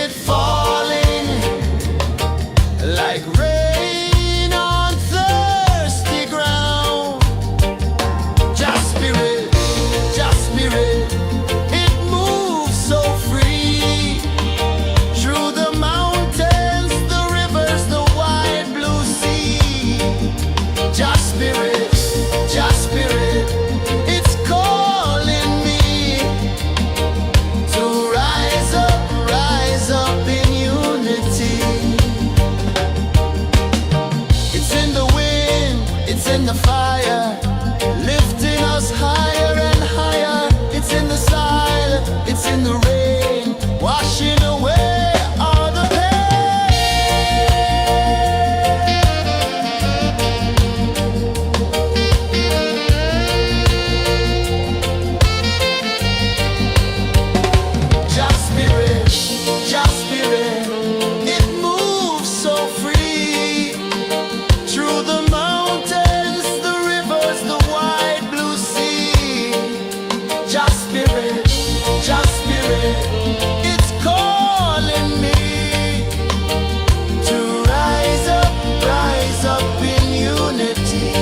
it falling like rain on thirsty ground. Just spirit, it moves so free through the mountains, the rivers, the wide blue sea. Just spirit, it's calling me to rise up in unity. It's in the wind, it's in the fire, lifting us higher and higher. It's in the silence, it's in the rain, washing away all the pain. Just spirit, it moves so free through the mountains, the rivers, the wide blue sea. Just spirit, it's calling me to rise up in unity.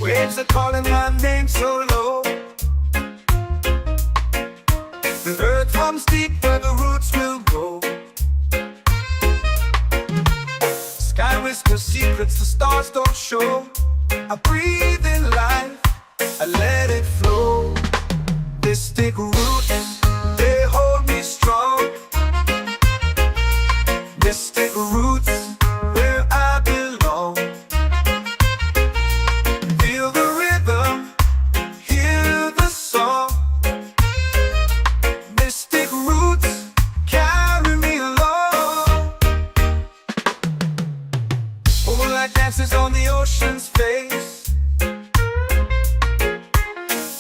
Waves are calling my name so low. The earth hums deep where the roots will go. Sky whispers secrets the stars don't show. I breathe in life, I let it flow. Mystic roots, they hold me strong. Mystic roots, where I belong. Feel the rhythm, hear the song. Mystic roots, carry me along. Moonlight dances on the ocean's face.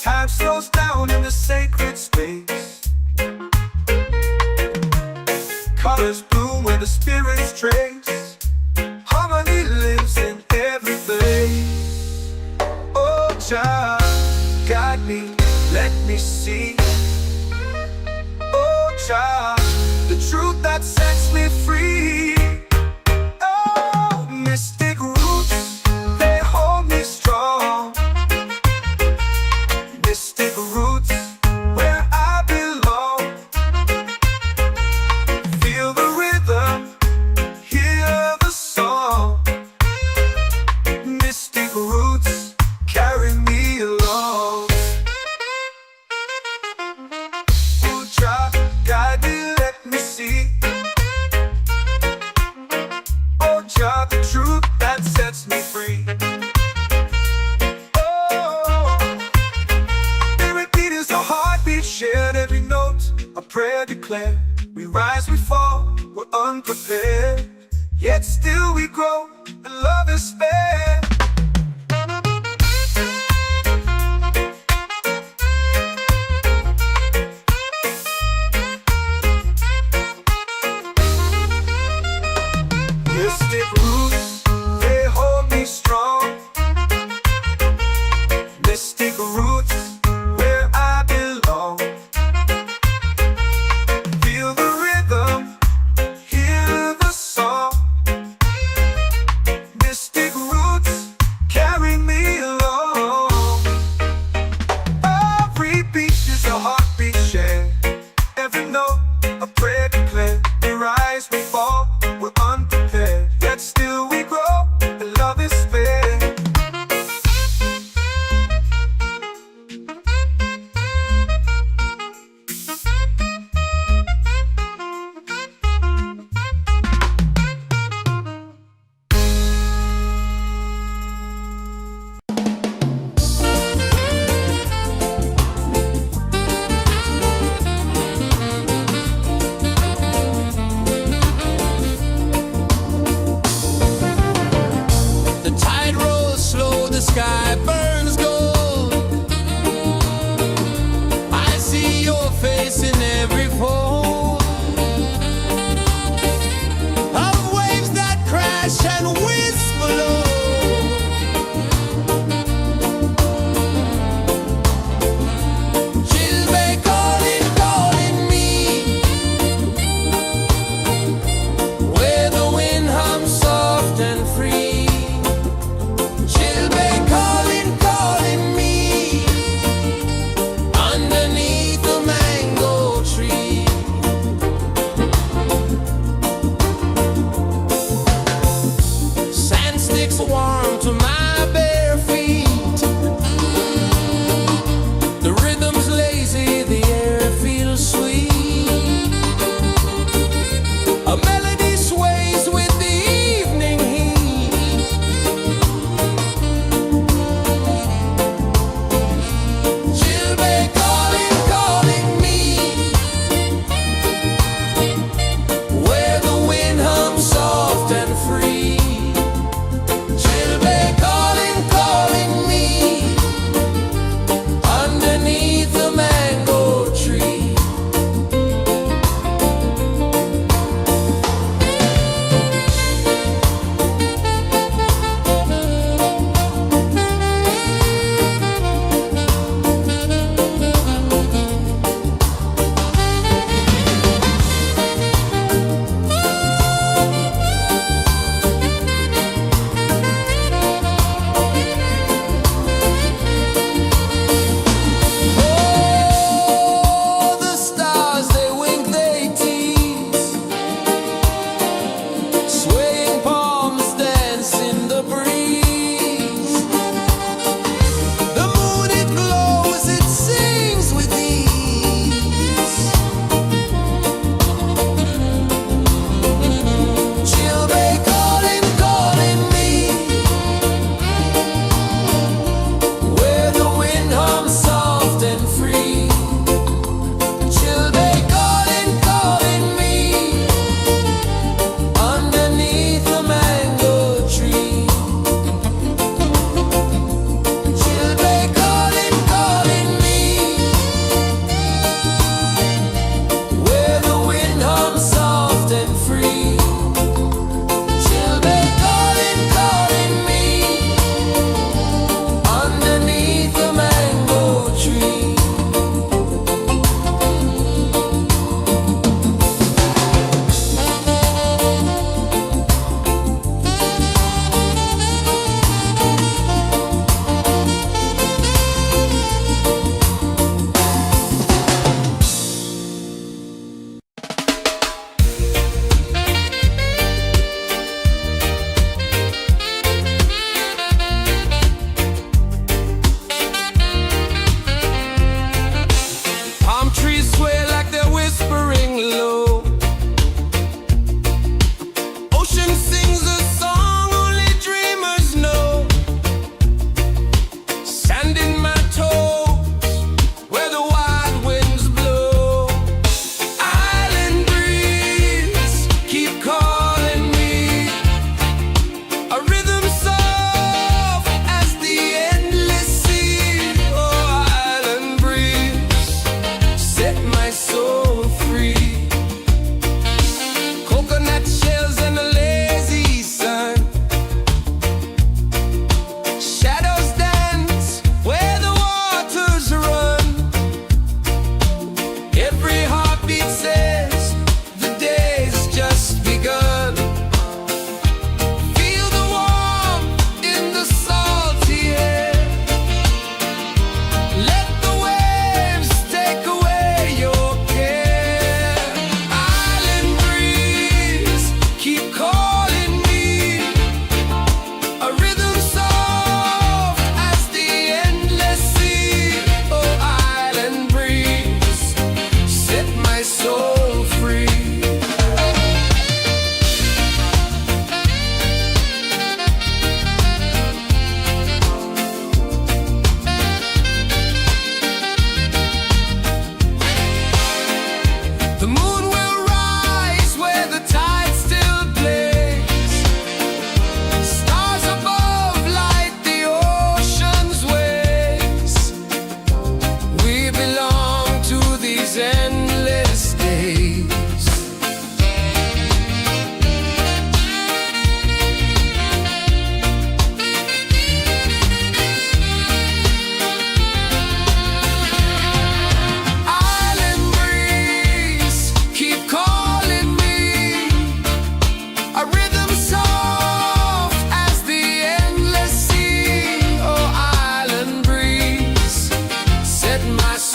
Time slows down in the sacred space. Colors bloom where the spirits trace. Harmony lives in every place. Oh, child, guide me, let me see. Oh, child, the truth that sets me free. Oh, mystic roots, they hold me strong. Mystic roots, where I belong. Feel the rhythm, hear the song. Mystic roots, carry me along. Oh, child, guide me, let me see. Oh, child, the truth that sets me free. Oh, every beat is a heartbeat shared, every note a prayer declared. We rise, we fall, we're unprepared, yet still we grow, and love is spared. Mystic roots, they hold me strong. Mystic roots, where I belong. Feel the rhythm, hear the song. Mystic roots,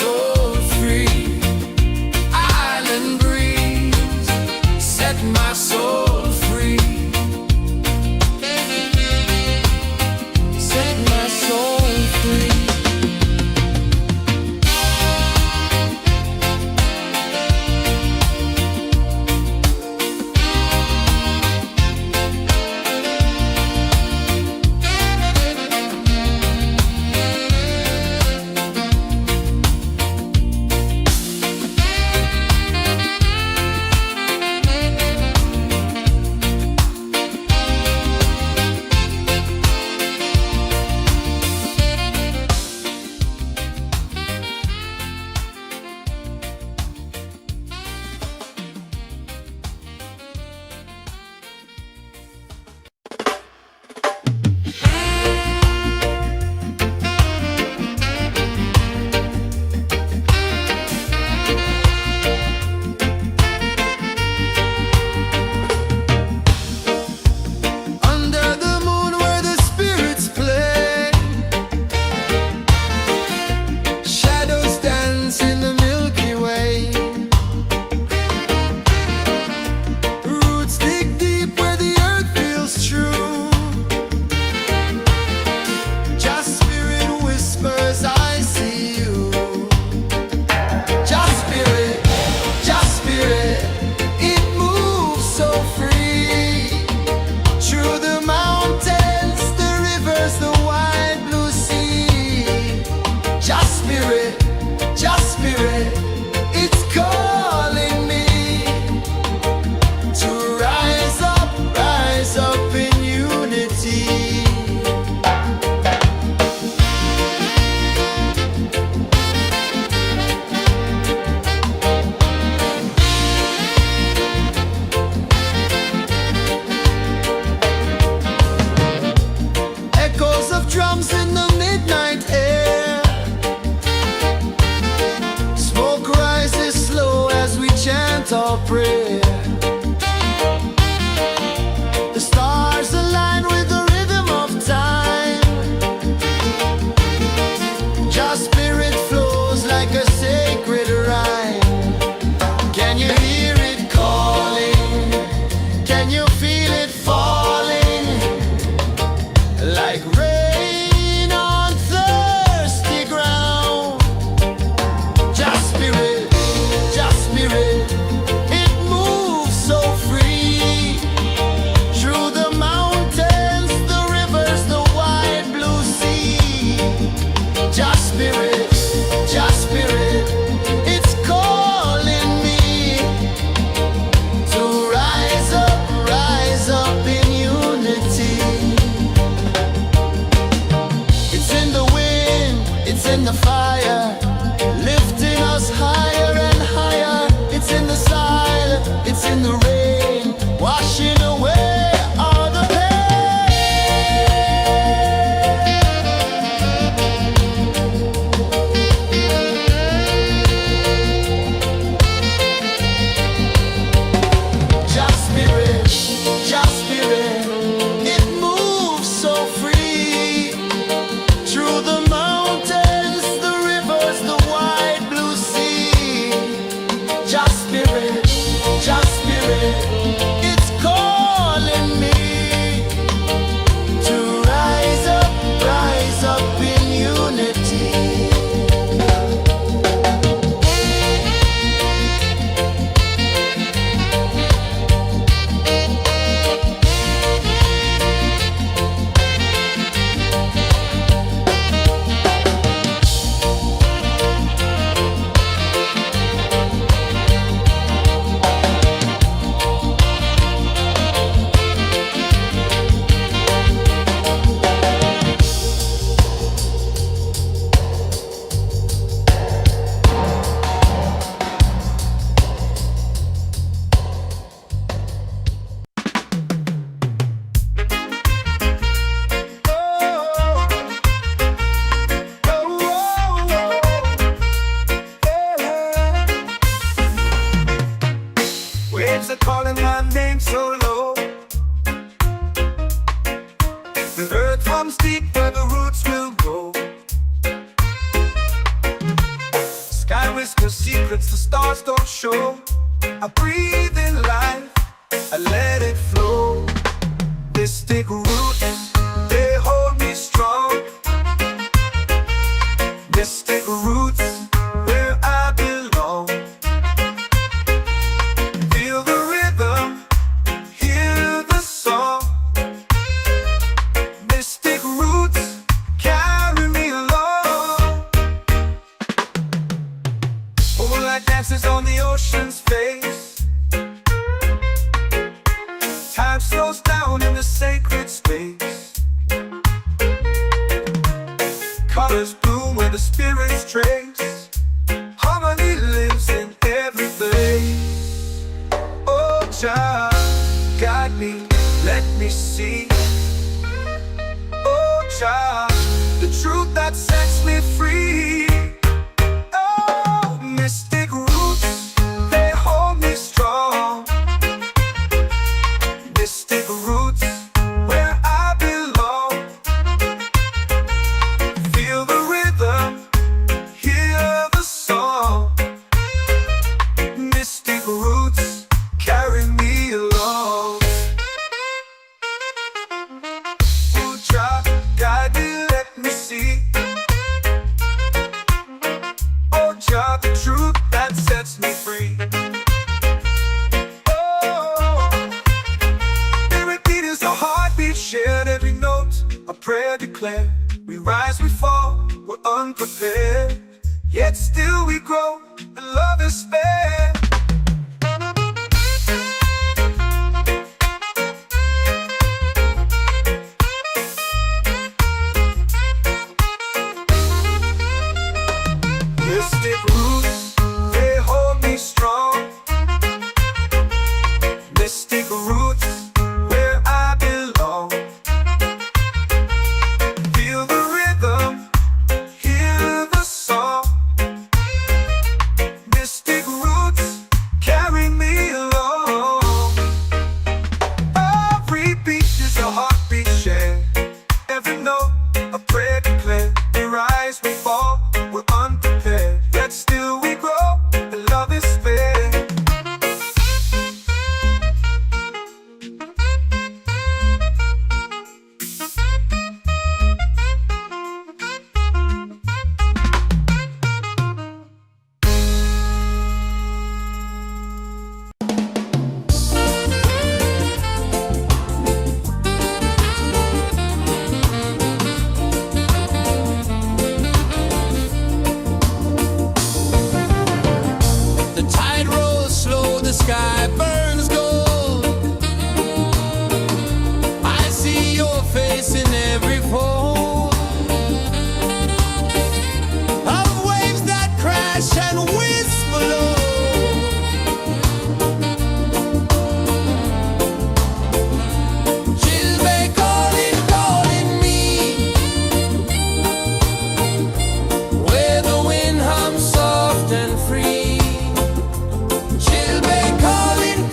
soul free. Island breeze, set my soul free. Set my soul free. Drums in the midnight air. Smoke rises slow as we chant our prayer. The stars align with the rhythm of time. Just spirit flows like a sacred rhyme. Can you hear it calling? Can you feel it falling? Like rain spirit, just spirit. whisper secrets the stars don't show. I breathe in life, I let it flow. Mystic roots, they hold me strong. Mystic roots, where I belong. Feel the rhythm, hear the song. Mystic roots, carry me along. Moonlight dances on the ocean's face. Time slows down in the sacred space. Colors bloom where the spirits trace. Harmony lives in every place. Oh, Jah, guide me, let me see. Oh, Jah, the truth that sets me free. Oh, mystic roots, they hold me strong. Mystic roots, where I belong. Feel the rhythm, hear the song. Mystic roots, carry me along. Oh, Jah, guide me, let me see. Oh, Jah, the truth that sets me free. Oh, every beat is a heartbeat shared, every note a prayer declared. We rise, we fall, we're unprepared, yet still we grow, and love is spared. Mystic roots, they hold me strong. Mystic roots, where I belong. Feel the rhythm, hear the song. Mystic roots, carry me along. Every beat is a heartbeat shared, every note a prayer declared. We rise, we fall, we're unprepared, yet still we grow, and love is spared. The tide rolls slow, the sky burns gold. I see your face in every fold of waves that crash and whisper low. Chilbay calling, calling me, where the wind hums soft and free. Chilbay calling,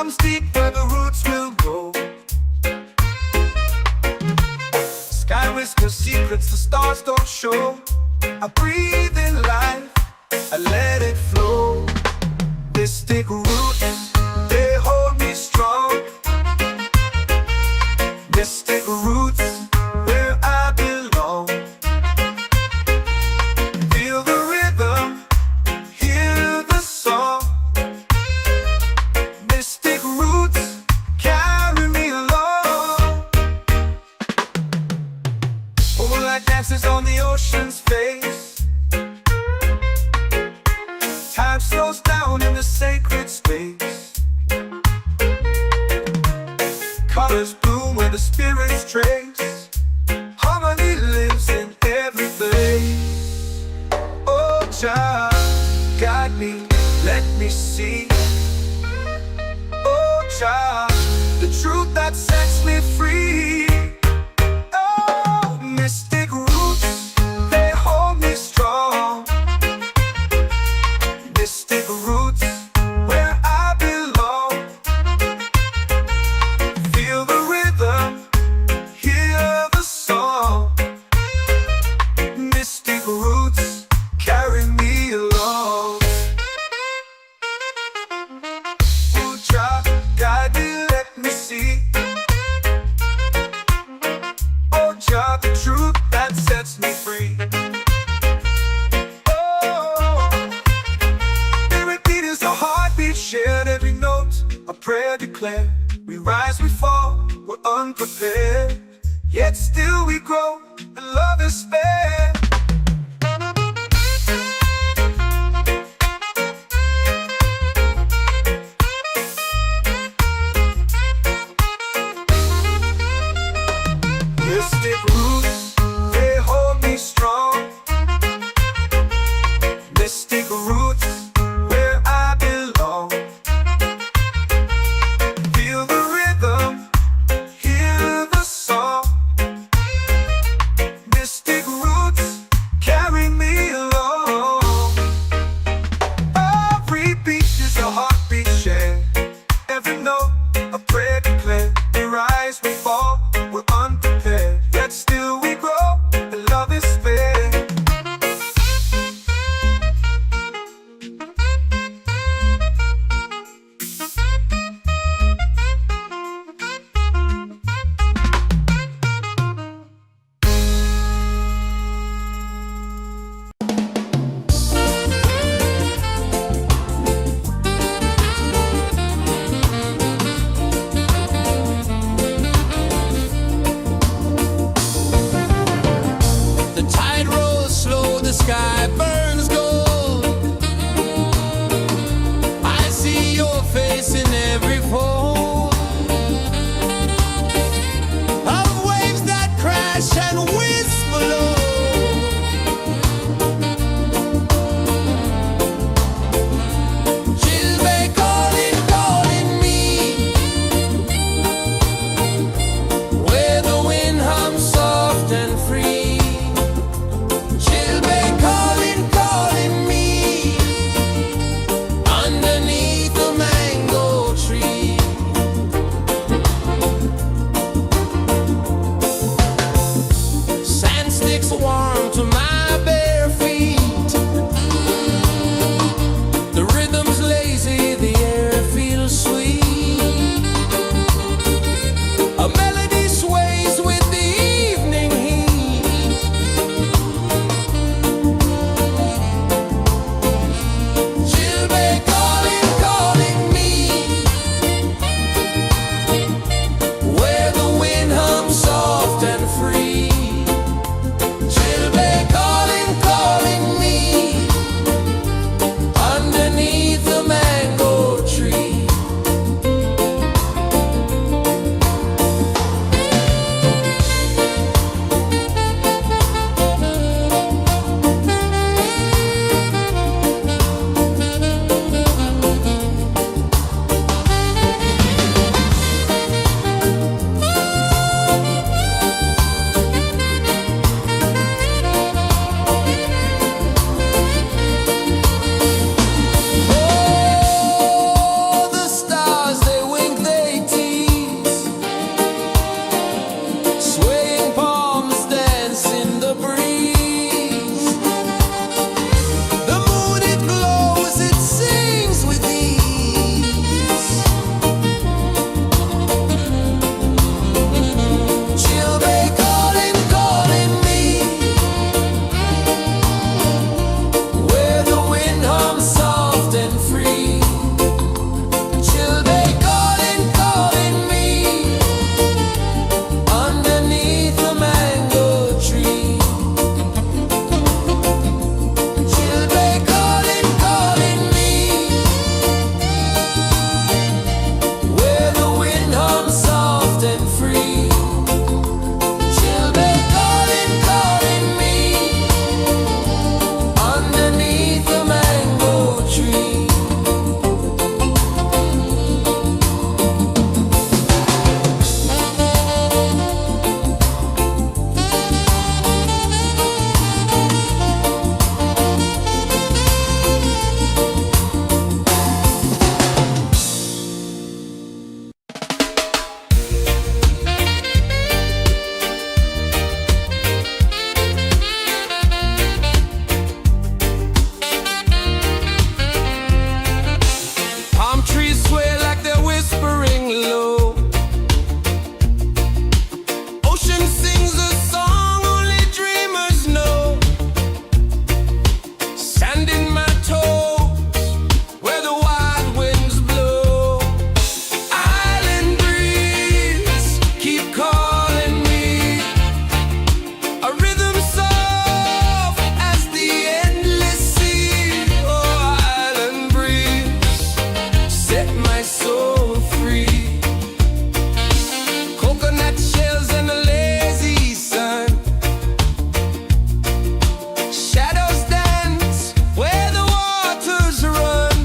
comes deep where the roots will grow. Sky whispers secrets the stars don't show. I breathe in life, I let it flow. Mystic roots, they hold me strong. Mystic roots, where I belong. Feel the rhythm, hear the song. Mystic roots, carry me along. Moonlight dances on the ocean's face. Time slows down in the sacred space. Colors bloom where the spirits trace. Harmony lives in every place. Oh, Jah, guide me, let me see. Oh, Jah, the truth that sets me free. Oh, mystic roots, they hold me strong. Mystic roots, where I belong. Feel the rhythm, hear the song. Mystic roots, carry me along. Oh, Jah, guide me, let me see. Oh, Jah, the truth that sets me free. Shared every note, a prayer declared. We rise, we fall, we're unprepared. Yet still we grow, and love is spared. Mystic roots, they hold me strong. Mystic roots, where I belong. Feel the rhythm, hear the song. Mystic roots, carry me along. Every beat is a heartbeat shared. Every note, a prayer declared. We rise, we fall, we're unprepared. Yet still we grow, and love is spared. The tide rolls slow, the sky burns gold. I see your face in every fold of waves that crash and whisper low. She'll be calling, calling me where the wind hums soft and free. She'll be calling, calling me underneath the mango tree. my soul free. Coconut shells and a lazy sun, shadows dance where the waters run.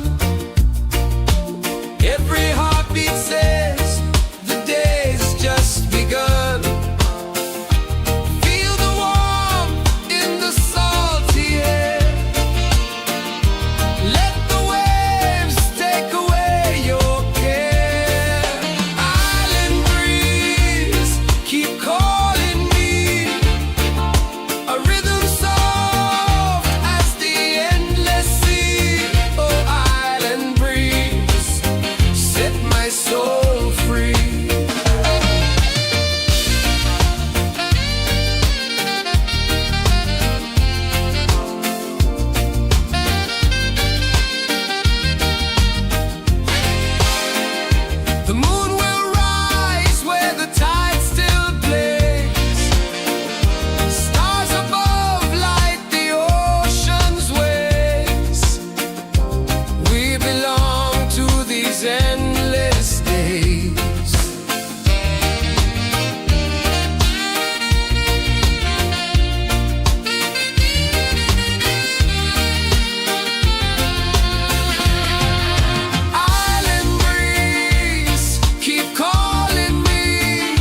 Every heartbeat says the day's just begun. Feel the warmth in the salty air. Let the waves take away your care. Island breeze, keep calling me. A rhythm soft as the endless sea. Oh, island breeze, set my soul free. The moon will rise where the tide still plays. Stars above light the ocean's waves. We belong to these endless days. Island breeze, keep calling me.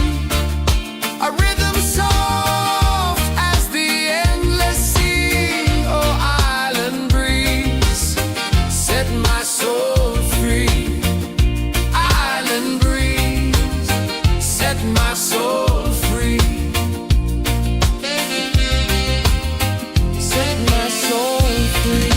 A rhythm soft as the endless sea. Oh, island breeze, set my soul free. Island breeze, set my soul free. Set my soul free.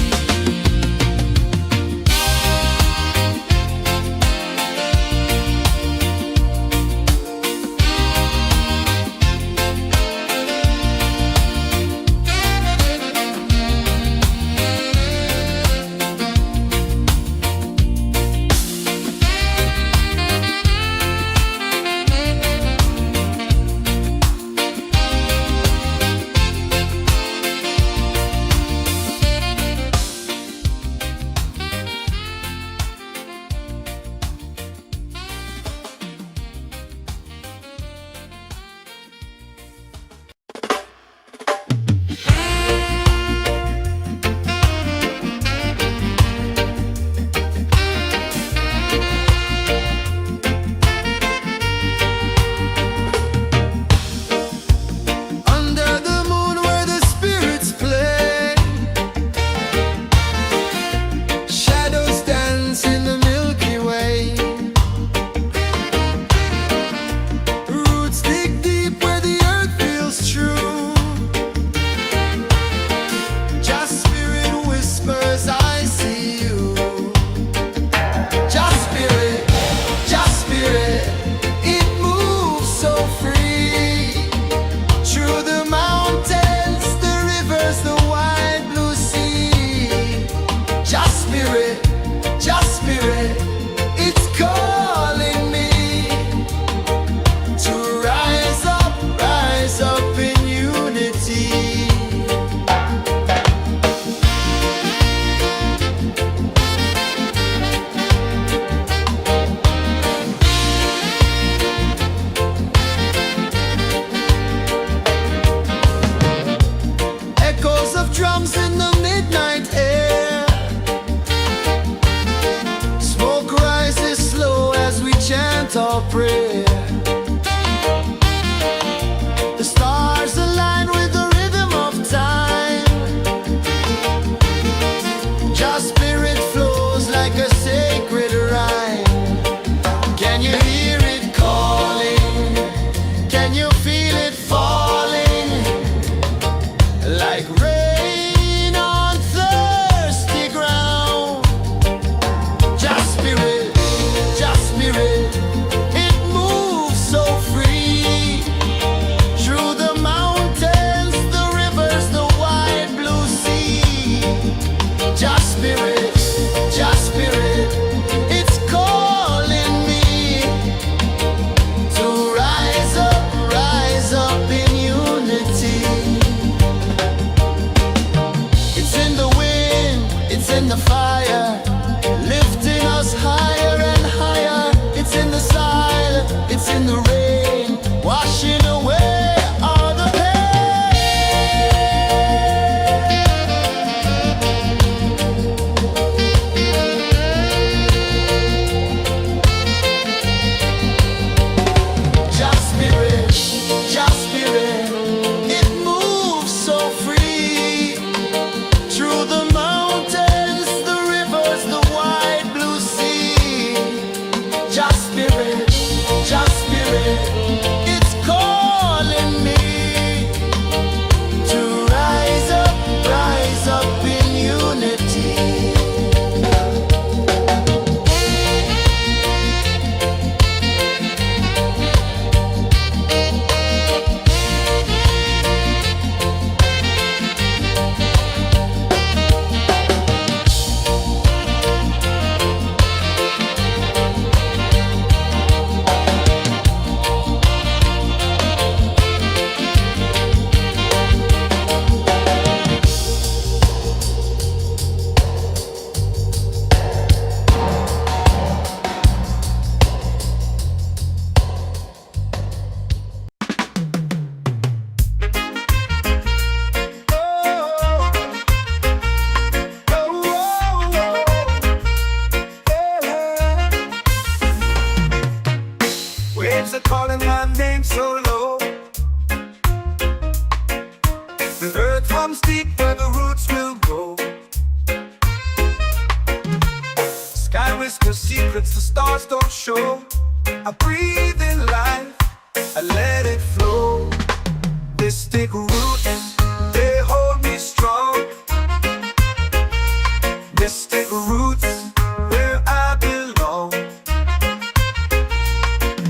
Under the moon where the spirits play, shadows dance in the Milky Way. Roots dig deep where the earth feels true. Just spirit whispers, I see you. Just spirit, it moves so free. Through the mountains, the rivers, the wide blue sea. Just spirit, it's calling me to rise up in unity. Echoes of drums in the midnight air. Smoke rises slow as we chant our prayer. The stars align with the rhythm of time. Just spirit flows like a sacred rhyme. Can you hear it calling? Can you feel it falling? Like rain on thirsty ground. Just spirit, it moves waves are calling my name so low. The earth comes deep where the roots will grow. Sky whispers secrets the stars don't show. I breathe in life, I let it flow. Mystic roots, they hold me strong. Mystic roots, where I belong.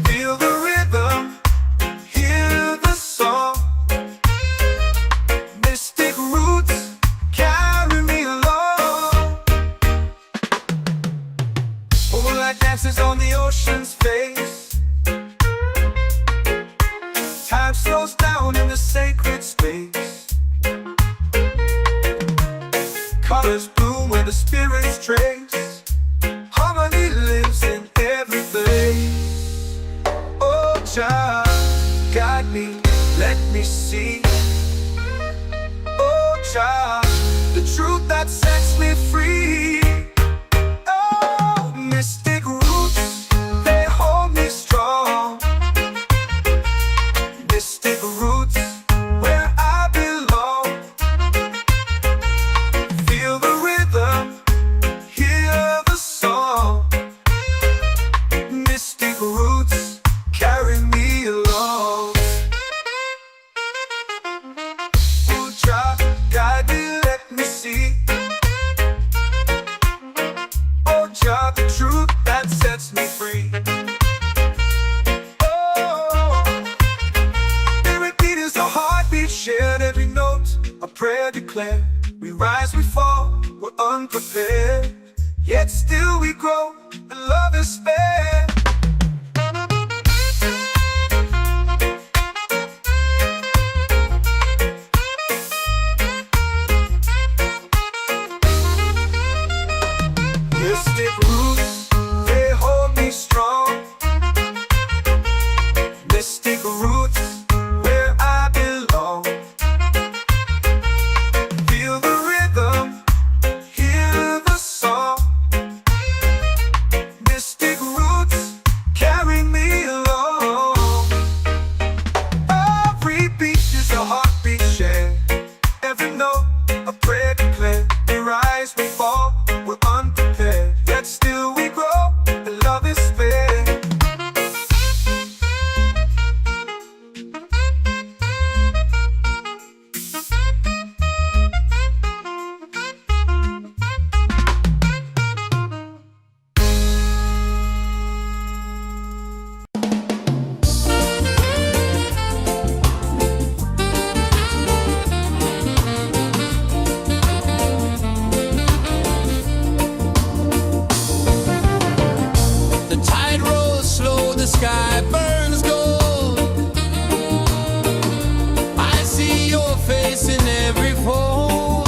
Feel the rhythm, hear the song. Mystic roots, carry me along. Moonlight dances on the ocean's face. Time slows down in the sacred space. Colors bloom where the spirits trace. Harmony lives in every place. Oh, Jah, guide me, let me see. Oh, Jah, the truth that sets me free. Oh, mystic roots, they hold me strong. Mystic roots, where I belong. Feel the rhythm, hear the song. Mystic roots, carry me along. Oh, Jah, guide me, let me see. Oh, Jah, the truth that sets me free. Shared every note, a prayer declared. We rise, we fall, we're unprepared. Yet still we grow, and love is spared. Mystic roots, they hold me strong. Mystic roots, where I belong. Feel the rhythm, hear the song. Mystic roots, carry me along. Every beat is a heartbeat shared. Every note, a prayer declared. We rise, we fall, we're unprepared. Yet still we grow, and love is spared. The tide rolls slow, the sky burns gold. I see your face in every fold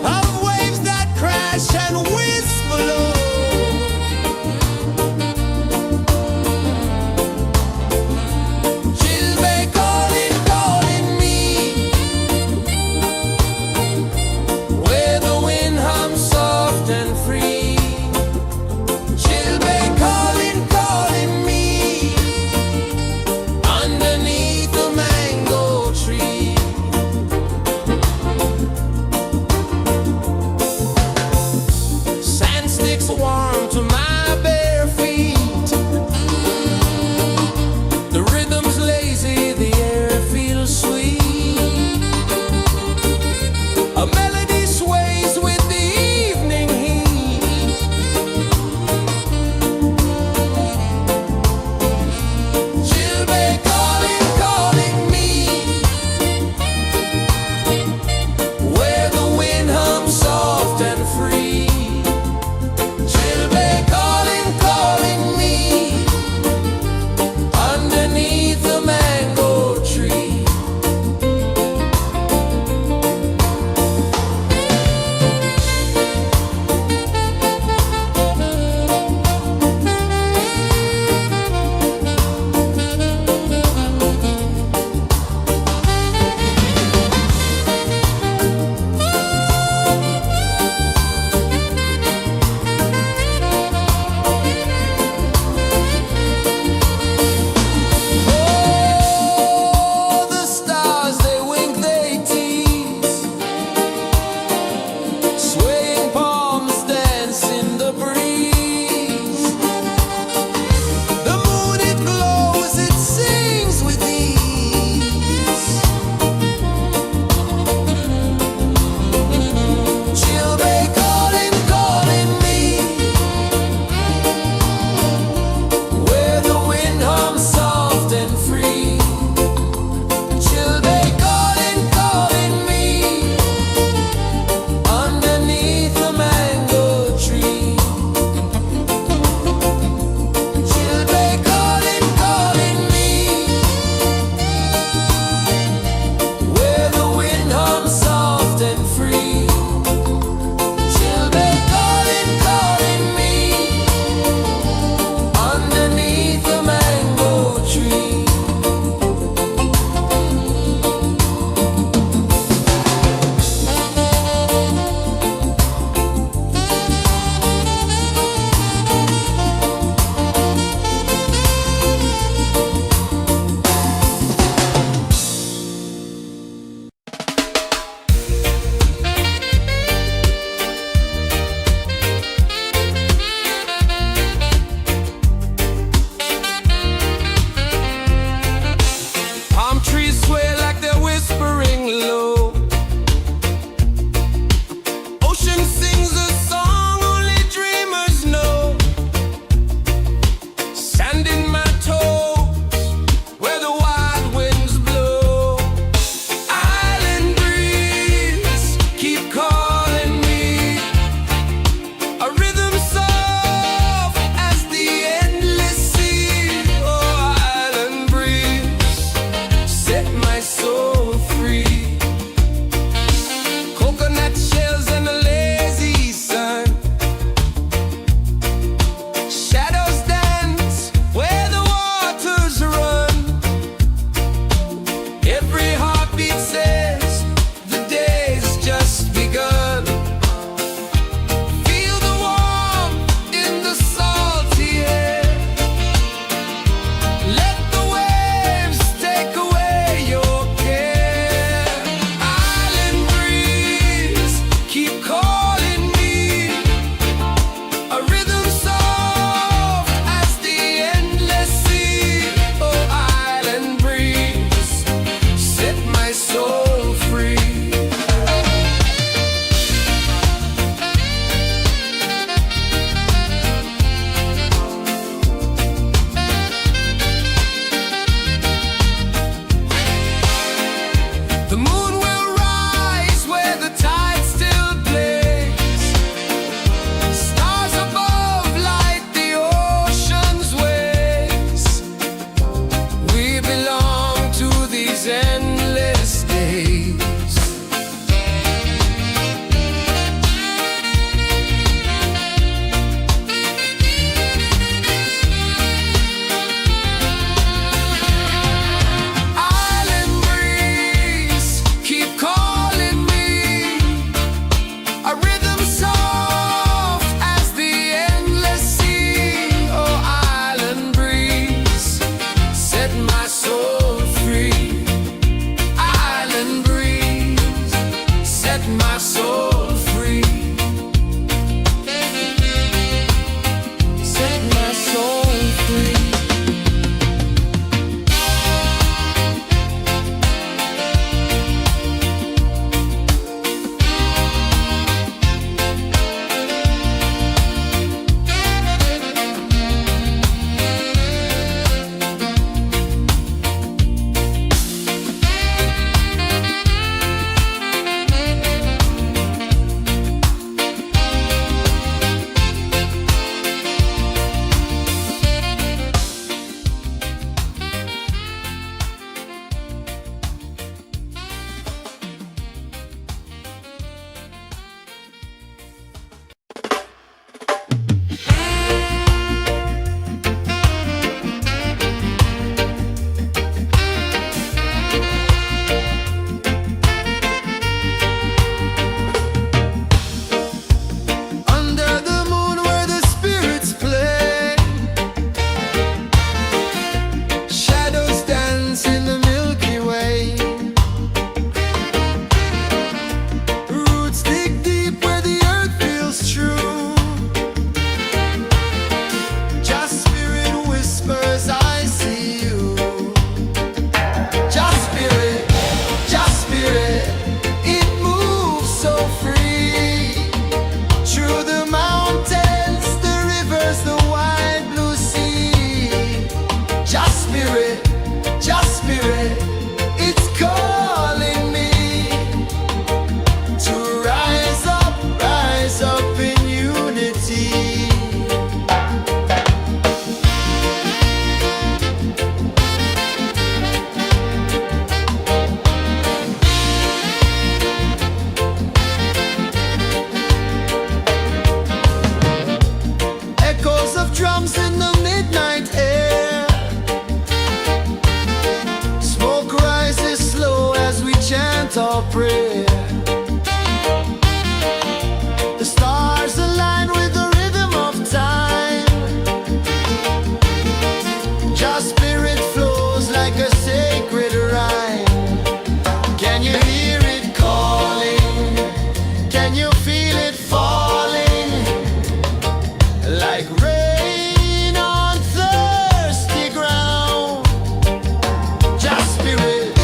of waves that crash and whisper low. She'll be calling, calling me, where the wind hums soft and free. She'll be calling. like rain on thirsty ground. Just spirit,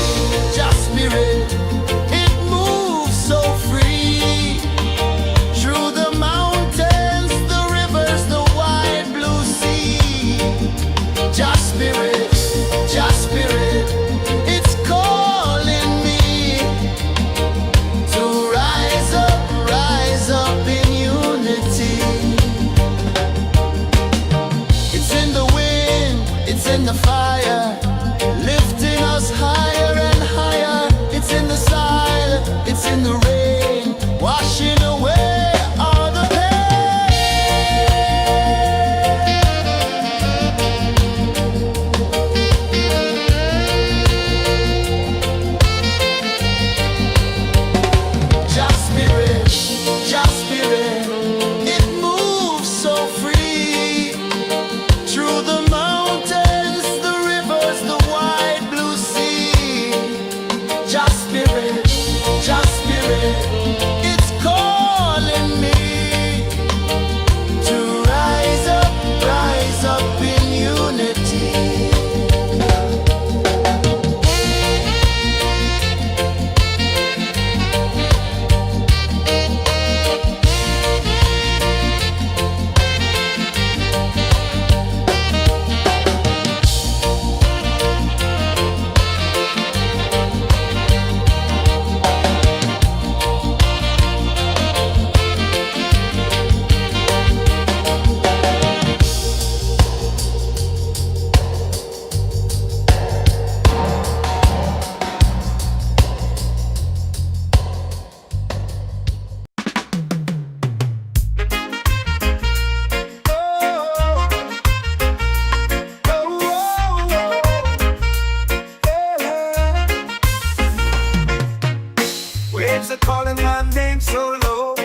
it moves so free through the mountains, the rivers, the wide blue sea. Just spirit, it's calling me to rise up in unity. It's in the wind, it's in the fire, lifting us higher and higher. It's in the silence, it's in the rain, washing away all the Just spirit, it moves so free through the mountains, the rivers, the wide blue sea. Just spirit, it's calling me to rise up in unity. Waves are calling my name so low.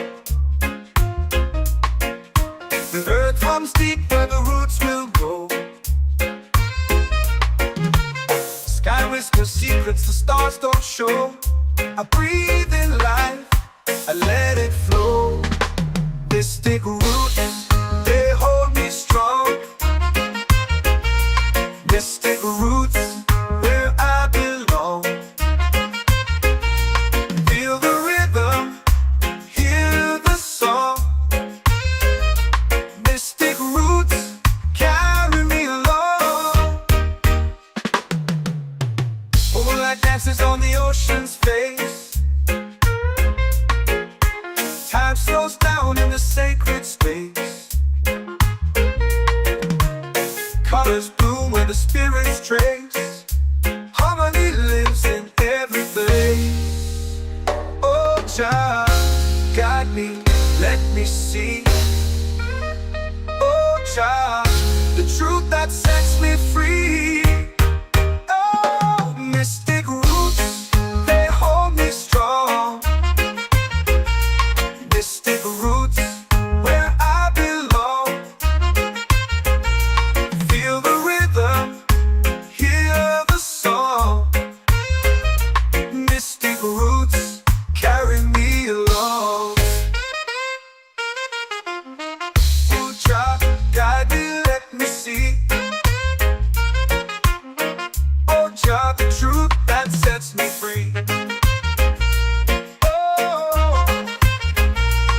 The earth runs deep where the roots will grow. Sky whispers secrets the stars don't show. I breathe in life, I let it flow. Mystic roots, they hold me strong. Mystic roots, where I belong. Feel the rhythm, hear the song. Mystic roots, carry me along. Moonlight dances on the ocean's face. Time slows down in the sacred space. Colors bloom where the spirits trace. Harmony lives in every place. Oh, child, guide me, let me see. Oh, child, the truth that sets me free. Oh, mystic roots, they hold me strong. Mystic roots, where I belong. Feel the rhythm, hear the song. Mystic roots, carry me along. Oh, child, guide me, let me see. Oh, child, the truth that sets me free. Oh,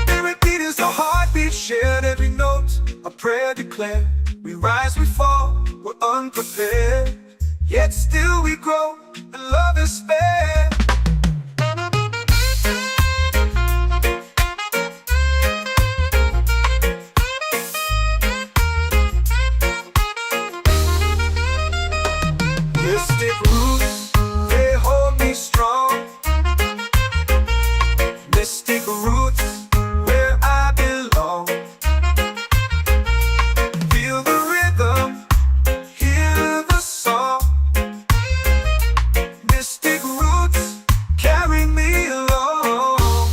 every beat is a heartbeat shared, every note a prayer declared. We rise, we fall, we're unprepared, yet still we grow, and love is spared. Mystic roots, they hold me strong. Mystic roots, where I belong. Feel the rhythm, hear the song. Mystic roots, carry me along.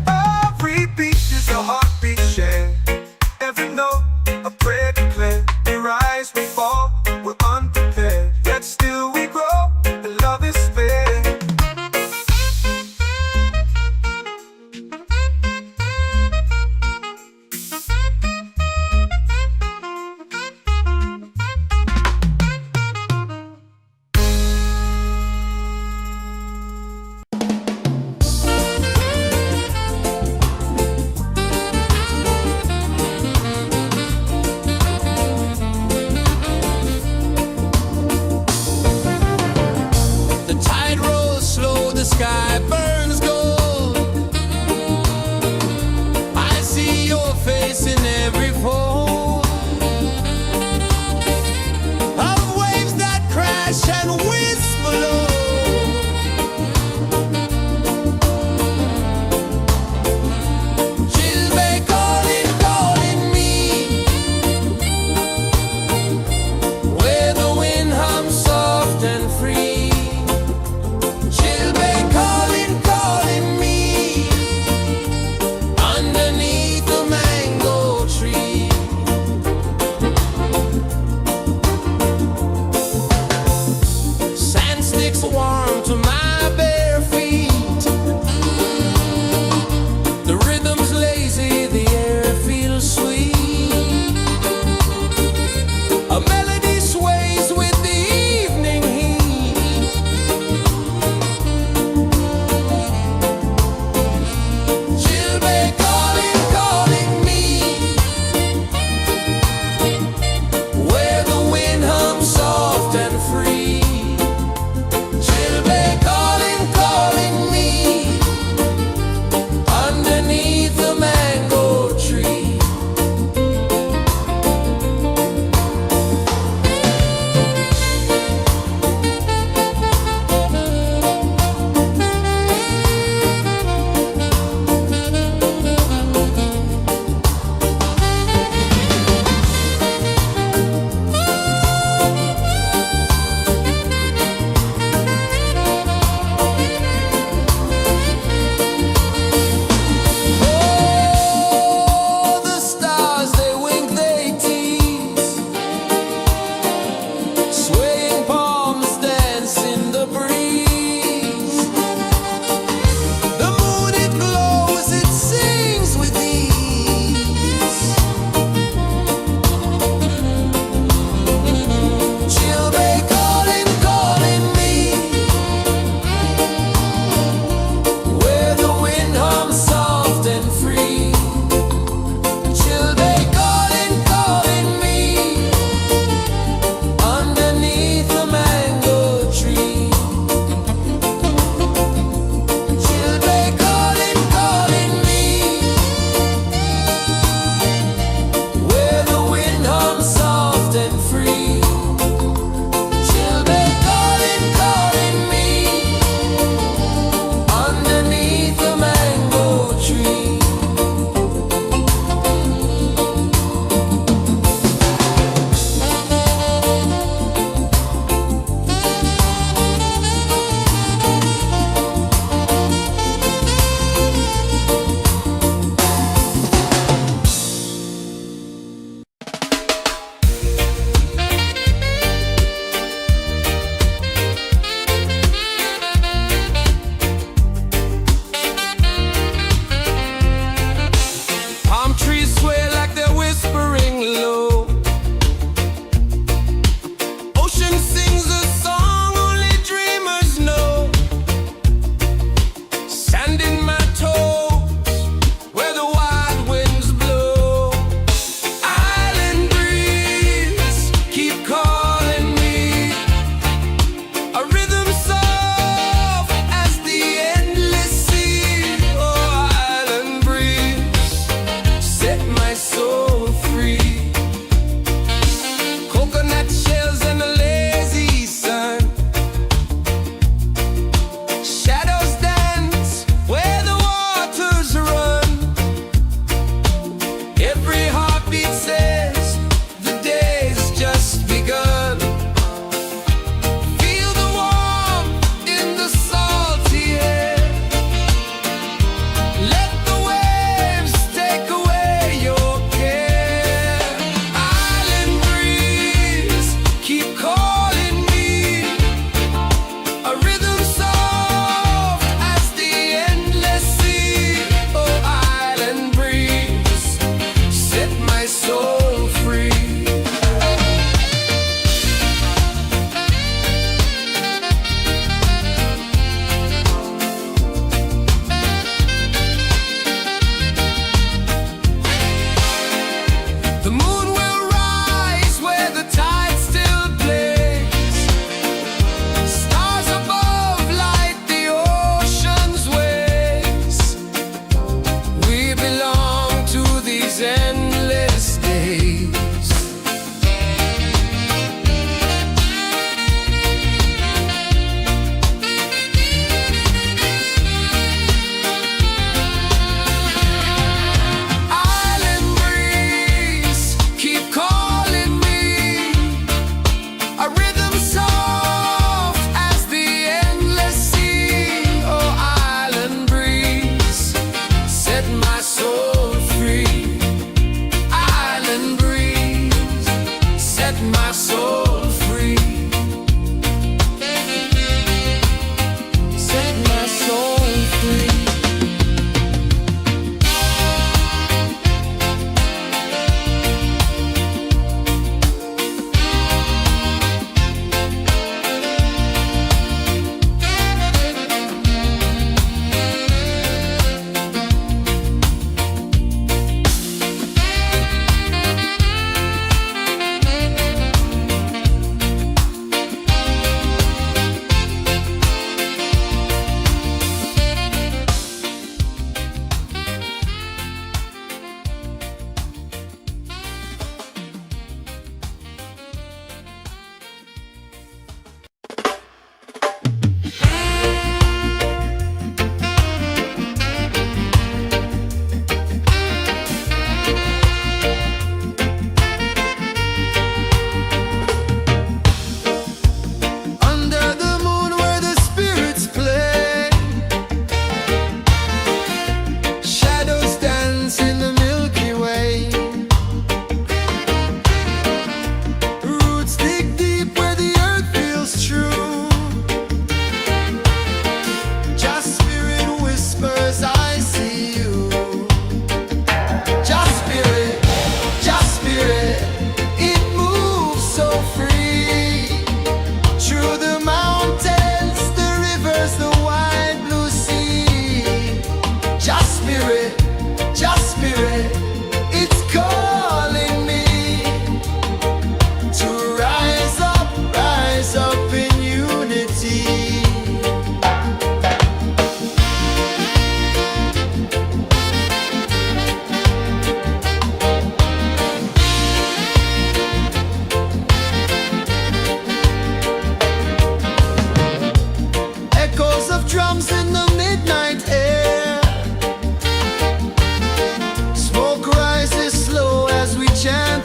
Every beat is a heartbeat shared, every note a prayer declared. We rise, we fall, we're unprepared, yet still we grow, and love is spared.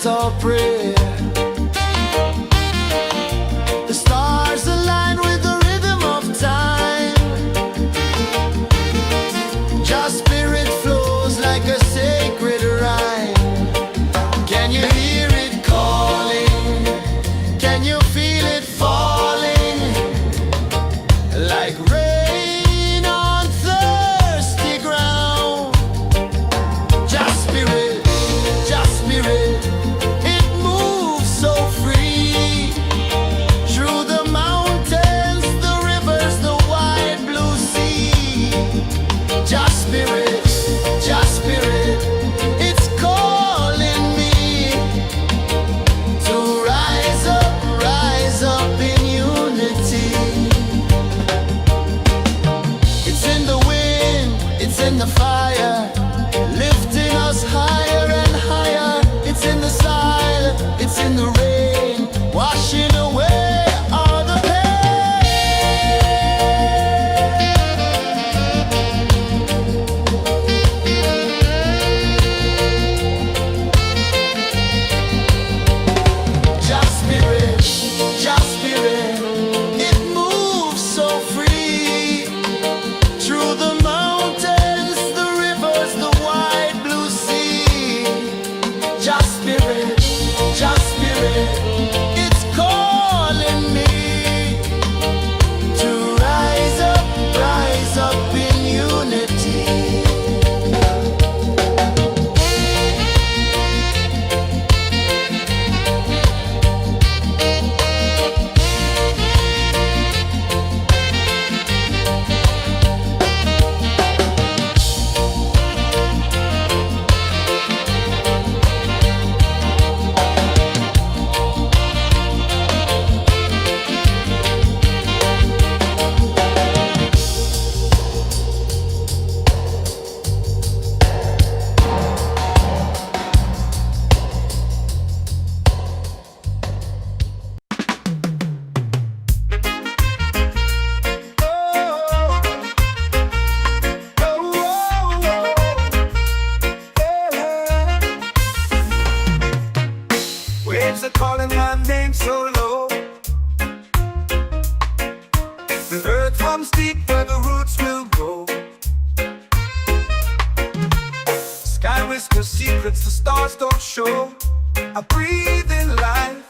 chant or pray. The stars align with the rhythm of time. Just spirit flows like a sacred rhyme. Can you hear it calling? Can you feel it falling? Like rain on thirsty ground. Just spirit, it moves so free. Through the mountains, the rivers, the wide blue sea. Just spirit, it's calling me to rise up in unity. It's in the wind, it's in the fire, lifting us higher and higher. It's in the silence, it's in the rain, washing away all the Just spirit, it moves so free. Through the mountains, the rivers, the wide blue sea. Just spirit, it's calling me to rise up in unity. Waves are calling my name so low. The earth runs deep where the roots will go. Sky whispers secrets the stars don't show. I breathe in life,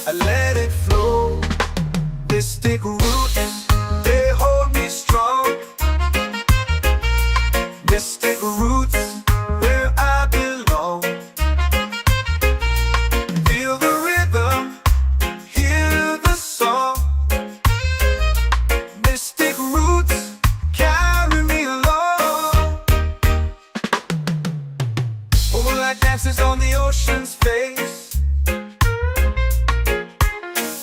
I let it flow. Mystic roots, they hold me strong. Mystic roots, where I belong. Feel the rhythm, hear the song. Mystic roots, carry me along. Moonlight dances on the ocean's face.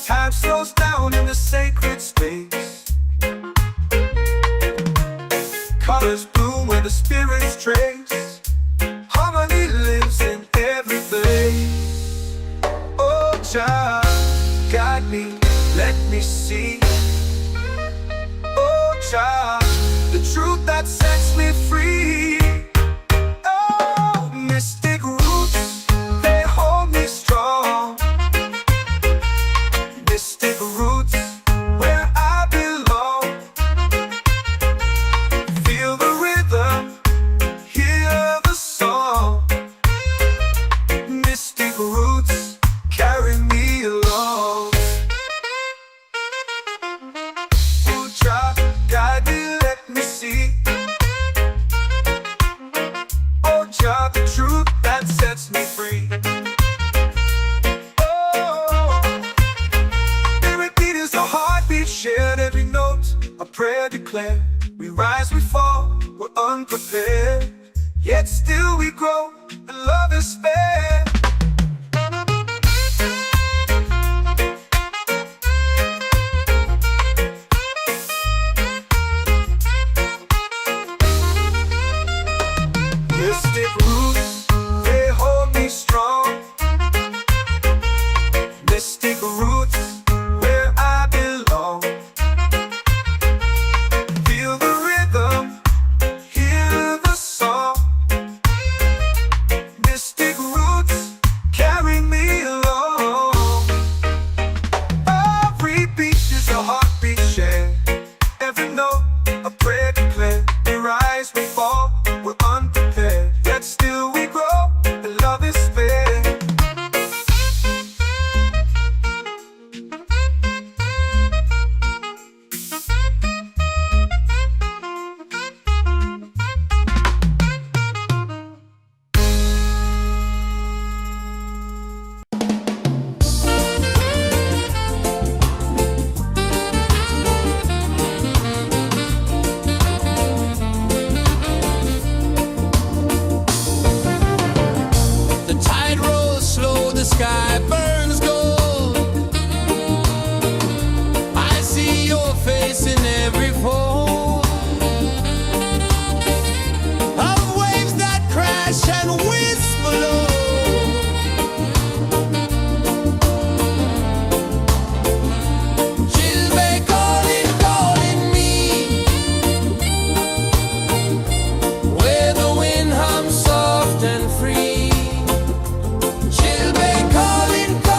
Time slows down in the sacred space. Colors bloom where the spirits trace. Harmony lives in every place. Oh, child, guide me, let me see. Oh, child, the truth that sets me free. Oh, mystic roots, they hold me strong. Mystic roots, where I belong. Feel the rhythm, hear the song. Mystic roots, carry me along. Oh, child, guide me, let me see. Oh, child, the truth that sets me free. Oh, spirit beat is a heartbeat, shared every note. A prayer declared. We rise, we fall, we're unprepared. Yet still we grow, and love is spared. Mystic roots, they hold me strong. Mystic roots, where I belong. Feel the rhythm, hear the song. Mystic roots. sky burns gold. I see your face in every fold of waves that crash and whisper low. Chilbay calling, calling me, where the wind hums soft and free. Chilbay calling, calling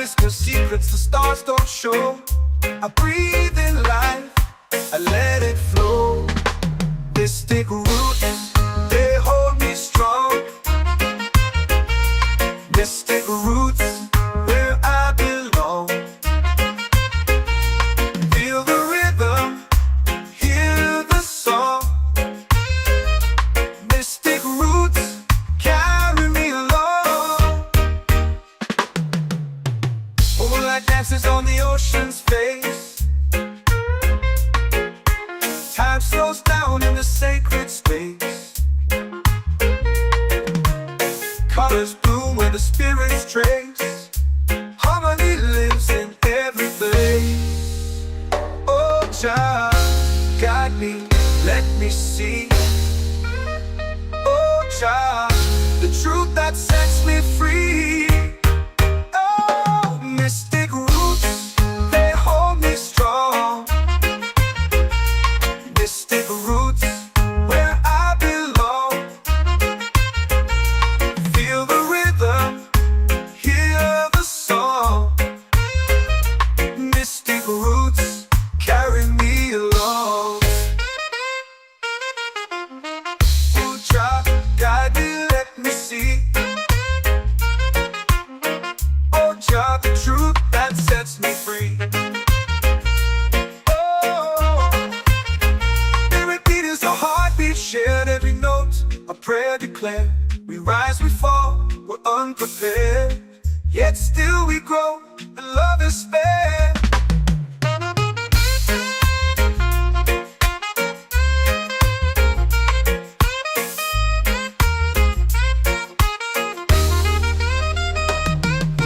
whisper secrets the stars don't show. I breathe in life, I let it flow. Mystic roots, they hold me strong. Mystic roots, where I belong. Feel the rhythm, hear the song. Mystic roots, carry me along. Moonlight dances on the ocean's face. Time slows down in the sacred space. Colors bloom where the spirits trace. Harmony lives in every place. Oh, child, guide me, let me see. Oh, child, the truth that sets me free. Oh, mystic roots, they hold me strong. Mystic roots, where I belong. Feel the rhythm, hear the song. Mystic roots, carry me along. Oh, child, guide me, let me see. Oh, child, the truth that sets me free. Oh, every beat is a heartbeat shared, every note a prayer declared. We rise, we fall, we're unprepared, yet still we grow, and love is spared.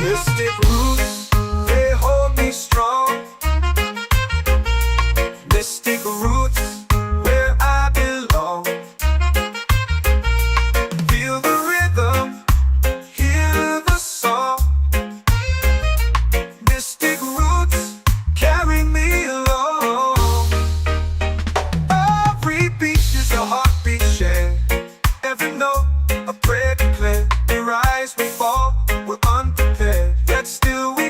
Mystic roots, they hold me strong. Mystic roots, where I belong. Feel the rhythm, hear the song. Mystic roots, carry me along. Every beat is a heartbeat shared, every note a prayer declared. We rise, we fall, we're unprepared, yet still we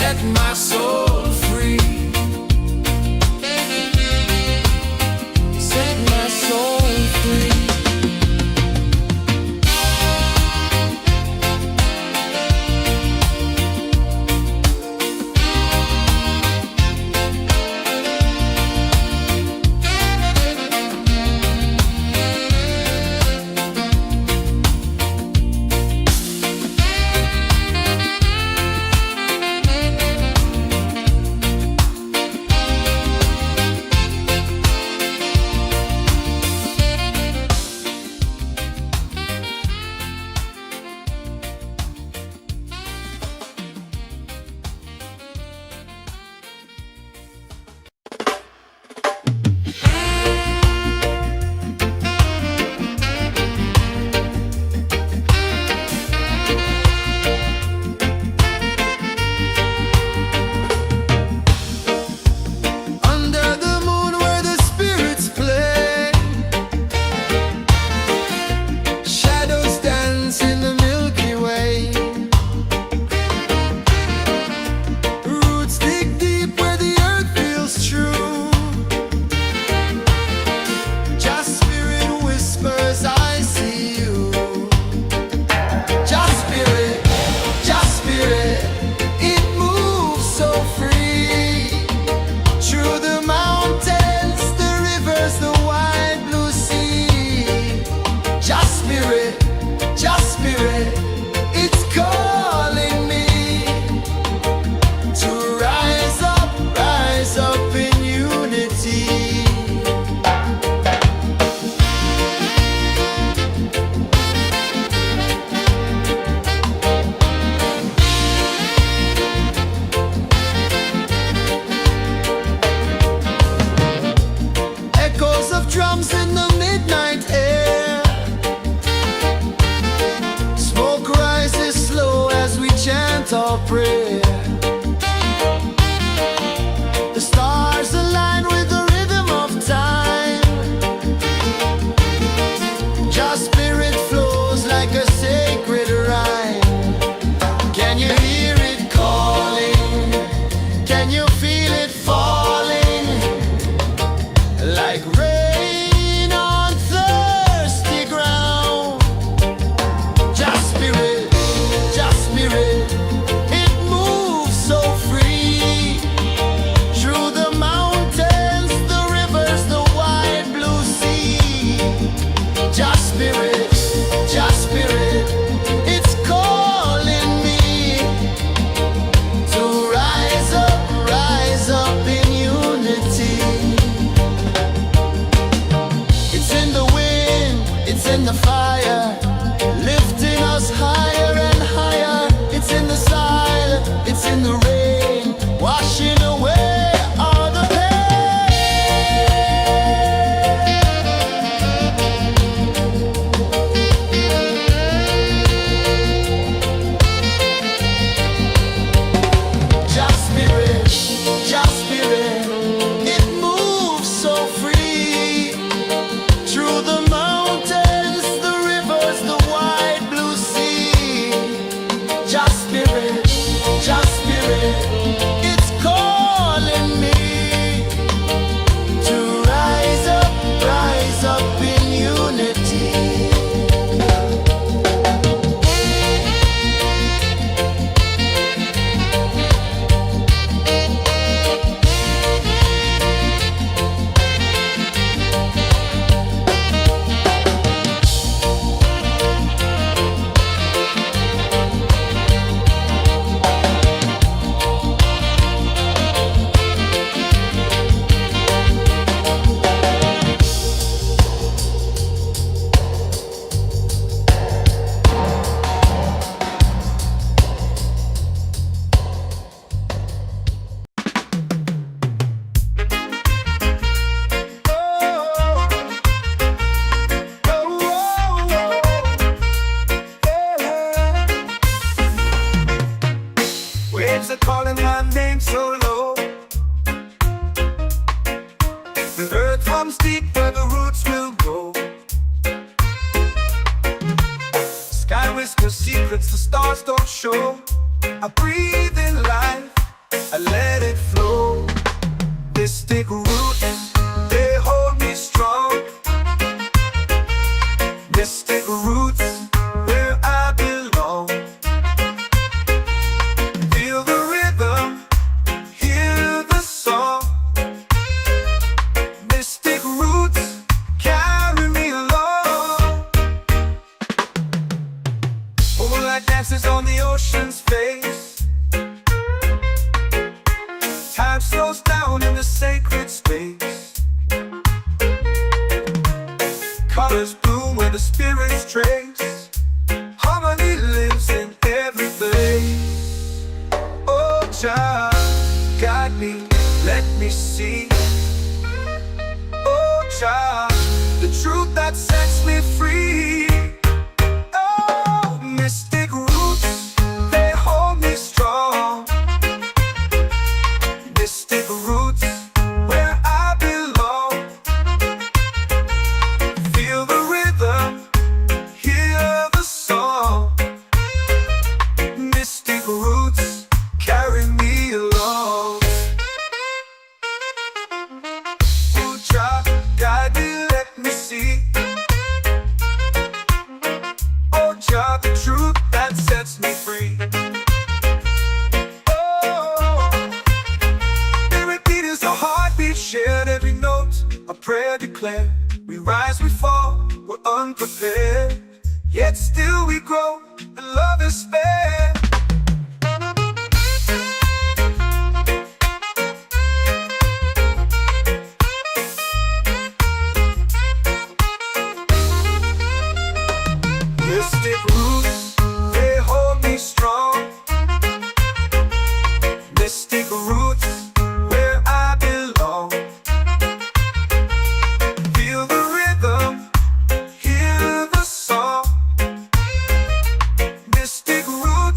set my soul free. Set my soul free. Drums in the midnight air. Smoke rises slow as we chant our prayer. The stars align with the rhythm of time. Your spirit flows like a sacred rhyme. Can you hear it calling? Can you feel it falling? Like rain in the fire, lifting us higher and higher. It's in the silence, it's in the rain, washing away all the Just spirit, it moves so free through the mountains, the rivers, the wide blue sea. Just spirit, it's calling me to rise up in unity. Waves are calling my name so low. The earth runs deep where the roots will go. Sky whispers secrets the stars don't show. I breathe in life, Jah, guide me, let me see. Oh Jah, the truth that sets me free. Oh, mystic roots, they hold me strong. Mystic roots, where I belong. Feel the rhythm, hear the song. Mystic roots, carry me along. Oh Jah, guide me, let me see. Oh Jah, the truth that sets me free. Oh, every beat is a heartbeat shared, every note a prayer declared. We rise, we fall, we're unprepared, yet still we grow, and love is spared. Mystic roots, they hold me strong. Mystic roots, where I belong. Feel the rhythm, hear the song. Mystic roots,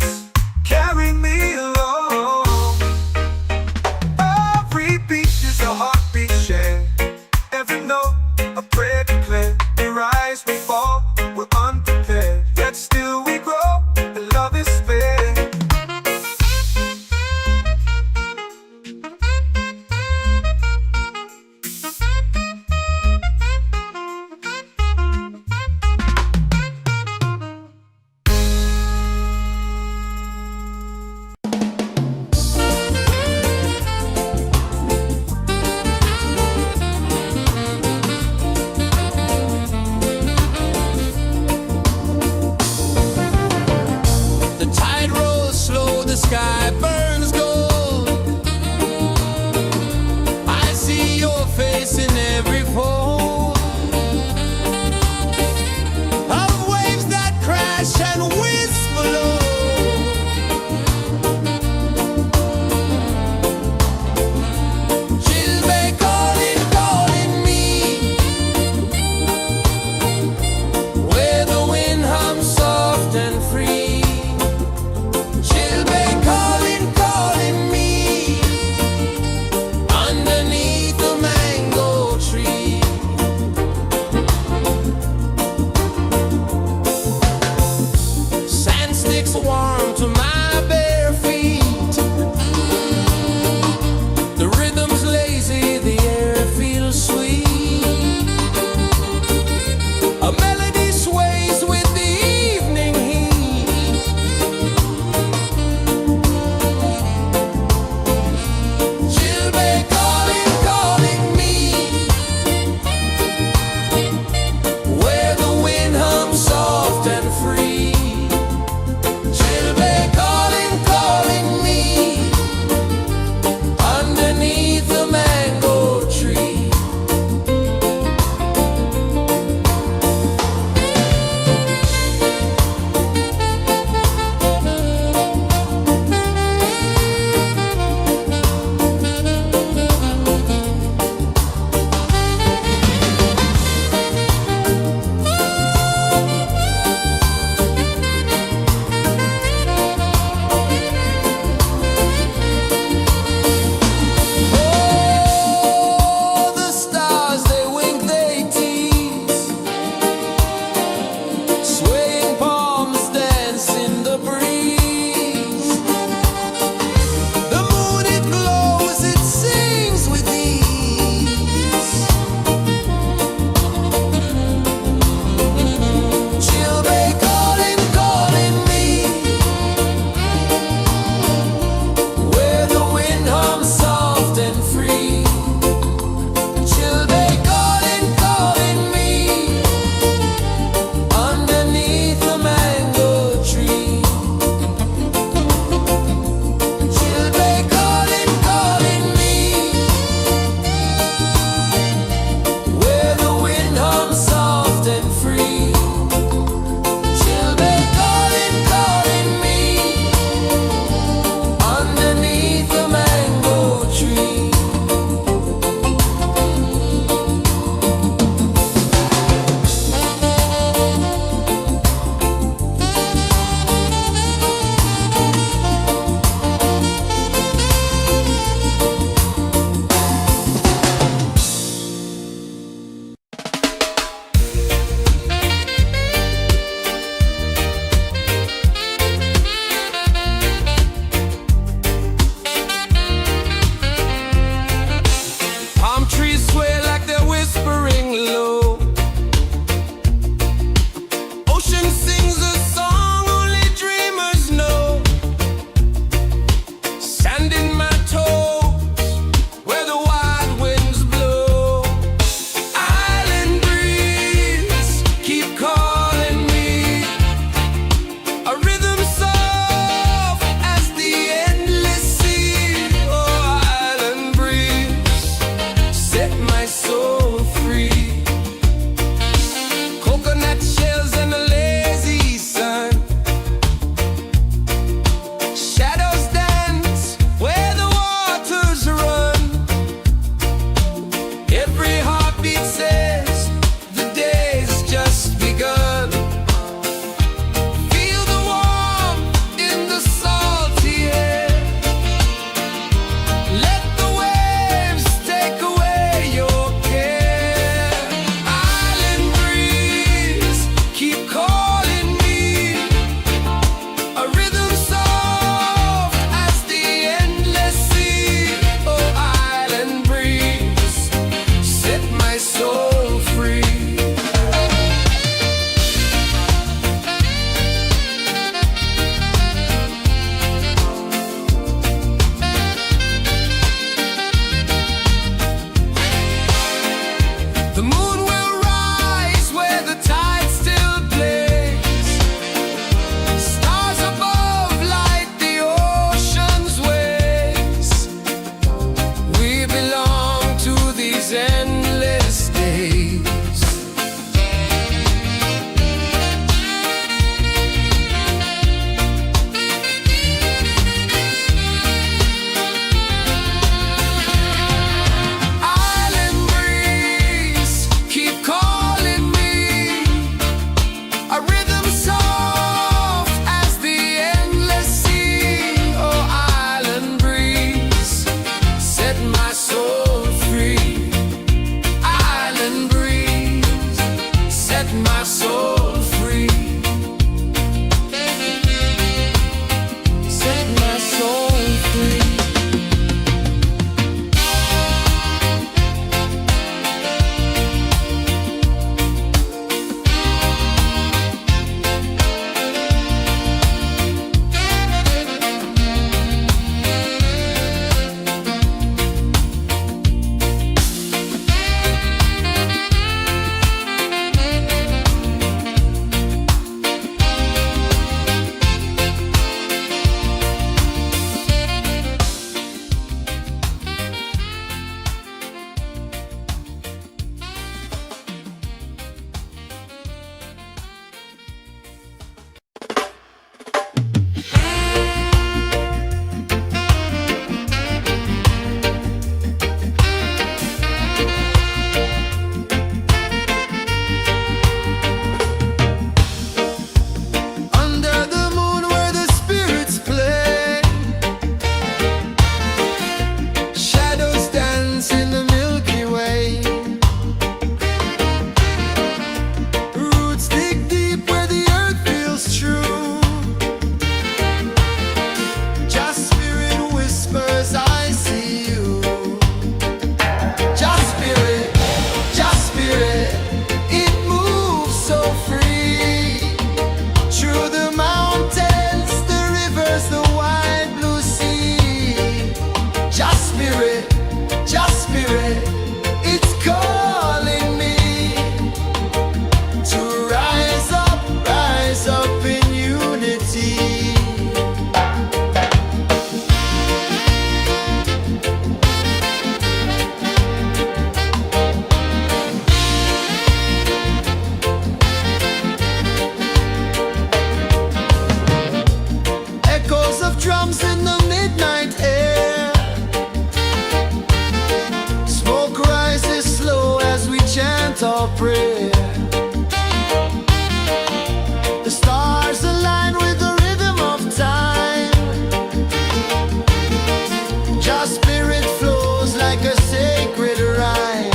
Your spirit flows like a sacred rhyme.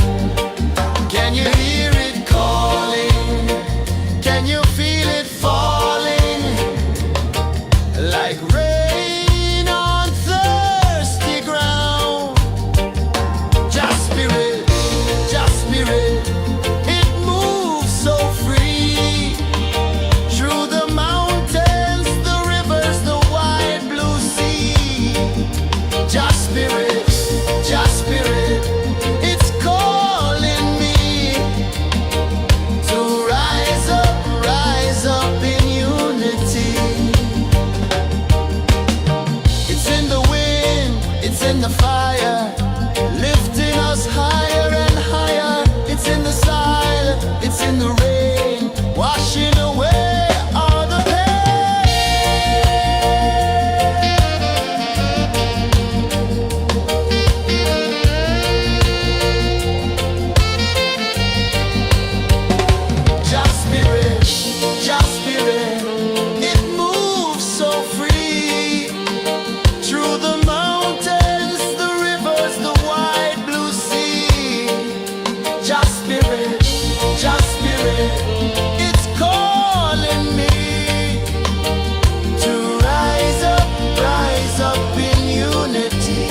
Can you hear it calling? Can you feel it falling? Like rain on thirsty ground. Just spirit, it moves so free. Through the mountains, the rivers, the wide blue sea. Just spirit, it's calling me to rise up in unity. It's in the wind, it's in the fire, lifting us higher and higher. It's in the silence, it's in the rain, washing away all the pain. Just spirit, it moves so free. Through the mountains, the rivers, the wide blue sea. Just spirit, it's calling me to rise up in unity.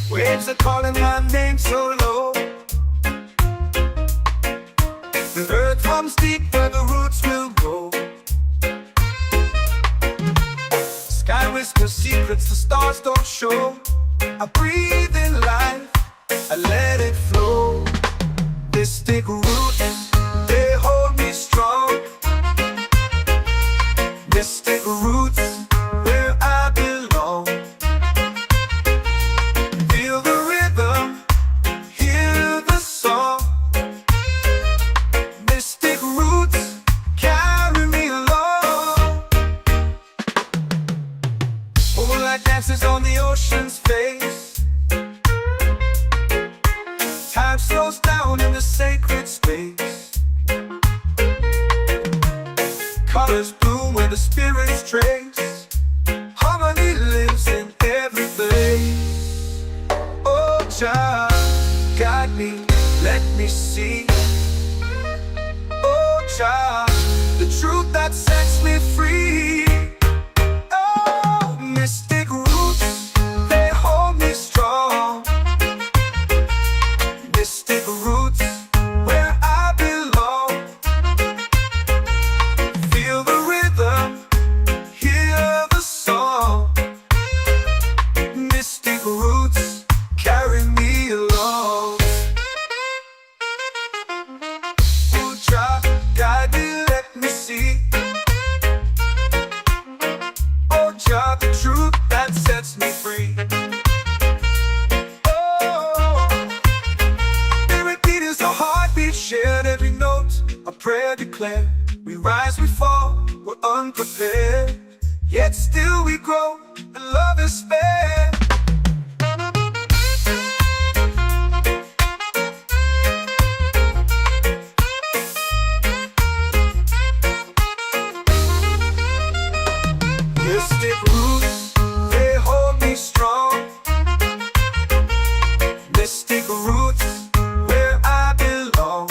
Waves are calling my name so low. The earth runs deep where the roots will go. Sky whispers secrets the stars don't show. I breathe in life, I let it flow. This take root and they hold me strong. This take roots where I belong. Feel the rhythm, hear the song. Mystic roots carry me along. Moonlight dances on the ocean's face. Time slows down in the sacred space. Colors bloom where the spirits trace. Harmony lives in every place. Oh, Jah, guide me, let me see. Oh, Jah, the truth that sets me free. Oh, mystic roots, they hold me strong. Mystic roots, where I belong. Feel the rhythm, hear the song. Mystic roots carry me along. Oh, Jah, guide me, let me see. Oh, Jah, the truth that sets me free. Oh, spirit beat is a heartbeat shared, every note a prayer declared. We rise, we fall, we're unprepared, yet still we grow, and love is spared. Mystic roots, they hold me strong. Mystic roots, where I belong.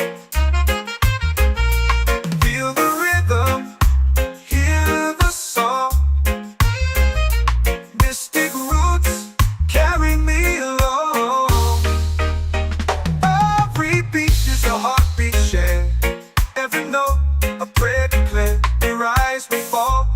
Feel the rhythm, hear the song. Mystic roots carry me along. Every beat is a heartbeat shared. Every note a prayer declared. We rise, we fall,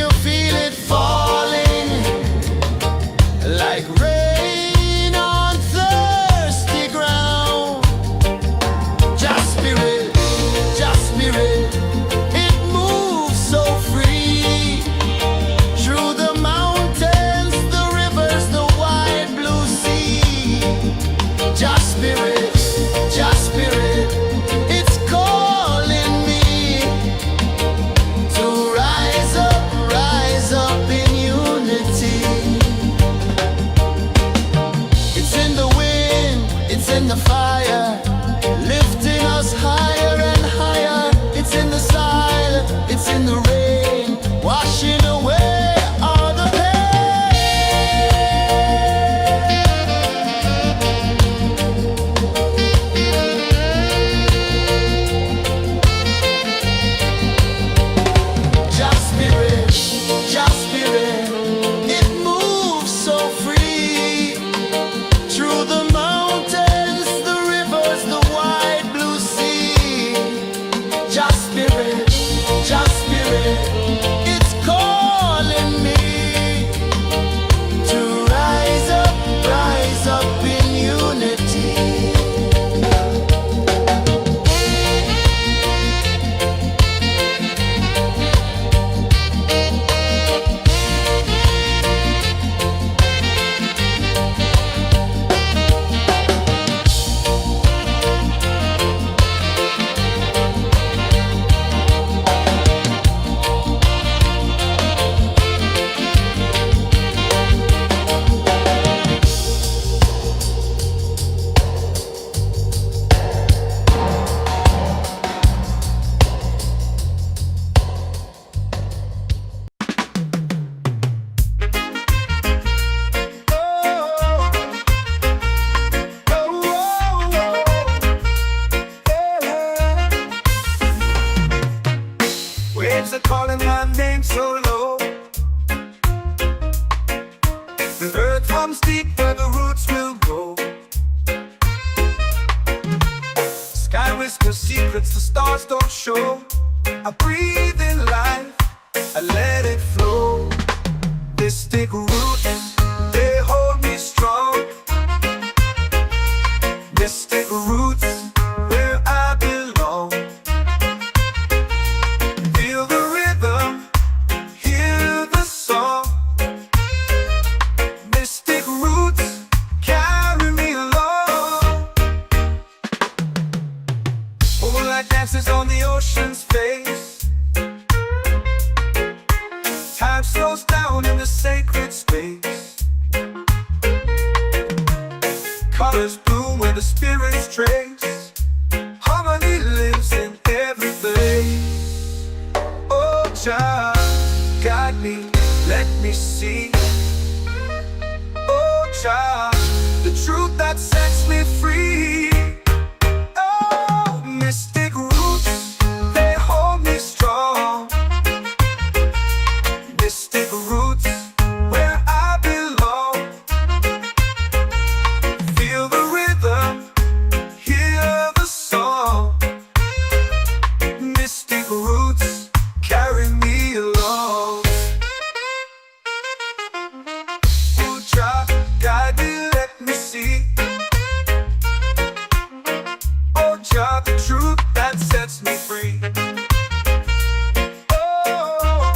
you feel it falling like rain on thirsty ground. Just spirit, it moves so free through the mountains, the rivers, the wide blue sea. Just spirit, it's calling me to rise up in unity. It's in the wind, it's in the fire, lifting us higher and higher. It's in the silence, it's in the rain, washing away all the Just spirit, it moves so free through the mountains, the rivers, the wide blue sea. Just spirit, it's calling me to rise up in unity. Waves are calling my name so low. The earth hums deep where the roots will go. Sky whispers secrets the stars don't show. I breathe in life, I let it flow. Mystic roots, they hold me strong. Mystic roots, where I belong. Feel the rhythm, hear the song. Mystic roots, carry me along. Moonlight dances on the ocean's face. Time slows down in the sacred space. Colors bloom where the spirits trace. Harmony lives in every place. Oh, Jah, guide me, let me see. Oh, Jah, the truth that sets me free. Oh, mystic roots, they hold me strong. Mystic roots, where I belong. Feel the rhythm, hear the song. Mystic roots, carry me along. Oh, Jah, guide me, let me see. Oh, Jah, the truth that sets me free. Oh,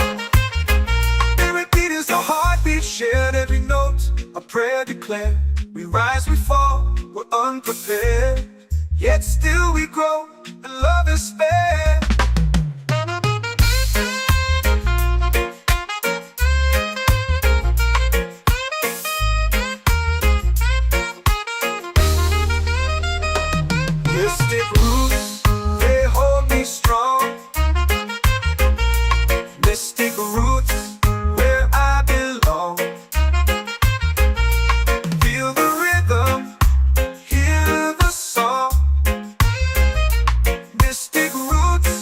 spirit beat is a heartbeat, shared every note. A prayer declared. We rise, we fall, we're unprepared. Yet still we grow, and love is spared. Mystic roots, they hold me strong. Mystic roots, where I belong. Feel the rhythm, hear the song. Mystic roots,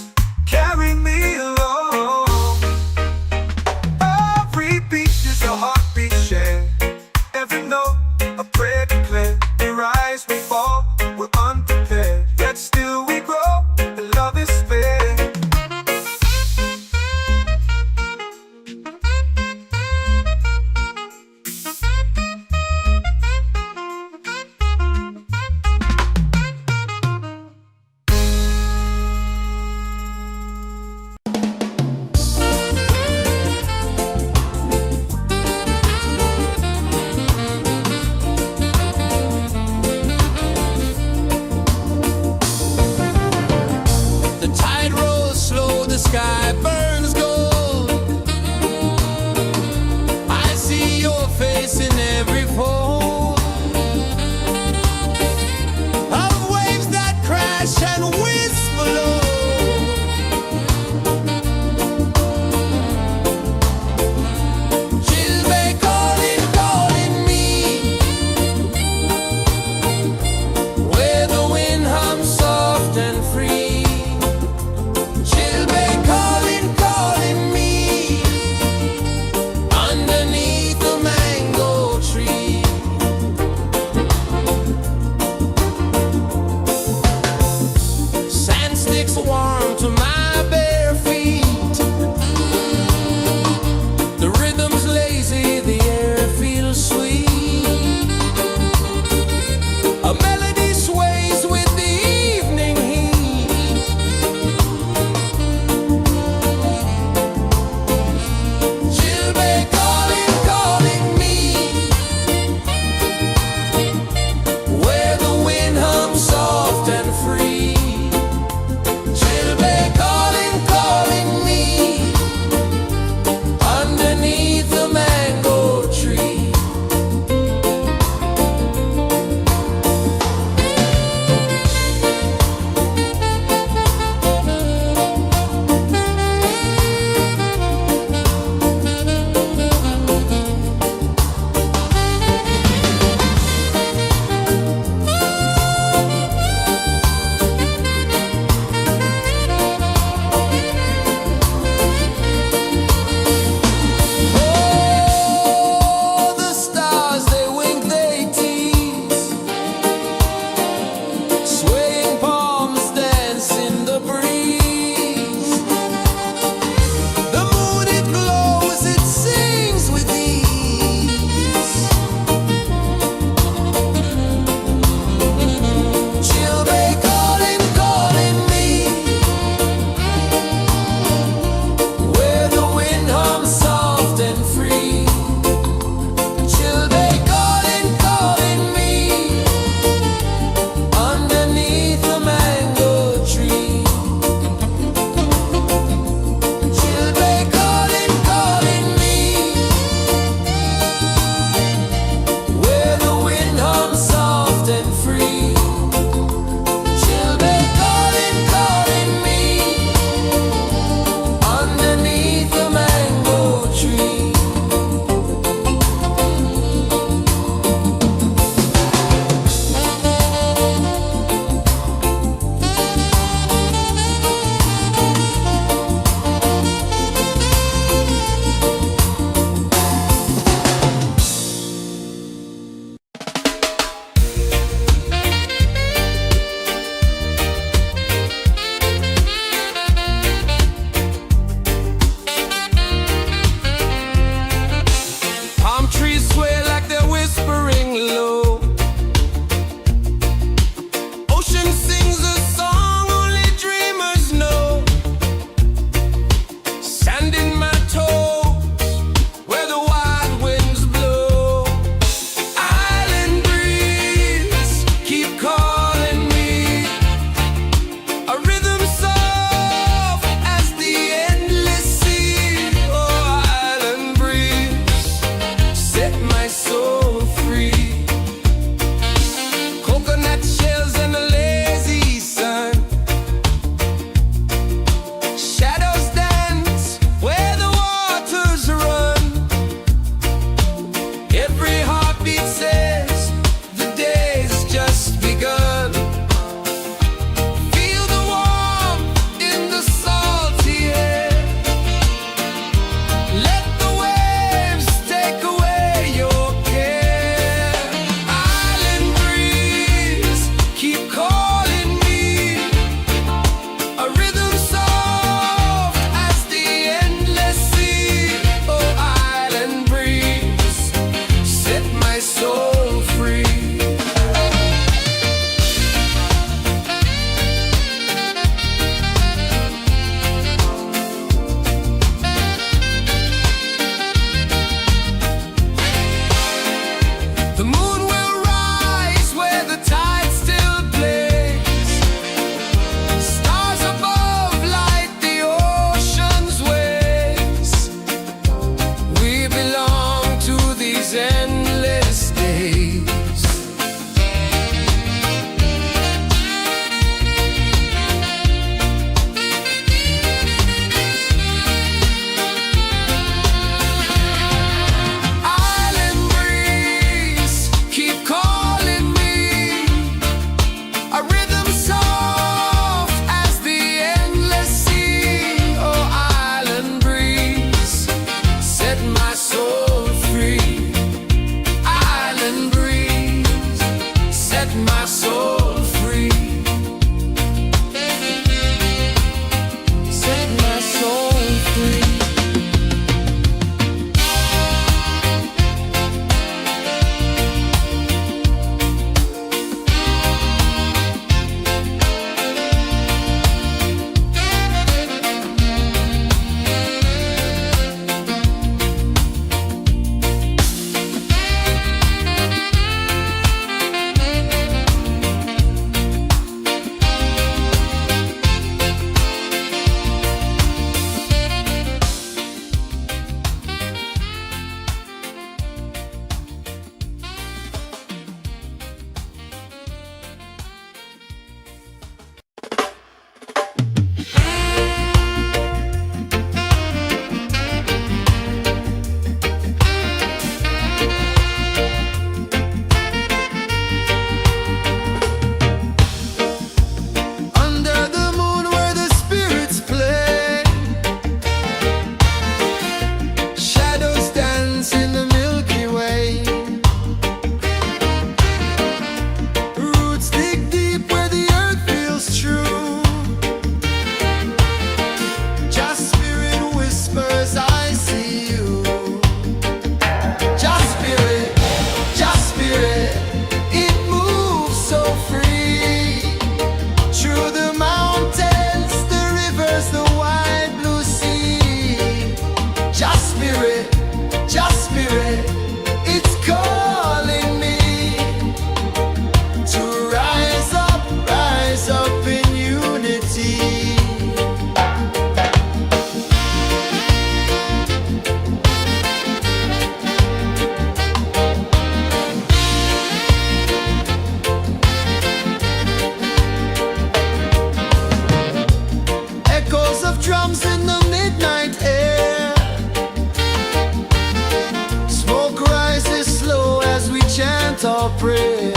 your prayer.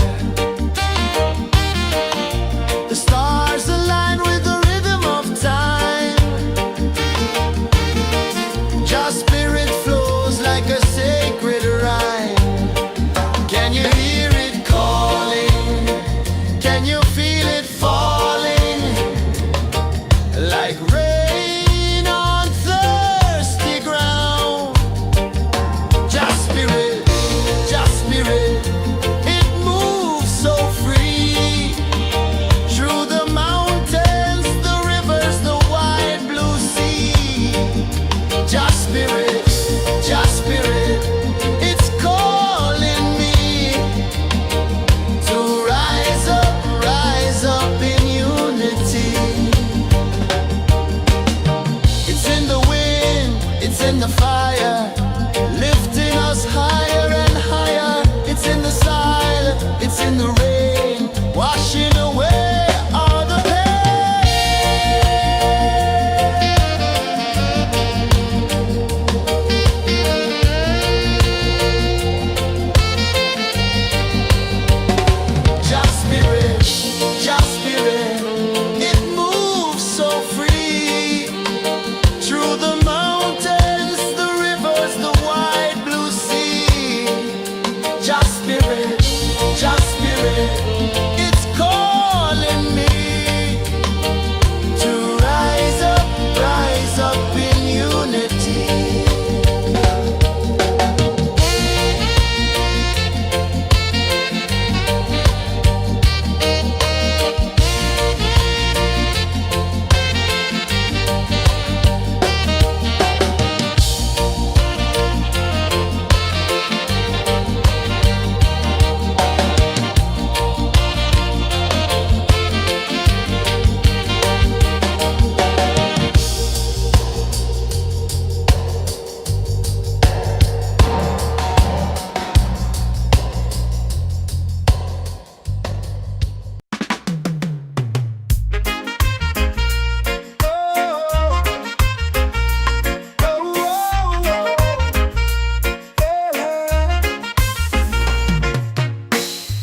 The stars align with the rhythm of time. Your spirit flows like a sacred rhyme. Can you hear it calling? Can you feel it falling? Like rain on thirsty ground. Just spirit, it moves so free. Through the mountains, the rivers, the wide blue sea. Just spirit, it's calling me to rise up in unity. It's in the wind, it's in the fire, lifting us higher and higher. It's in the silence, it's in the rain, washing away all the Just spirit, it moves so free. Through the mountains, the rivers, the wide blue sea. Just spirit, it's calling me to rise up in unity.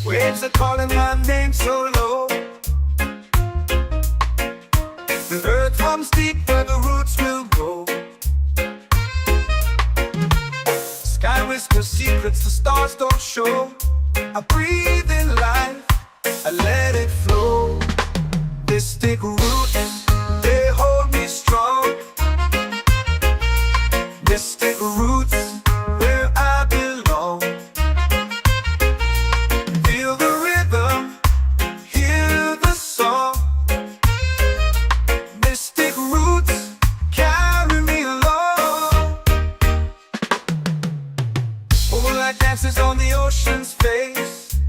Waves are calling my name so low. The earth hums deep where the roots will go. Sky whispers secrets the stars don't show. I breathe in life, I let it flow. Mystic roots, they hold me strong. Mystic roots, where I belong. Feel the rhythm, hear the song. Mystic roots, carry me along. Moonlight dances on the ocean's face.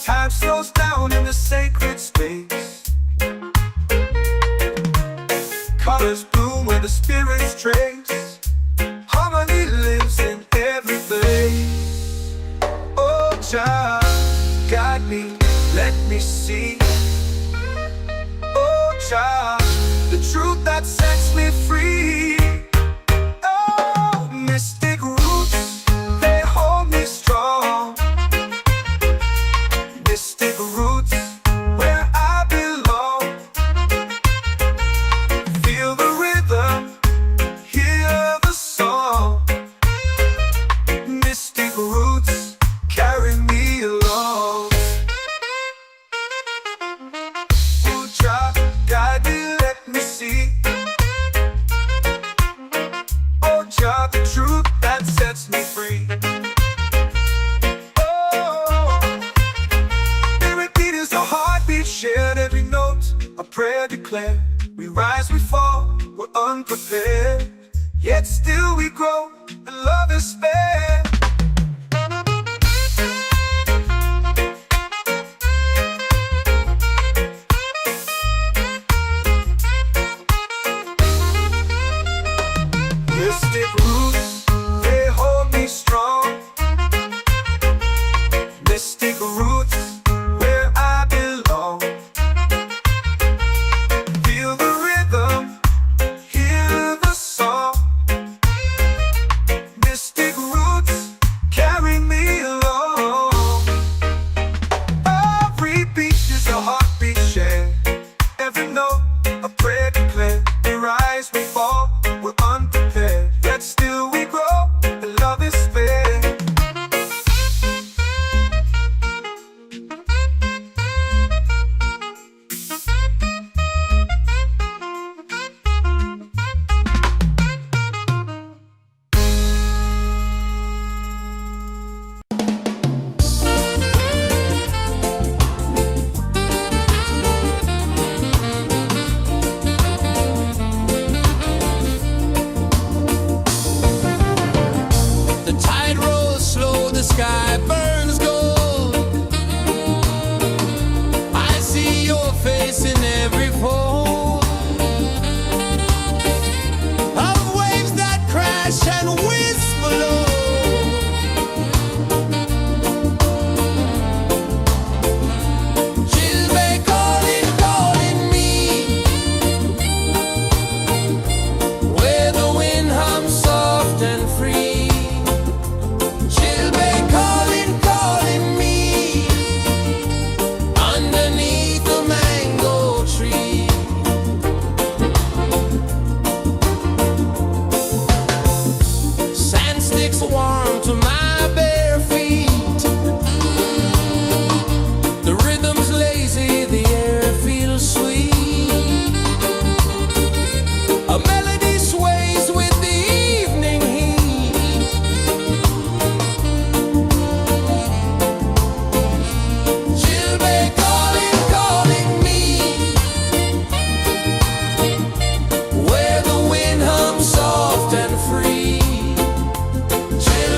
Time slows down in the sacred space. Colors bloom where the spirits trace. Harmony lives in every place. Oh, Jah, guide me, let me see. Oh, Jah, the truth that sets me free. Oh, mystic roots, they hold me strong. Mystic roots, where I belong. Feel the rhythm, hear the song. Mystic roots, carry me along. Oh, Jah, guide me, let me see. Oh, Jah, the truth that sets me free. Oh, every beat is a heartbeat shared, every note a prayer declared. We rise, we fall, we're unprepared, yet still we grow, and love is spared. Mystic roots, they hold me strong. Mystic roots, where I belong. Feel the rhythm, hear the song. Mystic roots, carry me hush and whisper low. Chilbay calling, calling me, where the wind hums soft and free. Chilbay calling, calling me, underneath the mango tree. Sand sticks warm to my bare feet. The rhythm's lazy, the air feels sweet. A melody sways with the evening heat. Chilbay calling, calling me, where the wind hums soft and free. Chilbay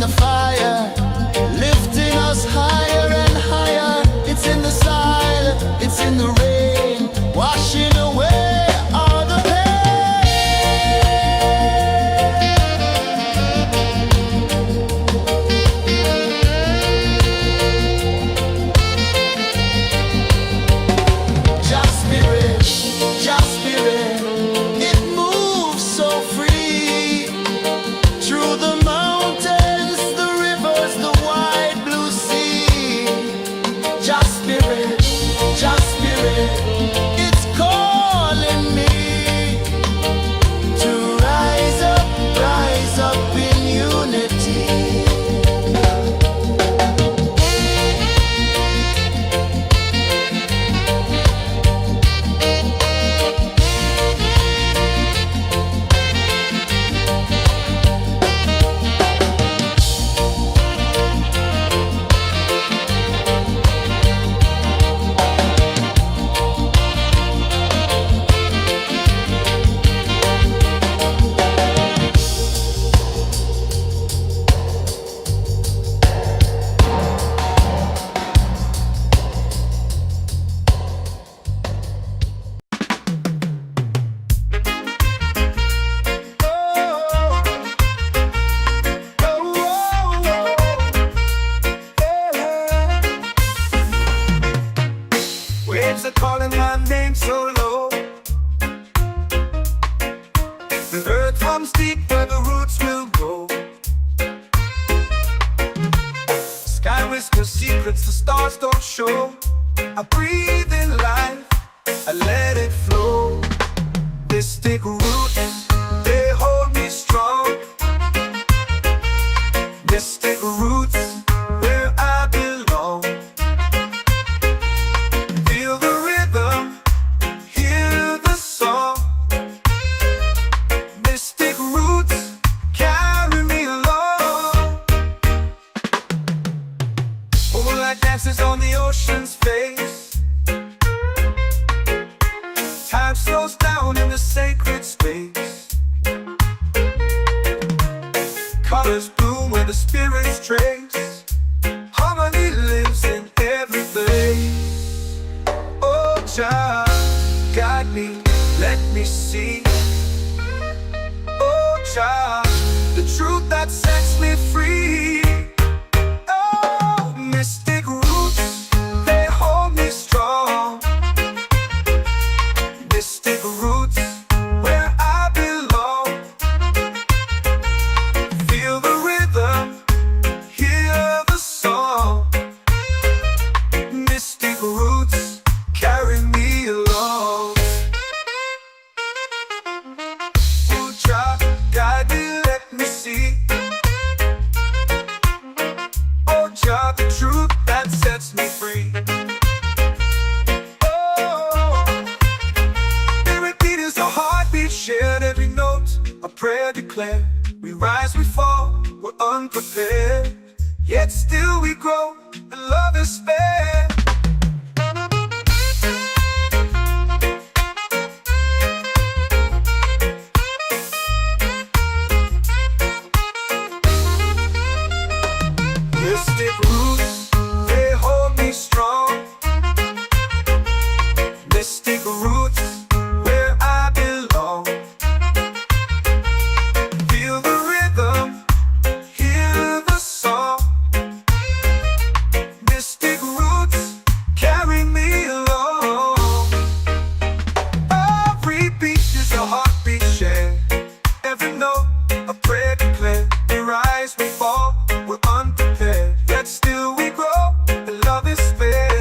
the fire, lifting us higher and higher. It's in the silence, it's in the rain, washing away all the Just spirit, it moves so free through the mountains, the rivers, the wide blue sea. Just spirit, it's calling me to rise up in unity. Waves are calling my name so low. The earth runs deep where the roots will grow. Sky whispers secrets the stars don't show. I breathe in life, I let it flow. Mystic roots, they hold me strong. Mystic roots, where I belong. Feel the rhythm, hear the song. Mystic roots, carry me along. Moonlight dances on the ocean's face. Time slows down in the sacred space. Colors bloom where the spirits trace. Harmony lives in every place. Oh, child, guide me, let me see. Oh, child, the truth that sets me free. Oh, mystic roots, they hold me strong. Mystic roots, where I belong. Feel the rhythm, hear the song. Mystic roots, carry me along. Oh, child, guide me, let me see. Oh, child, the truth that sets me free. Oh, spirit beat is a heartbeat, shared every note, a prayer declared. We rise, we fall, we're unprepared, yet still we grow, and love is spared. Mystic roots, they hold me strong. Mystic roots, where I belong. Feel the rhythm, hear the song. Mystic roots, carry me along. Every beat is a heartbeat shared. Every note, a prayer declared. We rise, we fall, we're unprepared, yet still we grow, and love is spared.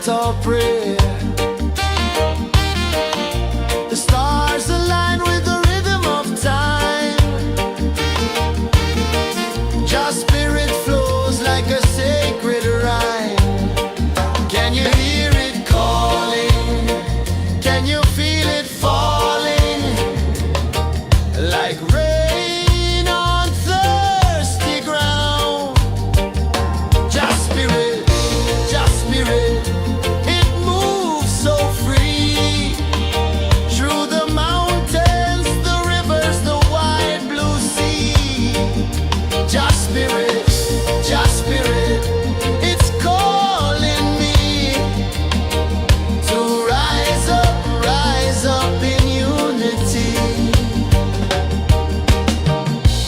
chant or pray. The stars align with the rhythm of time. Your spirit flows like a sacred rhyme. Can you hear it calling? Can you feel it falling? Like rain on thirsty ground. Just spirit, it moves so free. Through the mountains, the rivers, the wide blue sea. Just spirit, it's calling me to rise up in unity.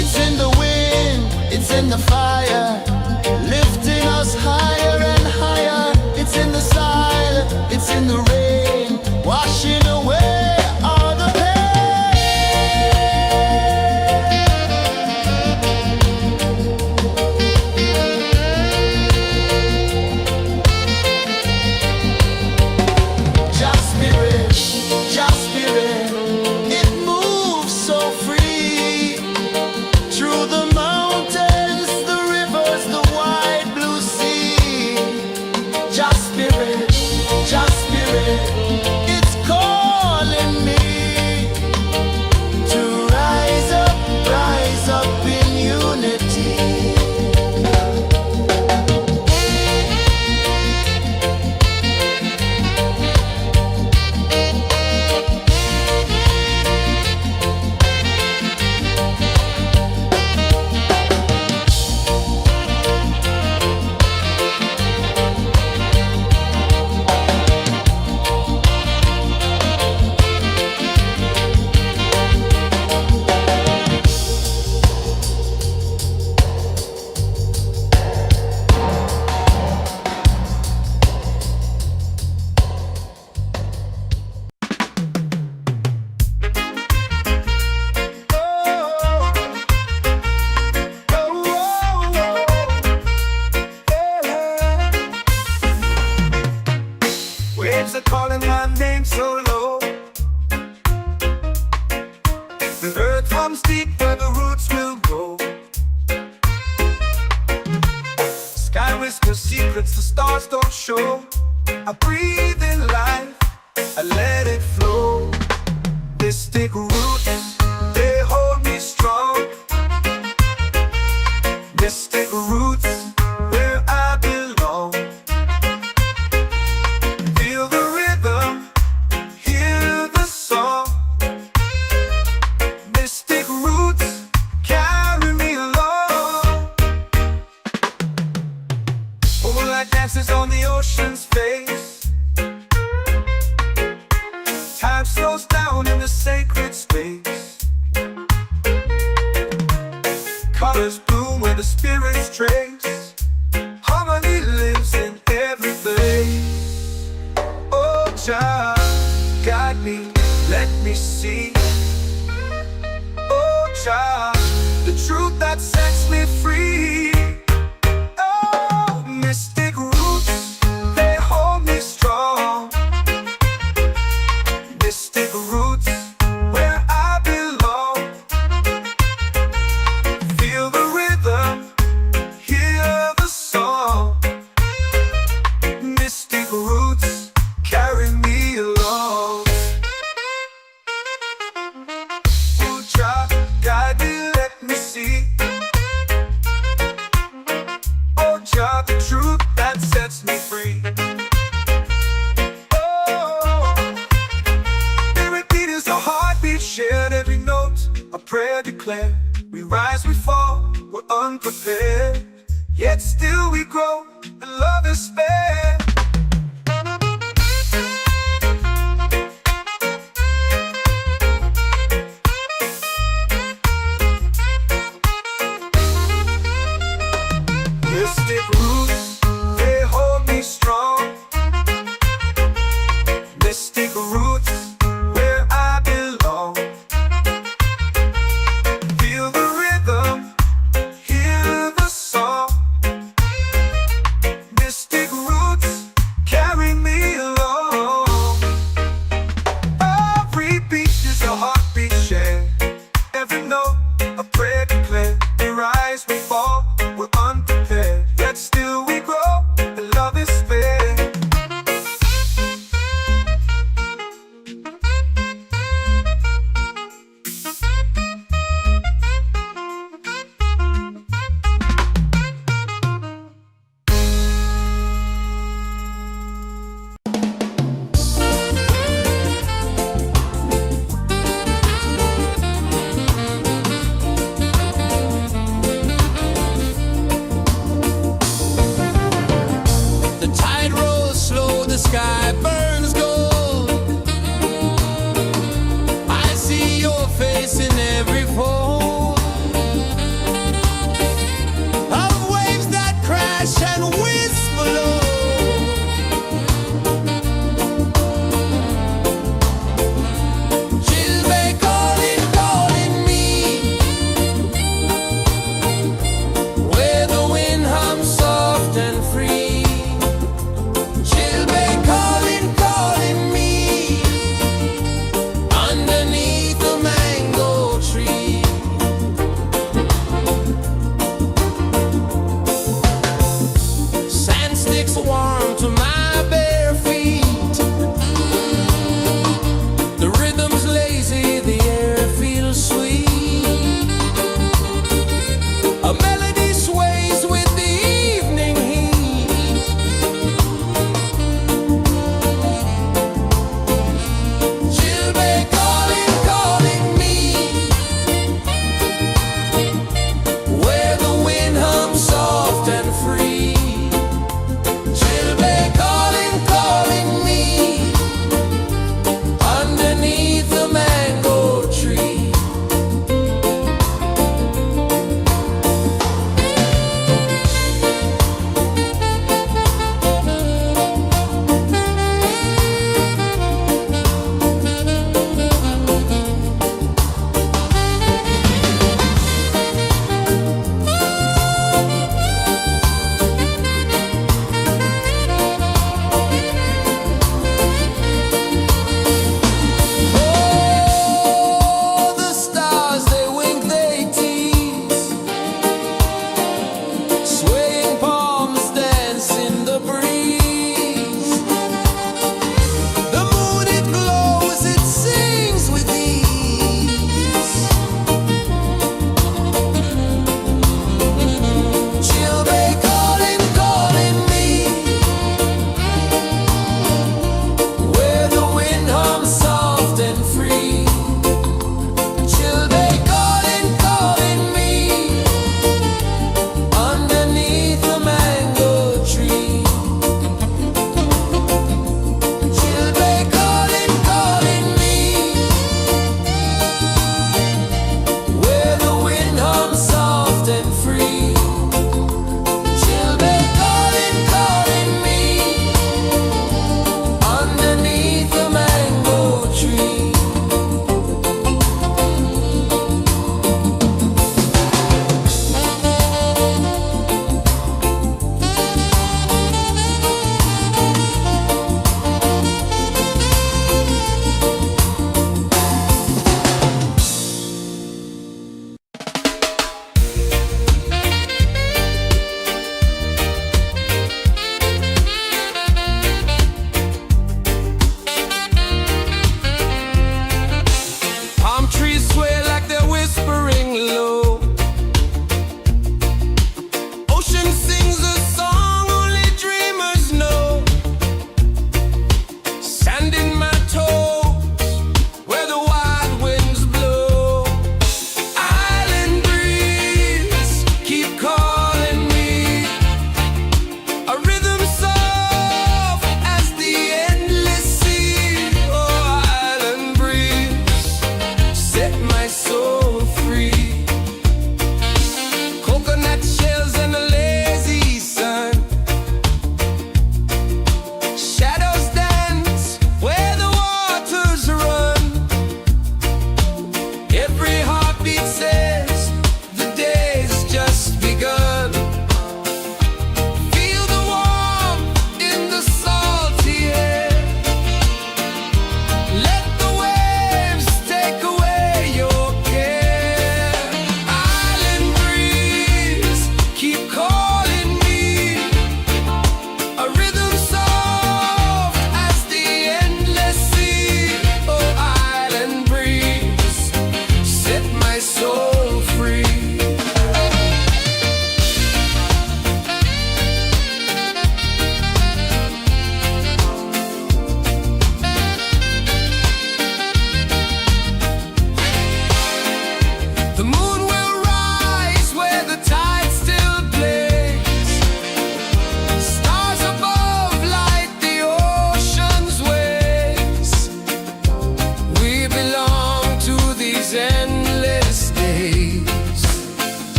It's in the wind, it's in the fire, lifting us higher and higher. It's in the silence, it's in the rain, washing away all the Just spirit, it moves so free. Through the mountains, the rivers, the wide blue sea. Just spirit, it's calling me to rise up in unity. Waves are calling my name so low. The earth hums deep where the roots will grow. Sky whispers secrets the stars don't show. I breathe in life, I let it flow. Mystic roots, they hold me strong. Mystic roots, where I belong. Feel the rhythm, hear the song. Mystic roots, carry me along. Moonlight dances on the ocean's face. Time slows down in the sacred space. Colors bloom where the spirits trace. Harmony lives in every face. Oh, Jah, guide me, let me see. Oh, Jah, the truth that sets me free. Oh, mystic roots, they hold me strong. Mystic roots, where I belong. Feel the rhythm, hear the song. Mystic roots, carry me along. Oh, Jah, guide me. The tide rolls slow, the sky burns gold. I see your face in every fold of waves that crash and whisper low. She'll be calling, calling me where the wind hums soft and free. She'll be calling, calling me underneath the mango tree. Sand sticks warm to my bare feet. The rhythm's lazy, the air feels sweet. A melody sways with the evening heat. She'll be calling, calling me where the wind hums soft and free. She'll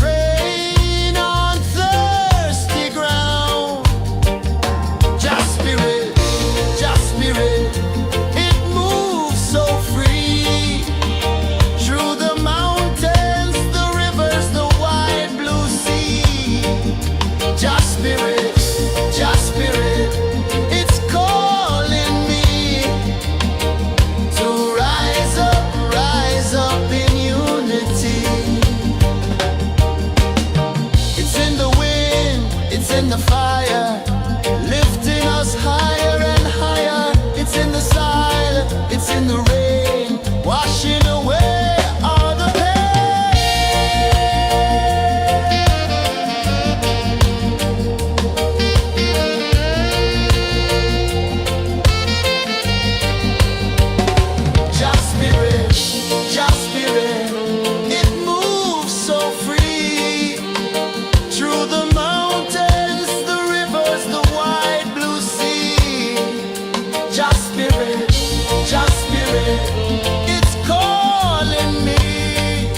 rain on thirsty ground. Just spirit, it moves so free through the mountains, the rivers, the wide blue sea. Just spirit, it's calling me to rise up in unity. It's in the wind, it's in the fire, lifting us higher and higher. It's in the silence, it's in the rain, washing away all the Just spirit, it moves so free through the mountains, the rivers, the wide blue sea. Just spirit, it's calling me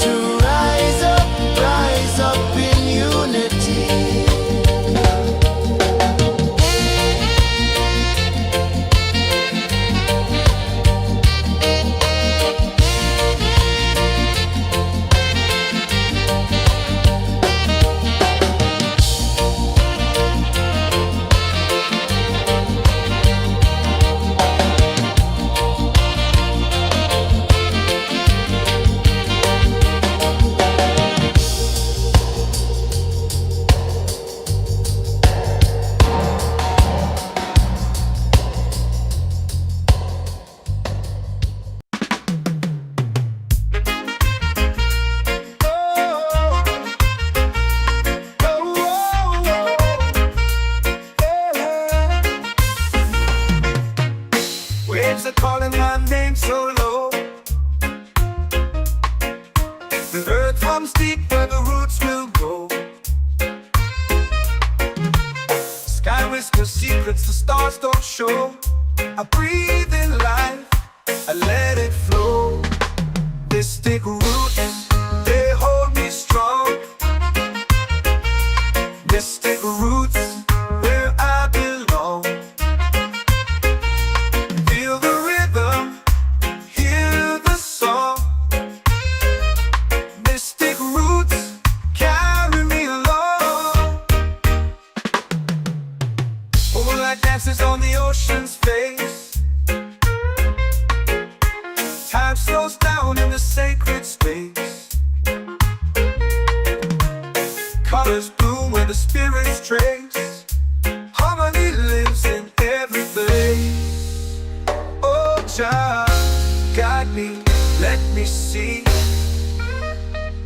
to rise up in unity. Waves are calling my name so low. The earth hums deep where the roots will go. Sky whispers secrets the stars don't show. I breathe in life, I let it flow. Mystic roots, they hold me strong. Mystic roots, where I belong. Feel the rhythm, hear the song. Mystic roots, carry me along. Moonlight dances on the ocean's face. Time slows down in the sacred space. Colors bloom where the spirits trace. Harmony lives in every place. Oh, Jah, guide me, let me see.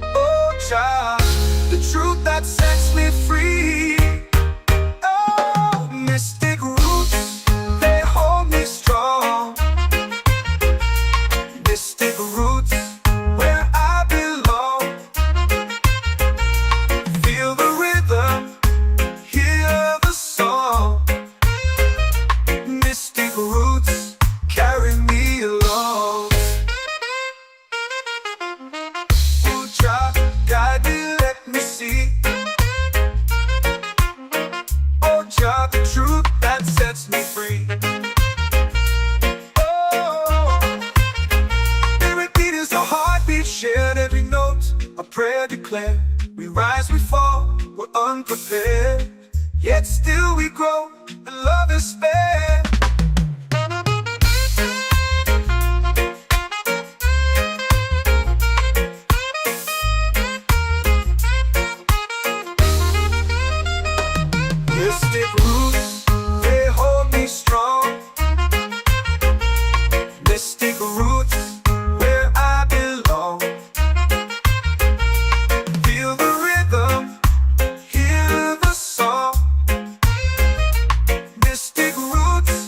Oh, Jah, the truth that sets me free. Oh, mystic roots, they hold me strong. Mystic roots, where I belong. Feel the rhythm, hear the song. Mystic roots, carry me along. Oh, Jah, guide me, let me see. Oh, Jah, the truth that sets me free. Oh, every beat is a heartbeat shared, every note a prayer declared. We rise, we fall, we're unprepared, yet still we grow, and love is spared. Mystic roots, they hold me strong. Mystic roots, where I belong. Feel the rhythm, hear the song. Mystic roots,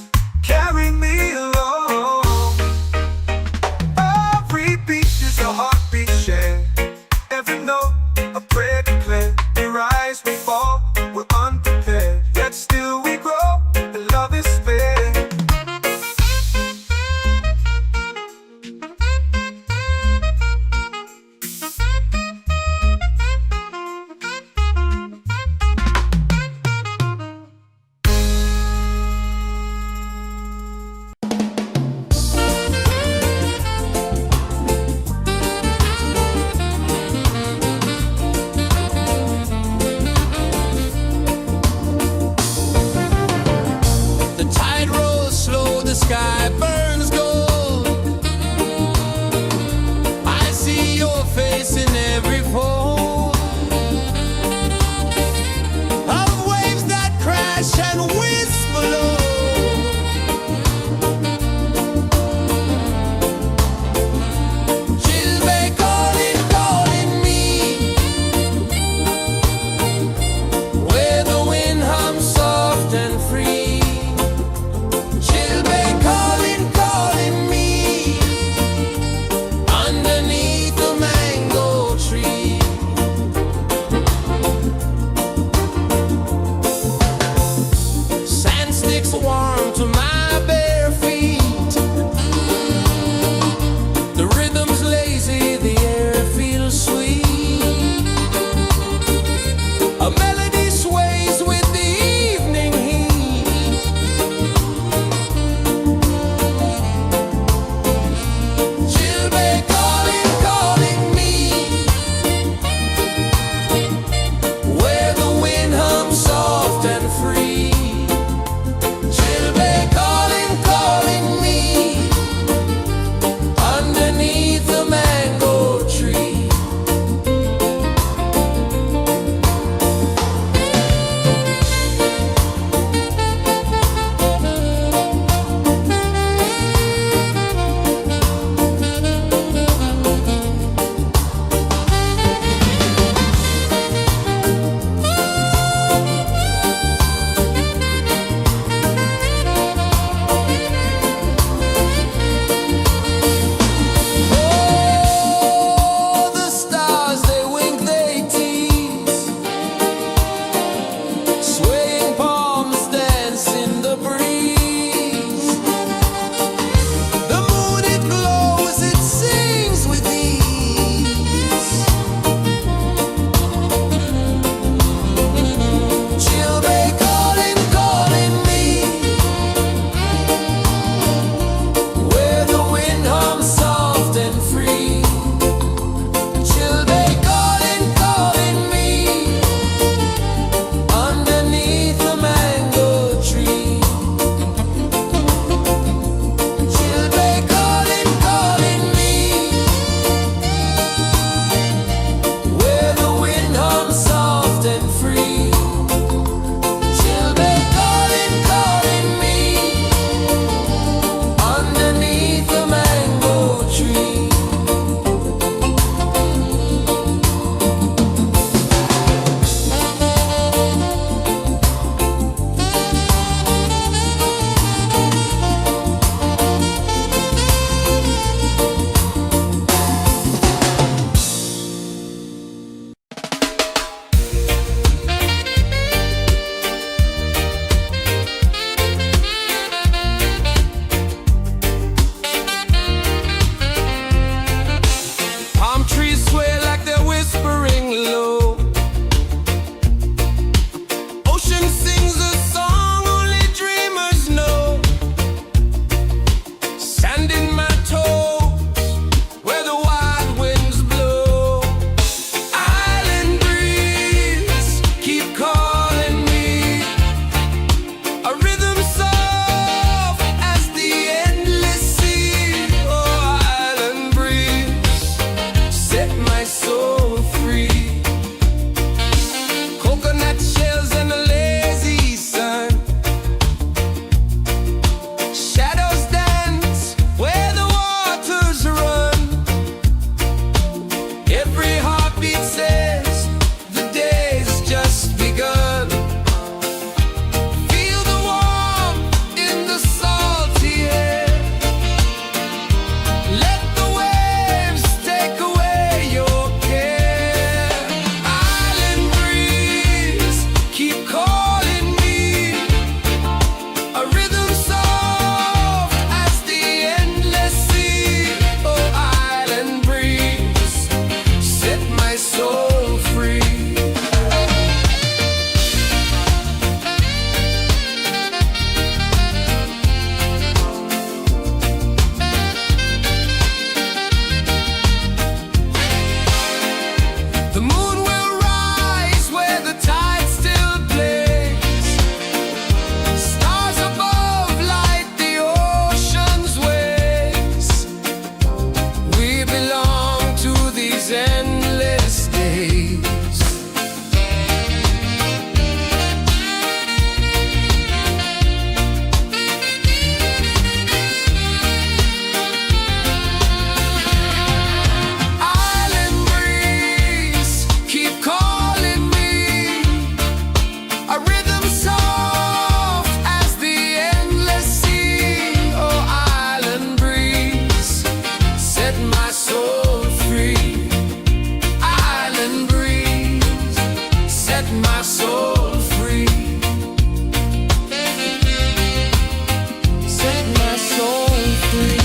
The moon will rise where the tide still plays. Stars above light the ocean's waves. We belong to these endless days. Island breeze, keep calling me. A rhythm soft as the endless sea. Oh, island breeze, set my soul free. Island breeze, set my soul free. Set my soul free.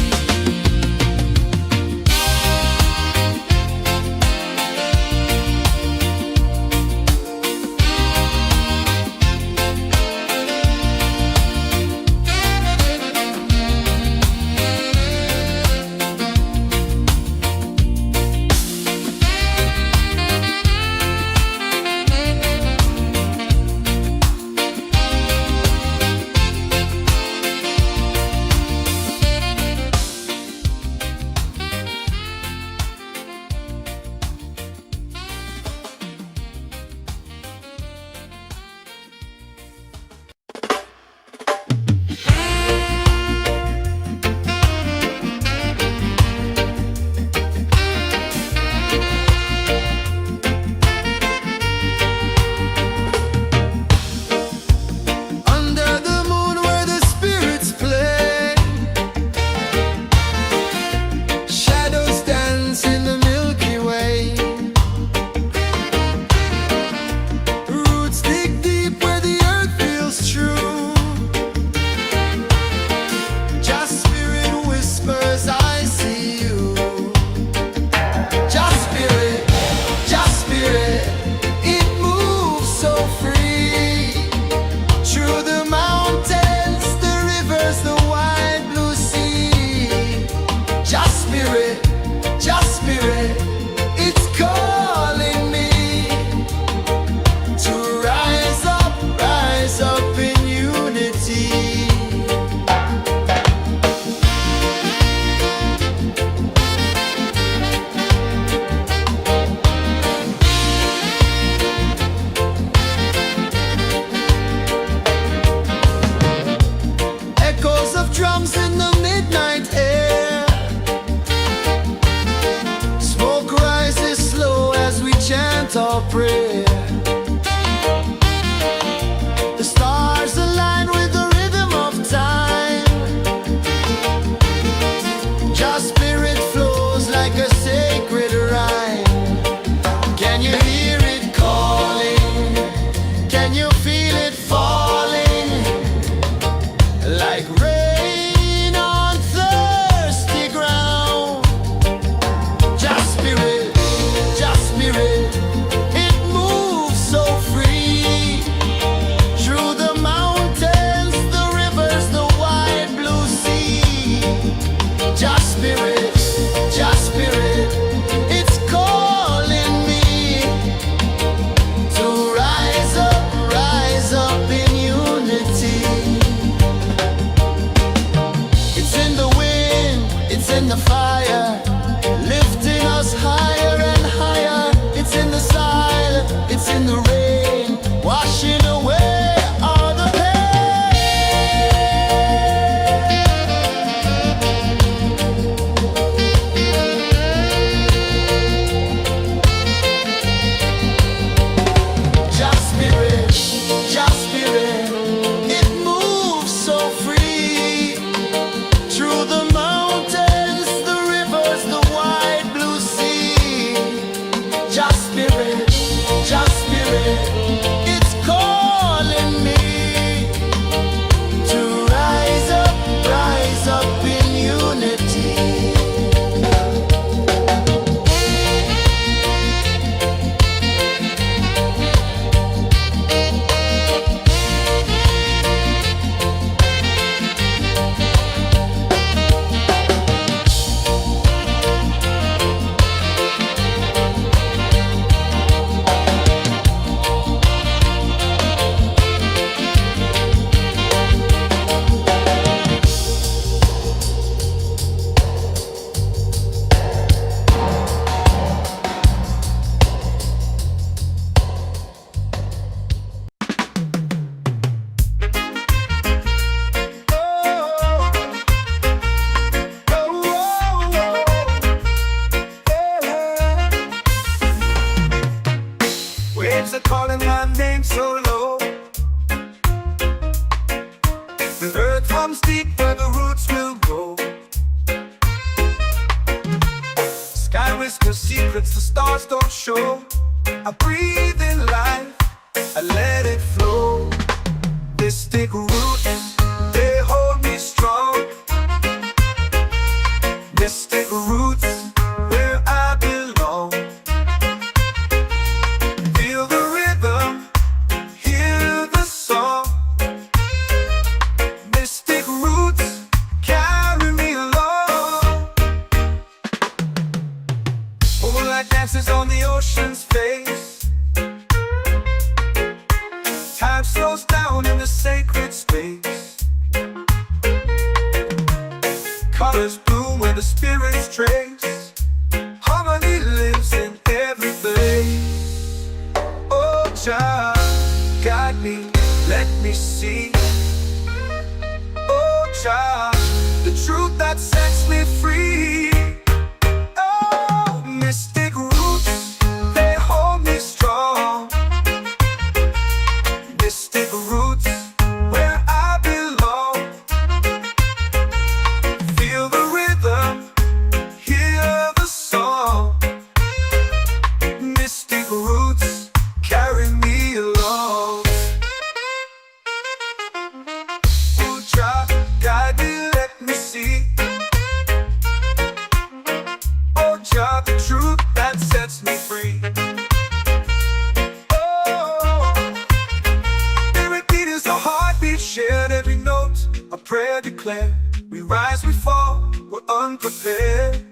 Under the moon where the spirits play, shadows dance in the Milky Way. Roots dig deep where the earth feels true. Just spirit whispers, I see you. Just spirit, it moves so free. Through the mountains, the rivers, the wide blue sea. Just spirit, it's calling me to rise up in unity. Echoes of drums in the midnight air. Smoke rises slow as we chant our prayer. The stars align with the rhythm of time. Just spirit flows like a sacred rhyme. Can you hear it calling? Can you feel it falling? Like rain on thirsty ground. Just spirit, it moves so free. Through the mountains, the rivers, the wide blue sea. Just spirit, it's calling me to rise up in unity. It's in the wind, it's in the fire, lifting us higher and higher. It's in the silence, it's in the rain, washing away all the pain. Just spirit, it moves so free. Through the mountains, the rivers, the wide blue sea. Just spirit, it's calling me to rise up in unity. waves are calling my name so low. The earth runs deep where the roots will grow. Sky whispers secrets the stars don't show. I breathe in life, I let it flow. Mystic roots, they hold me strong. Mystic roots, where I belong. Feel the rhythm, hear the song. Mystic roots, carry me along. Moonlight dances on the ocean's face. Time slows down in the sacred space. Colors bloom where the spirits trace. Harmony lives in every place. Oh, Jah, guide me, let me see. Oh, Jah, the truth that sets me free. Oh, mystic roots, they hold me strong. Mystic roots, where I belong. Feel the rhythm, hear the song. Mystic roots, carry me along. Oh, Jah, guide me, let me see. Oh, Jah, the truth that sets me free. Oh, every beat is a heartbeat shared, every note a prayer declared. We rise, we fall, we're unprepared,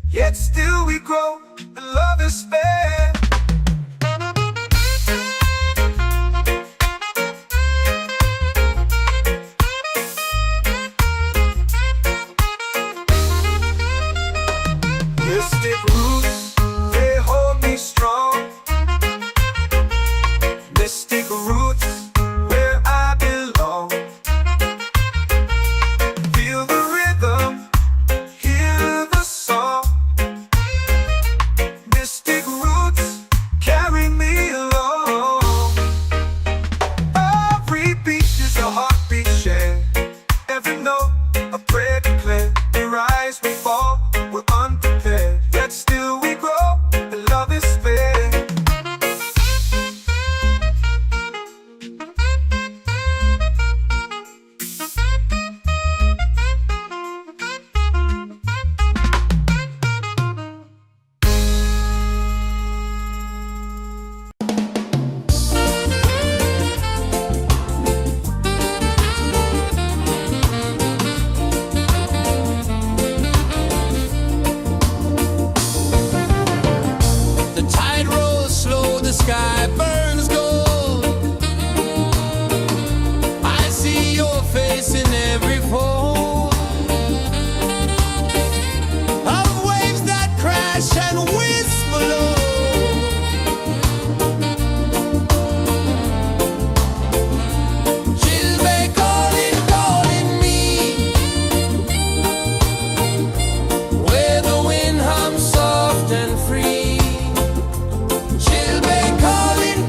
yet still we grow, and love is fair. Mystic roots, they hold me strong. Mystic roots, where I belong. Feel the rhythm, hear the song. Mystic roots, carry me along. Every beat is a heartbeat shared, every note a prayer declared. We rise, we fall, we're unprepared, yet still we grow, and love is fair. The tide rolls slow, the sky burns gold. I see your face in every fold of waves that crash and whisper low. She'll be calling, calling me, where the wind hums soft and free. She'll be calling,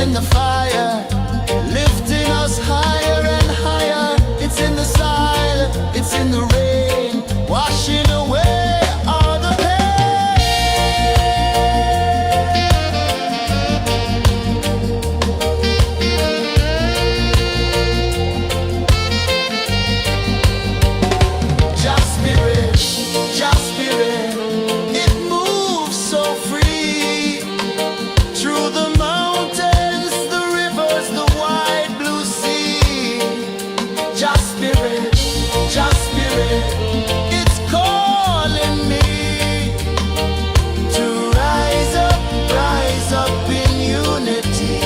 in the fire, lifting us higher and higher. It's in the silence, it's in the rain, washing away all the Just spirit, just spirit, it moves so free through the mountains, the rivers, the wide blue sea. Just spirit, it's calling me to rise up in unity.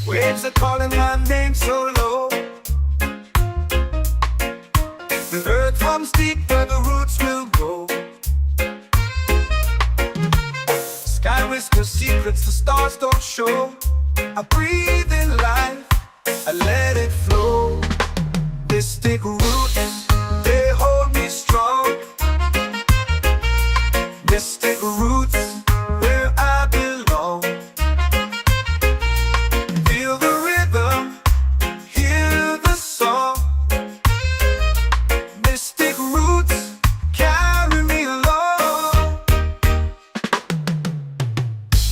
Waves are calling my name so low. The earth comes deep where the roots will go. Sky whispers secrets the stars don't show. I breathe in life, I let it flow. Mystic roots, they hold me strong. Mystic roots, where I belong. Feel the rhythm, hear the song. Mystic roots, carry me along.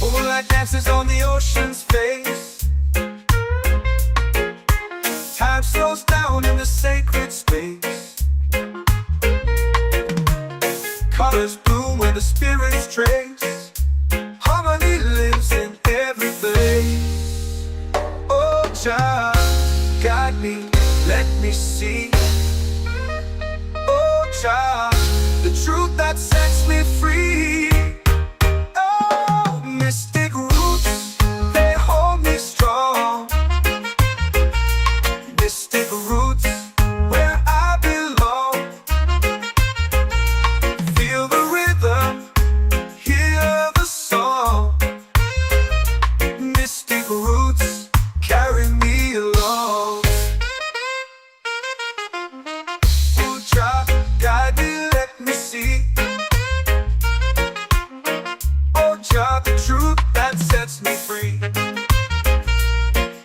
Moonlight dances on the ocean's face. Time slows down in the sacred space. Colors bloom where the spirits trace. Harmony lives in every place. Oh, Jah, guide me, let me see. Oh, Jah, the truth that sets me free. Oh, mystic roots, they hold me strong. Mystic roots, where I belong. Feel the rhythm, hear the song. Mystic roots, carry me along. Oh, Jah, guide me, let me see. Oh, Jah, the truth that sets me free.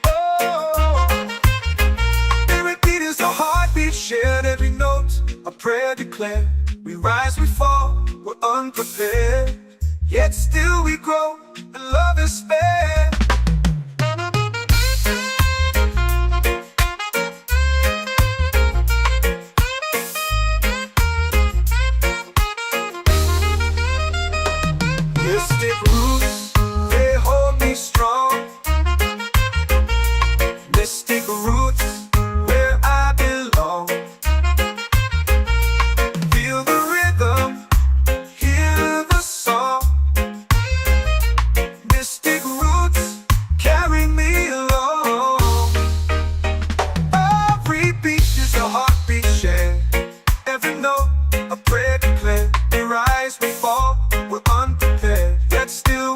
Oh, spirit beat is a heartbeat, shared every note. A prayer declared. We rise, we fall, we're unprepared. Yet still we grow, and love is spared. Mystic roots, they hold me strong. Mystic roots, where I belong. Feel the rhythm, hear the song. Mystic roots, carry me along. Every beat is a heartbeat shared. Every note, a prayer declared. We rise, we fall, we're unprepared. Yet still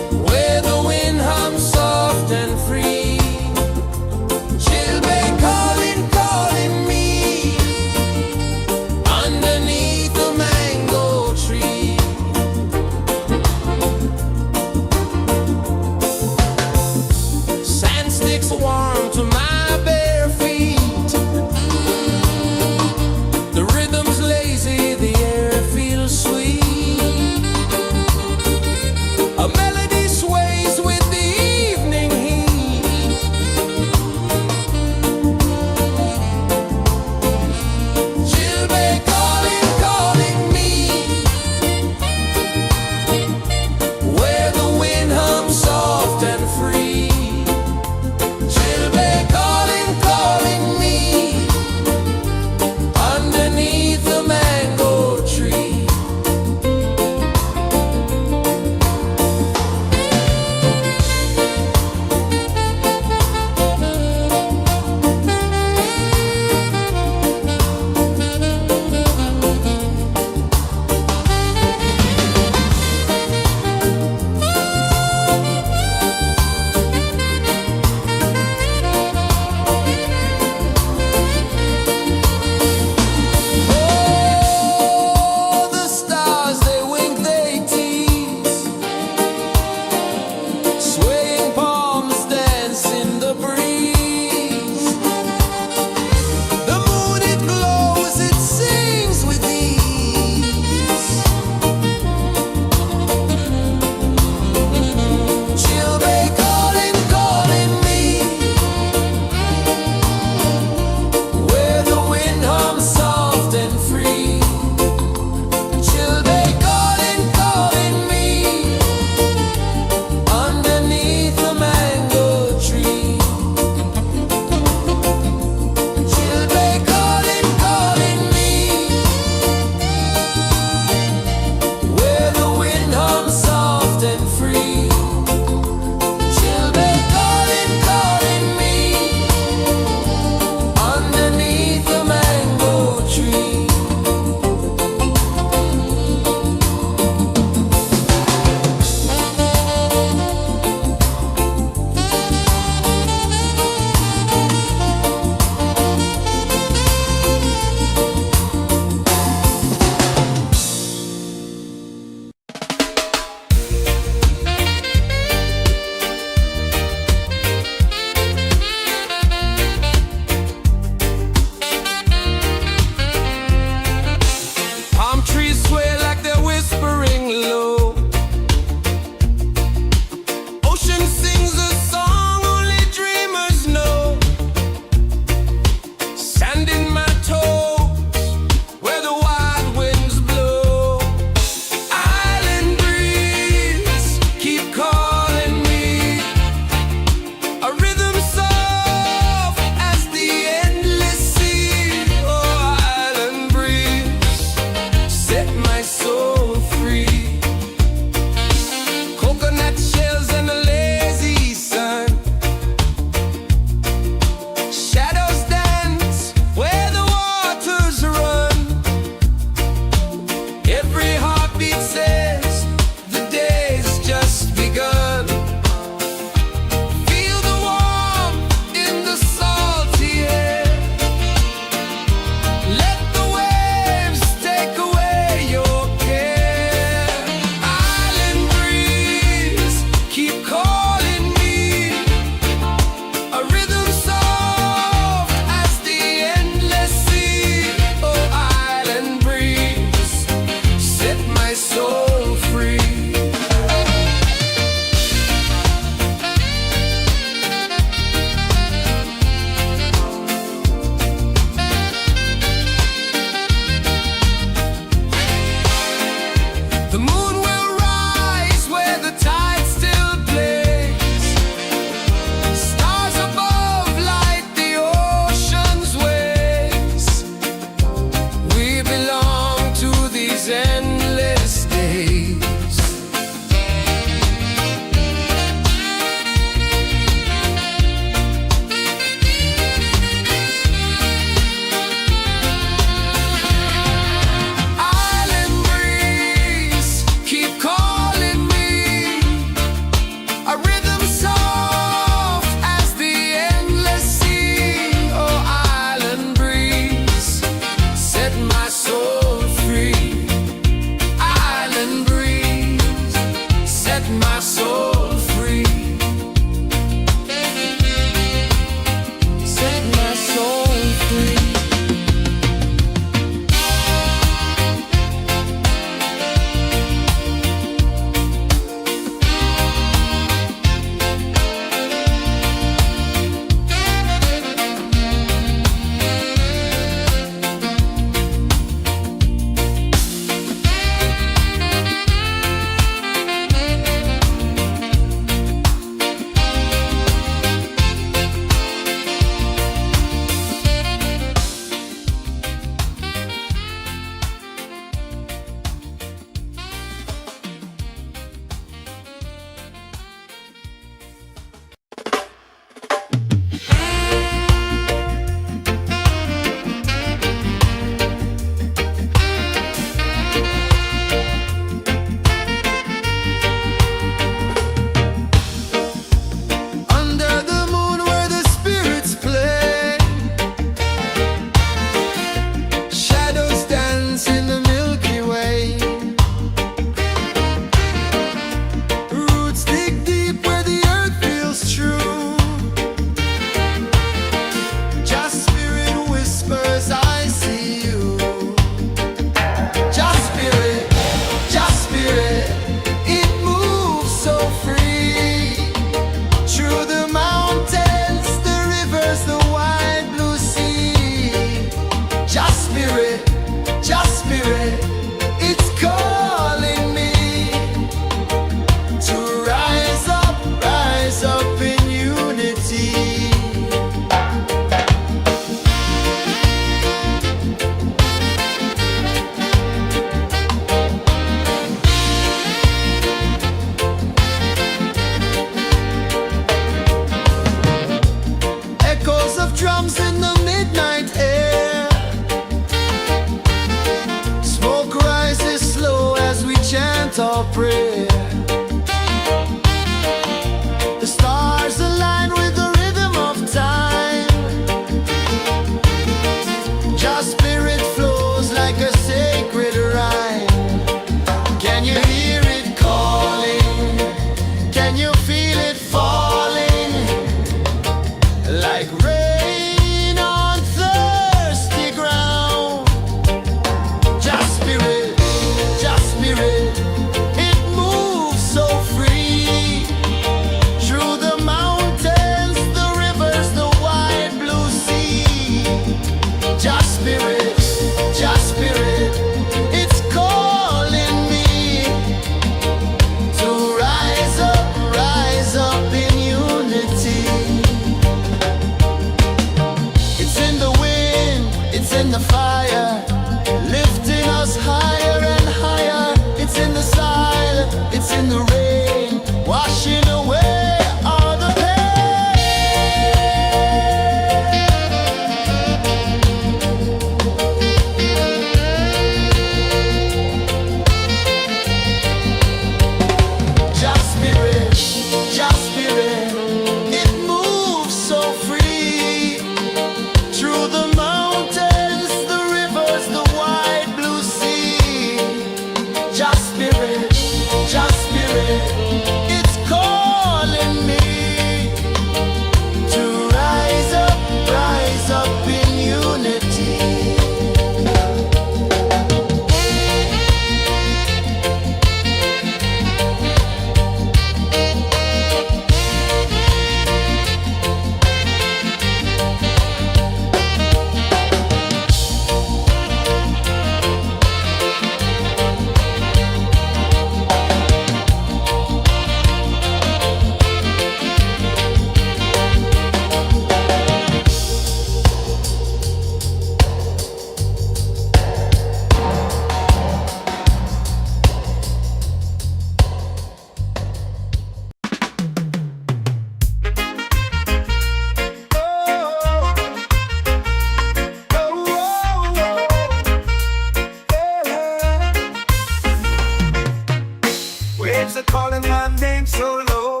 name so low.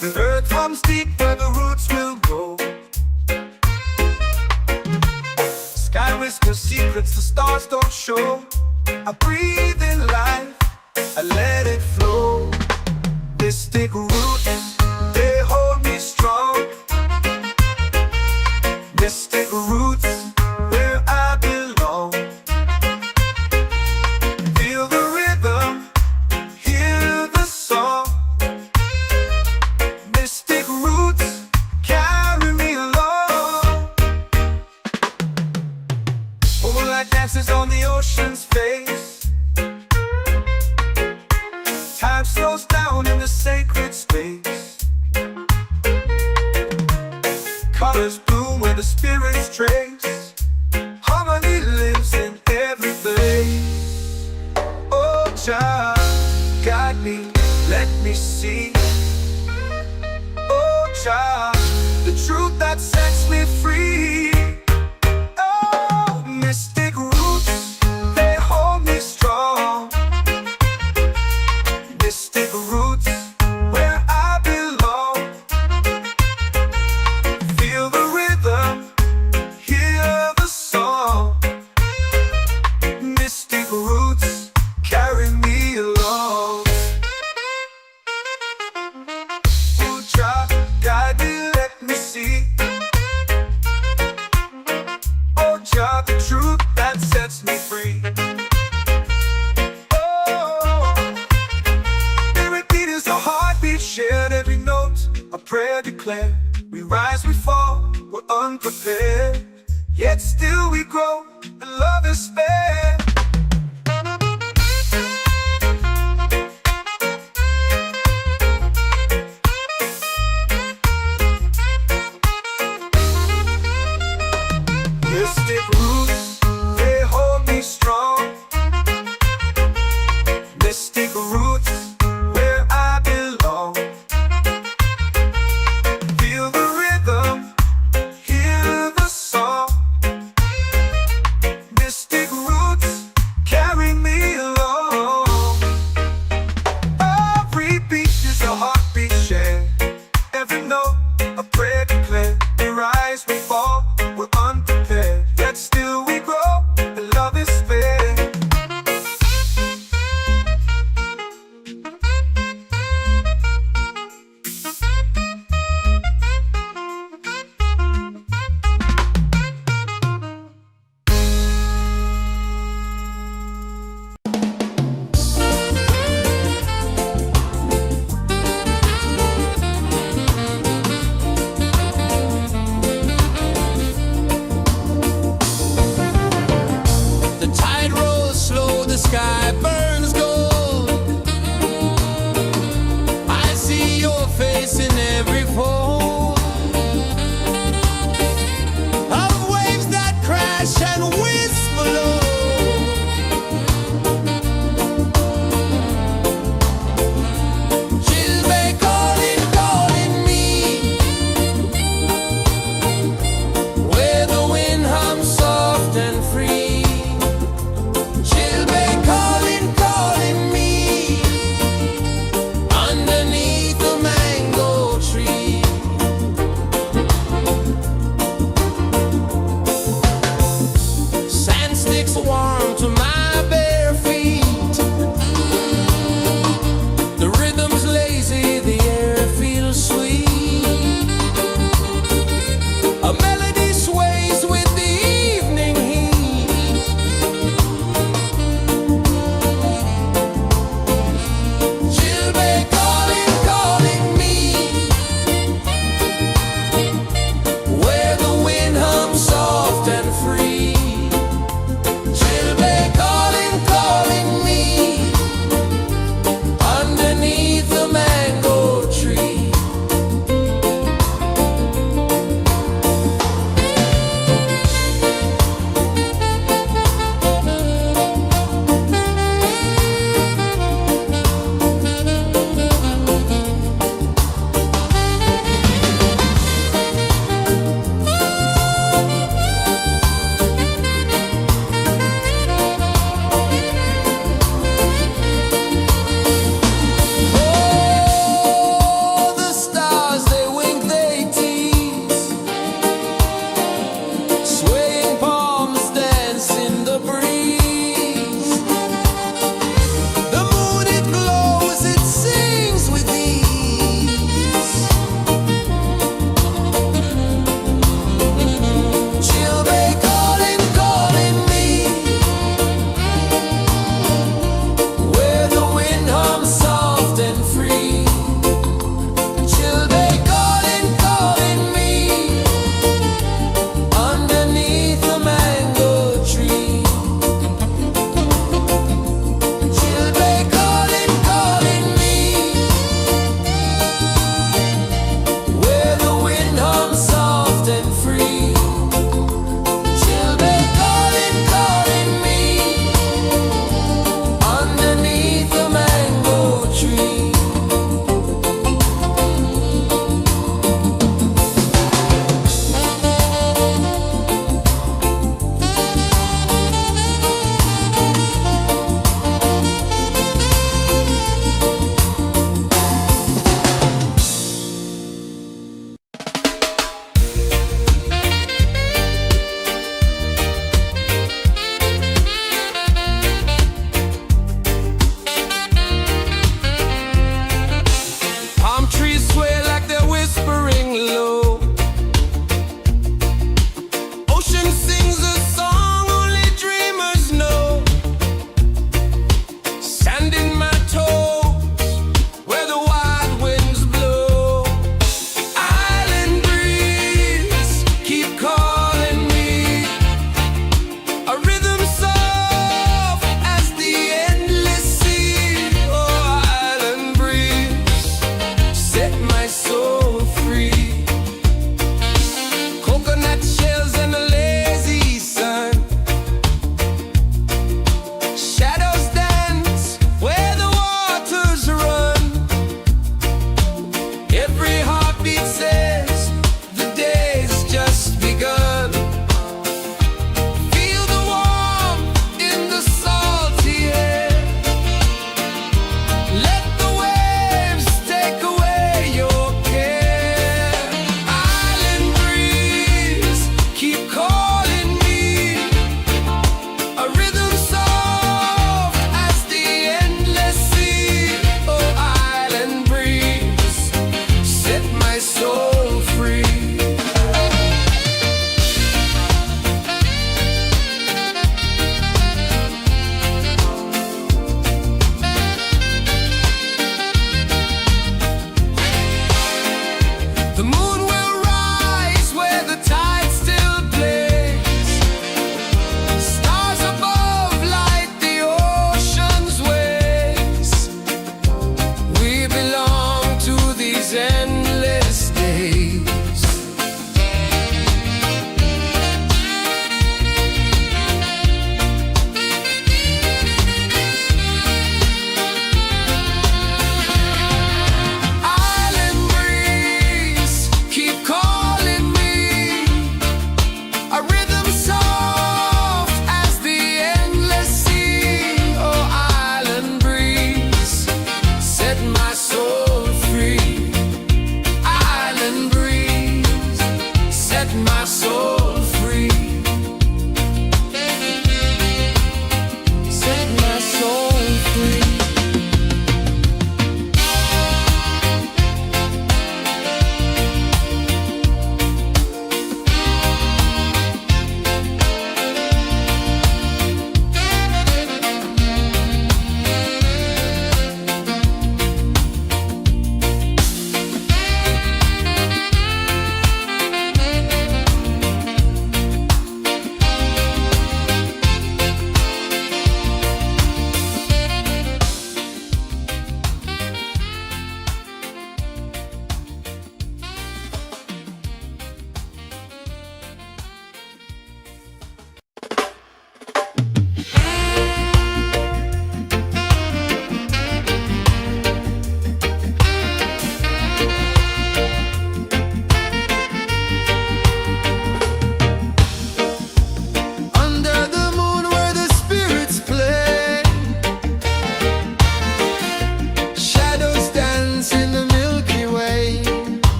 The earth comes deep where the roots will go. Sky whispers secrets the stars don't show. I breathe in life, I let it flow. Mystic roots, they hold me strong. Mystic roots, where I belong. Feel the rhythm, hear the song. Mystic roots, carry me along. Moonlight dances on the ocean's face. Time slows down in the sacred space. Colors bloom where the spirits trace. Harmony lives in every place. Oh, child, guide me, let me see. Oh, child, the truth that sets me free. Oh, mystic roots, they hold me strong. Mystic roots, where I belong. Feel the rhythm, hear the song. Mystic roots, carry me along. Oh, child, guide me, let me see. Oh, child, the truth that sets me free. Shared every note, a prayer declared. We rise, we fall, we're unprepared. Yet still we grow, and love is spared. Mystic roots, they hold me strong. Mystic roots, where I belong. Feel the rhythm, hear the song. Mystic roots.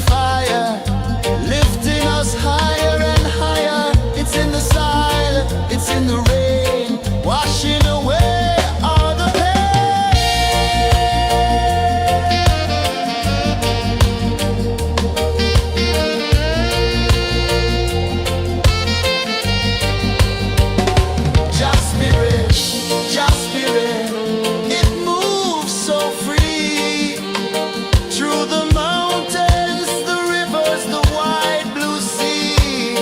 fire, lifting us higher and higher. It's in the silence, it's in the rain, washing away all the Just spirit, just spirit, it moves so free through the mountains, the rivers, the wide blue sea.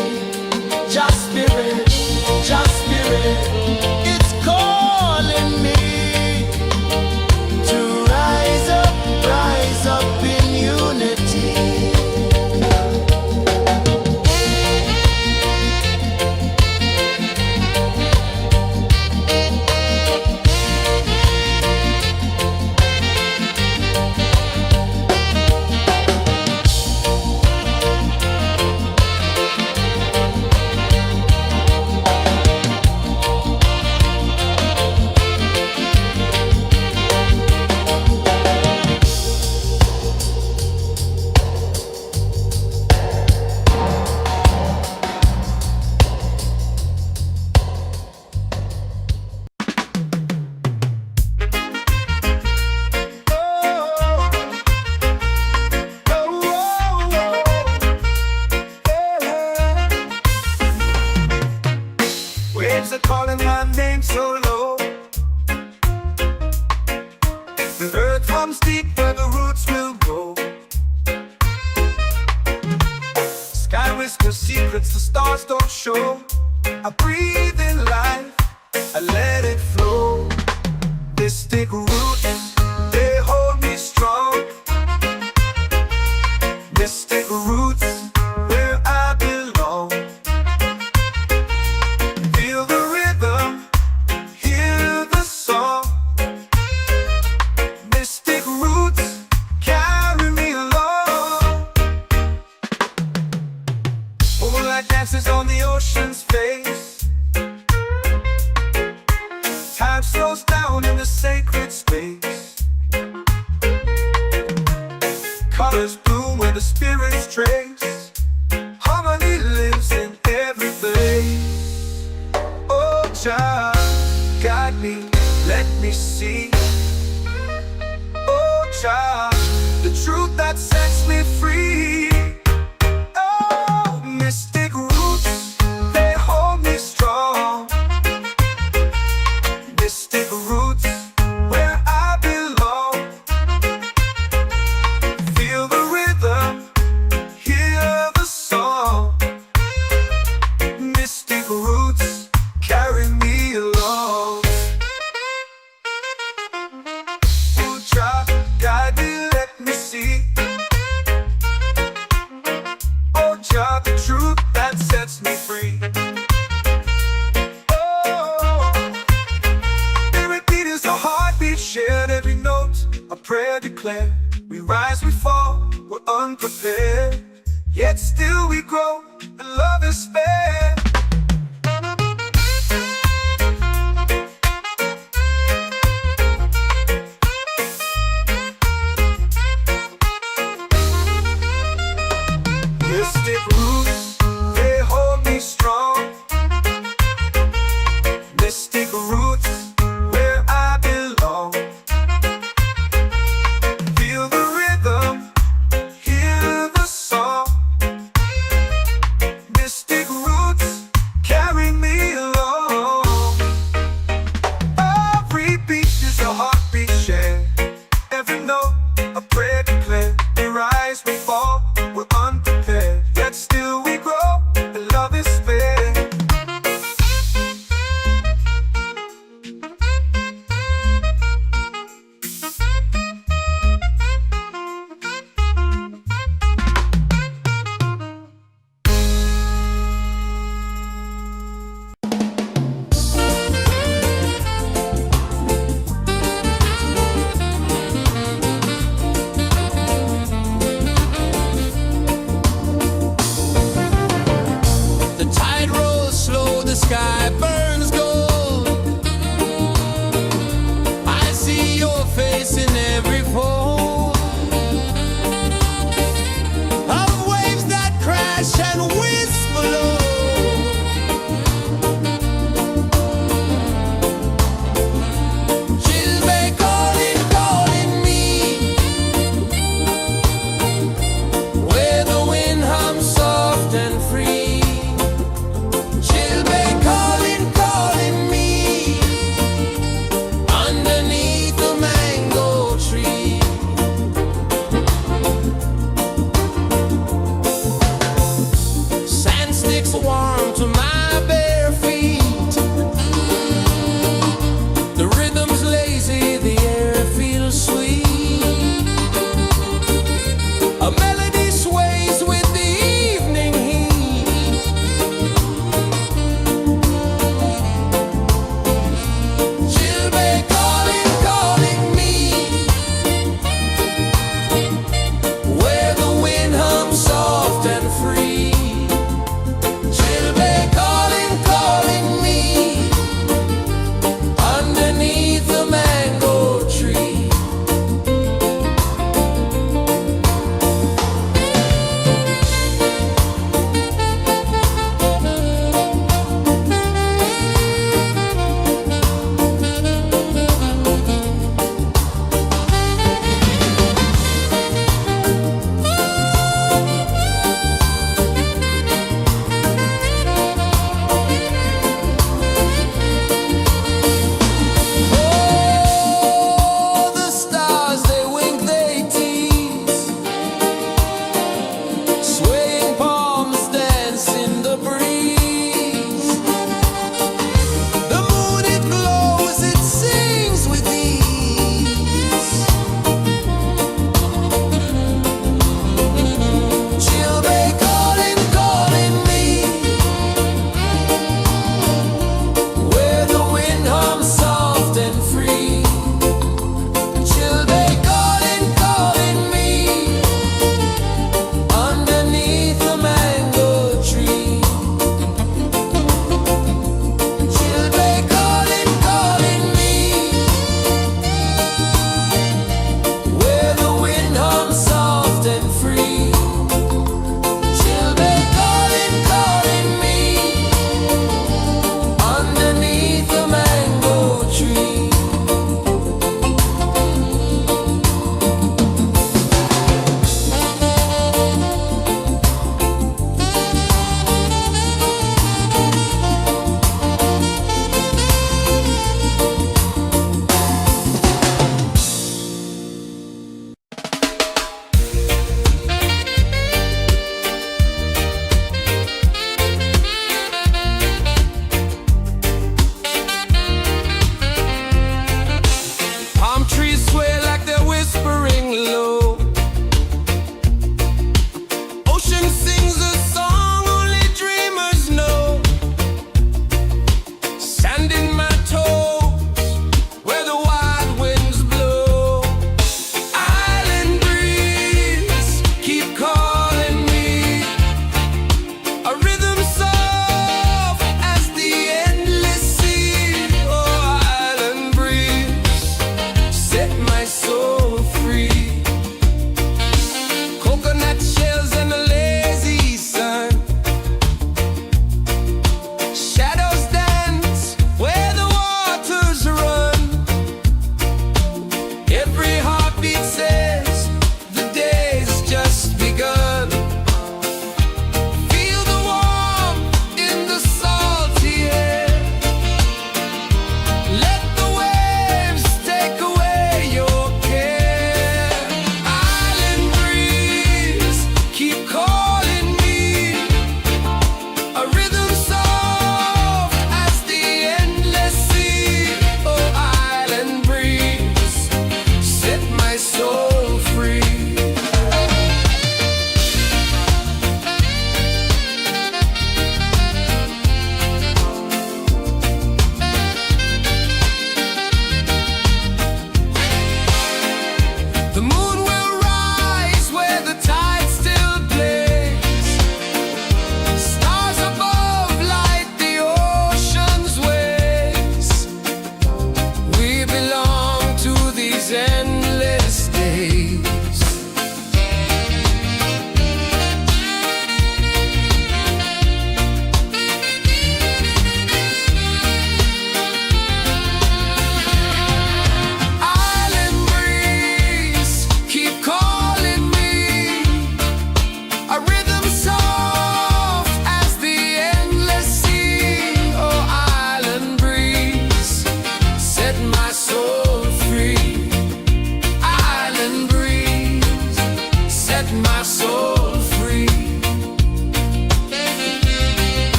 Just spirit, it's calling me to rise up in unity. Waves are calling my name so low. The earth comes deep where the roots will grow. Sky whispers secrets the stars don't show. I breathe in life, I let it flow. Mystic roots, they hold me strong. Mystic roots, where I belong. Feel the rhythm, hear the song. Mystic roots, carry me along. Moonlight dances on the ocean's face. Time slows down in the sacred space. Colors bloom where the spirits trace. Harmony lives in every place. Oh, child, guide me, let me see. Oh, child, the truth that sets me free. Oh, mystic roots, they hold me strong. Mystic roots, where I belong. Feel the rhythm, hear the song. Mystic roots, carry me along. Oh, child, guide me, let me see. Oh, child, the truth that sets me free. Oh, every beat is a heartbeat shared, every note a prayer declared. We rise, we fall, we're unprepared, yet still we grow, and love is spared. Mystic roots, they hold me strong. Mystic roots, where I belong. Feel the rhythm, hear the song. Mystic roots, carry me along. Every beat is a heartbeat shared, every note a prayer declared. We rise, we fall, we're unprepared, yet still we grow, and love is spared. and whisper low. She'll be calling, calling me, where the wind hums soft and free. She'll be calling, calling me, underneath the mango tree.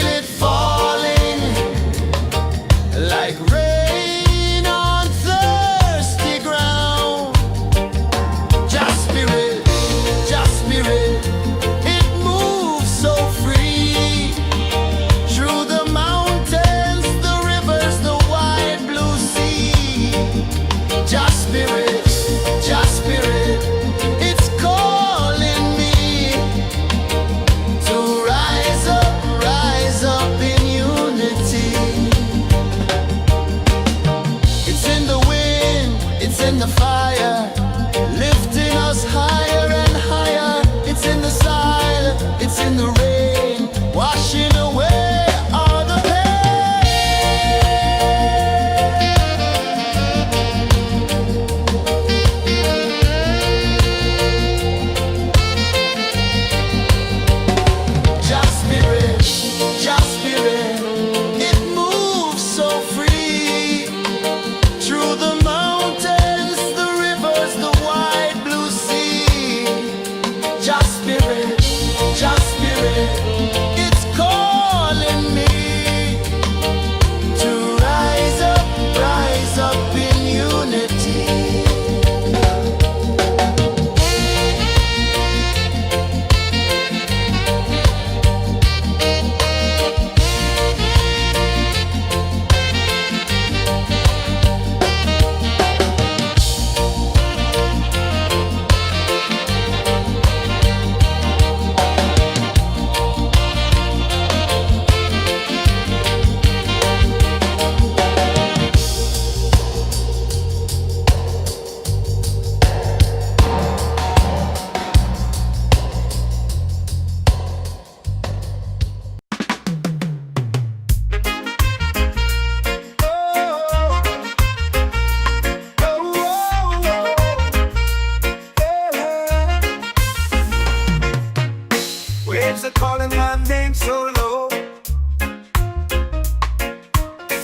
feel it falling like rain on thirsty ground. Just spirit, it moves so free through the mountains, the rivers, the wide blue sea. Just spirit, it's calling me to rise up in unity. It's in the wind, it's in the fire, lifting us higher and higher. It's in the silence, it's in the rain, washing away all the pain. Just spirit, it moves so free through the mountains, the rivers, the wide blue sea. Just spirit, it's calling me to rise up in unity. Waves are calling my name so low.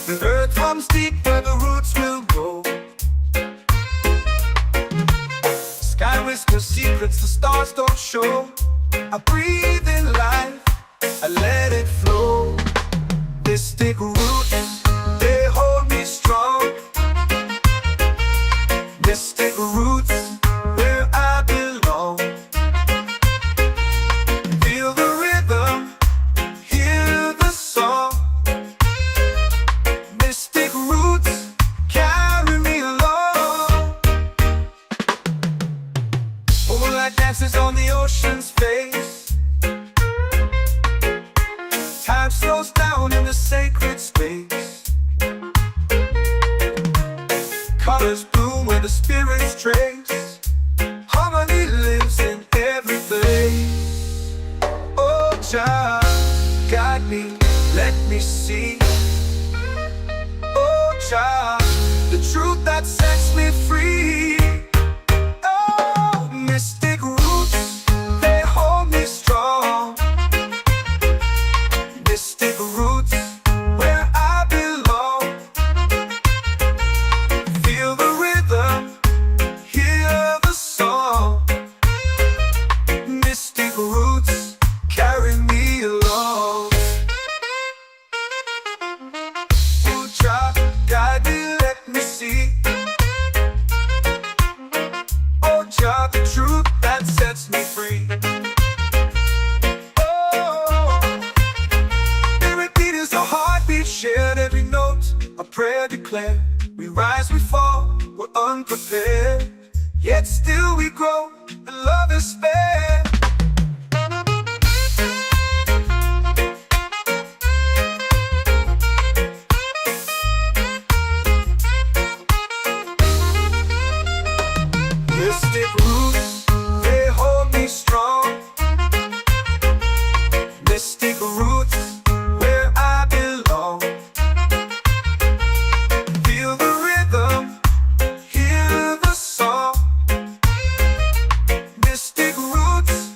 The earth runs deep where the roots will go. Sky whispers secrets the stars don't show. I breathe in life, I let it flow. Mystic roots, they hold me strong. Mystic roots, where I belong. Feel the rhythm, hear the song. Mystic roots, carry me along. Moonlight dances on the ocean's face. Time slows down in the sacred space. Colors bloom where the spirits trace. Harmony lives in every place. Oh, Jah, guide me, let me see. Oh, Jah, the truth that sets me free. Oh, mystic roots, they hold me strong. Mystic roots, where I belong. Feel the rhythm, hear the song. Mystic roots, carry me along. Oh, Jah, guide me, let me see. Oh, Jah, the truth that sets me free. Oh, spirit beat is a heartbeat, shared every note. A prayer declared. We rise, we fall, we're unprepared. Yet still we grow, and love is spared. Mystic roots, they hold me strong. Mystic roots, where I belong. Feel the rhythm, hear the song. Mystic roots,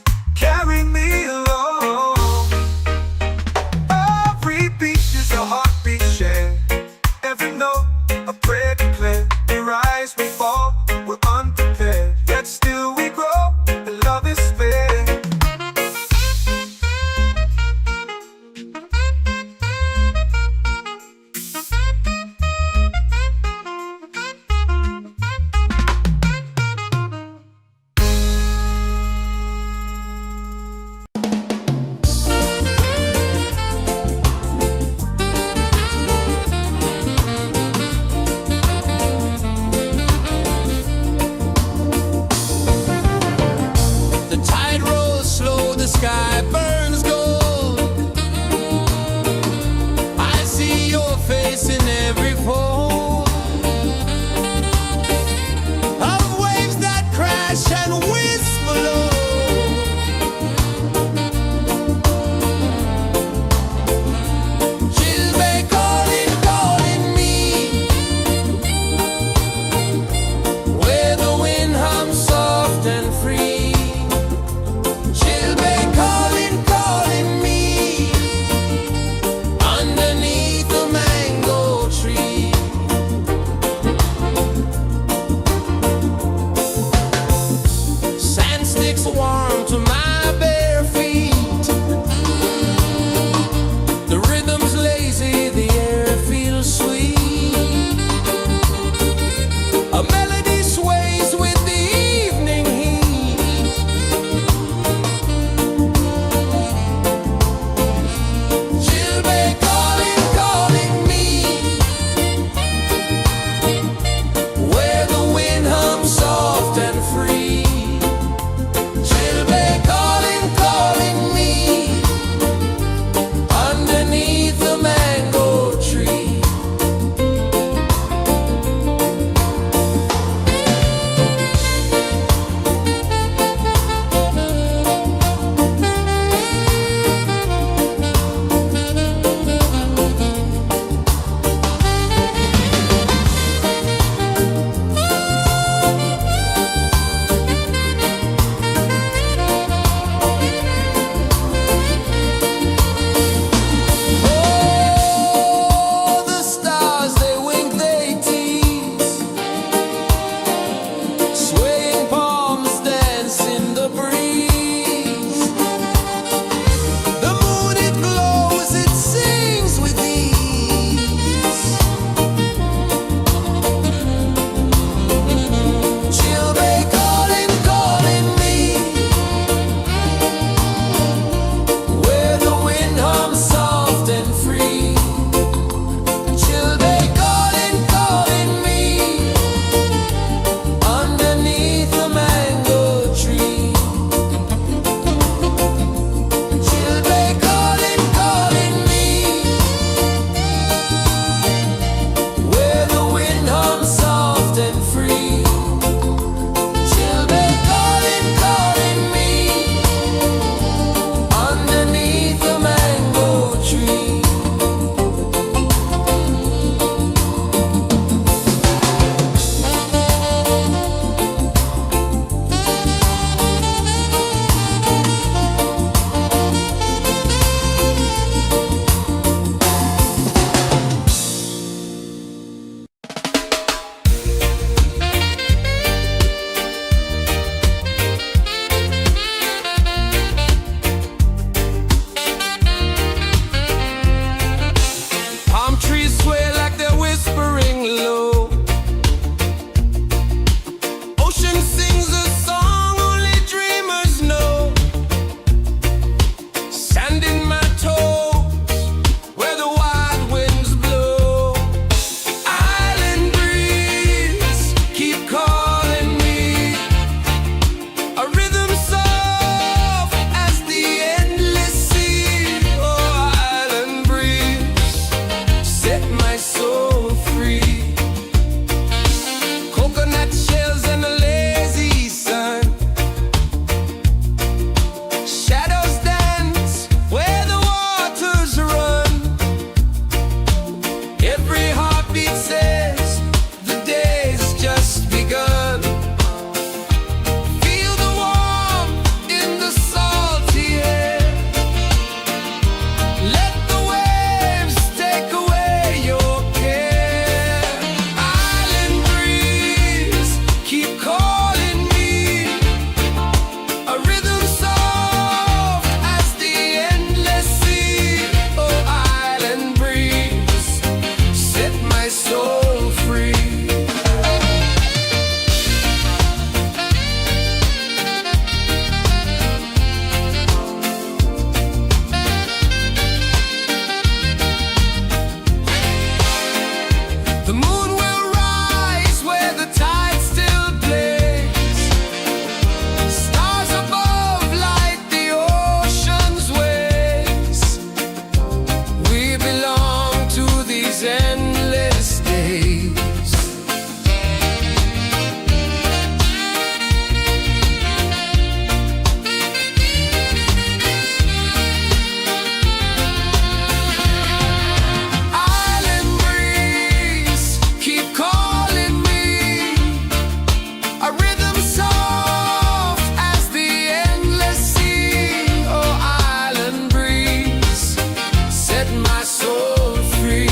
soul free.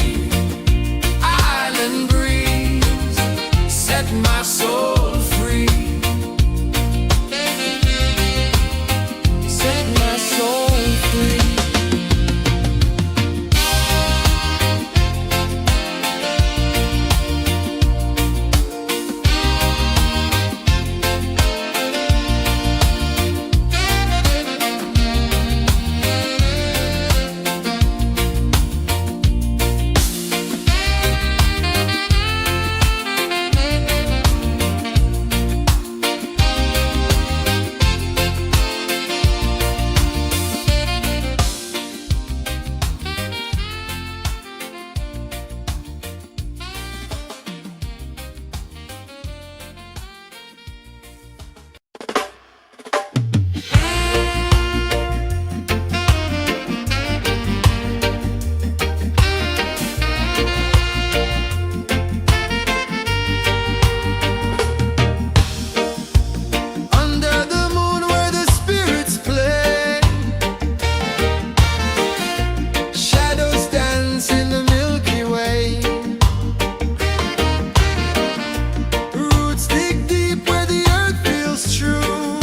Island breeze, set my soul free. Set my soul free. Under the moon where the spirits play, shadows dance in the Milky Way. Roots dig deep where the earth feels true.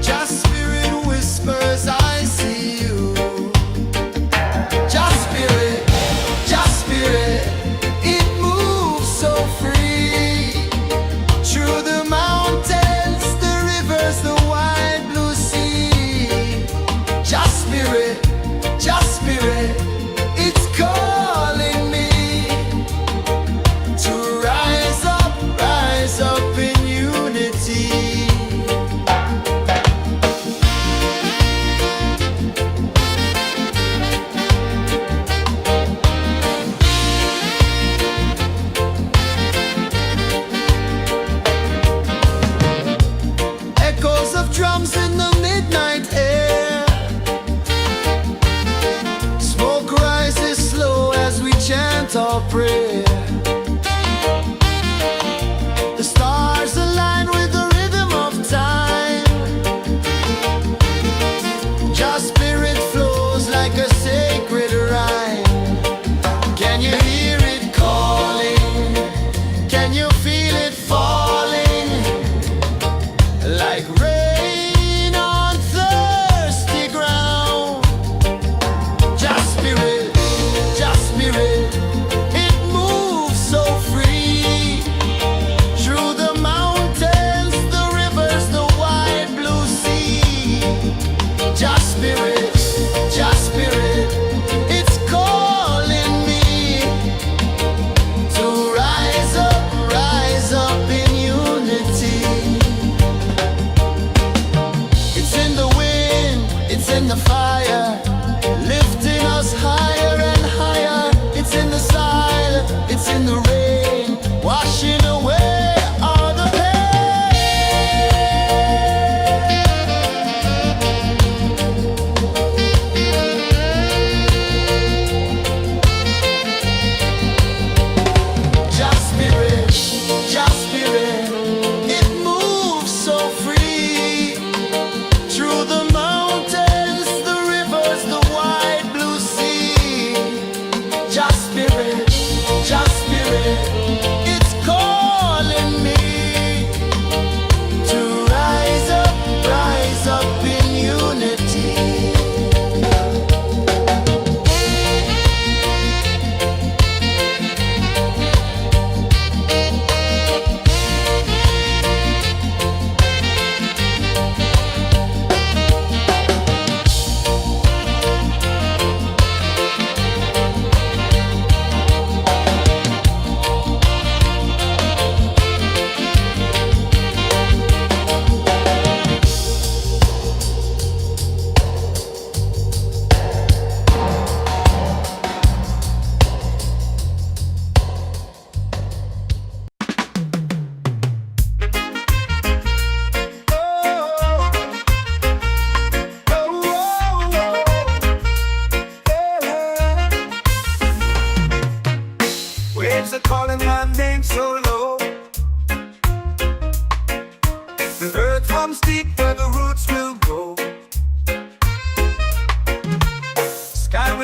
Just spirit whispers, I see you. Just spirit, it moves so free. Through the mountains, the rivers, the wide blue sea. Just spirit, it's calling me to rise up in unity. Echoes of drums in the midnight air. Smoke rises slow as we chant our prayer. The stars align with the rhythm of time. Just spirit flows like a sacred rhyme. Can you hear it calling? Can you feel it falling? Like rain on thirsty ground. Just spirit, it moves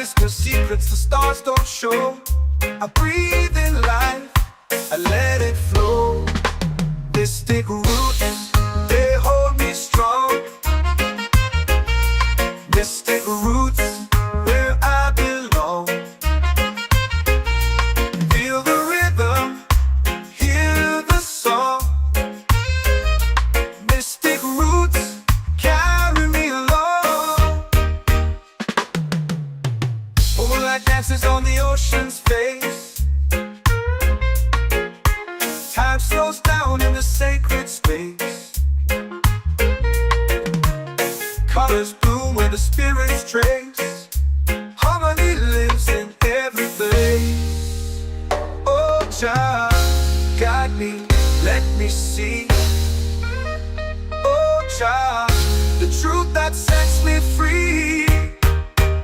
whisper secrets the stars don't show. I breathe in life, I let it flow. Mystic roots, they hold me strong. Mystic roots, where I belong. Feel the rhythm, hear the song. Mystic roots, carry me along. Moonlight dances on the ocean's face. Time slows down in the sacred space. Colors bloom where the spirits trace. Harmony lives in every place. Oh, child, guide me, let me see. Oh, child, the truth that sets me free.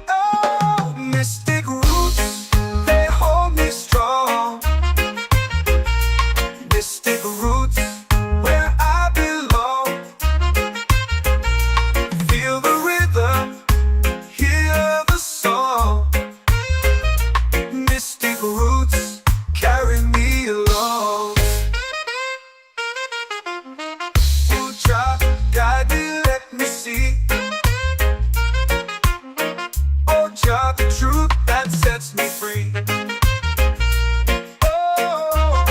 Oh, mystic roots, they hold me strong. Mystic roots, where I belong. Feel the rhythm, hear the song. Mystic roots, carry me along. You try, guide me, let me see. Oh, Jah, the truth that sets me free. Oh,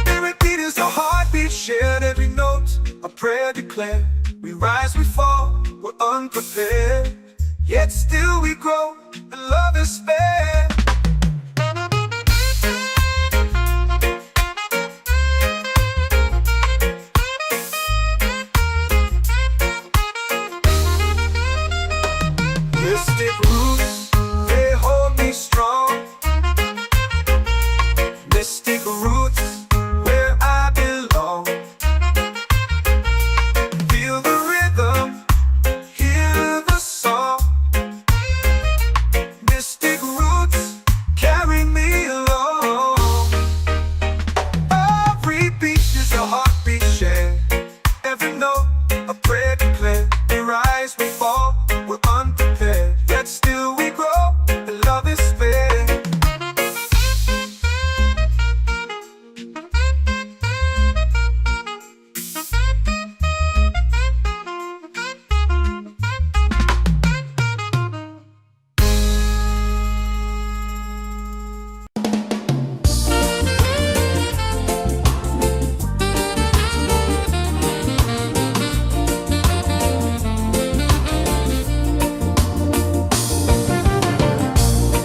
every beat is a heartbeat shared, every note a prayer declared. We rise, we fall, we're unprepared, yet still we grow, and love is spared. Mystic roots, they hold me strong. Mystic roots, where I belong. Feel the rhythm, hear the song. Mystic roots, carry me along. Every beat is a heartbeat shared, every note a prayer declared. We rise, we fall, we're unprepared, yet still we grow, and love is spared.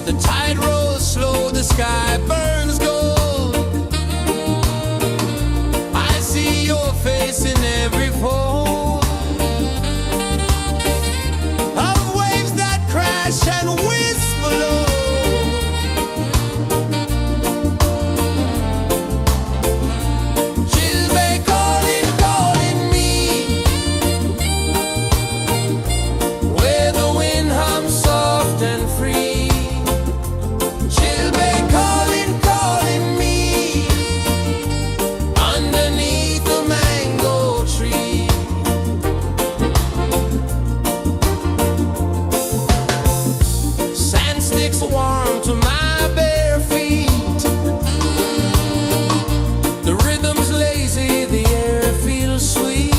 The tide rolls slow, the sky burns gold. I see your face in every fold of waves that crash and whisper low. She'll be calling, calling me, where the wind hums soft and free. She'll be calling, calling me, underneath the mango tree. Sand sticks warm to my bare feet. The rhythm's lazy, the air feels sweet.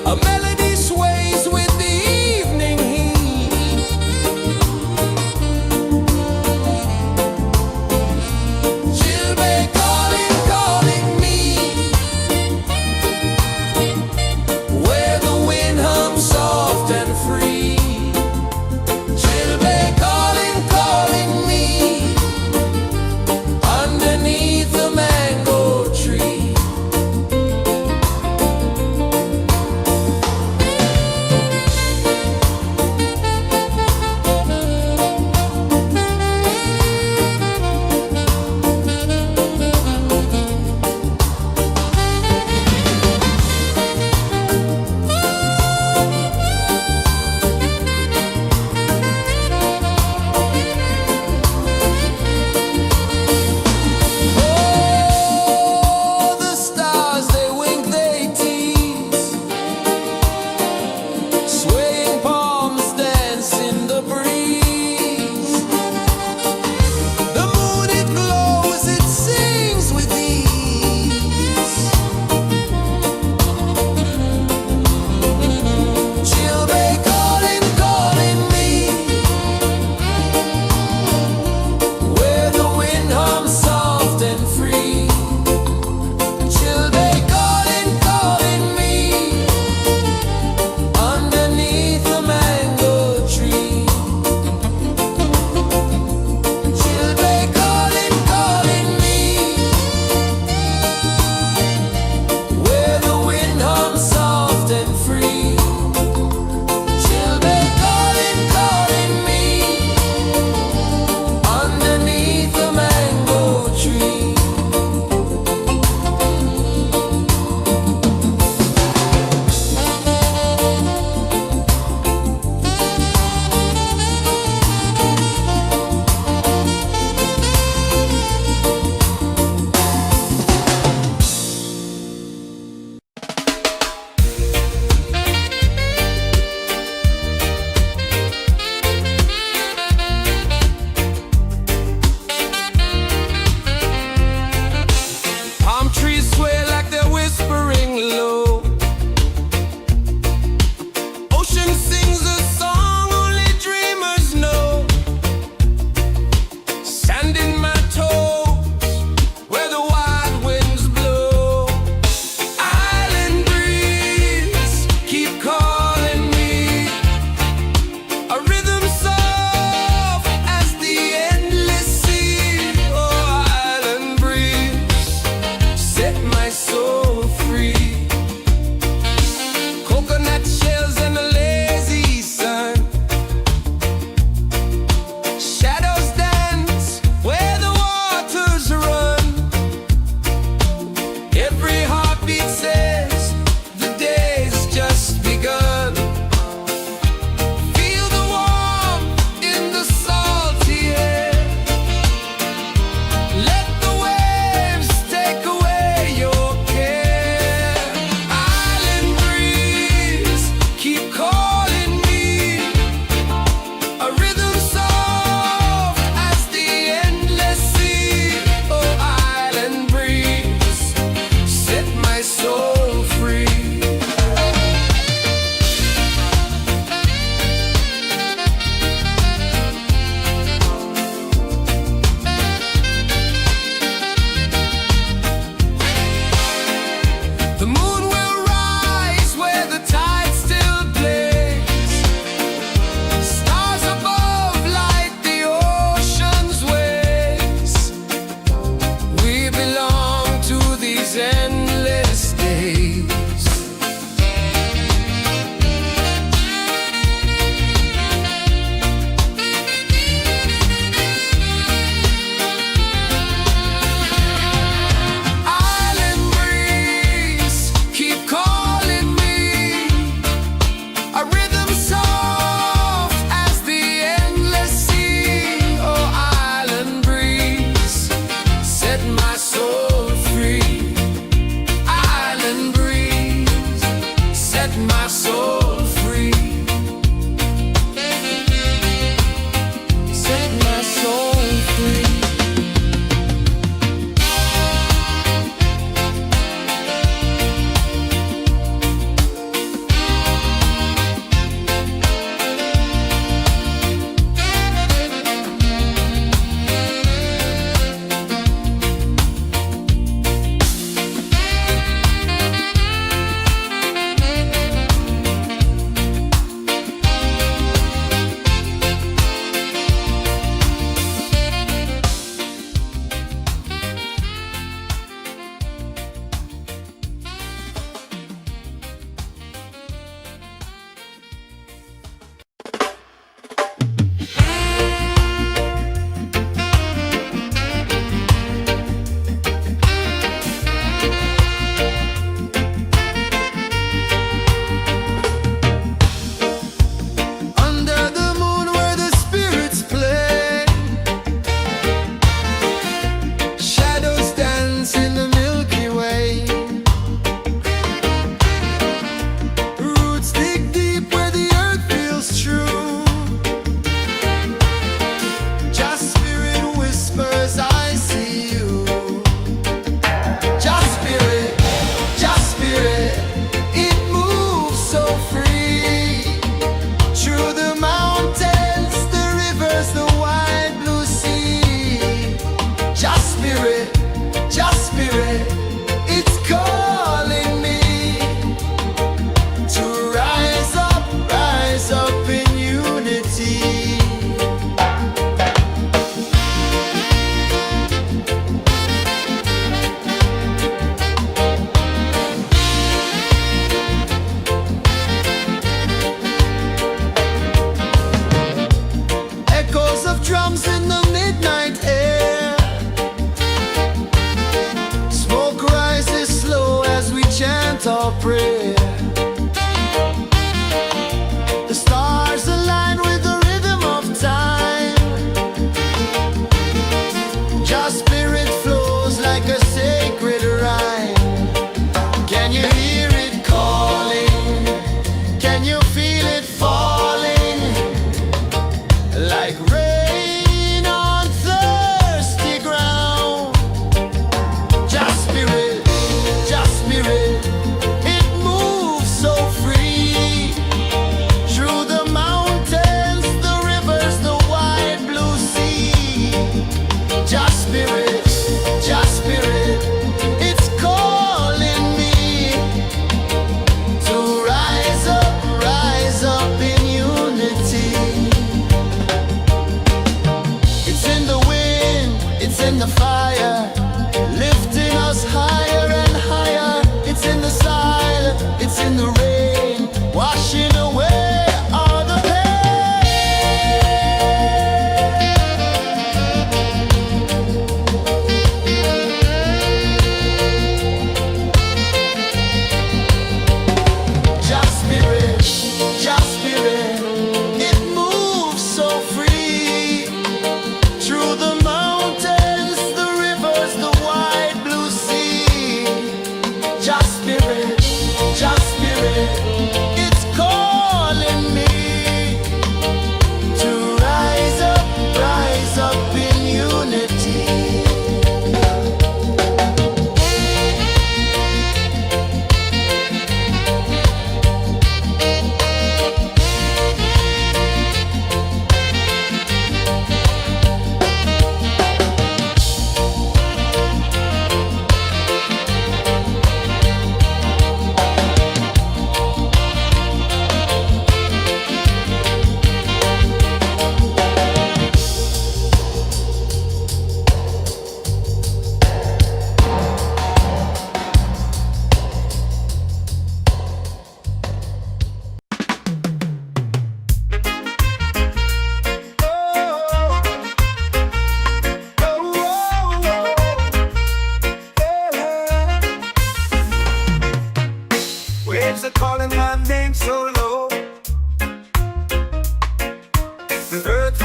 A melody sways with the evening heat. She'll be calling, calling me, where the wind hums soft and free. She'll be calling, calling me, underneath the mango tree.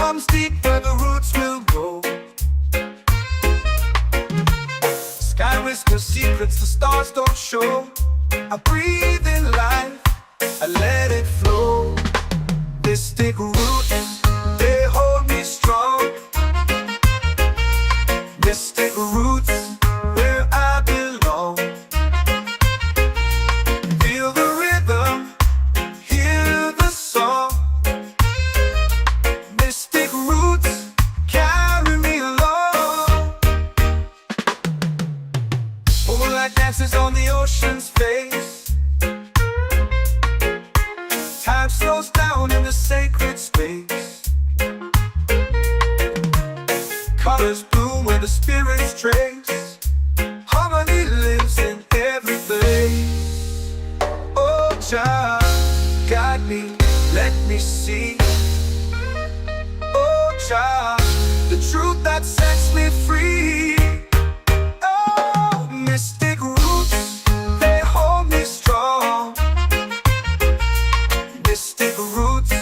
comes deep where the roots will go. Sky whispers secrets the stars don't show. I breathe in life, I let it flow. Mystic roots, they hold me strong. Mystic roots, where I belong. Feel the rhythm, hear the song. Mystic roots, carry me along. Moonlight dances on the ocean's face. Time slows down in the sacred space. Colors bloom where the spirits trace. Harmony lives in every place. Oh, Jah, guide me, let me see. Oh, Jah, the truth that sets me free. Oh, mystic roots, they hold me strong. Mystic roots,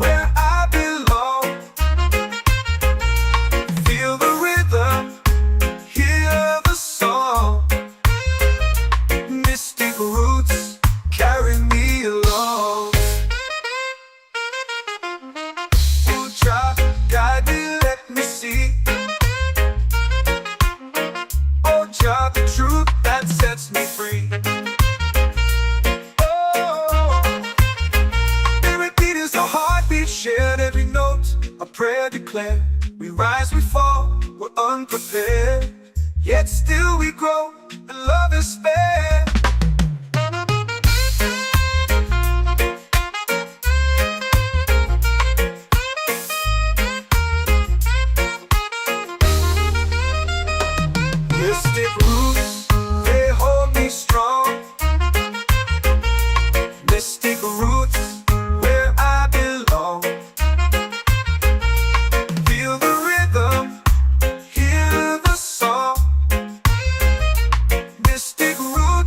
where I belong. Feel the rhythm, hear the song. Mystic roots, carry me along. Oh, Jah, guide me, let me see. Oh, Jah, the truth that sets me free. Shared every note, a prayer declared. We rise, we fall, we're unprepared. Yet still we grow, and love is fair. Mystic roots, they hold me strong. Mystic roots, where I belong. Feel the rhythm, hear the song. Mystic roots.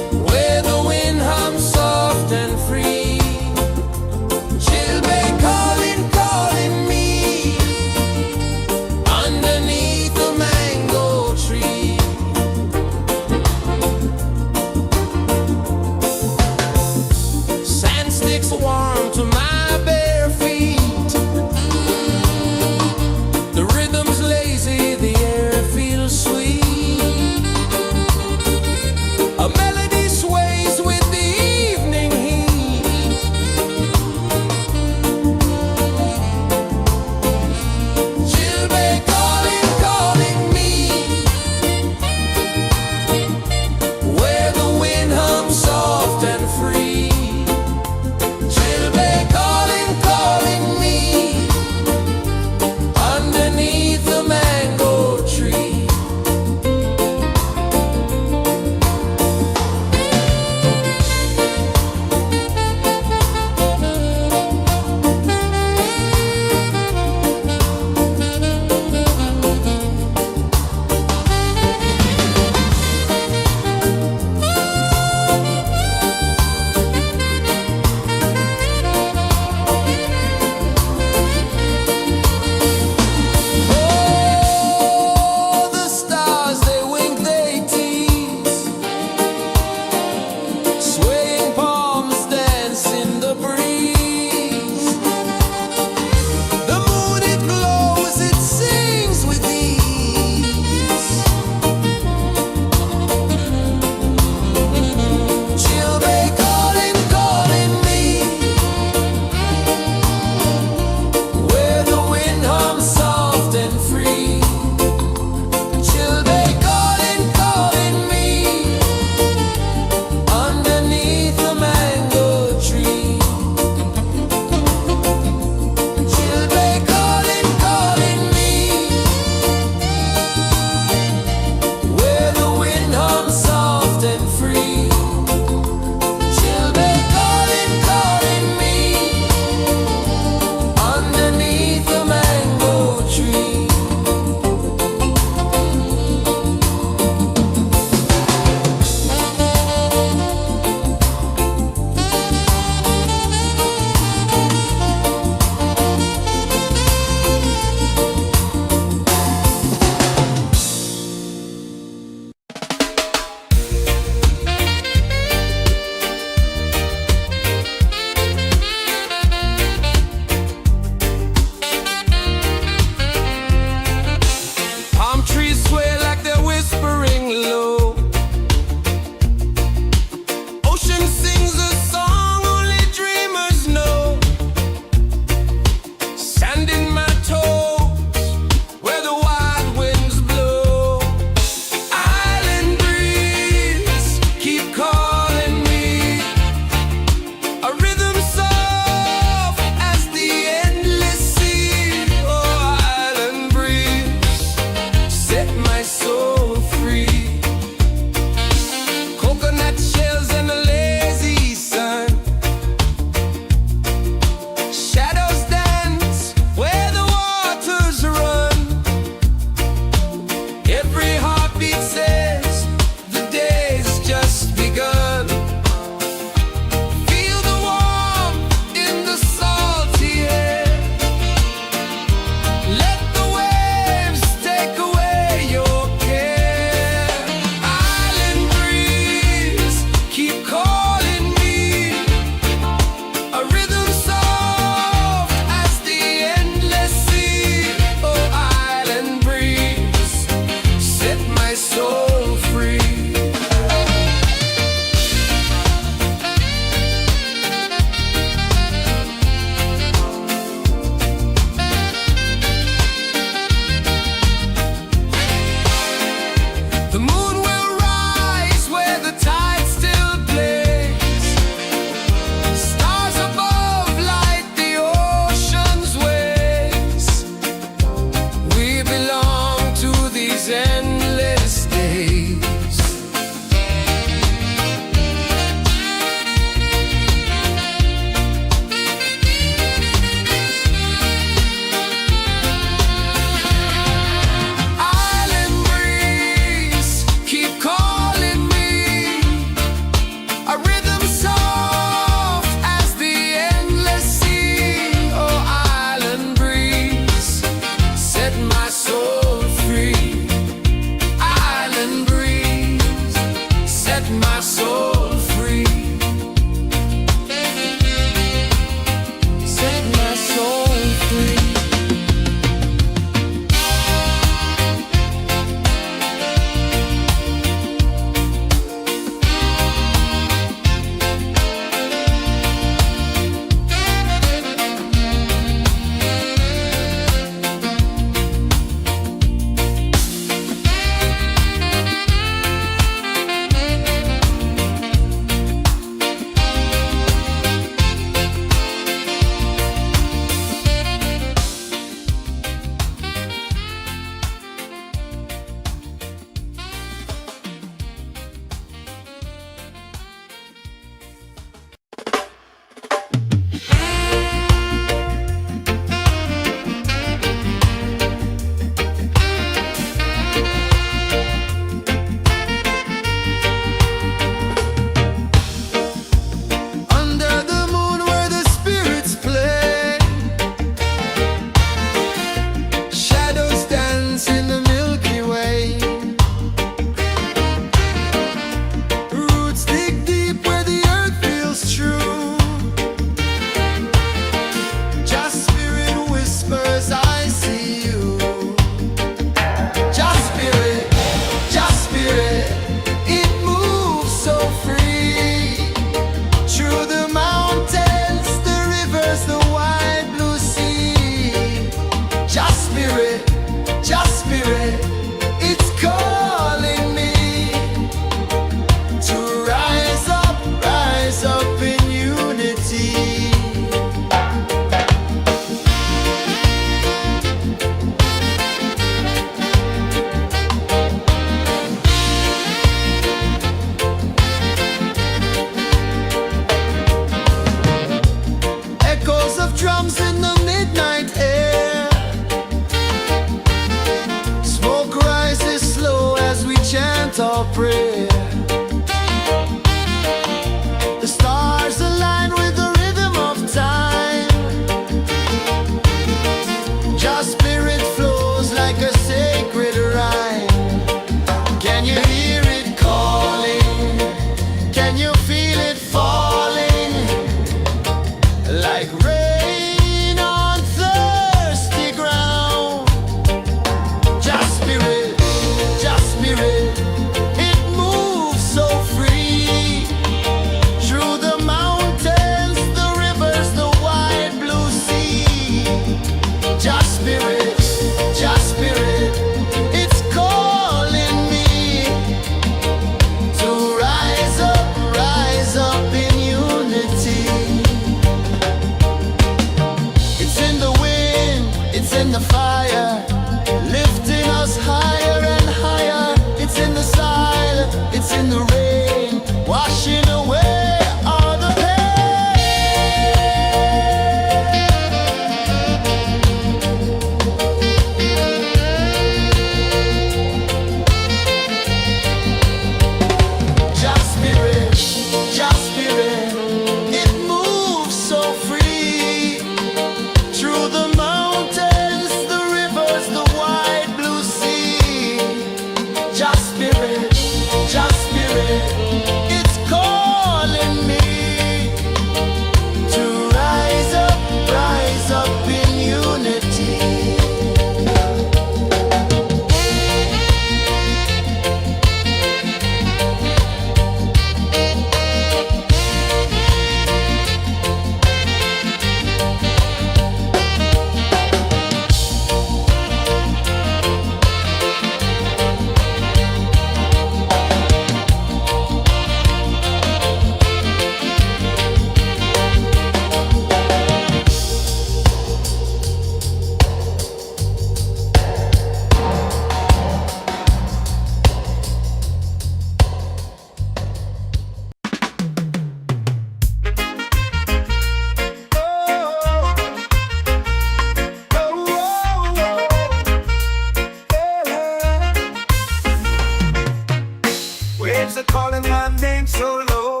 are calling my name so low.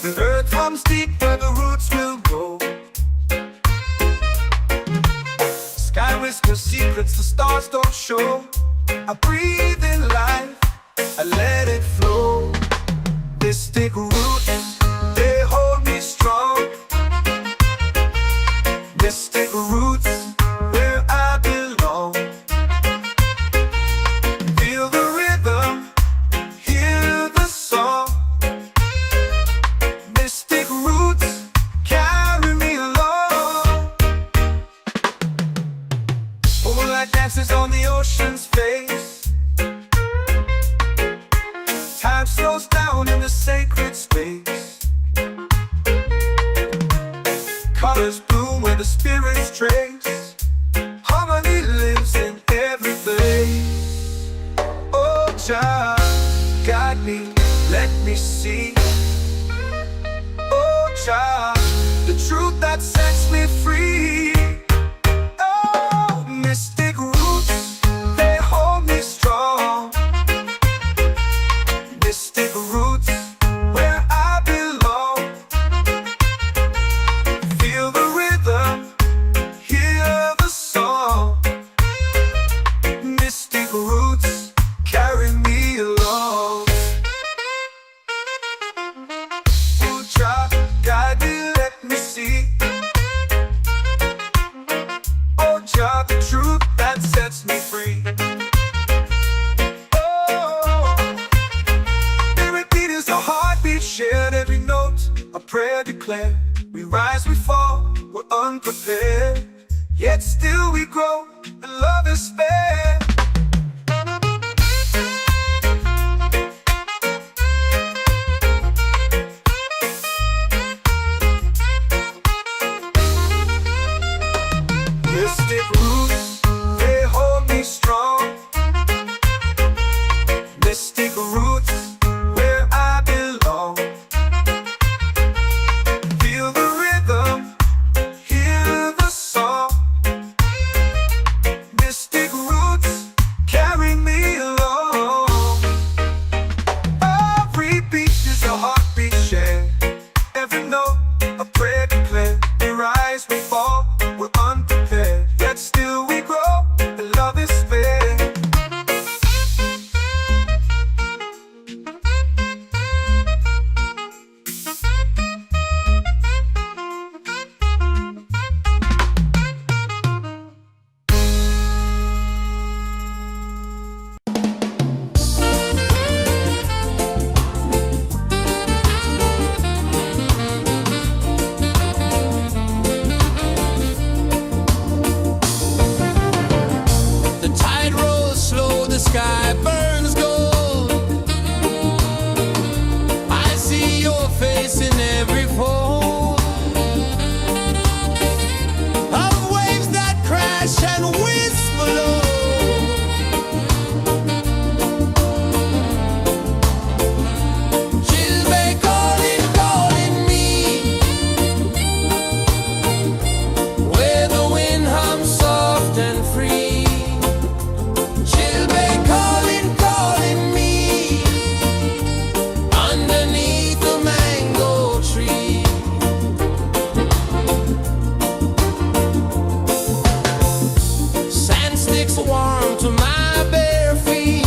The earth comes deep where the roots will go. Sky whispers secrets the stars don't show. I breathe in life, I let it flow. Mystic roots, they hold me strong. Mystic roots, where I belong. Feel the rhythm, hear the song. Mystic roots, carry me along. Moonlight dances on the ocean's face. Time slows down in the sacred space. Colors bloom where the spirits trace. Harmony lives in every place. Oh, Jah, guide me, let me see. Oh, Jah, the truth that sets me free. Oh, mystic roots, they hold me strong. Mystic roots, where I belong. Feel the rhythm, hear the song. Mystic roots, carry me along. Oh, Jah, guide me, let me see. Oh, Jah, the truth that sets me free. Heartbeat shared, every note a prayer declared. We rise, we fall, we're unprepared, yet still we grow, and love is fair. Mystic roots, they hold me strong. Mystic roots, where I belong. Feel the rhythm, hear the song. Mystic roots, carry me along. Every beat is a heartbeat shared. Every note a prayer declared. We rise, we fall, we're unprepared, yet still we grow, and love is fair. The tide rolls slow, the sky burns gold. I see your face in every fold of waves that crash and whisper low. Chilbay calling, calling me, where the wind hums soft and free. Chilbay calling, calling me, underneath the mango tree. Sand sticks warm to my bare feet.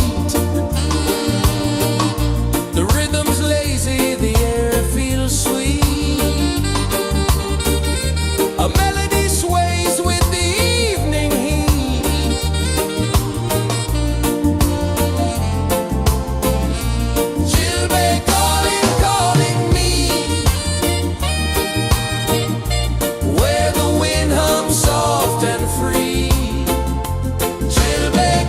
The rhythm's lazy, the air feels sweet. A melody sways with the evening heat. Chilbay calling, calling me, where the wind hums soft and free. Chilbay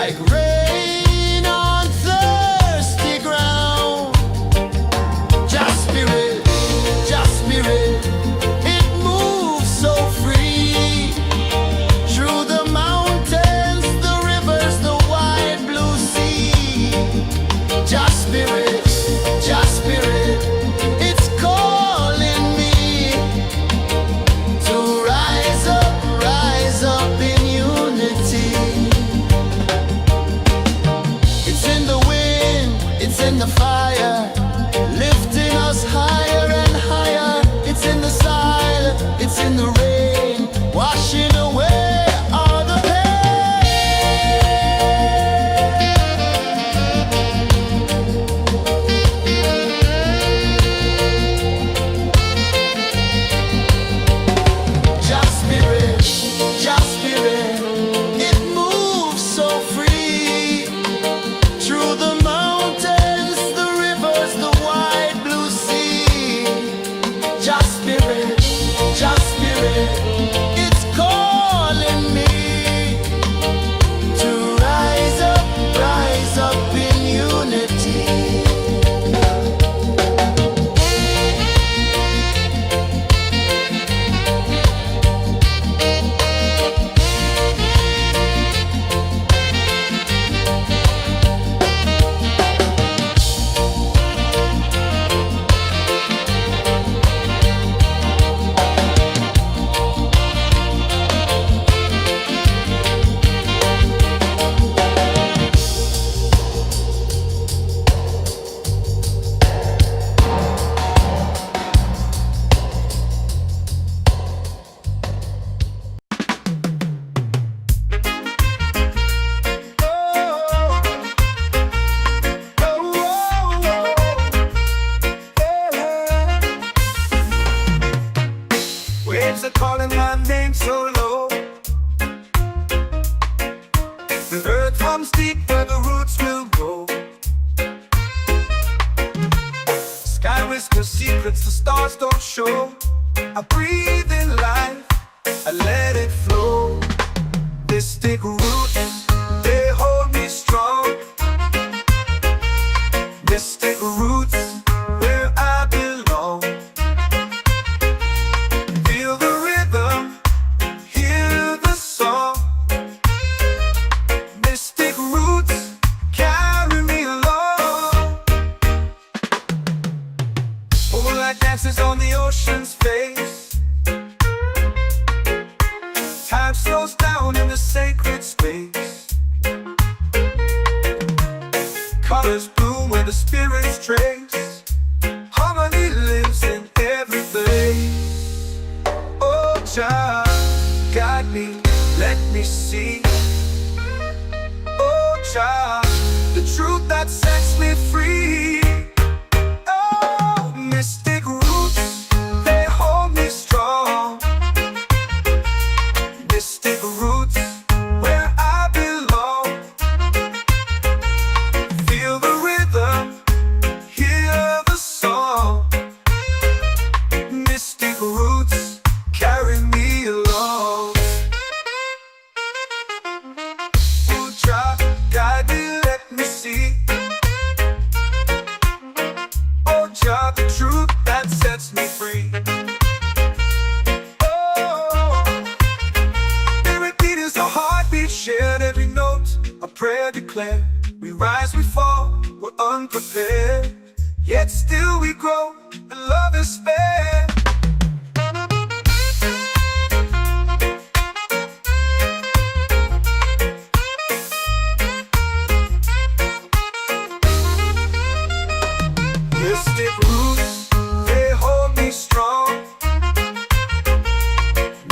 like rain on thirsty ground. Just spirit, it moves so free through the mountains, the rivers, the wide blue sea. Just spirit, it's calling me to rise up in unity. It's in the wind, it's in the fire, lifting us higher and higher. It's in the silence, it's in the rain, washing away all the Just spirit, it moves so free through the mountains, the rivers, the wide blue sea. Just spirit, it's calling me to rise up in unity. Waves are calling my name so low. The earth hums deep where the roots will grow. Sky whispers secrets the stars don't show. I breathe in life, I let it flow. Mystic roots, they hold me strong. Mystic roots, where I belong. Feel the rhythm, hear the song. Mystic roots, carry me along. Moonlight dances on the ocean's face. Time slows down in the sacred space. Colors bloom where the spirits trace. Harmony lives in every place. Oh, child, guide me, let me see. Oh, child, the truth that sets me free. Oh, mystic roots, they hold me strong. Mystic roots, where I belong. Feel the rhythm, hear the song. Mystic roots, carry me along. Oh, child, guide me, let me see. Oh, child, the truth that sets me free. Shared every note, a prayer declared. We rise, we fall, we're unprepared. Yet still we grow, and love is spared. Mystic roots, they hold me strong.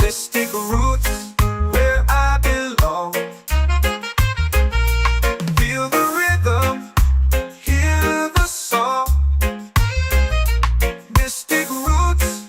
Mystic roots, where I belong. Feel the rhythm, hear the song. Mystic roots,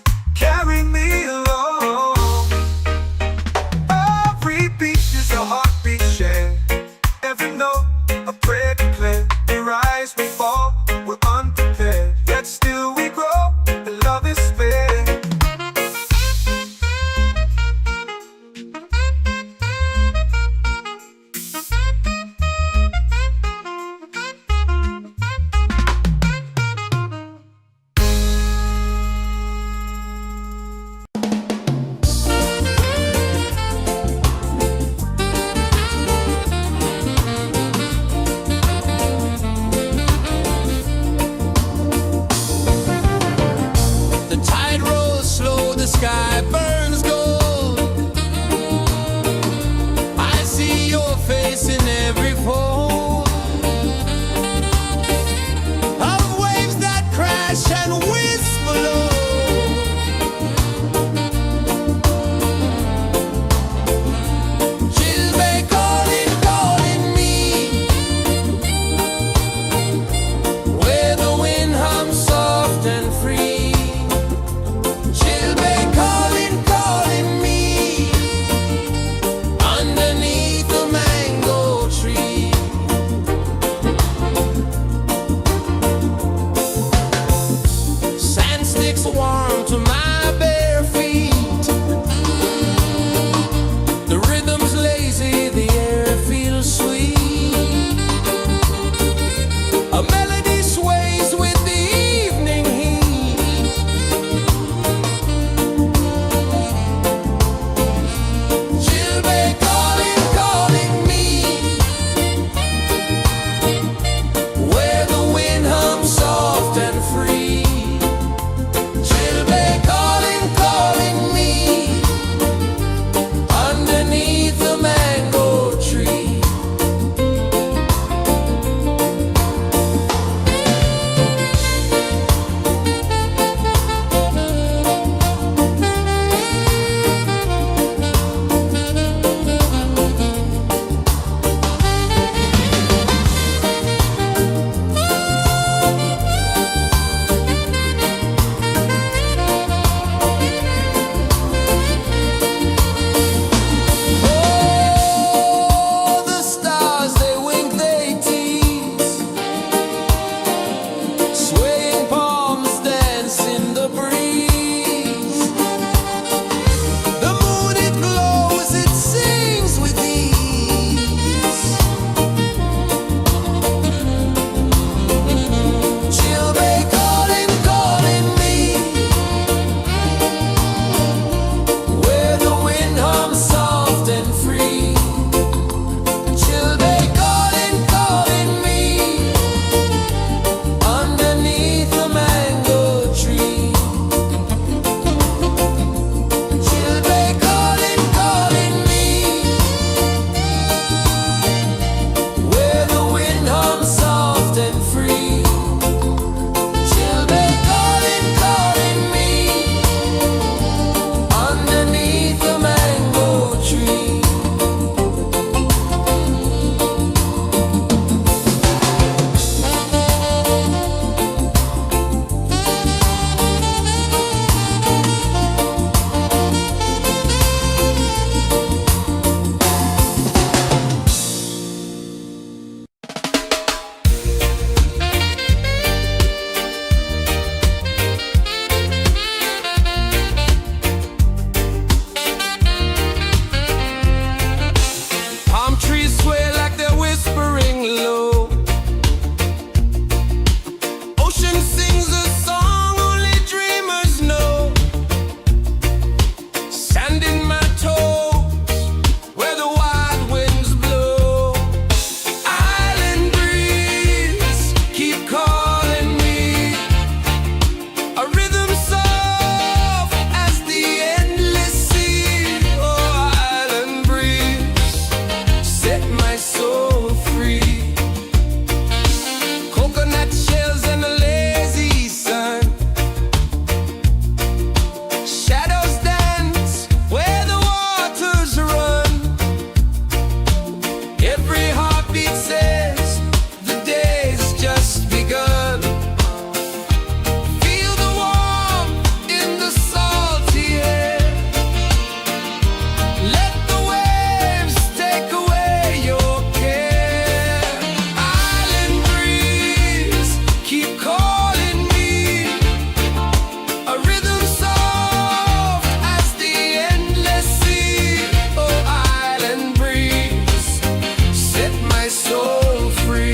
soul free.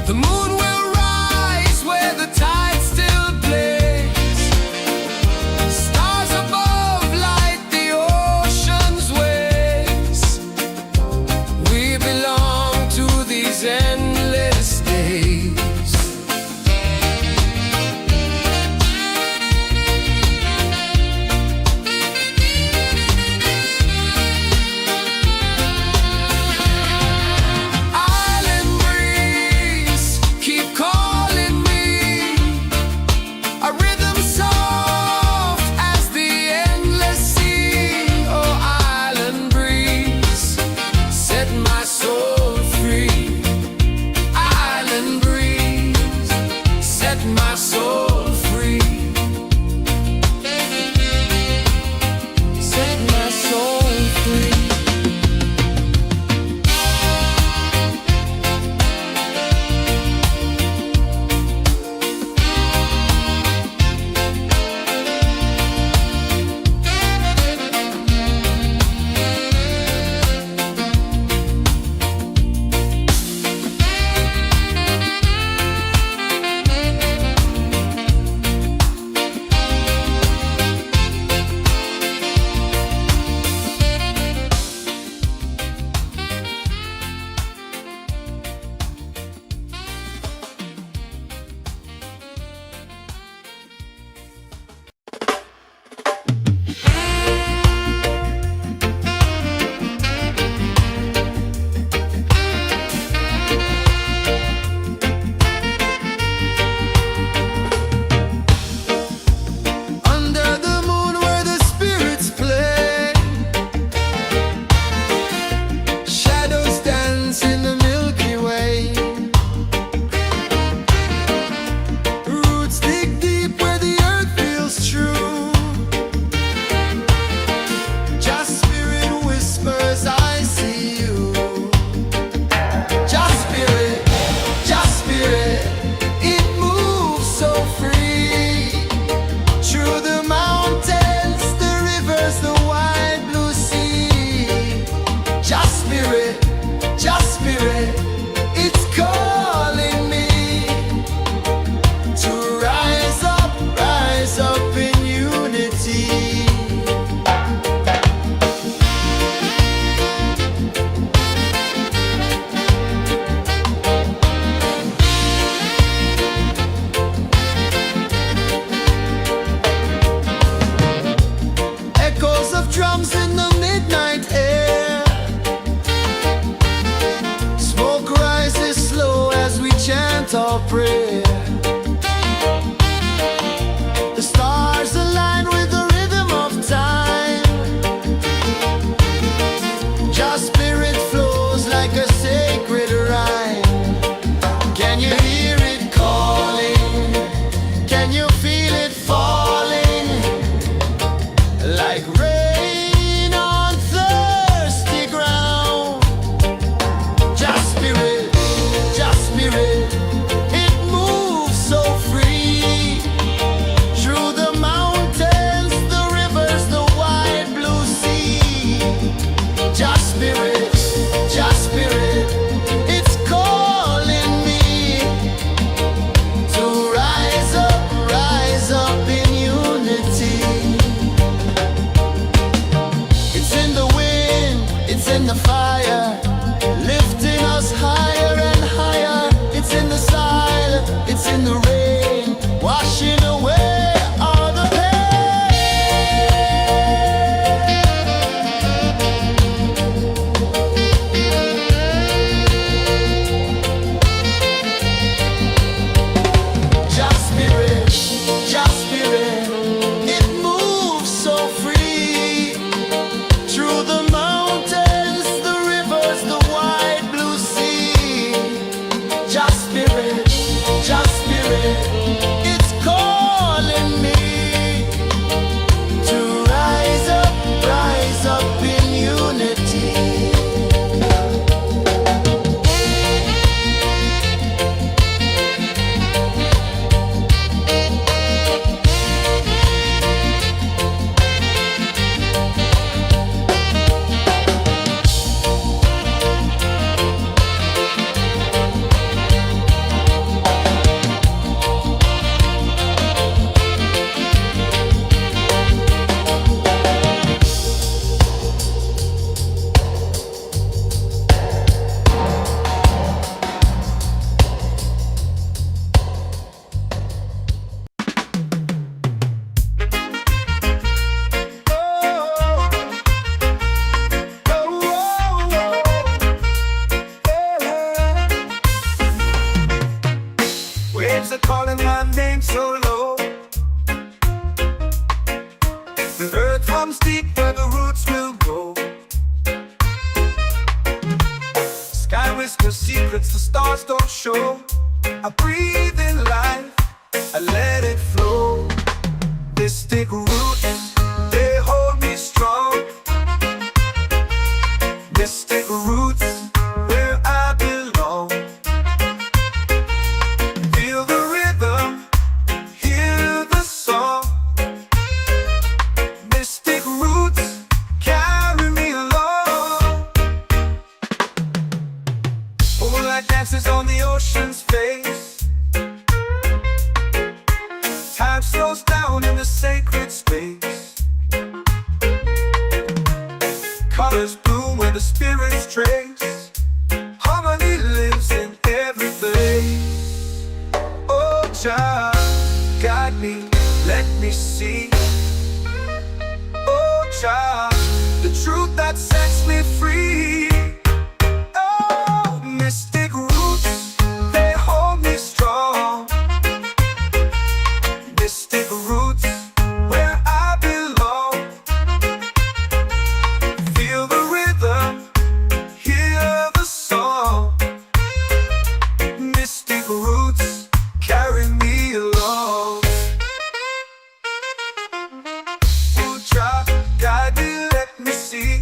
The moon will rise where the tide still plays. Stars above light the ocean's waves. We belong to these endless days. Island breeze, keep calling me. A rhythm soft as the endless sea. Oh, island breeze, set my soul free. Island breeze, set my soul free. Set my soul free. Under the moon where the spirits play, shadows dance in the Milky Way. Roots dig deep where the earth feels true. Just spirit whispers, I see you. Just spirit, it moves so free. Through the mountains, the rivers, the wide blue sea. Just spirit, it's calling me to rise up in unity. Echoes of drums in the midnight air. Smoke rises slow as we chant our prayer. The stars align with the rhythm of time. Just spirit flows like a sacred rhyme. Can you hear it calling? Can you feel it falling? Like rain on thirsty ground. Just spirit, it moves so free. Through the mountains, the rivers, the wide blue sea. Just spirit, it's calling me to rise up in unity. It's in the wind, it's in the fire, lifting us higher and higher. It's in the silence, it's in the rain, washing away all the pain. Just spirit, it moves so free. Through the mountains, the rivers, the wide blue sea. Just spirit, it's calling me to rise up in unity. I breathe in life, I let it flow. Mystic roots, they hold me strong. Mystic roots, where I belong. Feel the rhythm, hear the song. Mystic roots, carry me along. Moonlight dances on the ocean's face. Time slows down in the sacred space. Colors bloom where the spirits trace. Harmony lives in every place. Oh, Jah, guide me, let me see. Oh, Jah, the truth that sets me free. Oh, mystic roots, they hold me strong. Mystic roots, where I belong. Feel the rhythm, hear the song. Mystic roots, carry me along. Oh, Jah, guide me, let me see.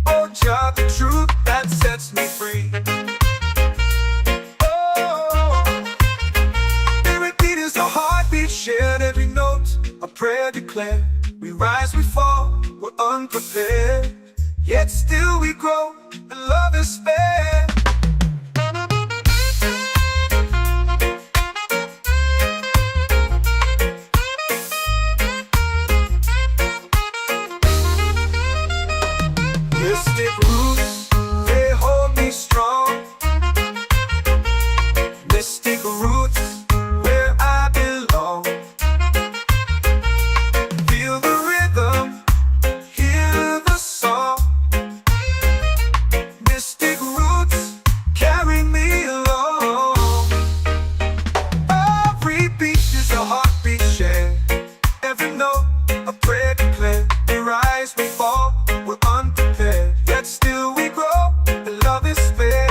Oh, Jah, the truth that sets me free. Shared every note, a prayer declared. We rise, we fall, we're unprepared. Yet still we grow, and love is fair. Mystic roots, they hold me strong. Mystic roots, where I belong. Feel the rhythm, hear the song. Mystic roots, carry me along. Every beat is a heartbeat shared. Every note, a prayer declared. We rise, we fall, we're unprepared. Yet still we grow, and love is fair.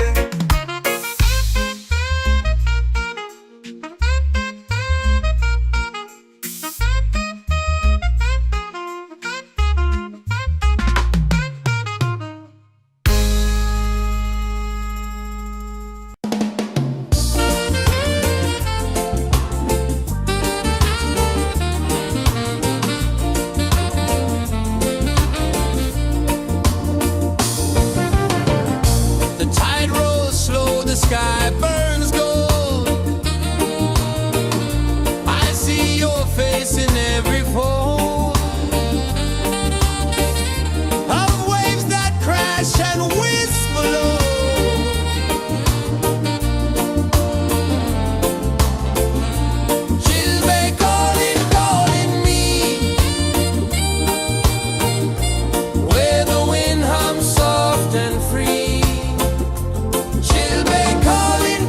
The tide rolls slow, the sky burns gold. I see your face in every fold of waves that crash and whisper low. She'll be calling, calling me, where the wind hums soft and free. She'll be calling,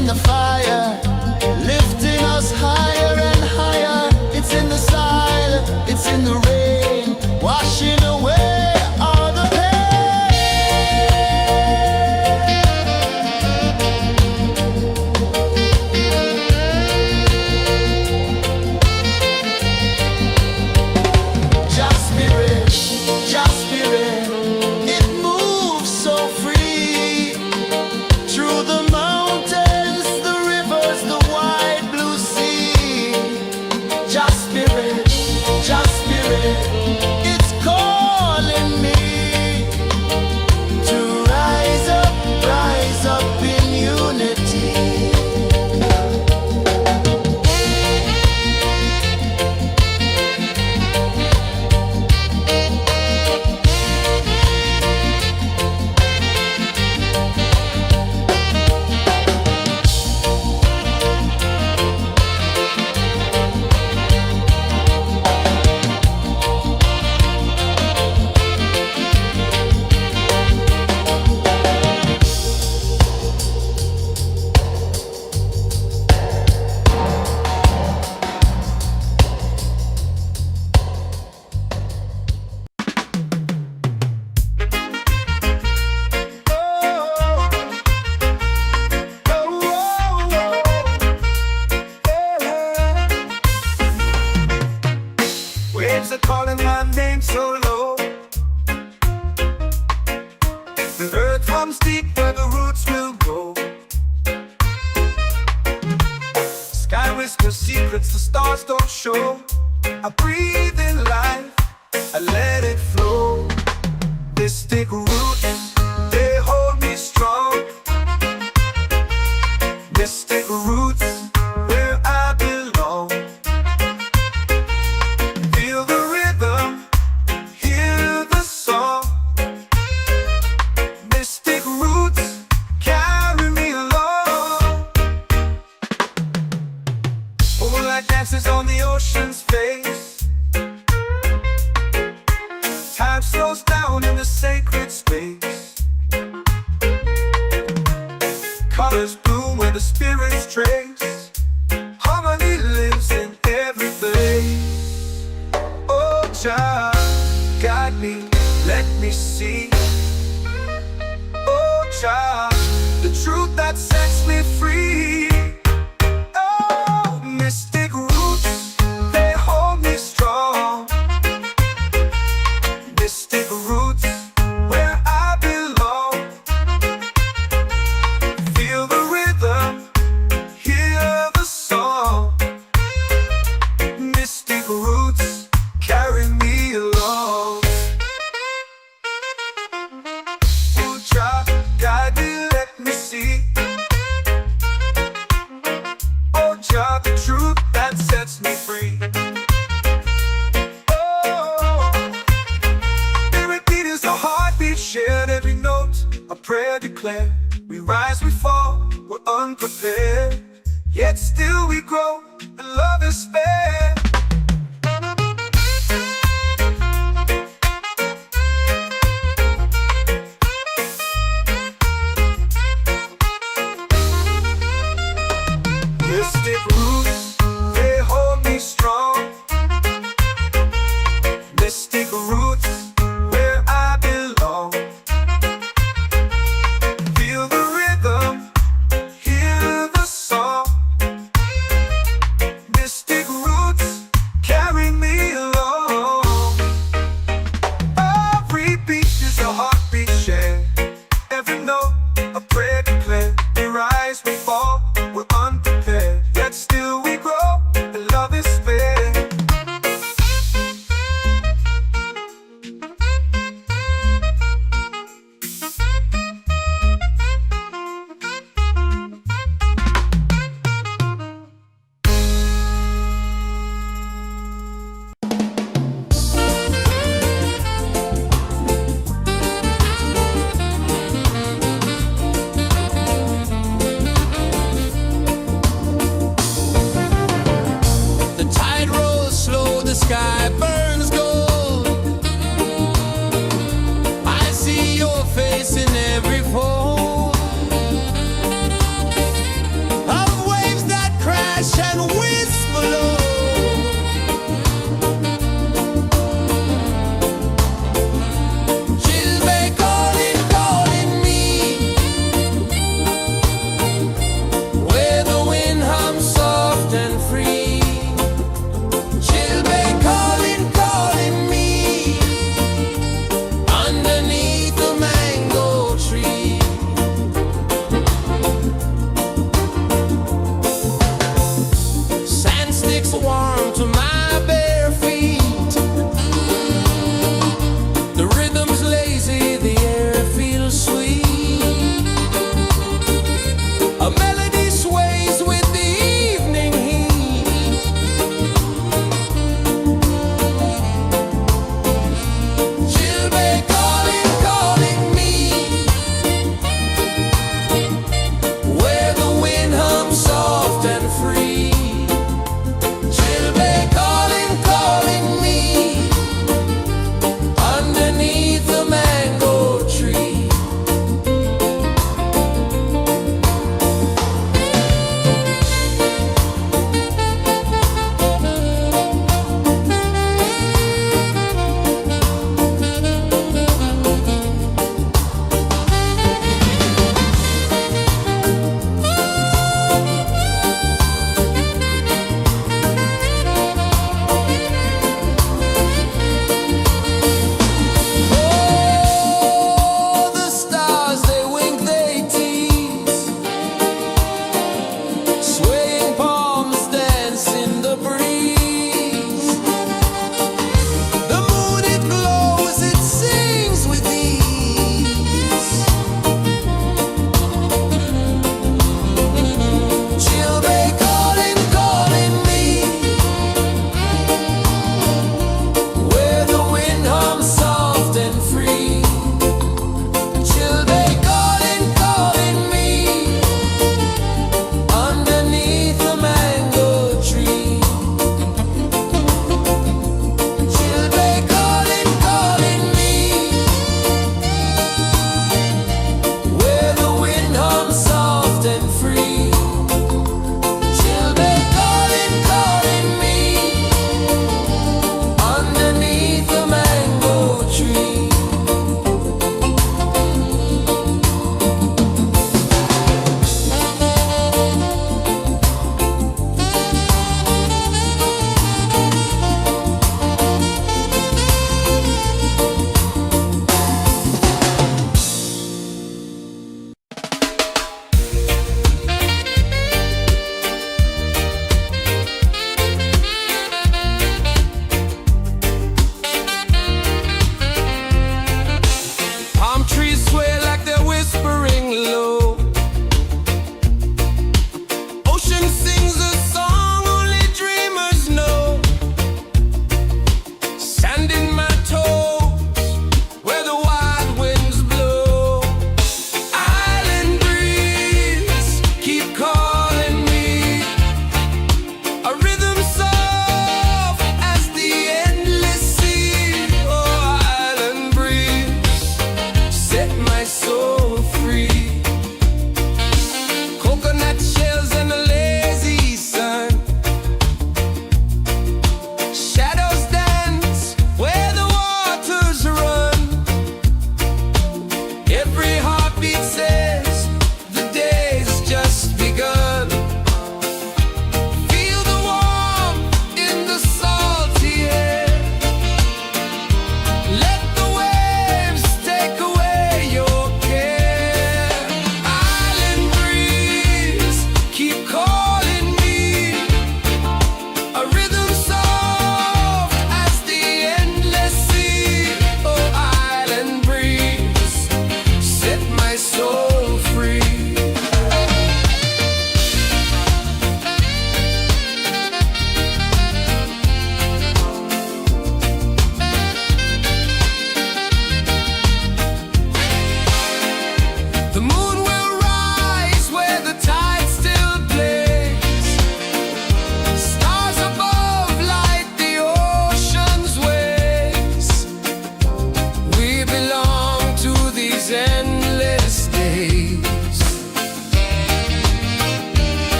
in the fire, lifting us higher and higher. It's in the silence, it's in the rain, washing away all the waves are calling my name so low. The earth runs deep where the roots will go. Sky whispers secrets the stars don't show. I breathe in life, I let it flow. Mystic roots, they hold me strong. Mystic roots, where I belong. Feel the rhythm, hear the song. Mystic roots, carry me along. Moonlight dances on the ocean's face. Time slows down in the sacred space. Colors bloom where the spirits trace. Harmony lives in every place. Oh, child, guide me, let me see. Oh, child, the truth that sets me free. Oh, mystic roots, they hold me strong. Mystic roots, where I belong. Feel the rhythm, hear the song. Mystic roots, carry me along. Oh, child, guide me, let me see. Oh, child, the truth that sets me free. Oh, every beat is a heartbeat shared, every note a prayer declared. We rise, we fall, we're unprepared, yet still we grow, and love is fair. Mystic roots, they hold me strong. Mystic roots, where I belong. Feel the rhythm, hear the song. Mystic roots, carry me along. Every beat is a heartbeat shared, every note a prayer declared. We rise, we fall, we're unprepared, yet still we grow, and love is fair. The tide rolls slow, the sky burns gold. I see your face in every fold.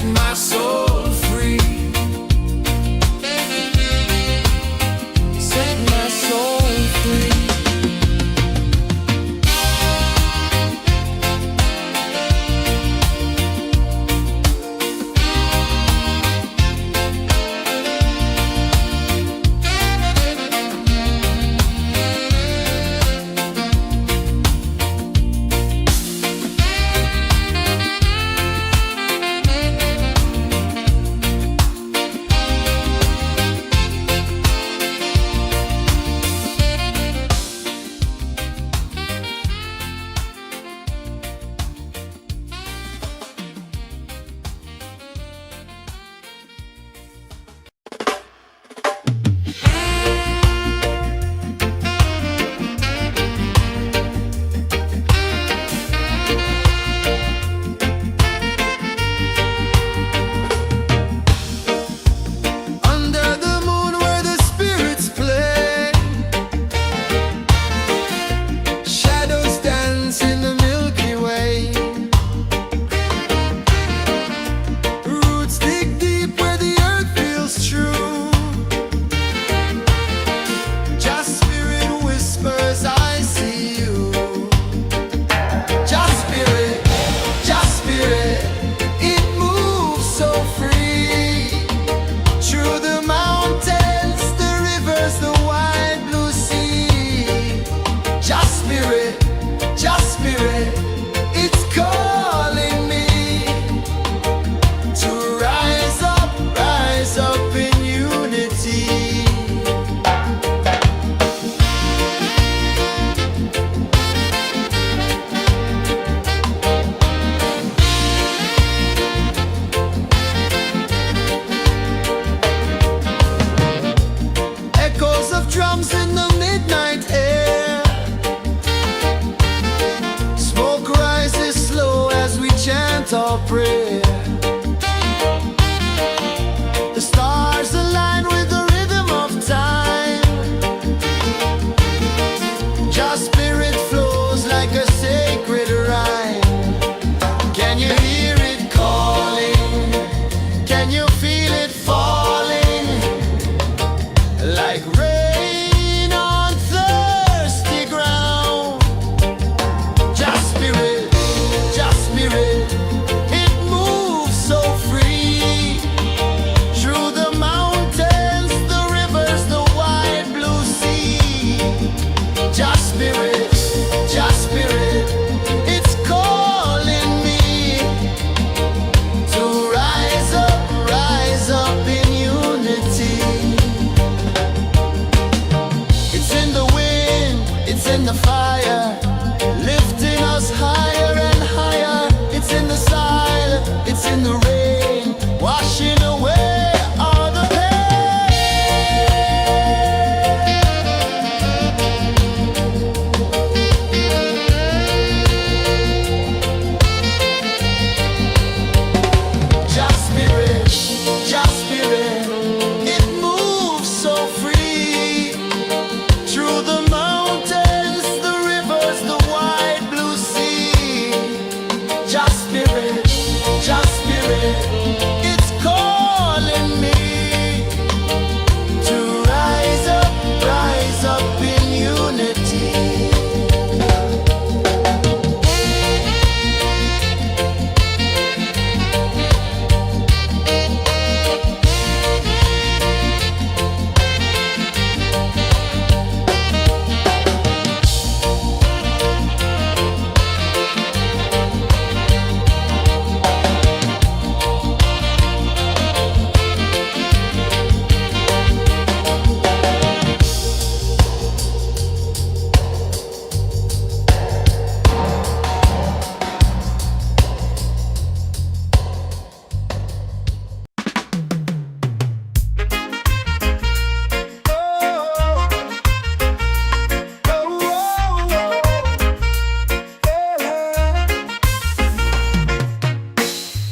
my soul free. Set my soul free. Drums in the midnight air. Smoke rises slow as we chant our prayer. The stars align with the rhythm of time. Your spirit flows like a sacred rhyme. Can you hear it calling? Can you feel it falling? Like rain in the fire, lifting us higher and higher. It's in the silence, it's in the rain, washing away all the Just spirit, it moves so free through the mountains, the rivers, the wide blue sea. Just spirit, it's calling me to rise up in unity.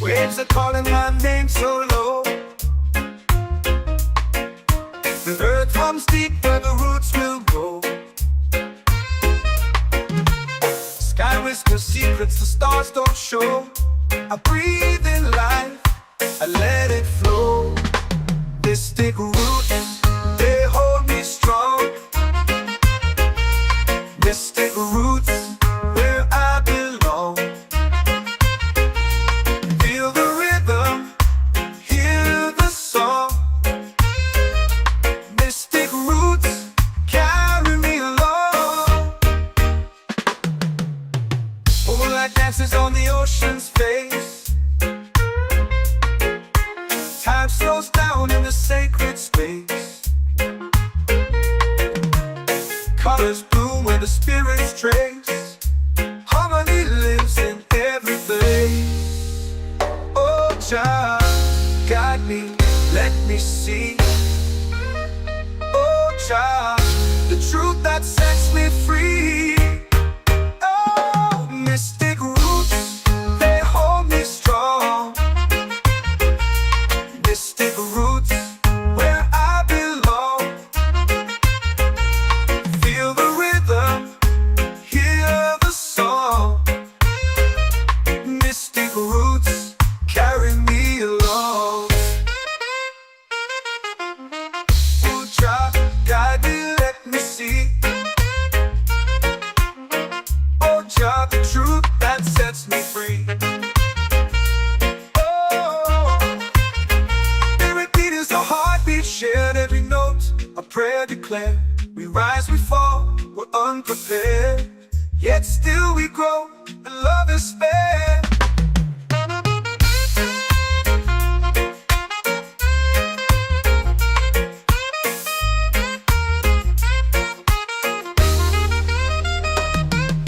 Waves are calling my name so low. The earth comes deep where the roots will grow. Sky whispers secrets the stars don't show. I breathe in life, flows down in the sacred space. Colors bloom where the spirits trace. Harmony lives in every face. Oh, Jah, guide me, let me see. Oh, Jah, the truth that sets me free. Oh, mystic roots, they hold me strong. Mystic roots, where I belong. Feel the rhythm, hear the song. Mystic roots, carry me along. Oh, Jah, guide me, let me see. Oh, Jah, the truth that sets me free. Oh, every beat is a heartbeat shared, every note a prayer declared. We rise, we fall, we're unprepared, yet still we grow, and love is spared.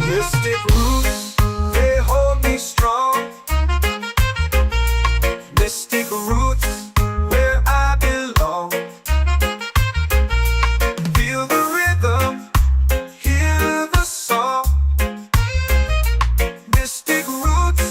Mystic roots, they hold me strong. Mystic roots, where I belong. Feel the rhythm, hear the song. Mystic roots,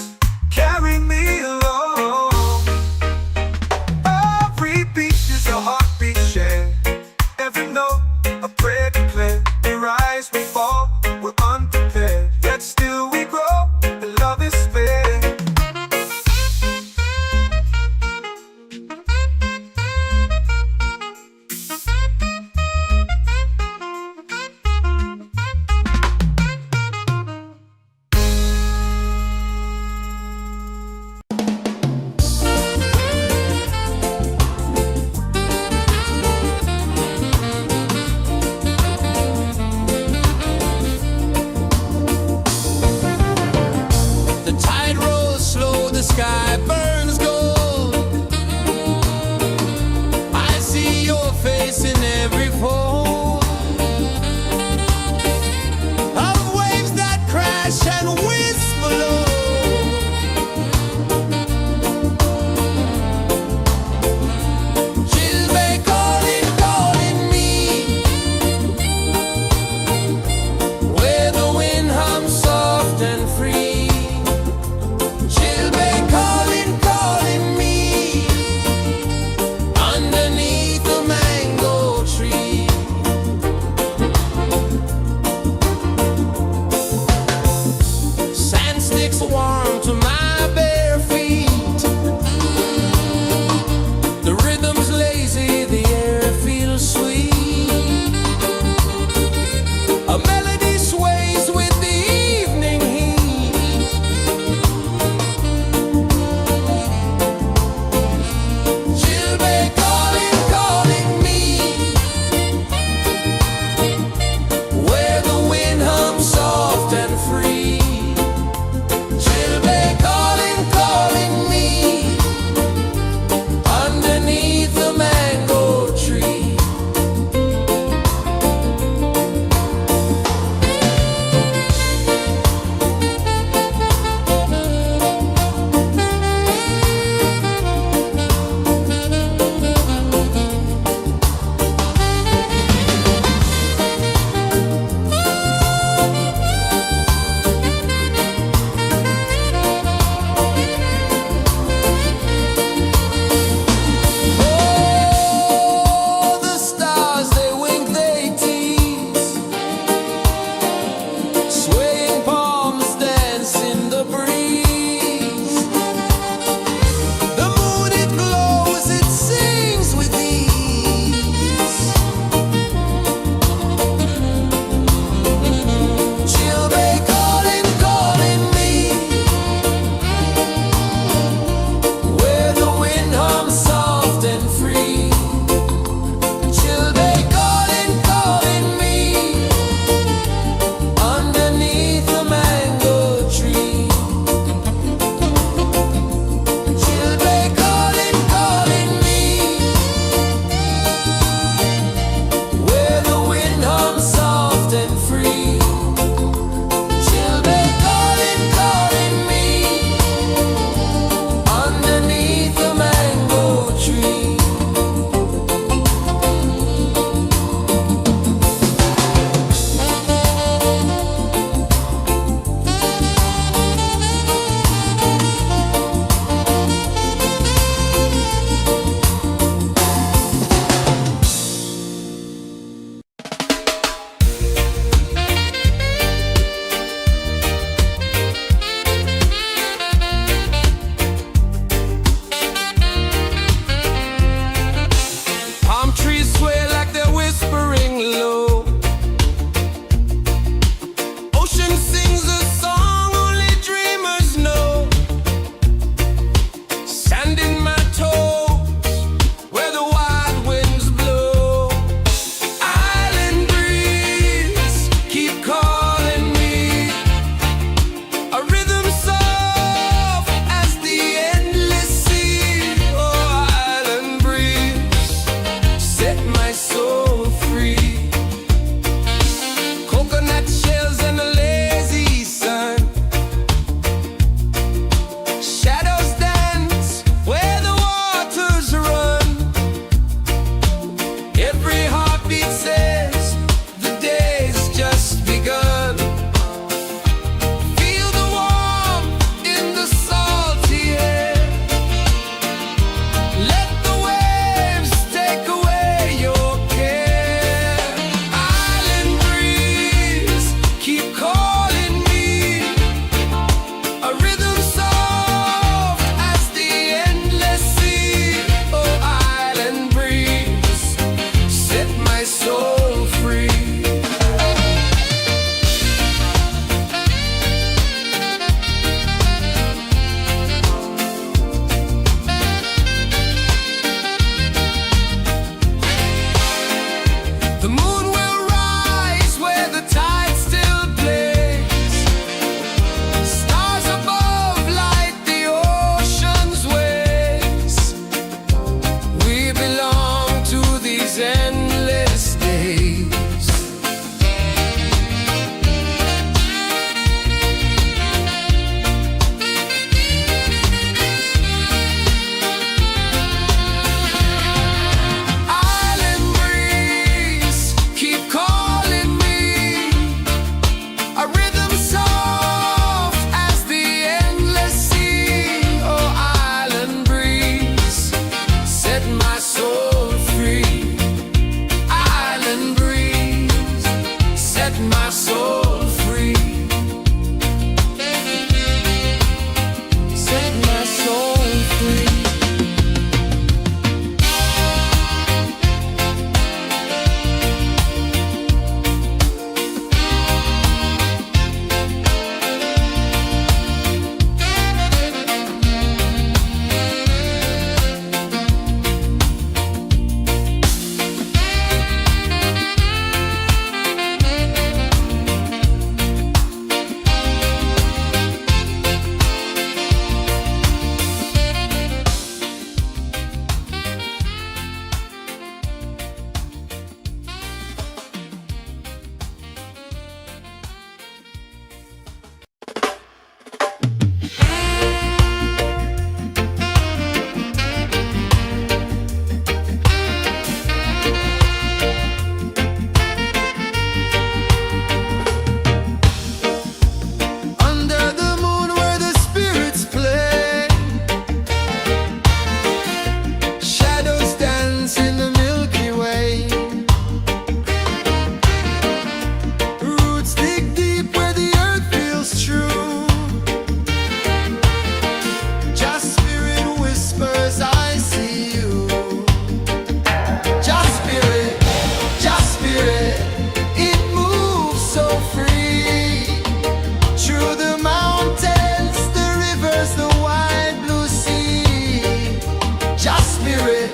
spirit,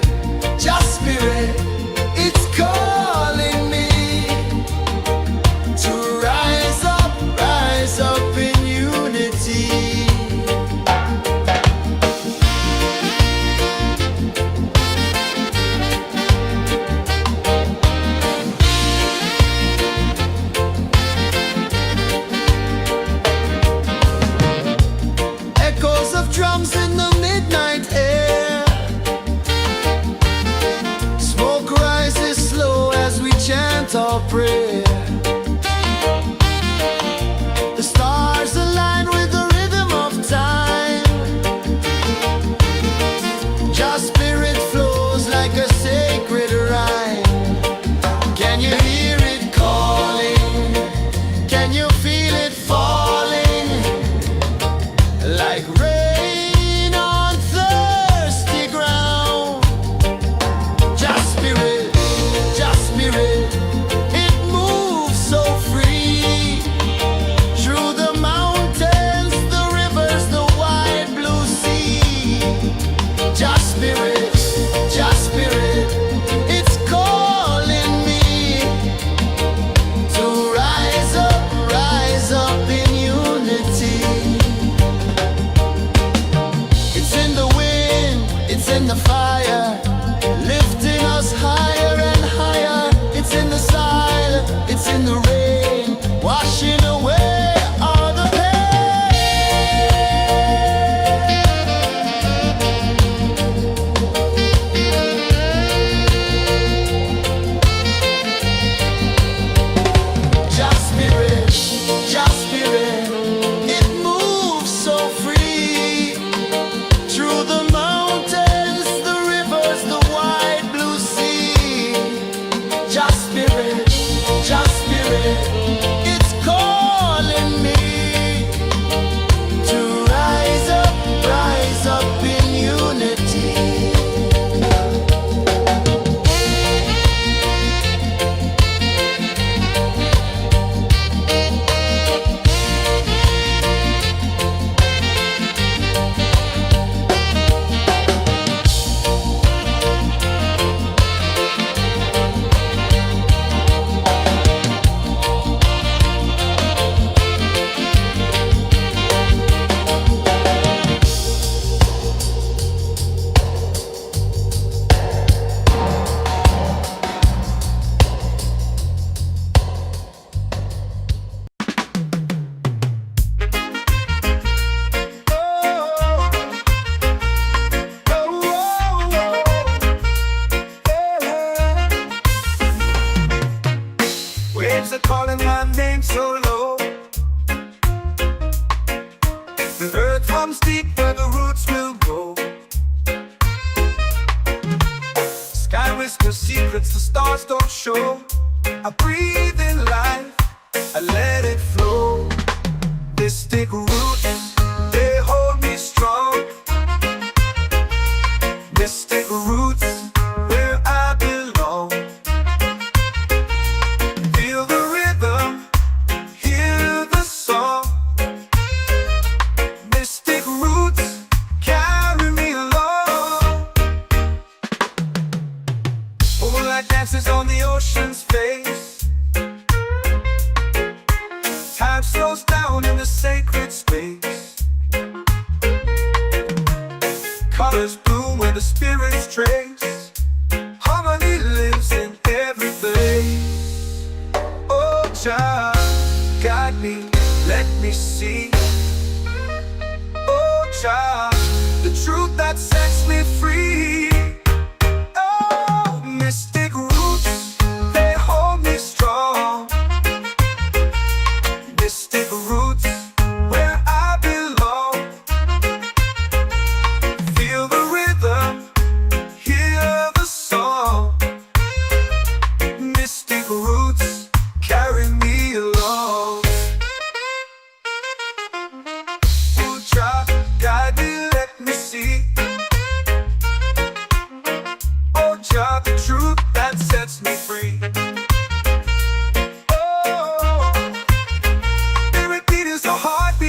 just spirit, it's calling me to rise up in unity. Echoes of drums in the midnight air. Smoke rises slow as we chant our prayer. The stars align with the rhythm of time. Just spirit flows like a sacred rhyme. Can you hear it calling? Can you feel it falling? Like rain on thirsty ground. Just spirit, it moves so free. Through the mountains, the rivers, the wide blue sea. Just spirit, it's calling me to rise up in unity. It's in the wind, it's in the fire, lifting us higher and higher. It's in the silence, it's in the rain, washing away all the pain. Just spirit, it moves so free. Through the mountains, the rivers, the wide blue sea. Just spirit, it's calling me to rise up in unity. Waves are calling my name so low. The earth hums deep where the roots will go. Sky whispers secrets the stars don't show. I breathe in life, I let it flow. Mystic roots, they hold me strong. Mystic roots, where I belong. Feel the rhythm, hear the song. Mystic roots, carry me along. Moonlight dances on the ocean's face. Time slows down in the sacred space. Colors bloom where the spirits trace. Harmony lives in every place. Oh, child, guide me, let me see. Oh, child, the truth that sets me free. Oh, mystic roots, they hold me strong. Mystic roots, where I belong. Feel the rhythm, hear the song. Mystic roots, carry me along. Ooh, child, guide me, let me see. Oh, child, the truth that sets me free.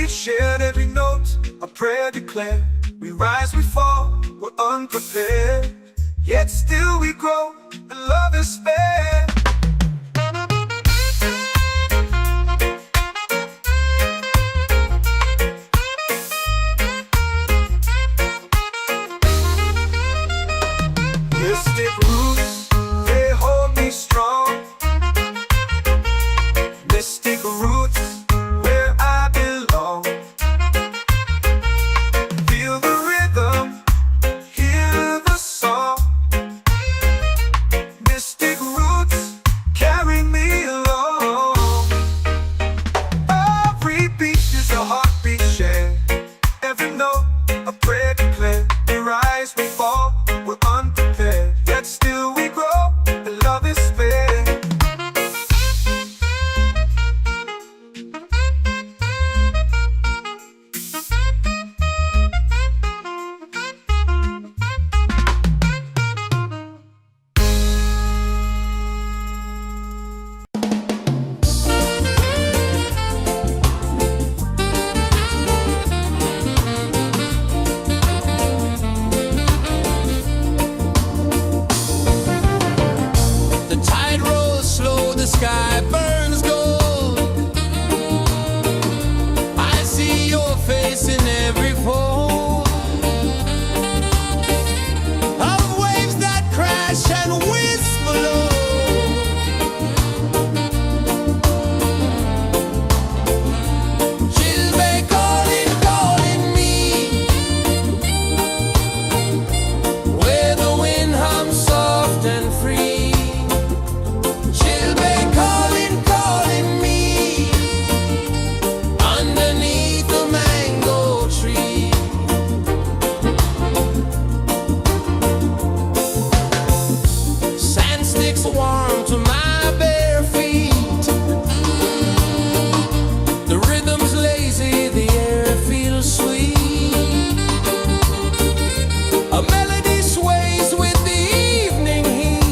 Shared every note, a prayer declared. We rise, we fall, we're unprepared. yet still we grow, and love is fair. Mystic roots, they hold me strong. Mystic roots, where I belong. Feel the rhythm, hear the song. Mystic roots, carry me along. Every beat is a heartbeat shared. Every note, a prayer declared. We rise, we fall, we're unprepared, yet still we grow, and love is fair. The tide rolls slow, the sky burns gold. I see your face in every fold of waves that crash and whisper low. She'll be calling, calling me, where the wind hums soft and free. She'll be calling, calling me, underneath the mango tree. Sand sticks warm to my bare feet. The rhythm's lazy, the air feels sweet. A melody sways with the evening heat.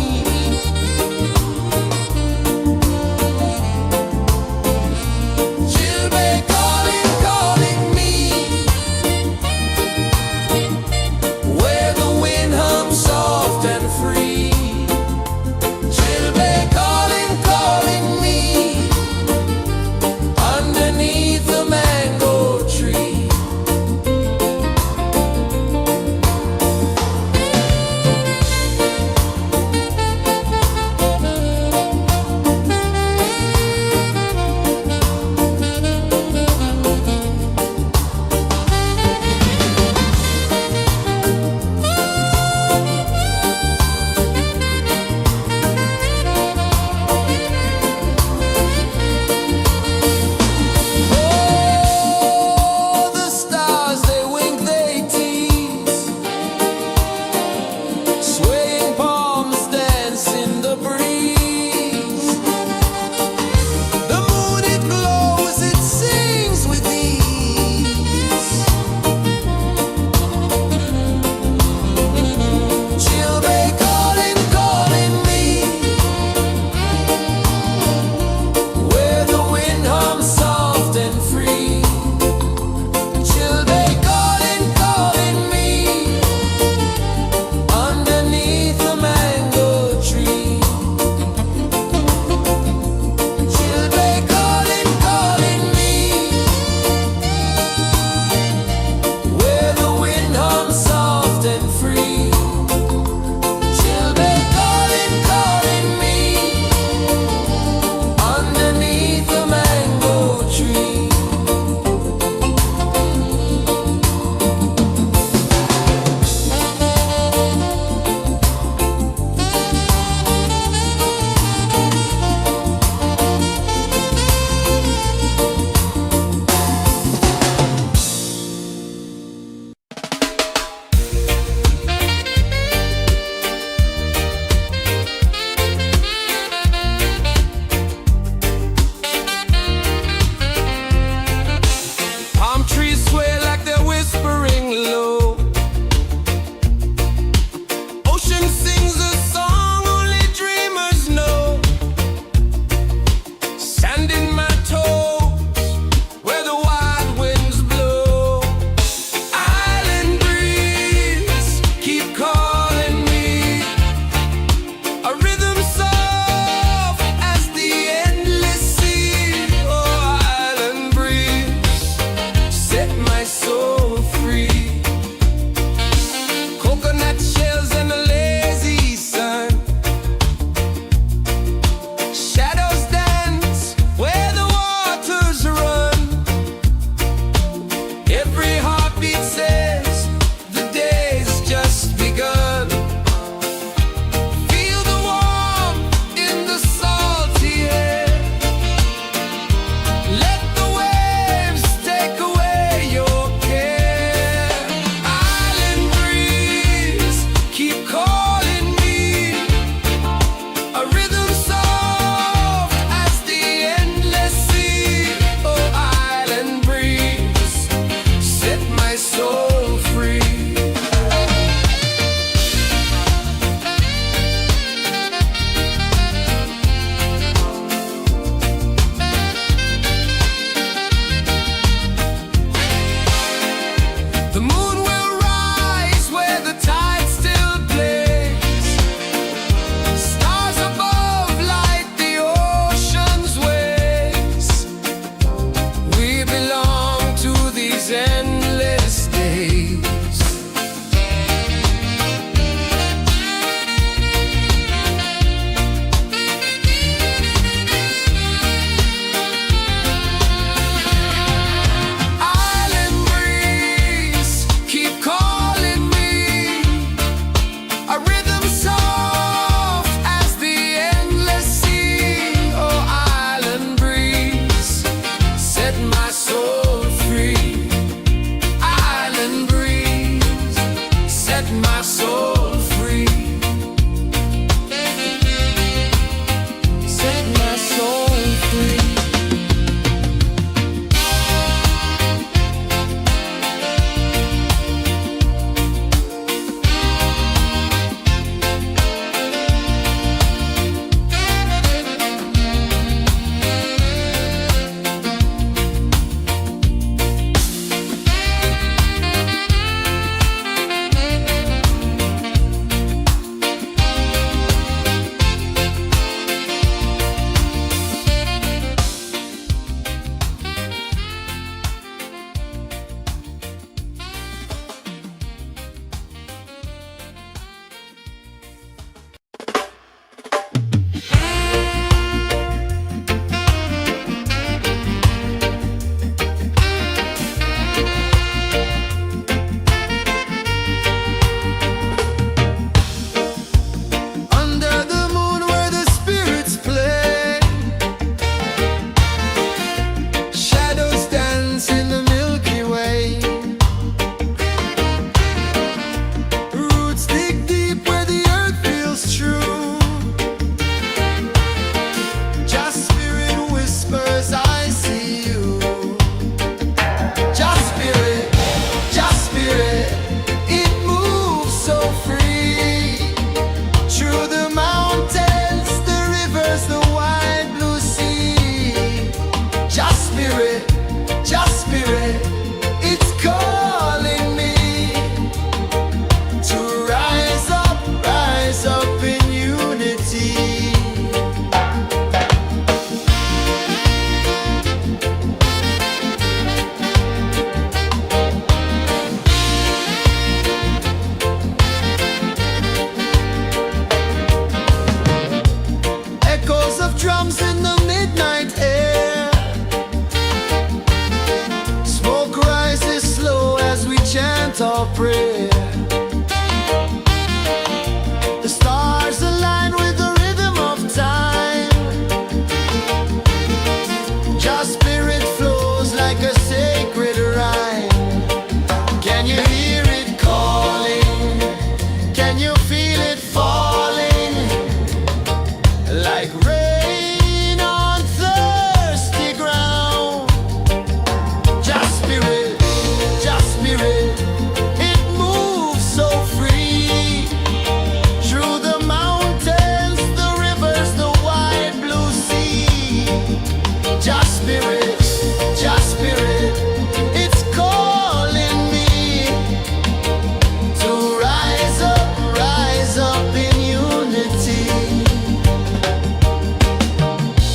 She'll be calling, calling me, where the wind hums soft and free. She'll be calling, calling me, underneath the mango tree. Oh, the stars, they wink, they tease. Swaying palms dance in the breeze. The moon, it glows, it sings with ease. She'll be calling, calling me, where the wind hums soft and free. She'll be calling, calling me, underneath the mango tree. She'll be calling, calling me, where the wind hums soft and free. She'll be calling, calling me, underneath the mango tree. Palm trees sway like they're whispering low. Ocean sings a song only dreamers know. Sand in my toes, where the wild winds blow. Island breeze, keep calling me. you feel it falling like rain on thirsty ground. Just spirit, it moves so free through the mountains, the rivers, the wide blue sea. Just spirit, it's calling me to rise up in unity.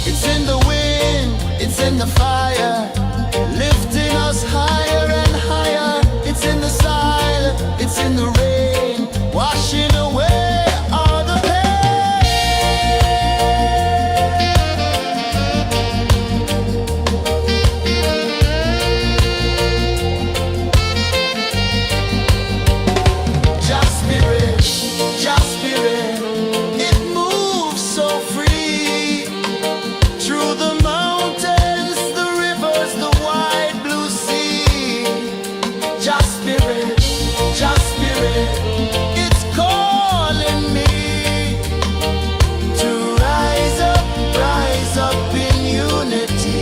It's in the wind, it's in the fire, lifting us higher and higher. It's in the silence, it's in the rain, washing away all the Just spirit, it moves so free through the mountains, the rivers, the wide blue sea. Just spirit, it's calling me to rise up in unity.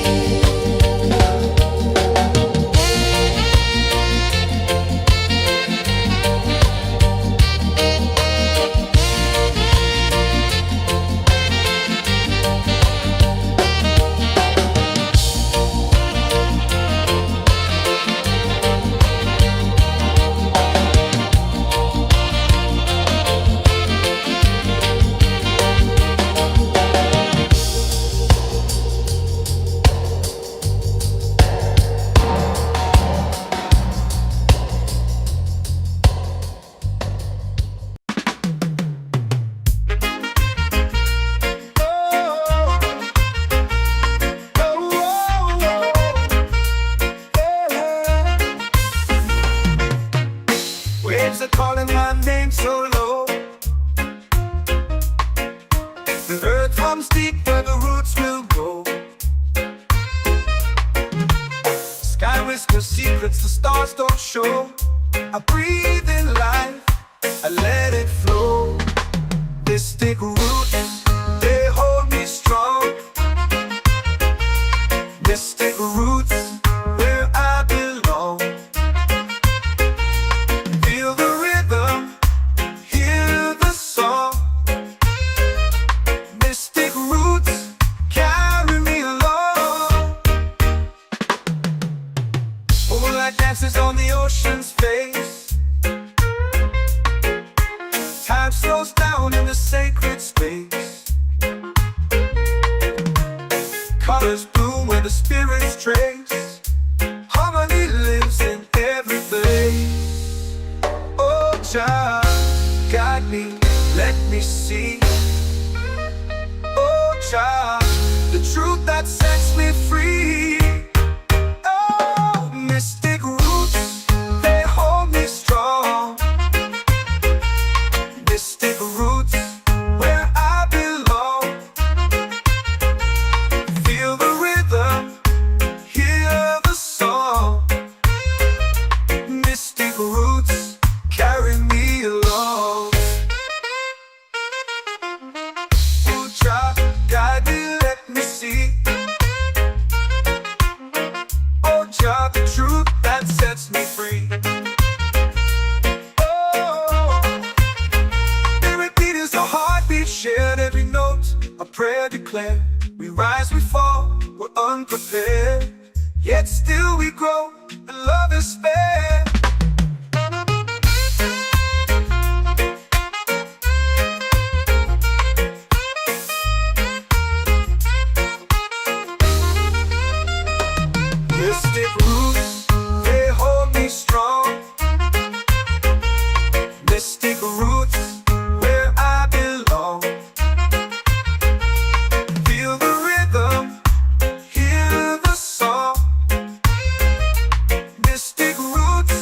Waves are calling my name so low. The earth comes deep where the roots will grow. Sky whispers secrets the stars don't show. I breathe in life, I let it flow. Mystic roots, they hold me strong. Mystic roots, where I belong. Feel the rhythm, hear the song. Mystic roots, carry me along. Moonlight dances on the ocean's face. Time slows down in the sacred space. Colors bloom where the spirits trace. Harmony lives in every place. Oh, child, guide me, let me see. Oh, child, the truth that sets me free. Oh, mystic roots, they hold me strong. Mystic roots, where I belong. Feel the rhythm, hear the song. Mystic roots, carry me along. Oh, child, guide me, let me see. Oh, child, the truth that sets me free. Oh, every beat is a heartbeat shared, every note a prayer declared. We rise, we fall, we're unprepared, yet still we grow, and love is spared. Mystic roots, they hold me strong. Mystic roots, where I belong. Feel the rhythm, hear the song. Mystic roots,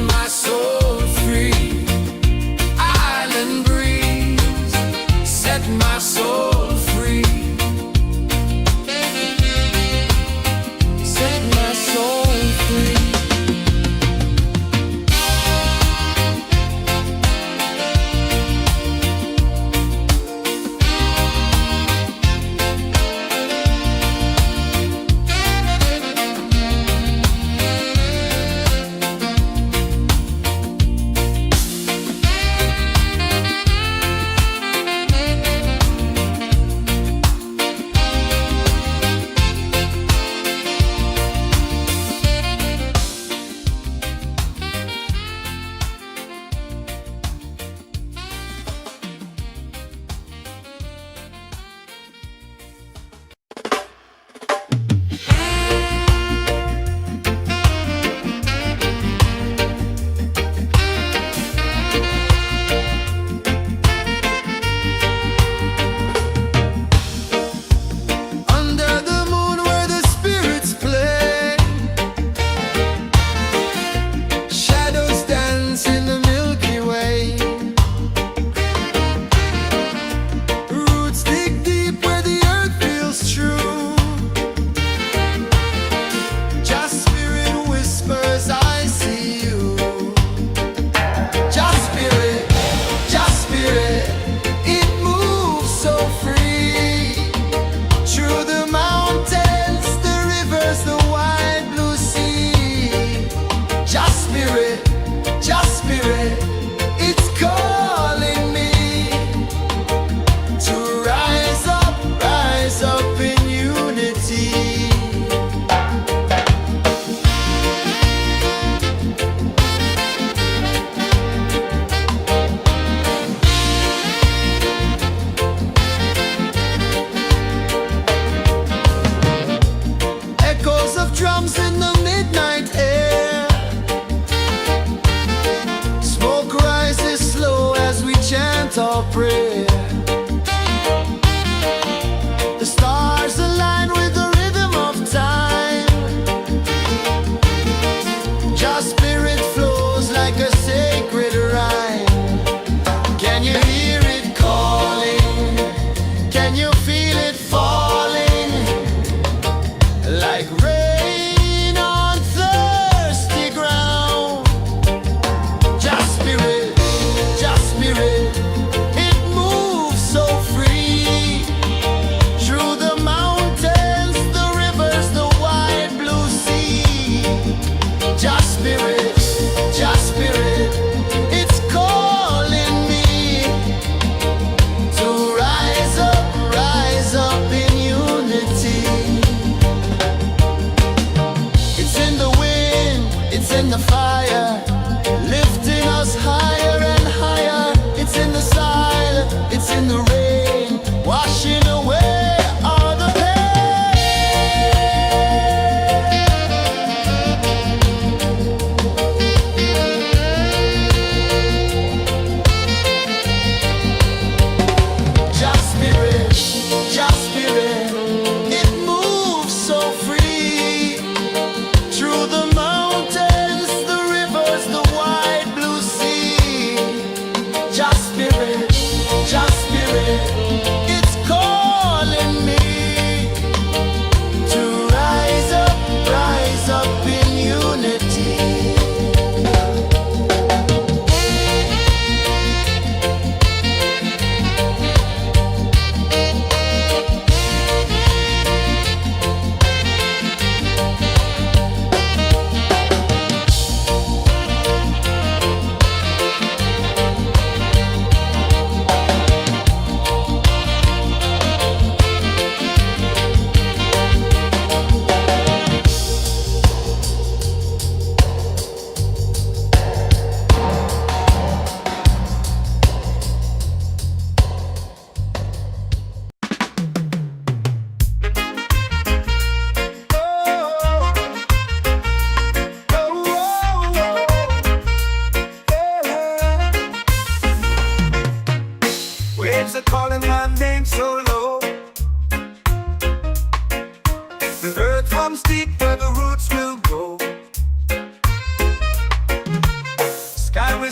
my soul free. Island breeze, set my soul free. Set my soul free. Drums in the midnight air. Smoke rises slow as we chant our prayer. The stars align with the rhythm of time. Your spirit flows like a sacred rhyme. Can you hear it calling? Can you feel it falling? Like rain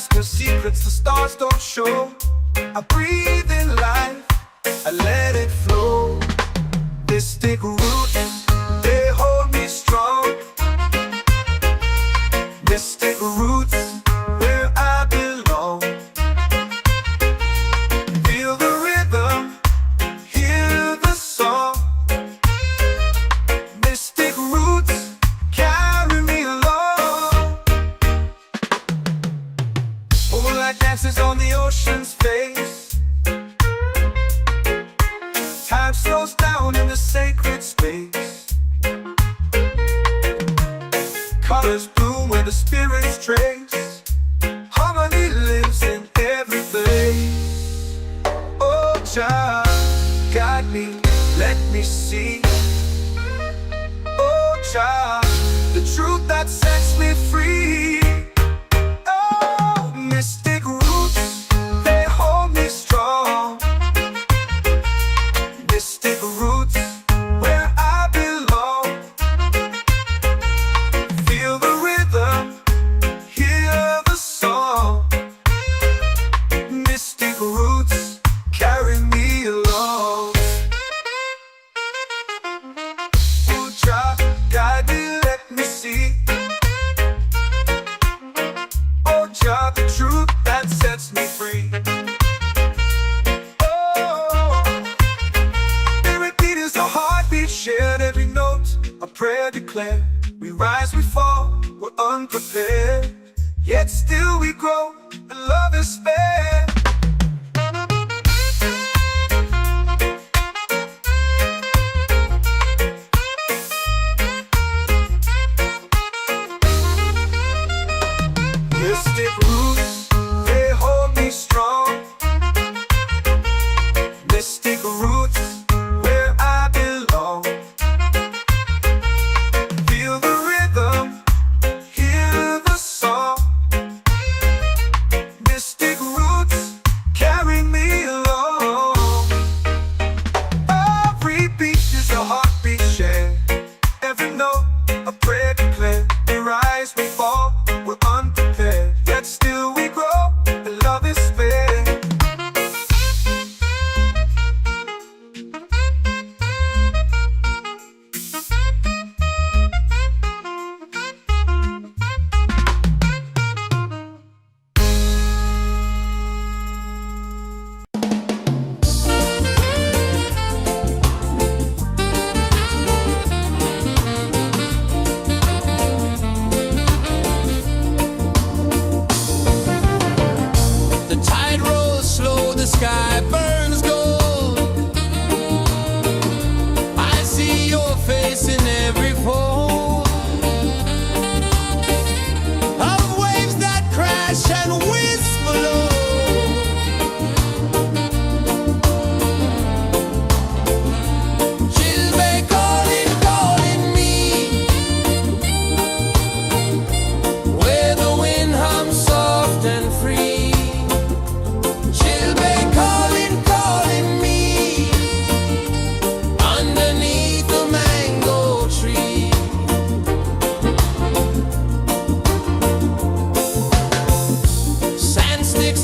skies, 'cause secrets the stars don't show. I breathe in life, I let it flow. Mystic roots, they hold me strong. Mystic roots, where I belong. Feel the rhythm, hear the song. Mystic roots, carry me along. Moonlight dances on the ocean's face. Time slows down in the sacred space. Colors bloom where the spirits trace. Harmony lives in every place. Oh, Jah, guide me, let me see. Oh, Jah, the truth that sets me free. Oh, mystic roots, they hold me strong. Mystic roots, where I belong. Feel the rhythm, hear the song. Mystic roots, carry me along. Oh, Jah, guide me, let me see. Oh, Jah, the truth that sets me free. Shared every note, a prayer declared. We rise, we fall, we're unprepared. Yet still we grow, and love is spared. Mystic roots, they hold me strong. Mystic roots, where I belong. Feel the rhythm, hear the song. Mystic roots, carry me along. Every beat is a heartbeat shared. Every note, a prayer declared. We rise, we fall, we're unprepared. Yet still we grow, and love is spared. The tide rolls slow, the sky burns gold. I see your face in every fold of waves that crash and whisper low. She'll be calling, calling me where the wind hums soft and free. She'll be calling, calling me underneath the mango tree. Sand sticks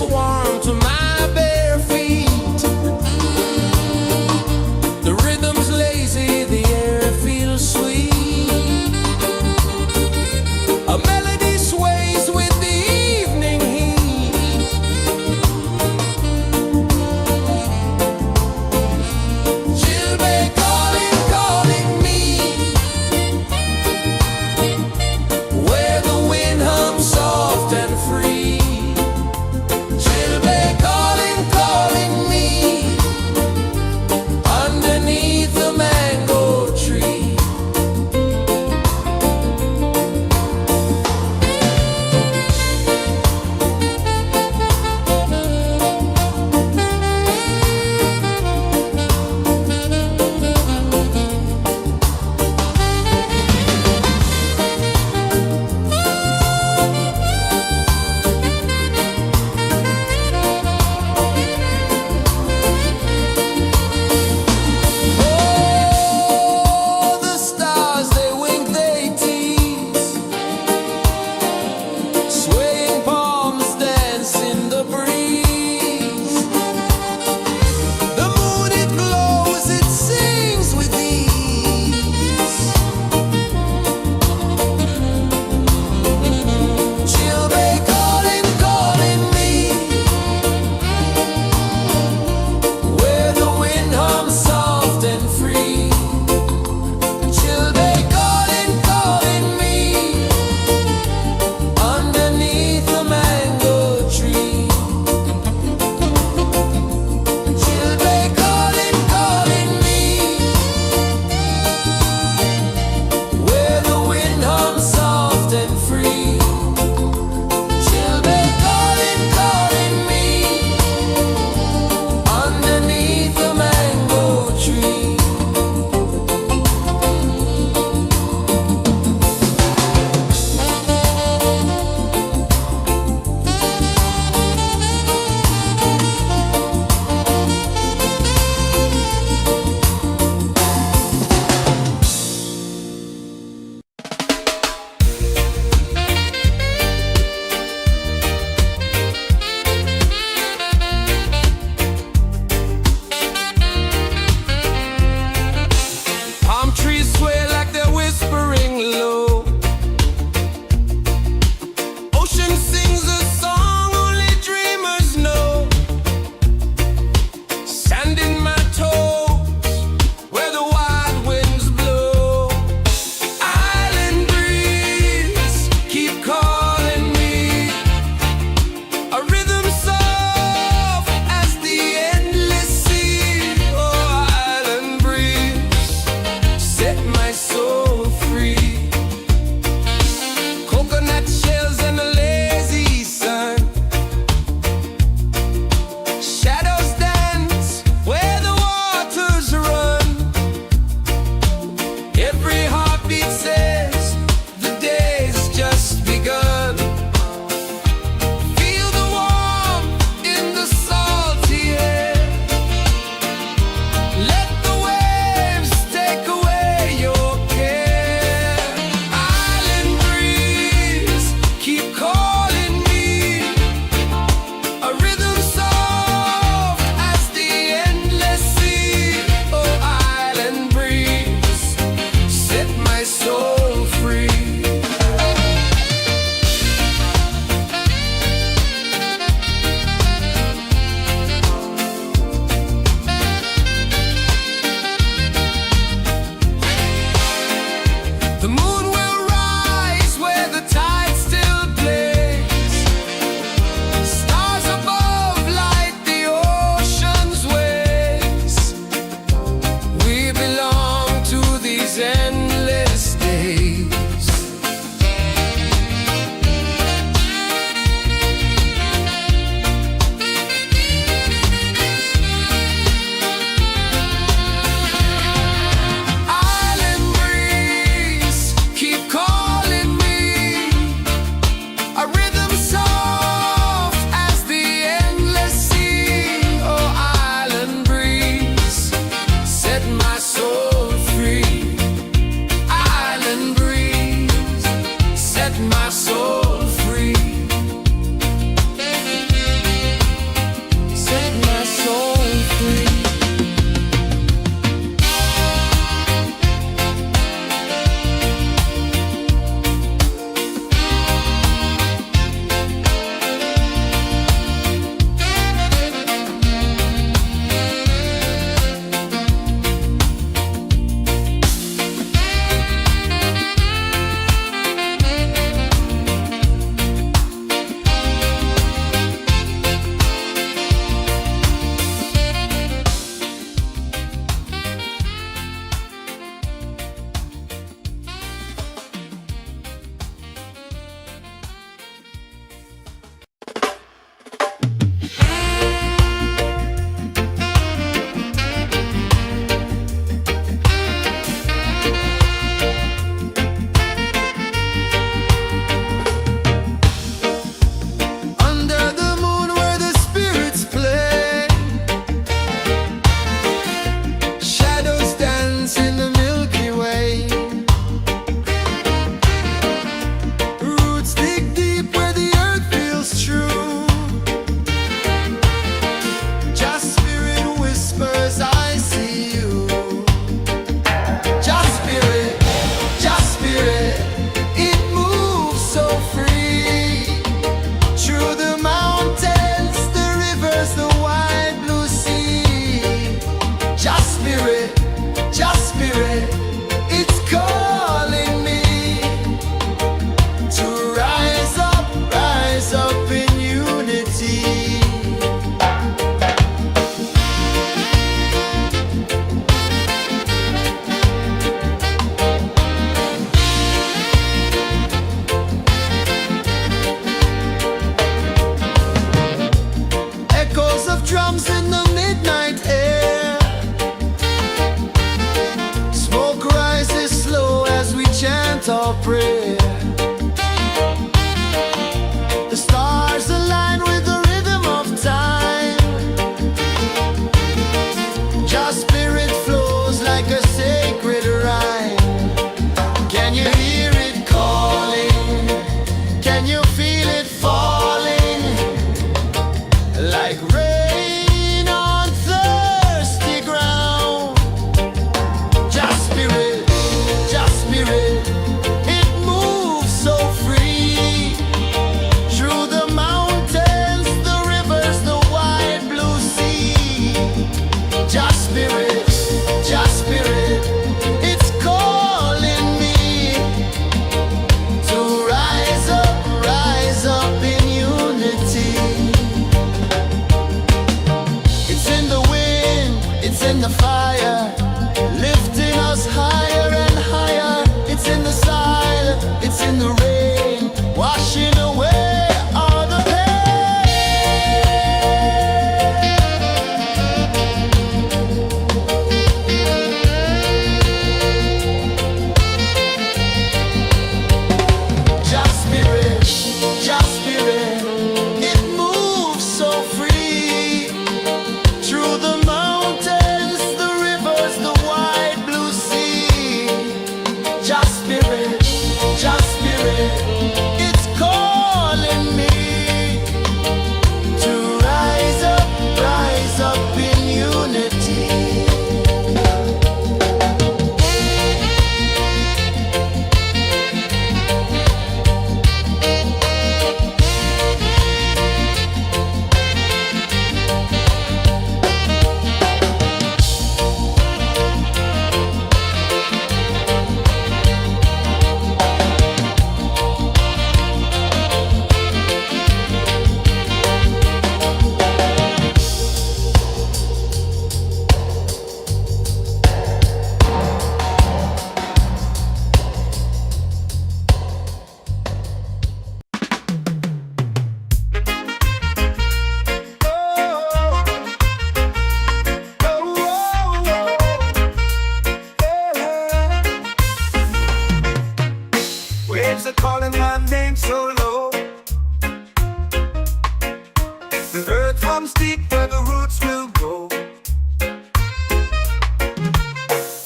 runs deep where the roots will grow.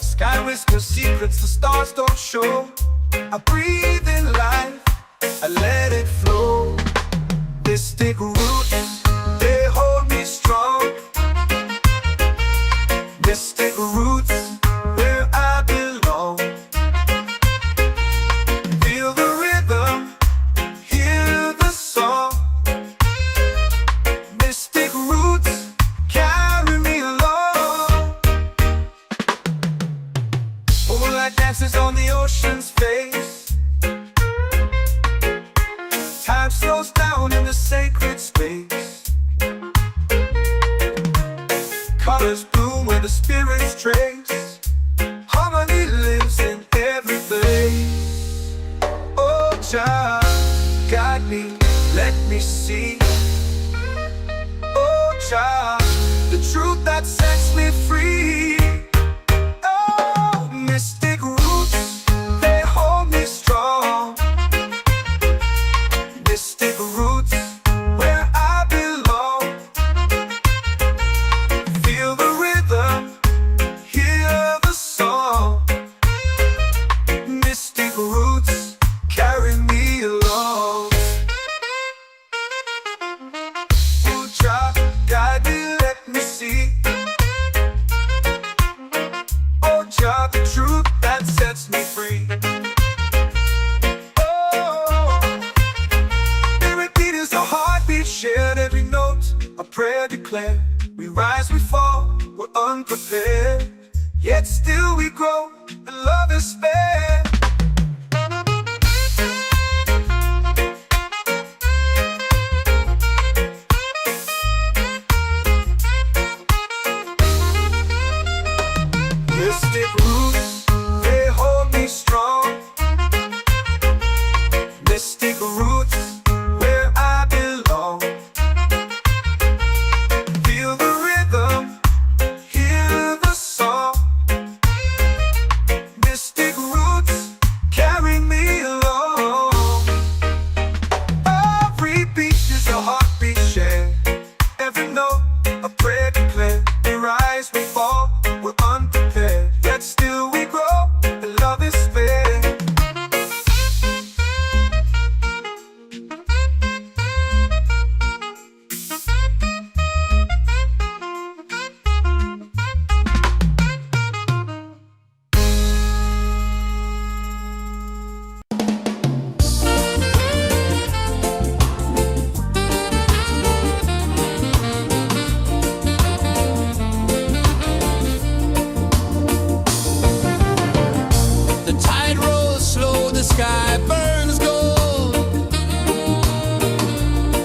Sky whispers secrets the stars don't show. I breathe in life, I let it flow. Mystic roots, they hold me strong. Mystic roots, where I belong. Feel the rhythm, hear the song. Mystic roots, carry me along. Moonlight dances on the ocean's face. Time slows down in the sacred space. Colors bloom where the spirits trace. Harmony lives in every place. Oh, child, guide me, let me see. Oh, child, the truth that sets me free. Oh, mystic roots, they hold me strong. Mystic roots, where I belong. Feel the rhythm, hear the song. Mystic roots, carry me along. Ooh, child, guide me, let me see. Oh, child, the truth that sets me free. Shared every note, a prayer declared. We rise, we fall, we're unprepared. Yet still we grow, and love is spared. Mystic roots, they hold me strong. Mystic roots, where I belong. Feel the rhythm, hear the song. Mystic roots, carry me along. Every beat is a heartbeat shared. Every note, a prayer declared. We rise, we fall, we're unprepared. Yet still we grow, and love is spared. The tide rolls slow, the sky burns gold.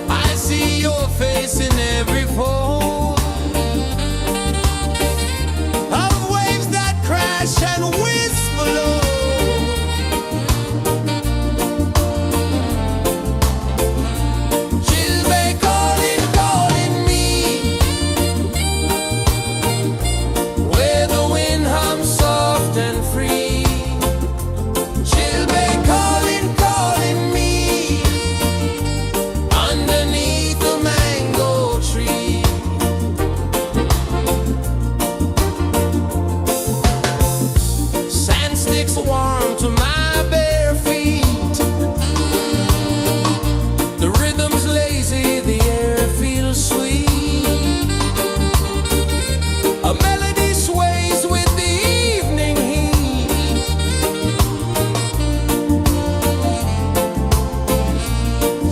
I see your face in every fold of waves that crash and whisper low. She'll be calling, calling me where the wind hums soft and free. She'll be calling, calling me underneath the mango tree. Sand sticks warm to my bare feet. The rhythm's lazy, the air feels sweet. A melody sways with the evening heat.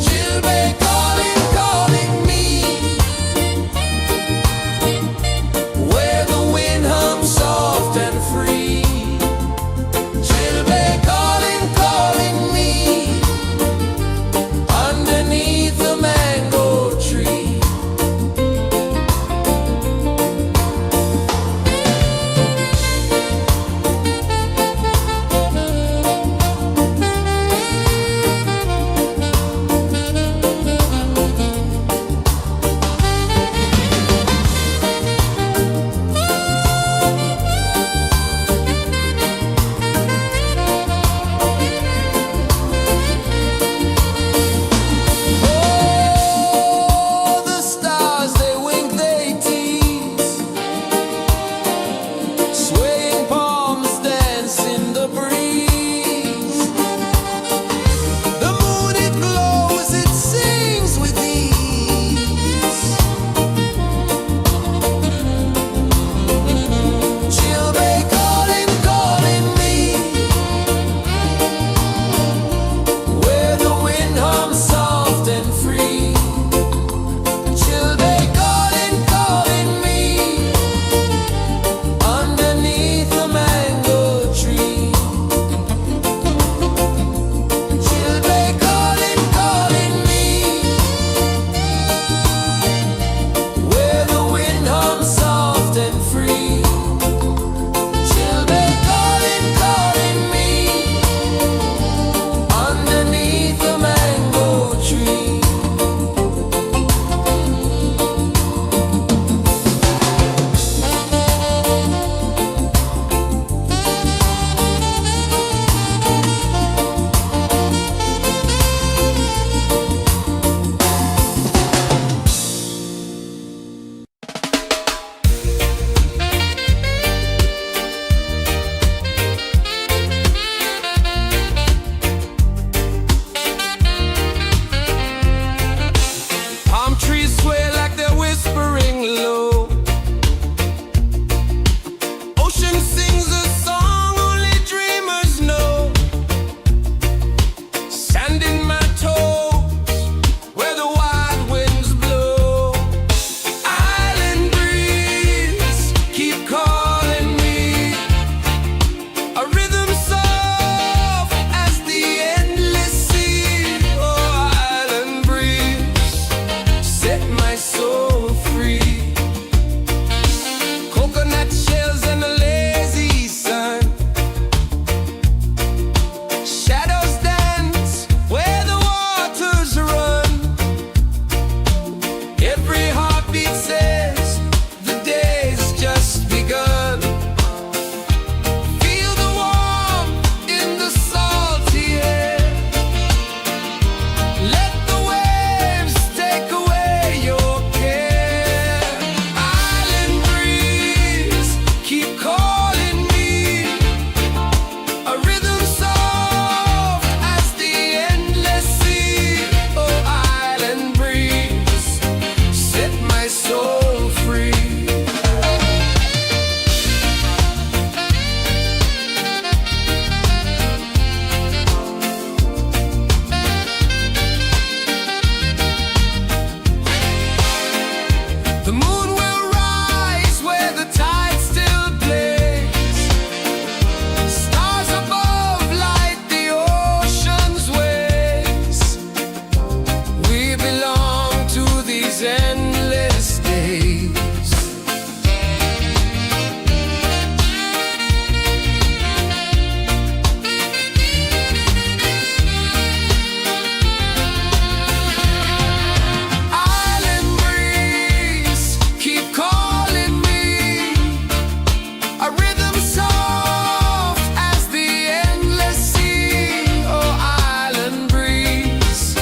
She'll be calling, calling me where the wind hums soft and free. She'll be calling, calling me underneath the mango tree. The moon will rise where the tide still plays. Stars above light the ocean's waves. We belong to these endless days. Island breeze, keep calling me. A rhythm soft as the endless sea. Oh, island breeze,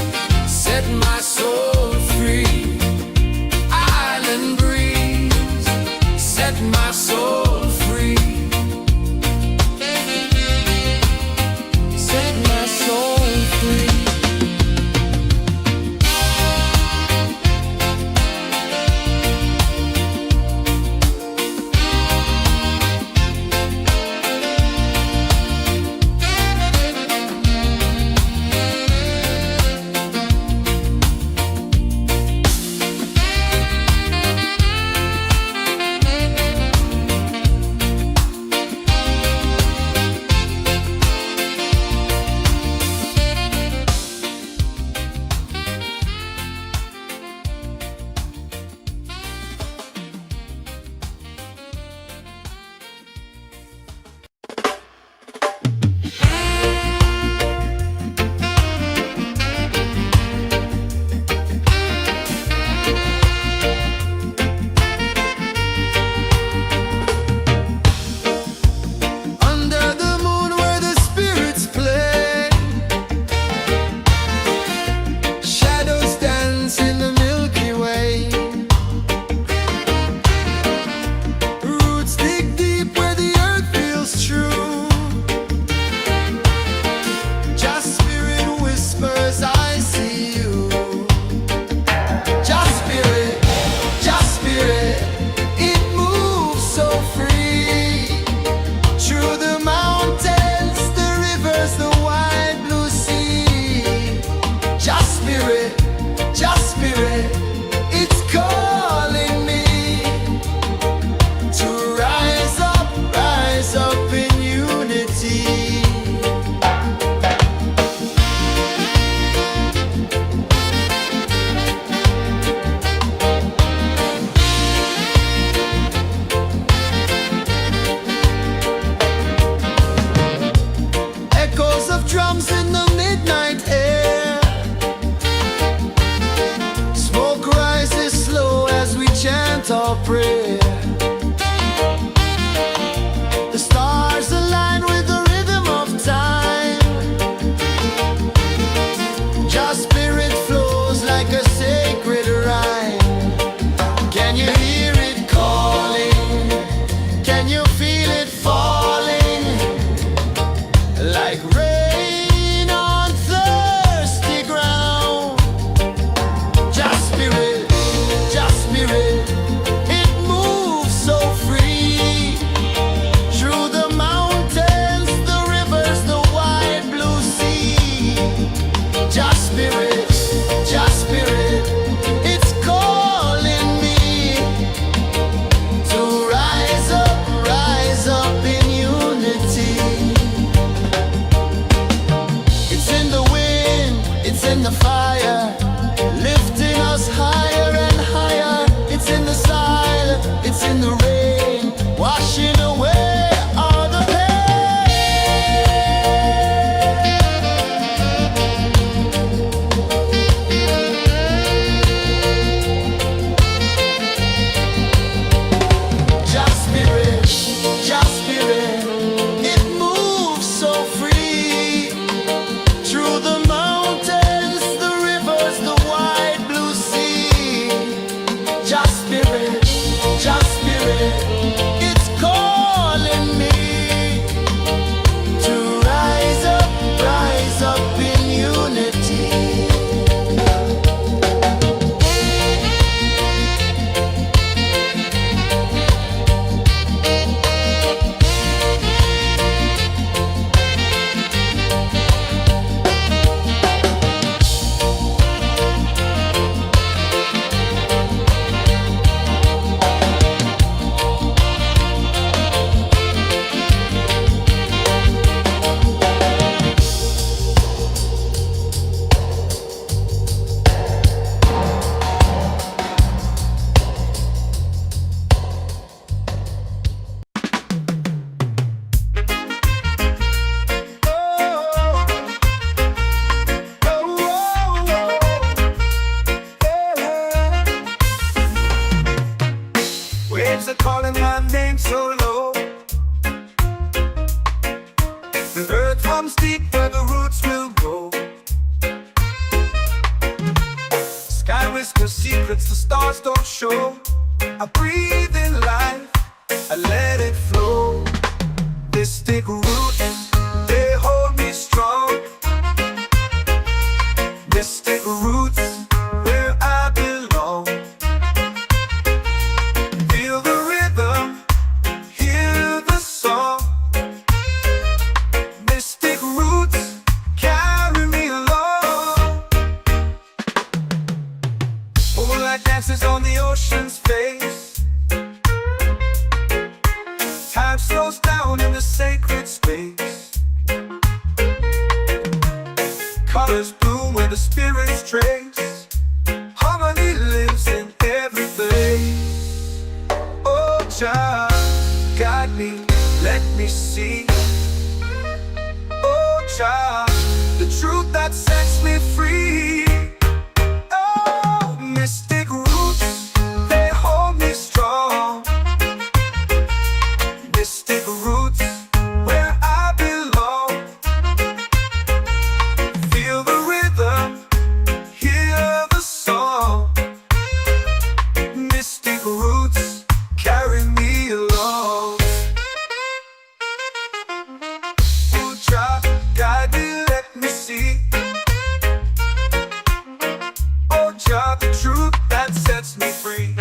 set my soul free. Island breeze, set my soul free. Set my soul free. Under the moon where the spirits play, shadows dance in the Milky Way. Roots dig deep where the earth feels true. Just spirit whispers, I see you. Just spirit, it moves so free. Through the mountains, the rivers, the wide blue sea. Just spirit, it's calling me to rise up in unity. Echoes of drums in the midnight air. Smoke rises slow as we chant our prayer. The stars align with the rhythm of time. Just spirit flows like a sacred rhyme. Can you hear it calling? Can you feel it falling? Like rain on thirsty ground. Just spirit, it moves waves are calling my name so low. The earth hums deep where the roots will grow. Sky whispers secrets the stars don't show. I breathe in life, I let it flow. Mystic roots, they hold me strong. Mystic roots, where I belong. Feel the rhythm, hear the song. Mystic roots, carry me along. Moonlight dances on the ocean's face. Time slows down in the sacred space. Colors bloom where the spirits trace. Harmony lives in every place. Oh, Jah, guide me, let me see. Oh, Jah, the truth that sets me free. Oh, mystic roots, they hold me strong. Mystic roots, where I belong. Feel the rhythm, hear the song. Mystic roots, carry me along. Oh, Jah, guide me, let me see. Oh, Jah, the truth that sets me free.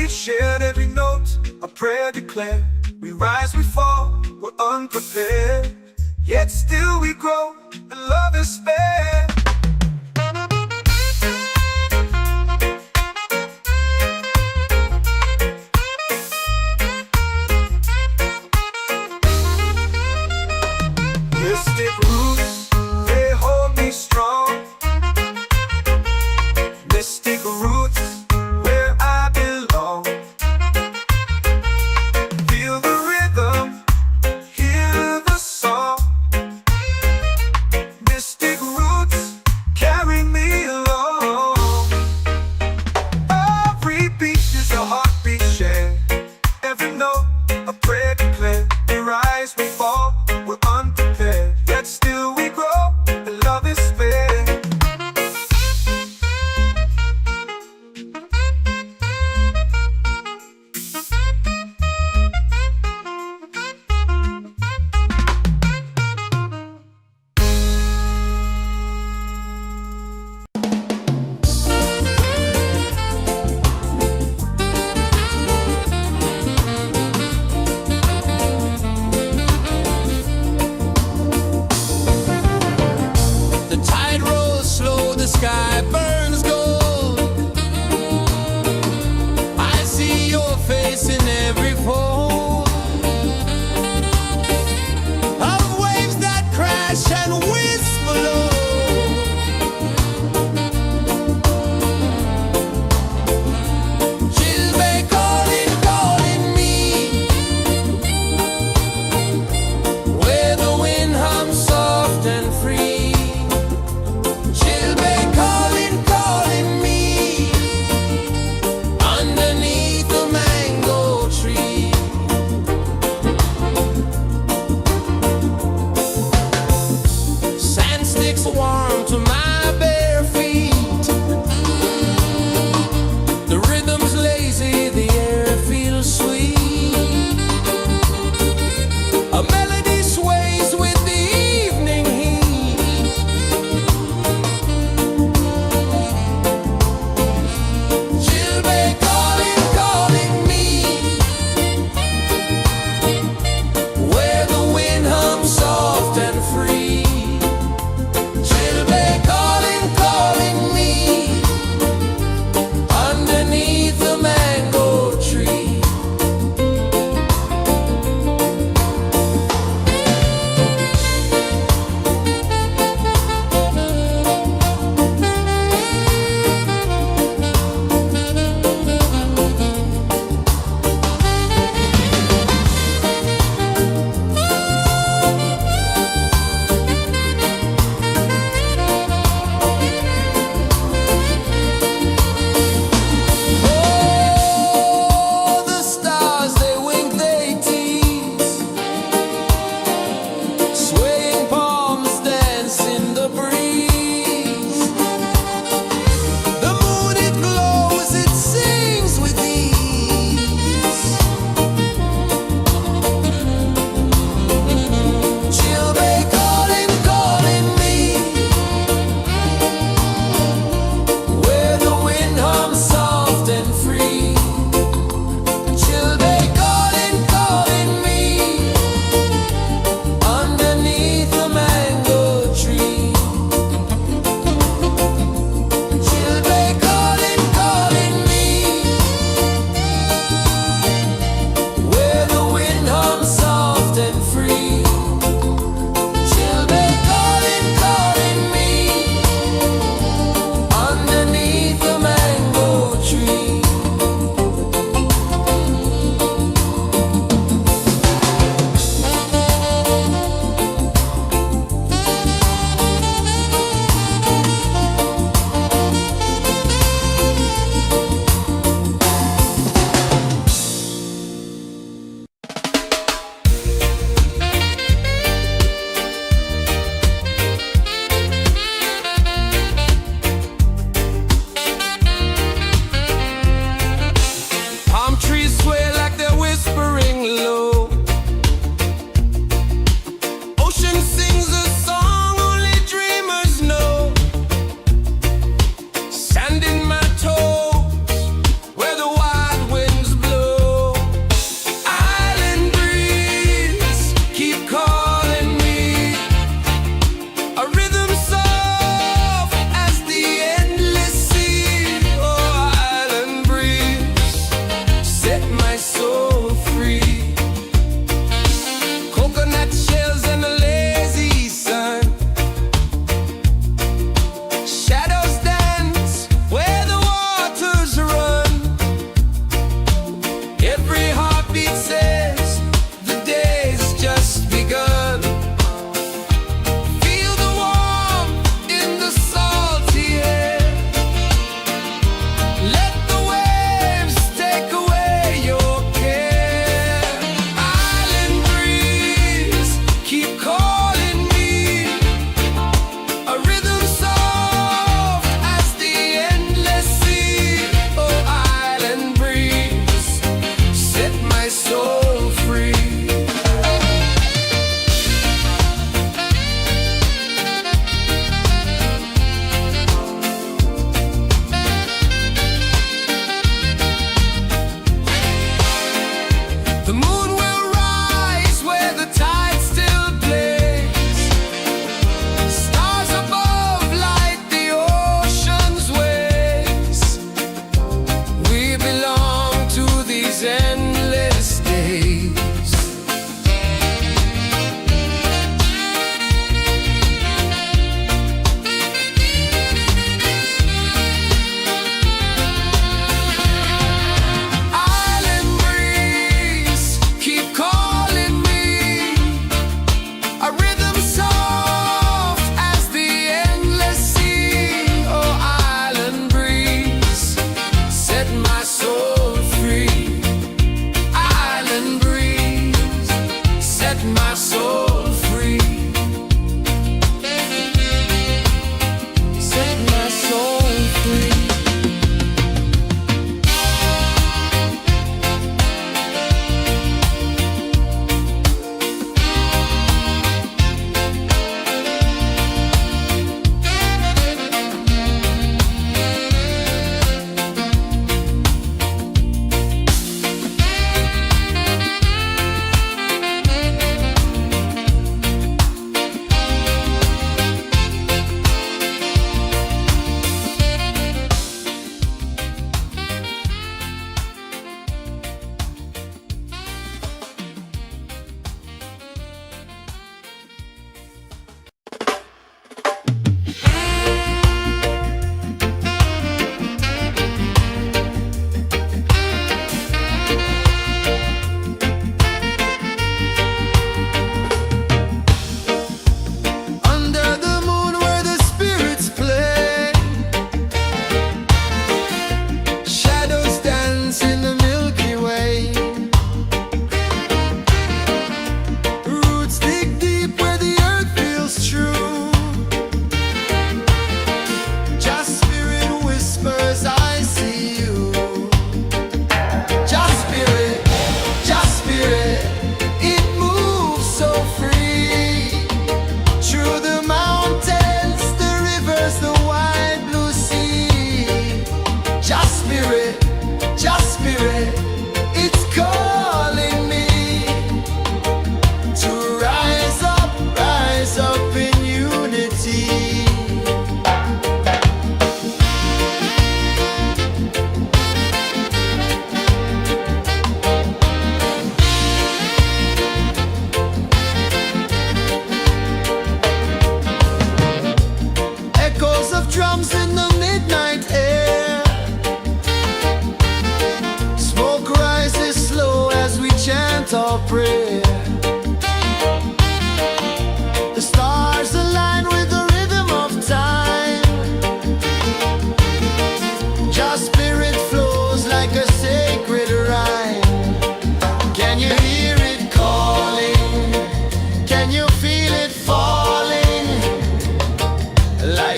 Shared every note, a prayer declared. We rise, we fall, we're unprepared. Yet still we grow, and love is spared. Mystic roots, they hold me strong. Mystic roots, where I belong. Feel the rhythm, hear the song. Mystic roots, carry me along. Every beat is a heartbeat shared. Every note, a prayer declared. We rise, we fall, we're unprepared. Yet still we grow, and love is spared. The tide rolls slow, the sky burns gold. I see your face in every fold of waves that crash and whisper low. She'll be calling, calling me, where the wind hums soft and free. She'll be calling, calling me, underneath the mango tree. Sand sticks warm to my bare feet. The rhythm's lazy, the air feels sweet. A melody sways with the evening heat. She'll be calling, calling me, where the wind hums soft and free. She'll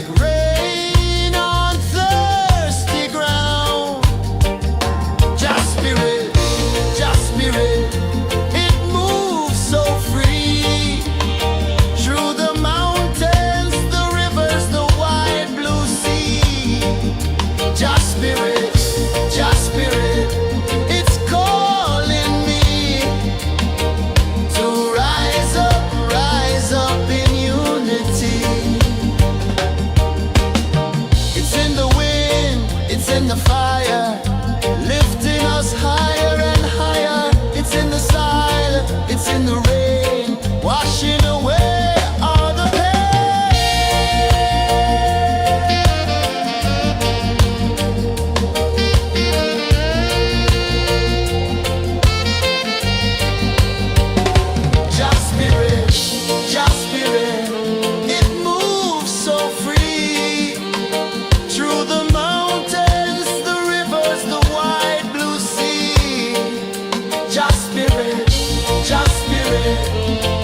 like rain on thirsty ground. Just spirit, it moves so free through the mountains, the rivers, the wide blue sea. Just spirit, it's calling me to rise up in unity. It's in the wind, it's in the fire, lifting us higher and higher. It's in the silence, it's in the rain, washing away all the pain. Just spirit, it moves so free through the mountains, the rivers, the wide blue sea. Just spirit,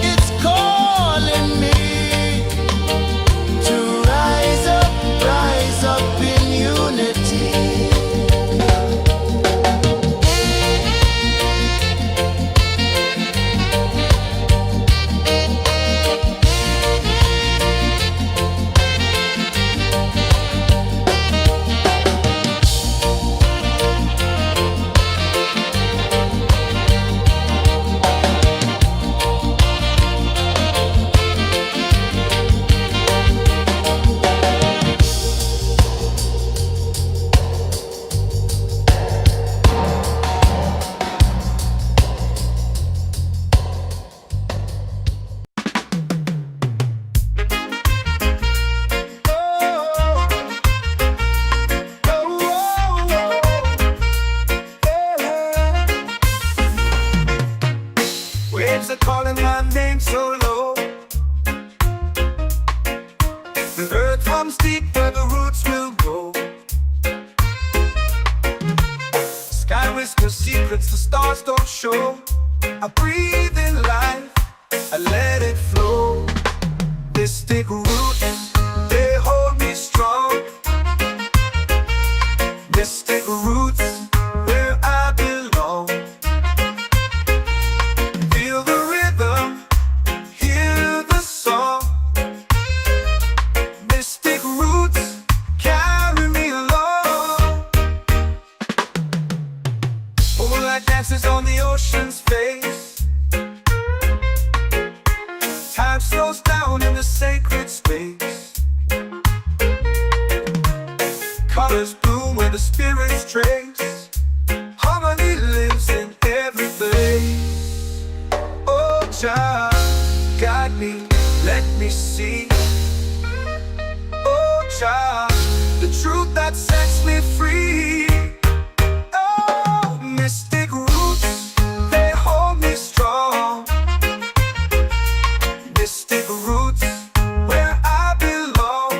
it's calling me to rise up in unity. Waves are calling my name so low. The earth runs deep where the roots will go. Sky whispers secrets the stars don't show. I breathe in life, I let it flow. Mystic roots, they hold me strong. Mystic roots, where I belong. Feel the rhythm, hear the song. Mystic roots, carry me along. Moonlight dances on the ocean's face. Time slows down in the sacred space. Colors bloom where the spirits trace. Harmony lives in every place. Oh, Jah, guide me, let me see. Oh, Jah, the truth that sets me free. Oh, mystic roots, they hold me strong. Mystic roots, where I belong.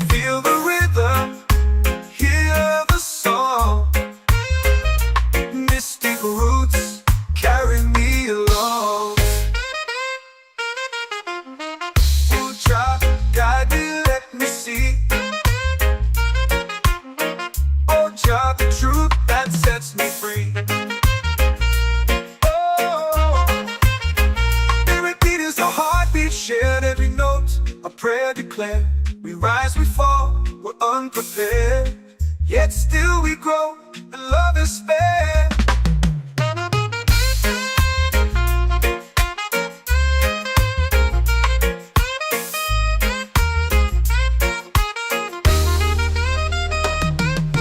Feel the rhythm, hear the song. Mystic roots, carry me along. Oh, Jah, guide me, let me see. Oh, Jah, the truth that sets me free. Oh, spirit beat is a heartbeat, shared every note. A prayer declared. We rise, we fall, we're unprepared. Yet still we grow, and love is spared.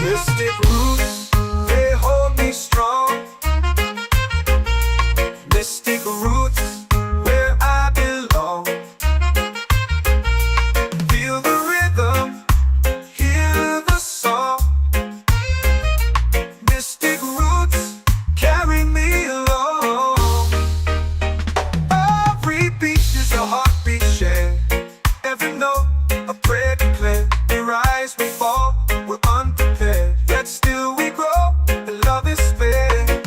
Mystic roots, they hold me strong. Mystic roots, where I belong. Feel the rhythm, hear the song. Mystic roots, carry me along. Every beat is a heartbeat shared. Every note, a prayer declared. We rise, we fall, we're unprepared. Yet still we grow, and love is spared.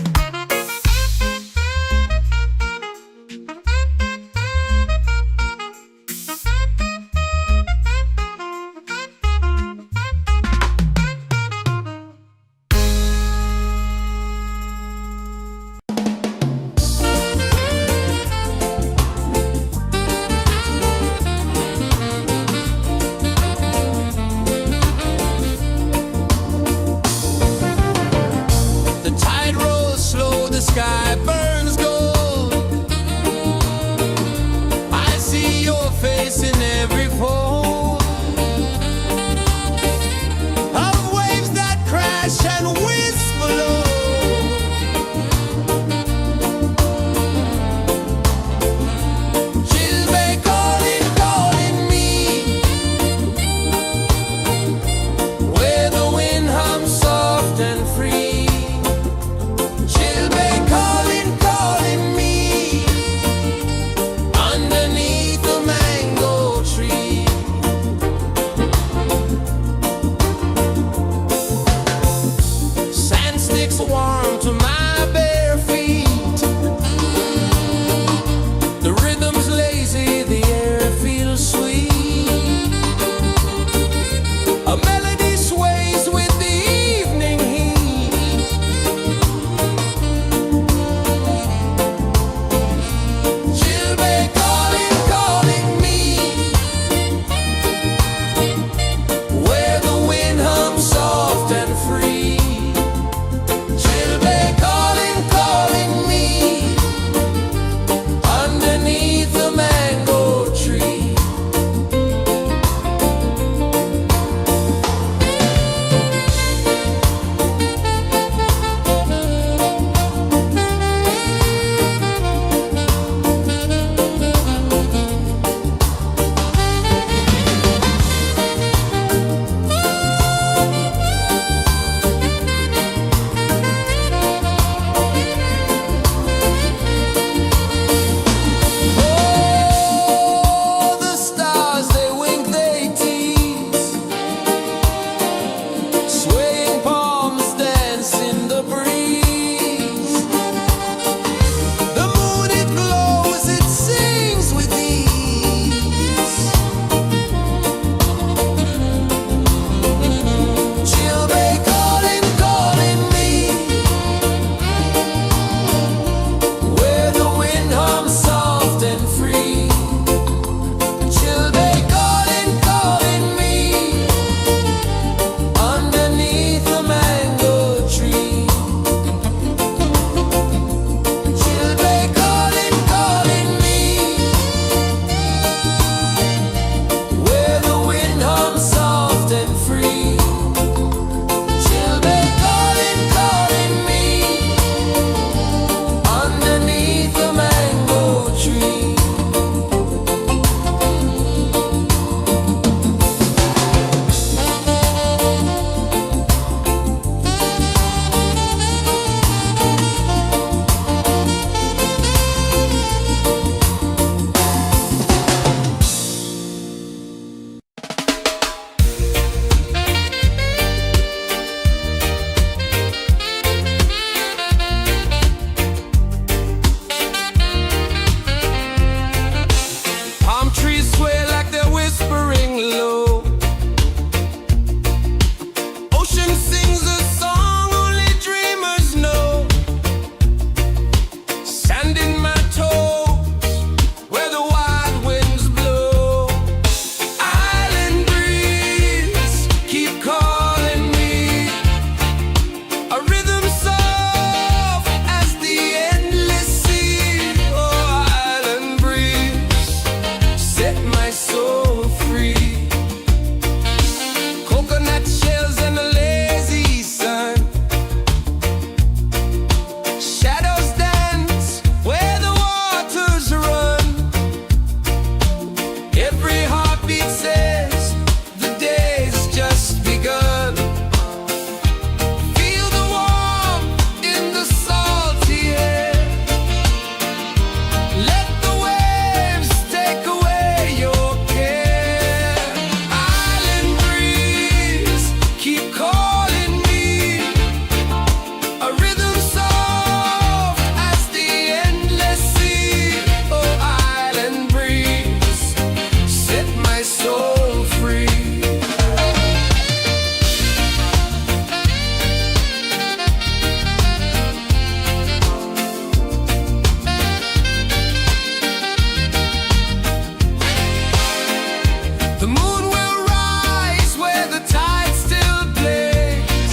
The moon will rise where the tide still plays.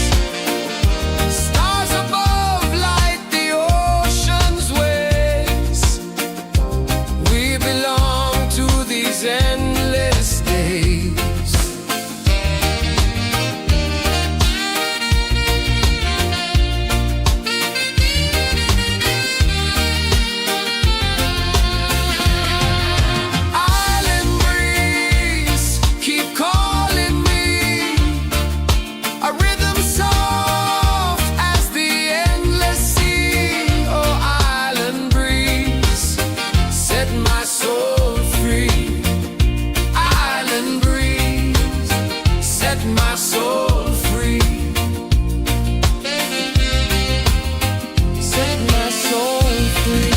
Stars above light the ocean's waves. We belong to these endless days. My soul free. Set my soul free.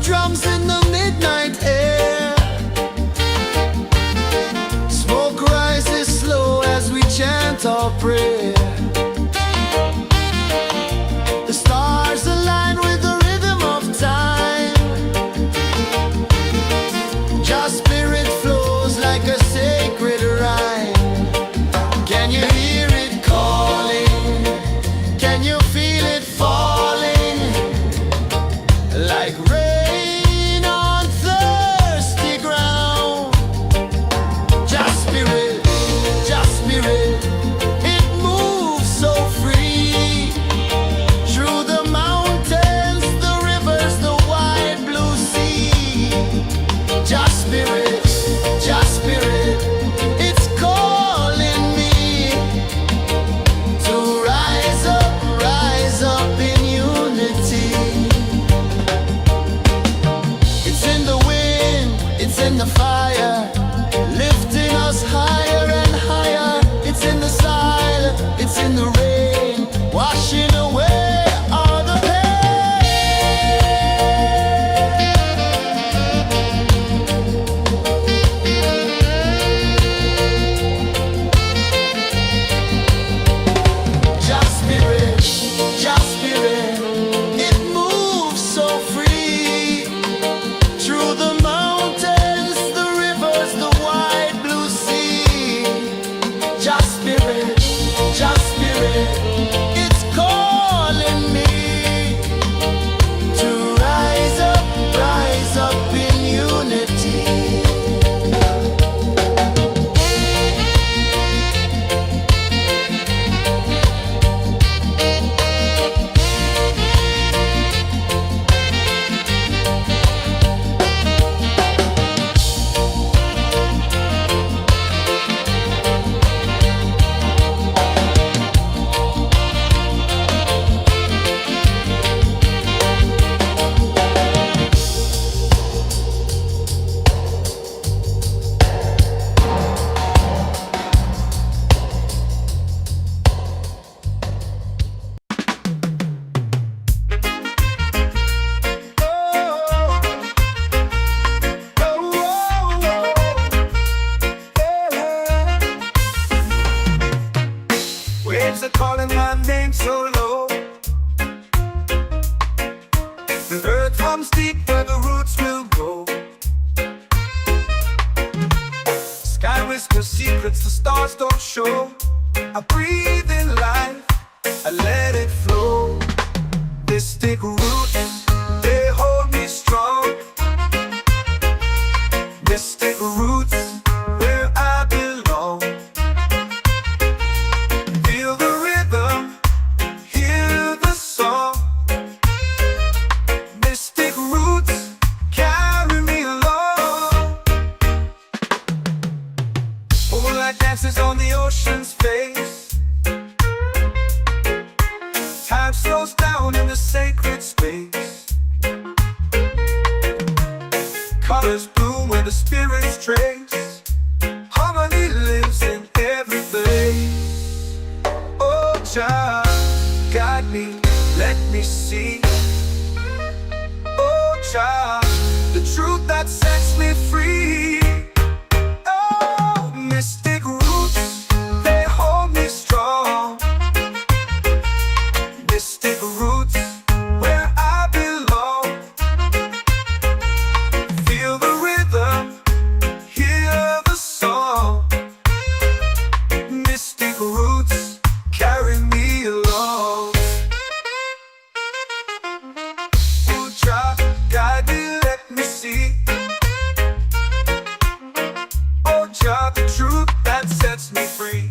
Drums in the midnight air. Smoke rises slow as we chant our prayer. The stars align with the rhythm of time. Your spirit flows like a sacred rhyme. Can you hear it calling? Can you feel it falling? Like rain it moves waves are calling my name so low. The earth hums deep where the roots will grow. Sky whispers secrets the stars don't show. I breathe in life, I let it flow. Mystic roots, they hold me strong. Mystic roots, where I belong. Feel the rhythm, hear the song. Mystic roots, carry me along. Moonlight dances on the ocean's face. Time slows down in the sacred space. Colors bloom where the spirits trace. Harmony lives in every place. Oh, child, guide me, let me see. Oh, child, the truth that sets me free. Oh, mystic roots, they hold me strong. Mystic roots, where I belong. Feel the rhythm, hear the song. Mystic roots, carry me along. Ooh, child, guide me, let me see. Oh, child, the truth that sets me free.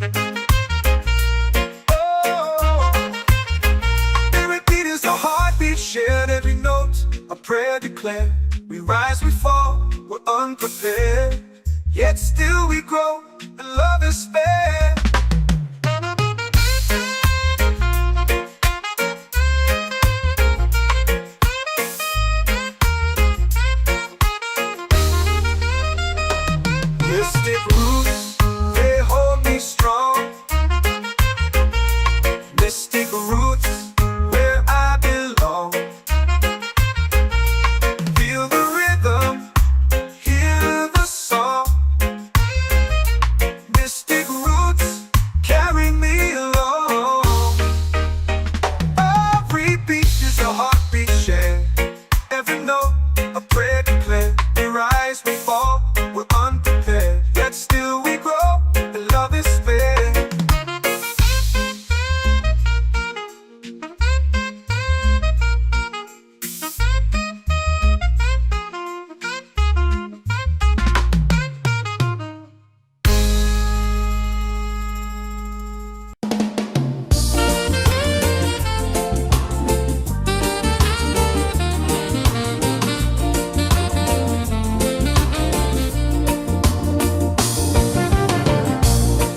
Shared every note, a prayer declared. We rise, we fall, we're unprepared. Yet still we grow, and love is spared. Mystic roots, they hold me strong. Mystic roots, where I belong. Feel the rhythm, hear the song. Mystic roots, carry me along. Every beat is a heartbeat shared. Every note, a prayer declared. We rise, we fall, we're unprepared. Yet still we grow, and love is spared.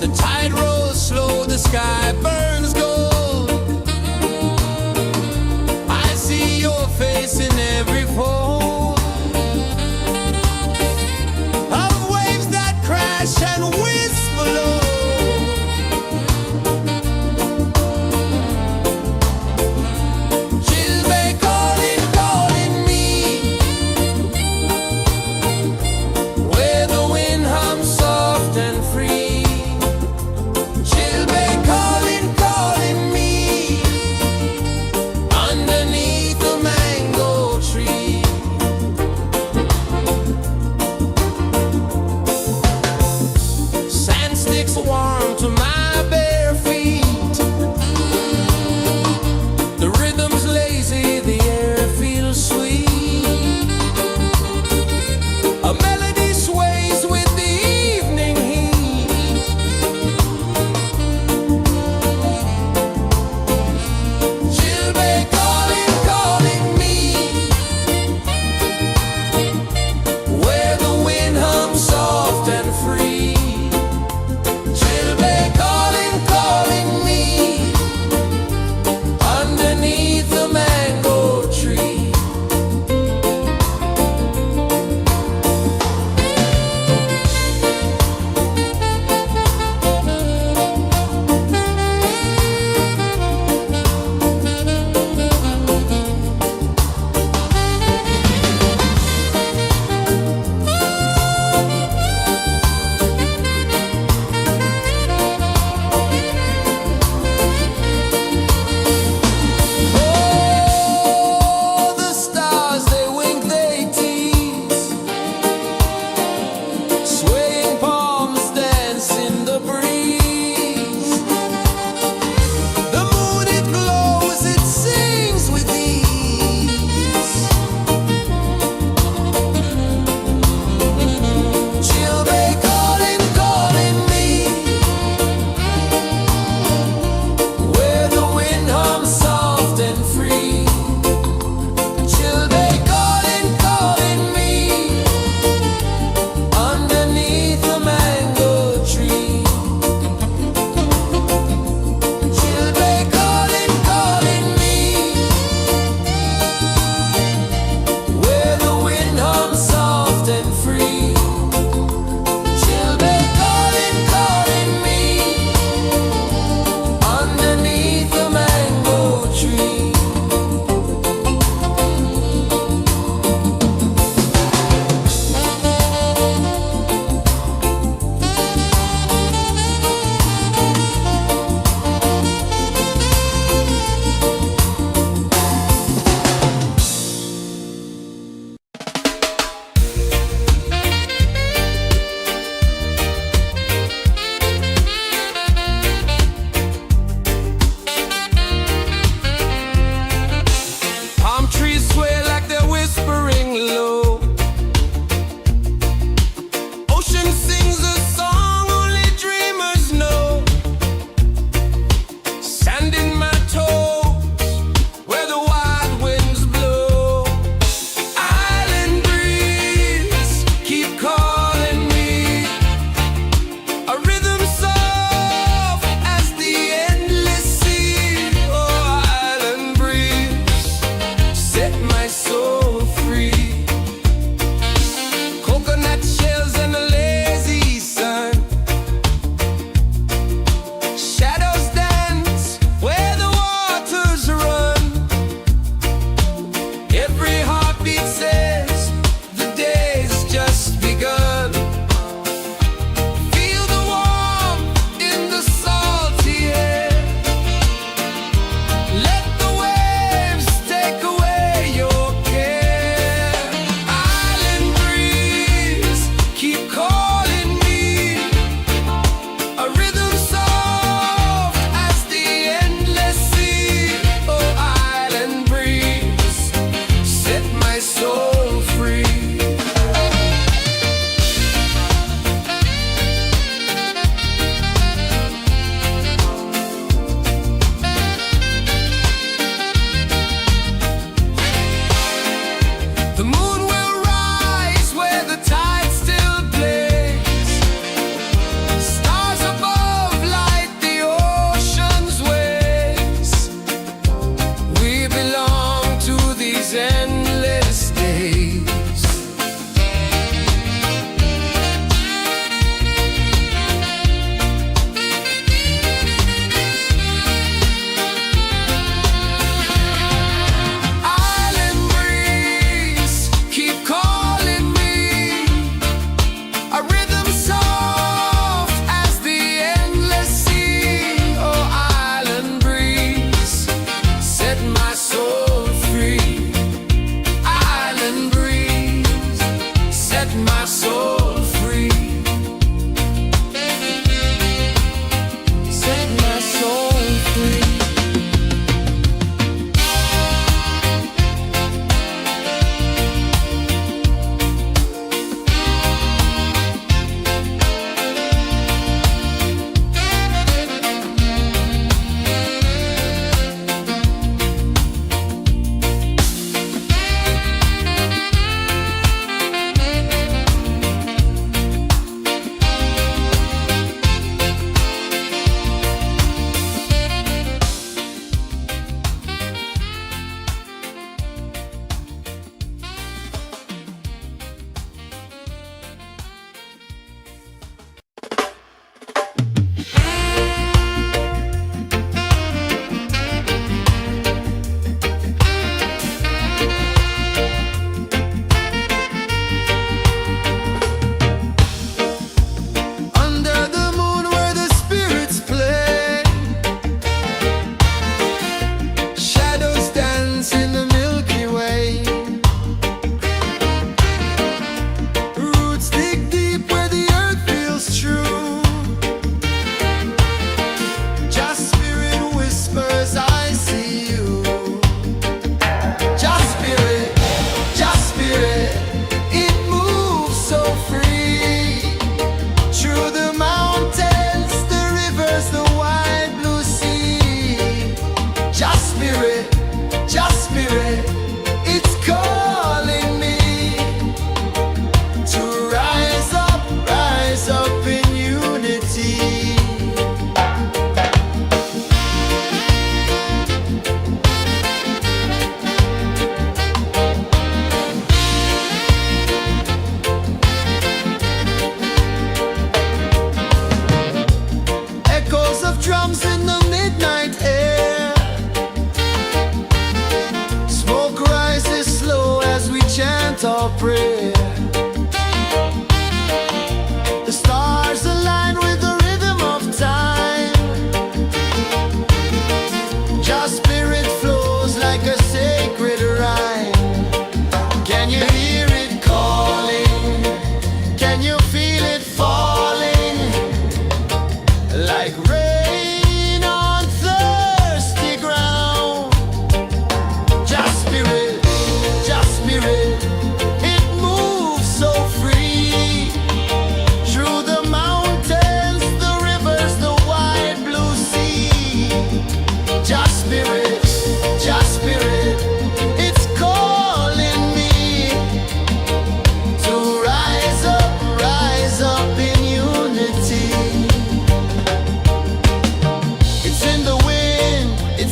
The tide rolls slow, the sky burns gold. I see your face in every fold of waves that crash and whisper low. She'll be calling, calling me, where the wind hums soft and free. She'll be calling,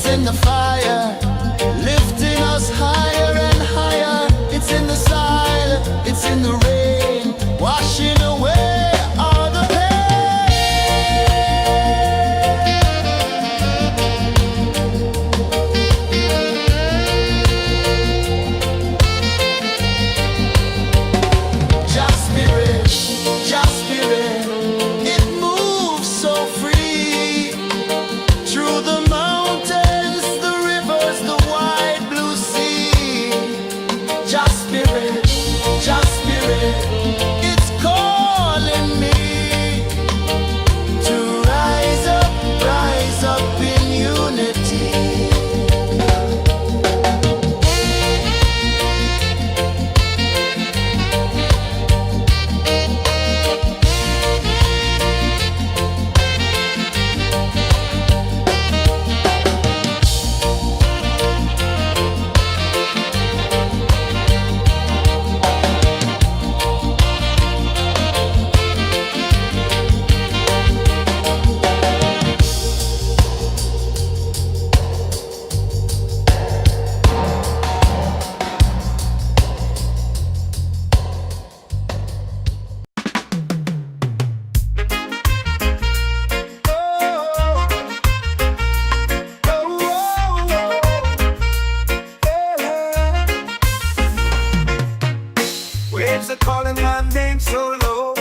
it's in the fire, lifting us higher and higher. It's in the silence, it's in the rain, washing away all the pain. Just spirit, it moves so free through the mountains, the rivers, the wide blue sea. Just spirit, it's calling me to rise up in unity. Waves are calling my name so low.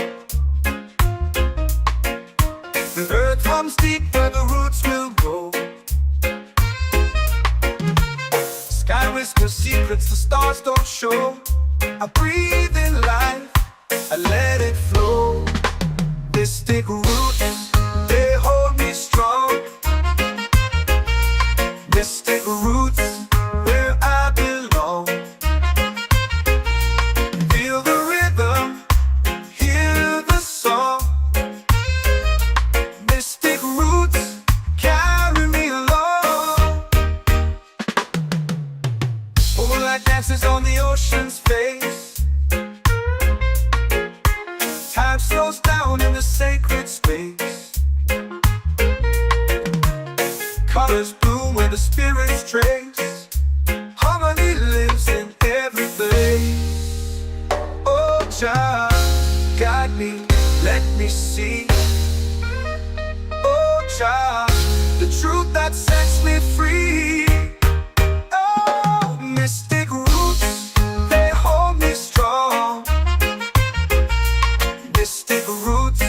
The earth hums deep where the roots will go. Sky whispers secrets the stars don't show. I breathe in life, I let it flow. Mystic roots, they hold me strong. Mystic roots, where I belong. Feel the rhythm, hear the song. Mystic roots, carry me along. Moonlight dances on the ocean's face. Time slows down in the sacred space. Colors bloom where the spirits trace. Harmony lives in every place. Oh, Jah, guide me, let me see. Oh, Jah, the truth that sets me free. Oh, mystic roots, they hold me strong. Mystic roots,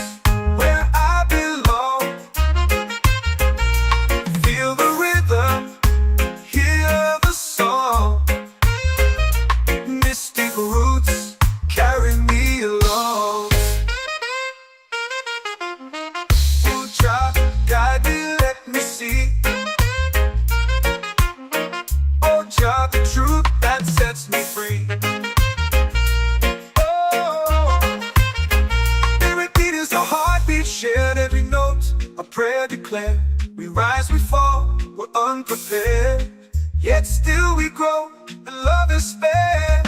where I belong. Feel the rhythm, hear the song. Mystic roots, carry me along. Oh, Jah, guide me, let me see. Oh, Jah, the truth that sets me free. Oh, every beat is a heartbeat shared, every note a prayer declared. We rise, we fall, we're unprepared, yet still we grow, and love is fair.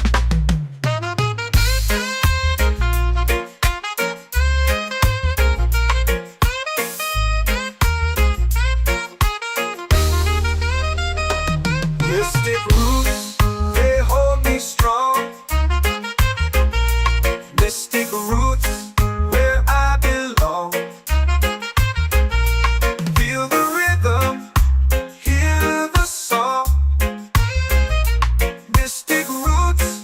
Mystic roots, they hold me strong. Mystic roots, where I belong. Feel the rhythm, hear the song. Mystic roots,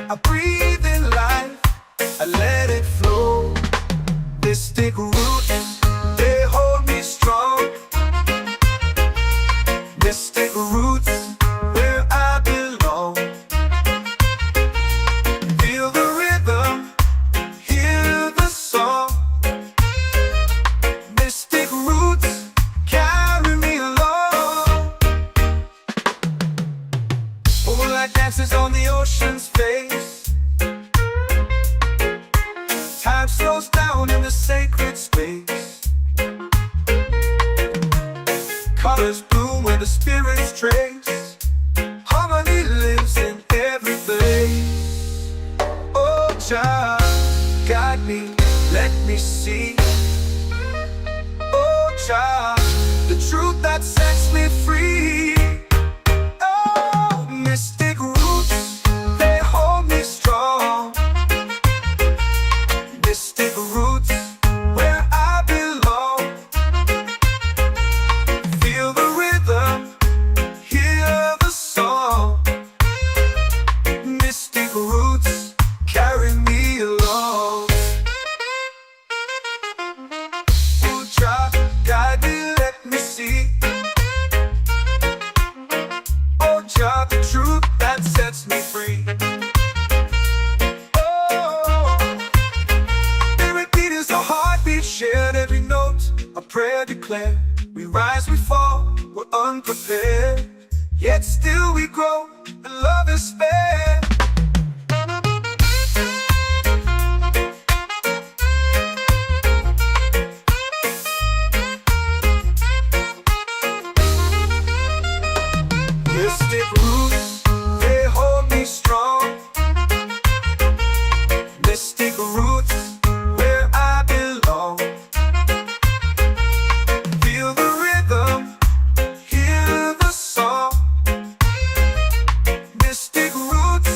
I breathe in life, I let it flow. Mystic roots, they hold me strong. Mystic roots, where I belong. Feel the rhythm, hear the song. Mystic roots, carry me along. Moonlight dances on the ocean's face. Time slows down in the sacred space. Colors bloom where the spirits trace. Harmony lives in every place. Oh, Jah, guide me, let me see. Oh, Jah, the truth that sets me free. Oh, mystic roots, they hold me strong. Mystic roots, where I belong. Feel the rhythm, hear the song. Mystic roots, carry me along. Oh, Jah, guide me, let me see. Oh, Jah, the truth that sets me free. Oh, spirit beat is a heartbeat, shared every note, a prayer declared. We rise, we fall, we're unprepared, yet still we grow, and love is spared. Mystic roots, they hold me strong. Mystic roots, where I belong. Feel the rhythm, hear the song. Mystic roots,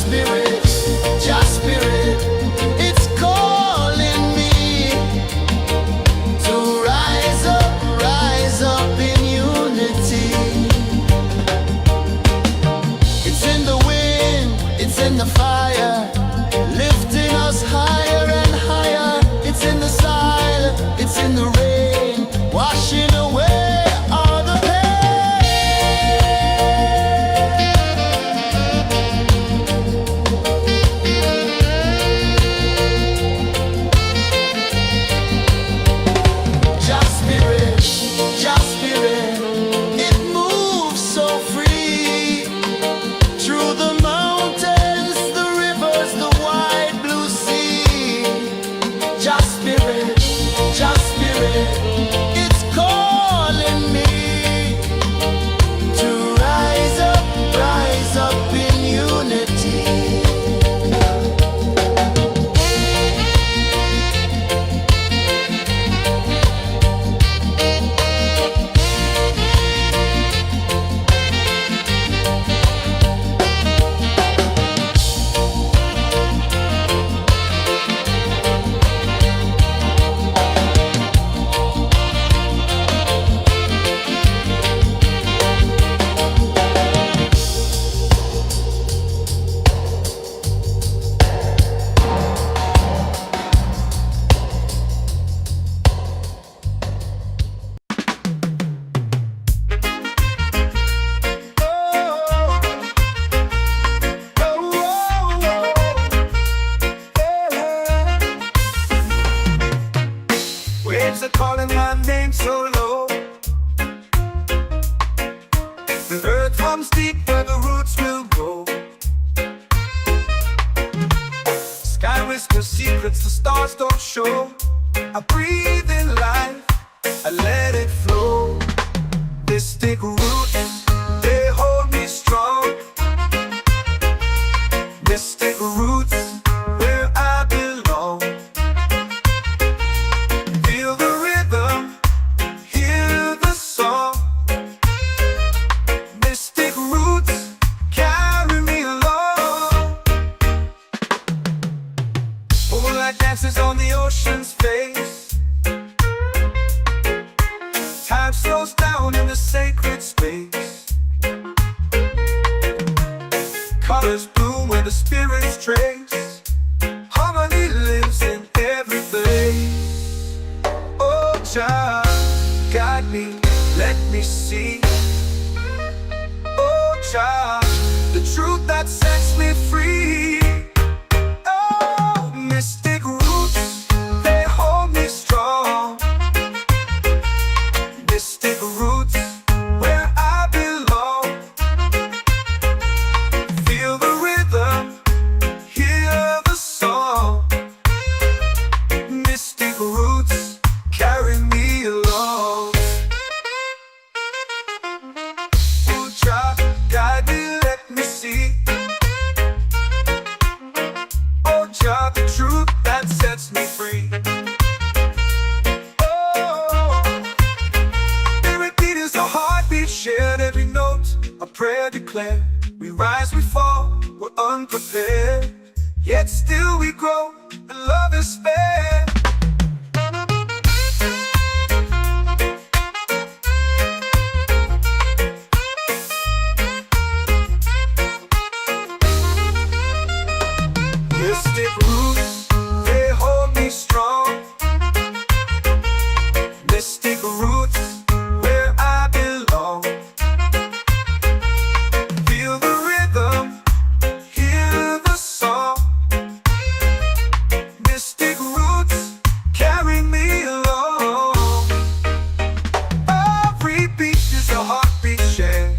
spirit, just spirit, it's calling me to rise up in unity. It's in the wind, it's in the fire, lifting us higher and higher. It's in the silence, it's in the rain, washing away all the just spirit, it moves so free through the mountains, the rivers, the wide blue sea. Just spirit, it's calling me to rise up in unity. Waves are calling my name so low. The earth hums deep where the roots will grow. Sky whispers secrets the stars don't show. I breathe in life, I let it flow. Mystic roots, they hold me strong. Mystic roots, where I belong. Feel the rhythm, hear the song. Mystic roots, carry me along. Moonlight dances on the ocean's face. Time slows down in the sacred space. Colors bloom where the spirits trace. Harmony lives in every place. Oh, child, guide me, let me see. Oh, child, the truth that sets me free. Oh, mystic roots, they hold me strong. Mystic roots, where I belong. Feel the rhythm, hear the song. Mystic roots, carry me along. Oh, child, guide me, let me see. Oh, child, the truth that sets me free. Oh, every beat is a heartbeat shared, every note a prayer declared. We rise, we fall, we're unprepared, yet still we grow, and love is spared. Mystic roots, they hold me strong. Mystic roots, where I belong. Feel the rhythm, hear the song. Mystic roots, carry me along. Every beat is a heartbeat shared,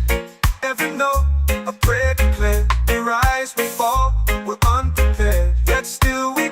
every note a prayer declared. We rise, we fall, we're unprepared, yet still we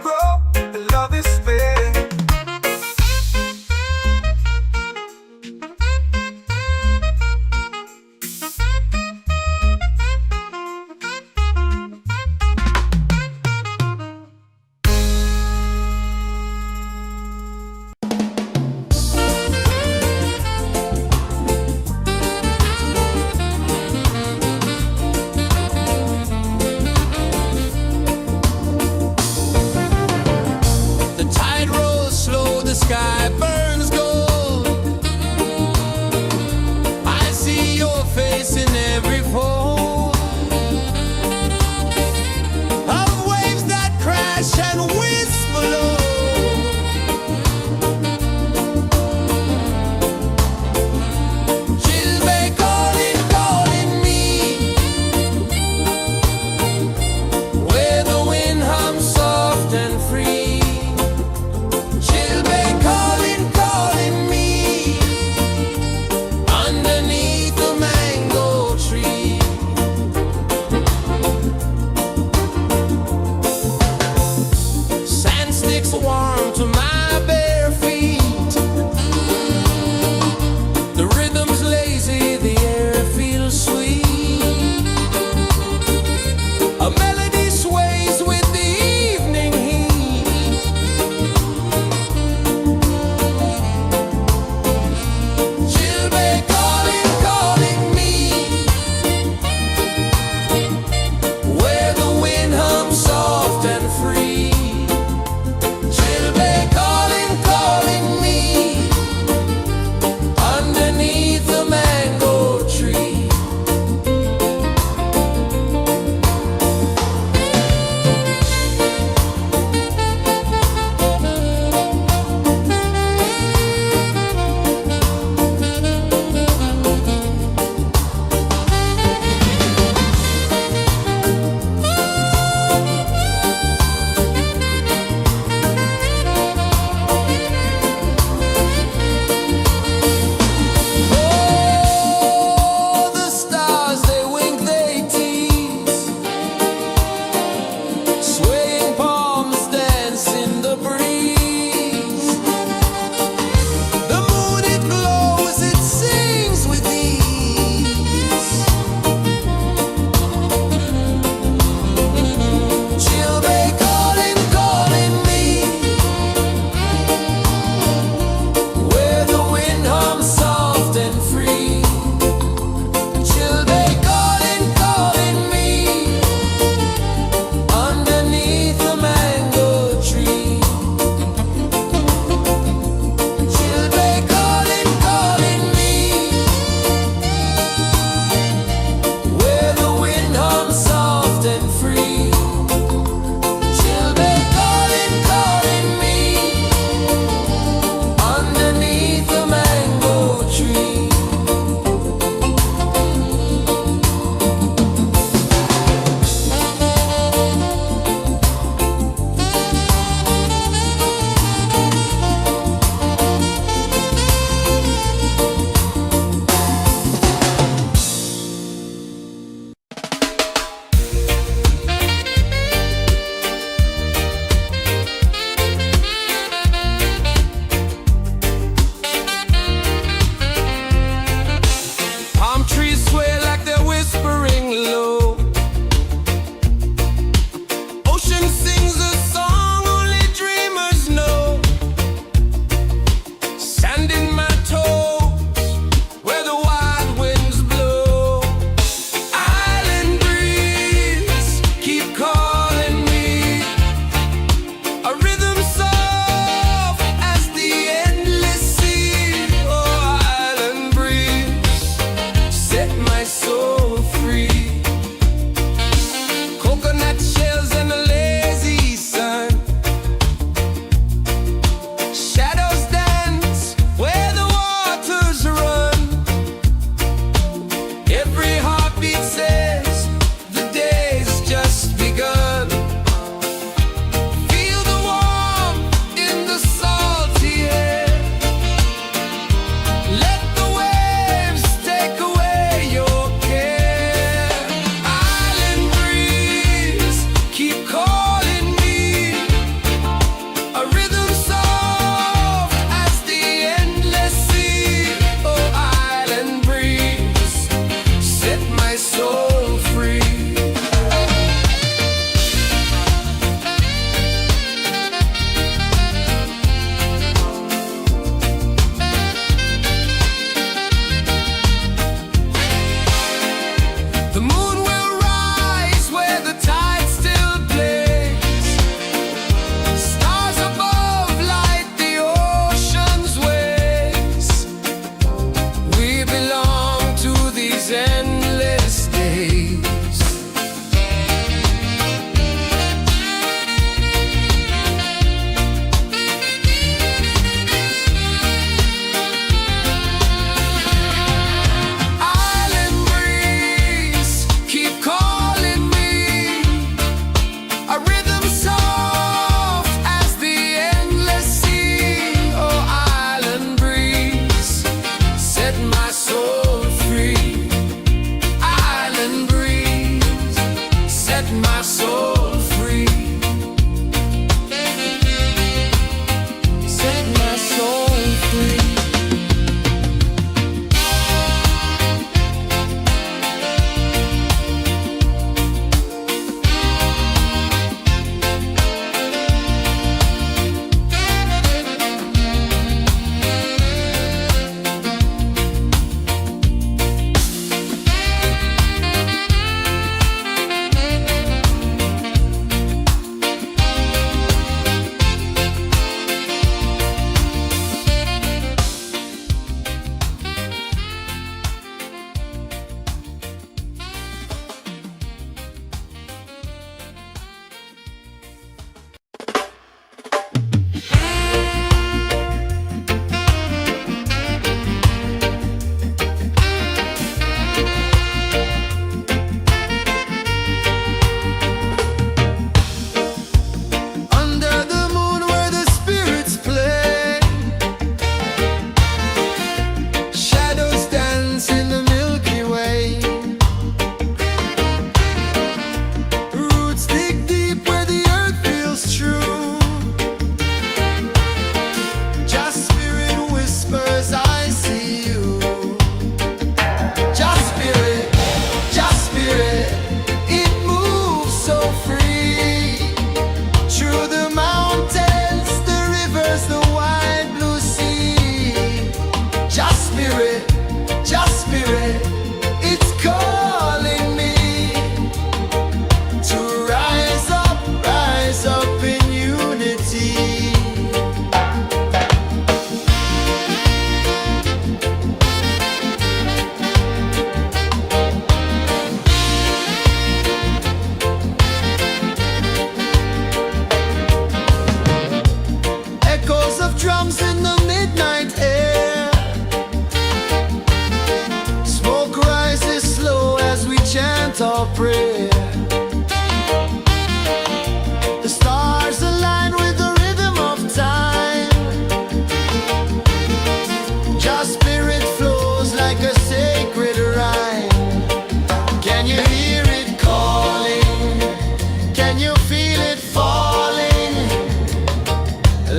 feel it falling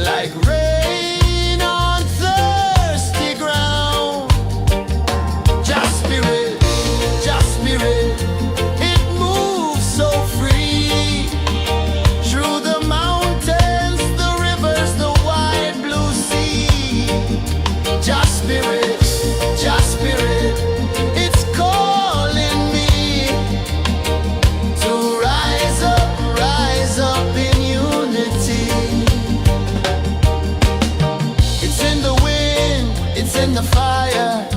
like rain on thirsty ground. Just spirit, it moves so free through the mountains, the rivers, the wide blue sea. Just spirit, it's calling me to rise up in unity. It's in the wind, it's in the fire,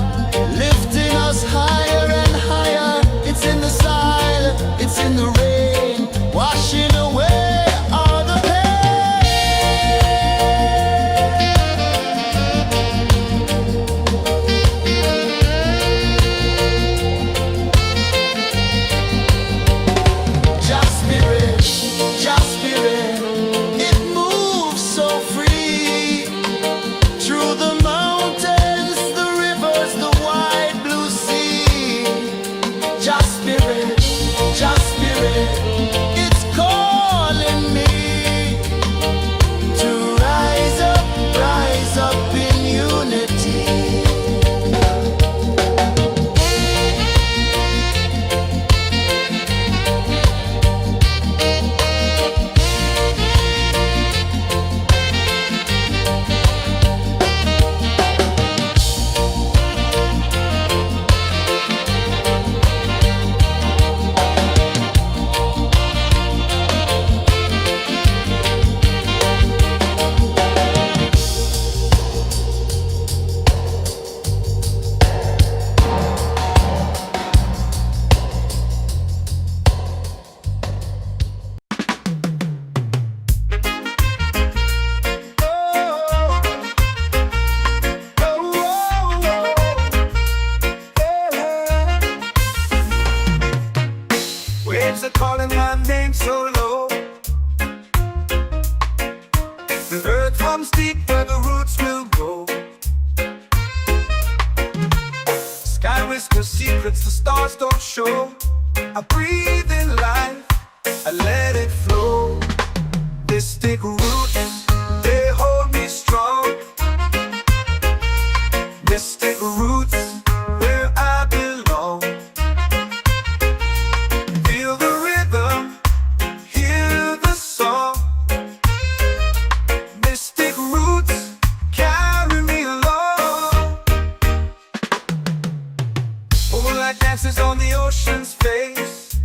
lifting us higher and higher. It's in the silence, it's in the rain, washing away all the Just spirit, it moves so free through the mountains, the rivers, the wide blue sea. Just spirit, it's calling me to rise up in unity. Waves are calling my name so low. The earth comes deep where the roots will grow. Sky whispers secrets the stars don't show. I breathe in life, I let it flow. Mystic roots, they hold me strong. Mystic roots, where I belong. Feel the rhythm, hear the song. Mystic roots, carry me along. Moonlight dances on the ocean's face.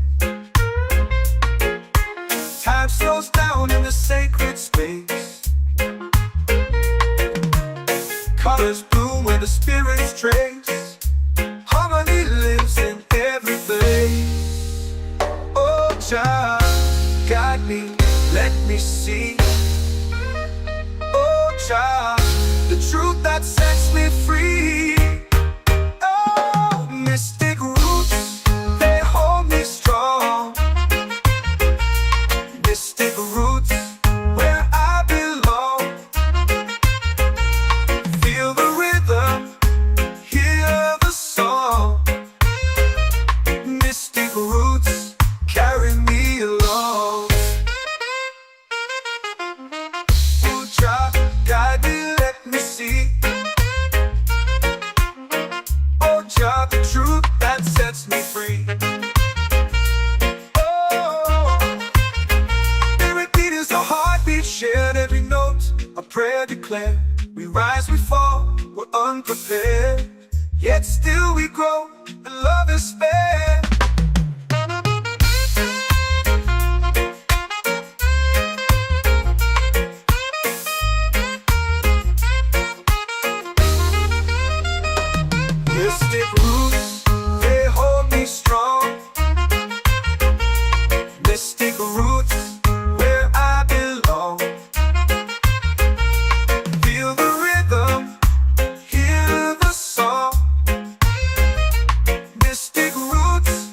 Time slows down in the sacred space. Colors bloom where the spirits trace. Harmony lives in every place. Oh, Jah, guide me, let me see. Oh, Jah, the truth that sets me free. Oh, mystic roots, they hold me strong. Mystic roots, where I belong. Feel the rhythm, hear the song. Mystic roots, carry me along. Oh, Jah, guide me, let me see. Oh, Jah, the truth that sets me free. Oh, every beat is a heartbeat shared, every note a prayer declared. We rise, we fall, we're unprepared, yet still we grow, and love is fair. Mystic roots, they hold me strong. Mystic roots, where I belong. Feel the rhythm, hear the song. Mystic roots,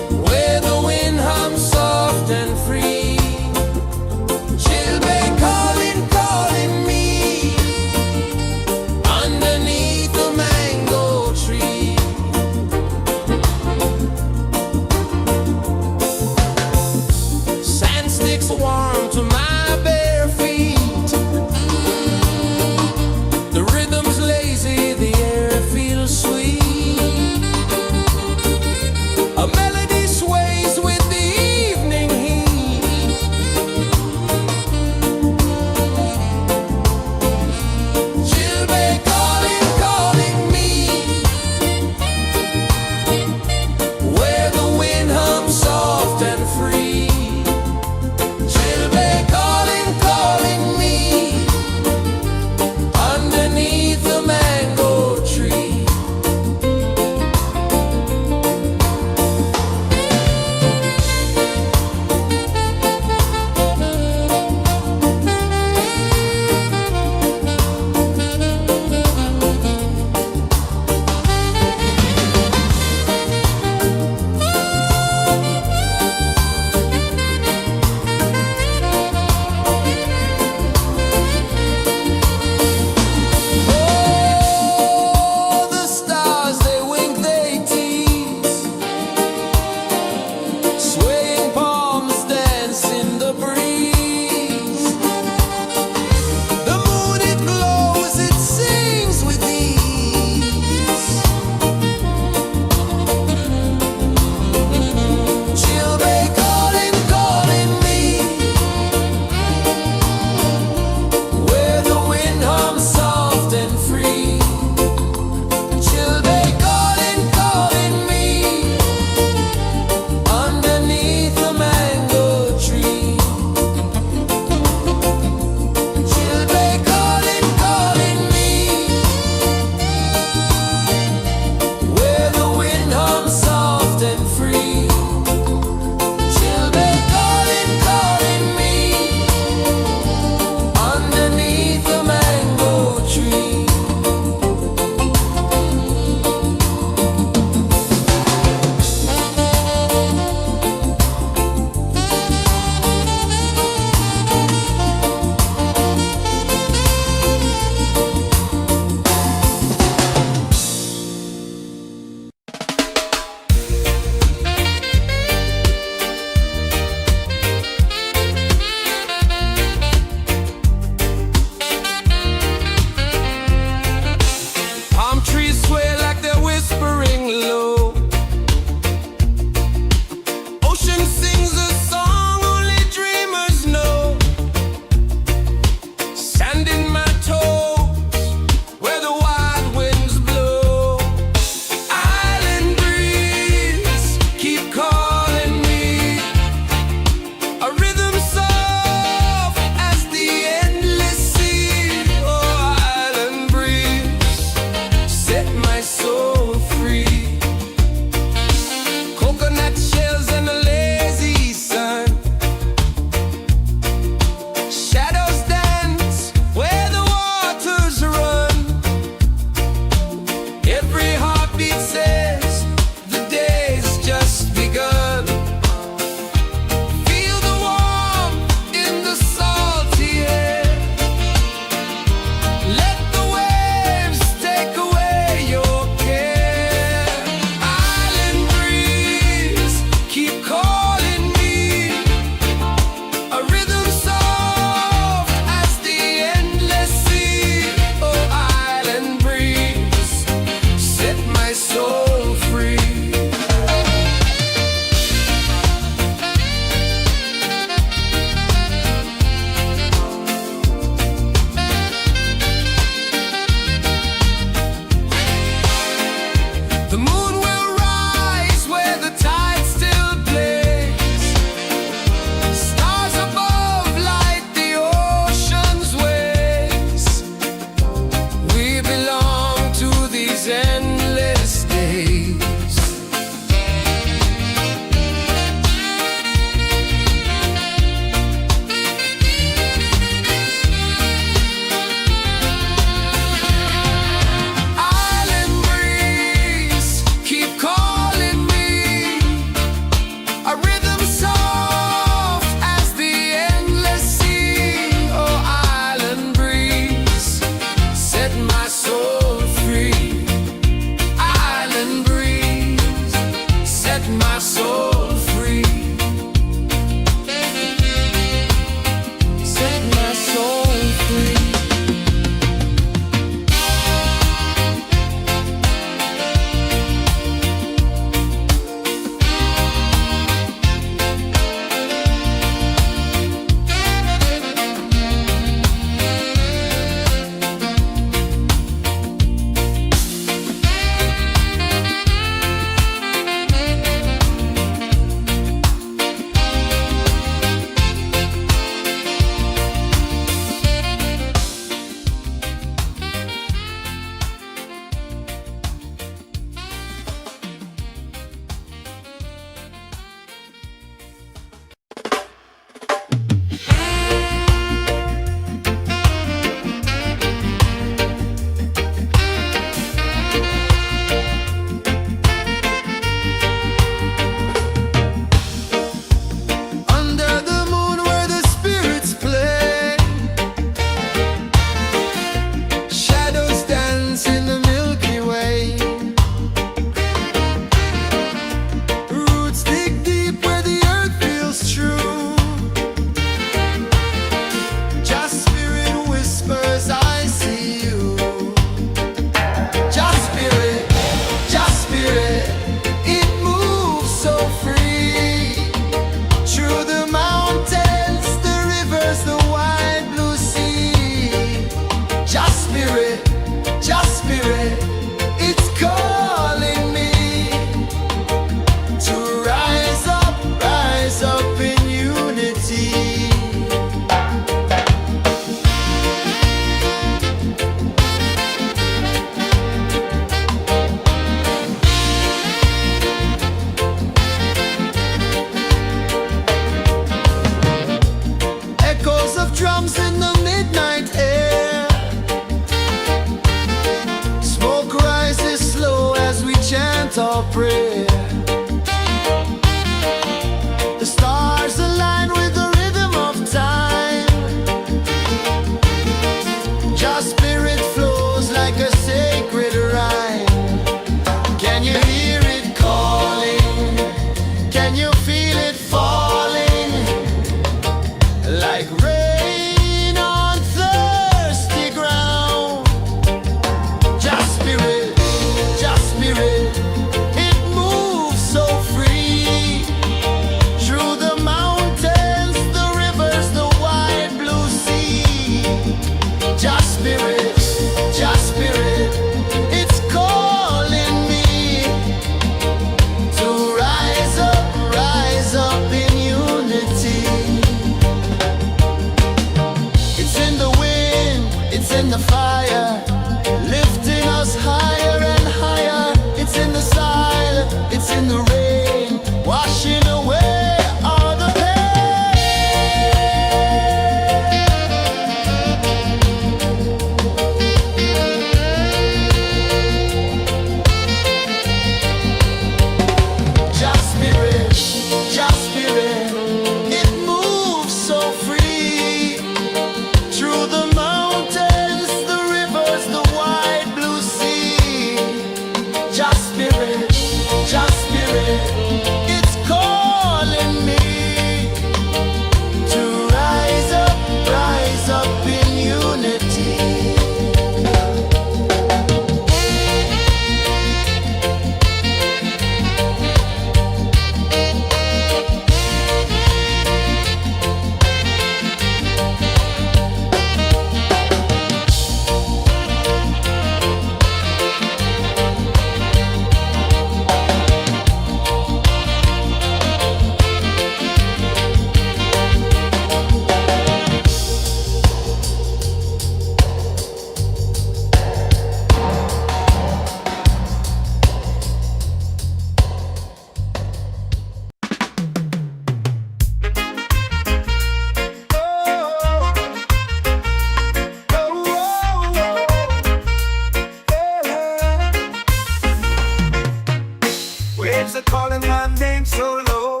sink so low.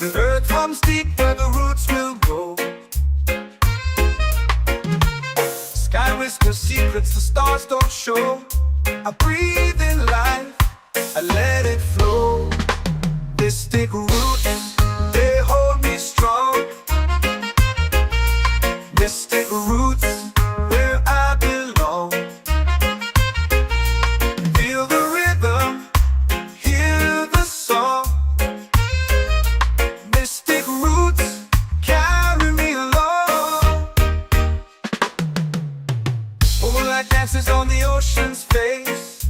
The earth runs deep where the roots will go. Sky whispers secrets the stars don't show. I breathe in life, I let it flow. Mystic roots, they hold me strong. Mystic roots, where I belong. Feel the rhythm, hear the song. Mystic roots, carry me along. Moonlight dances on the ocean's face.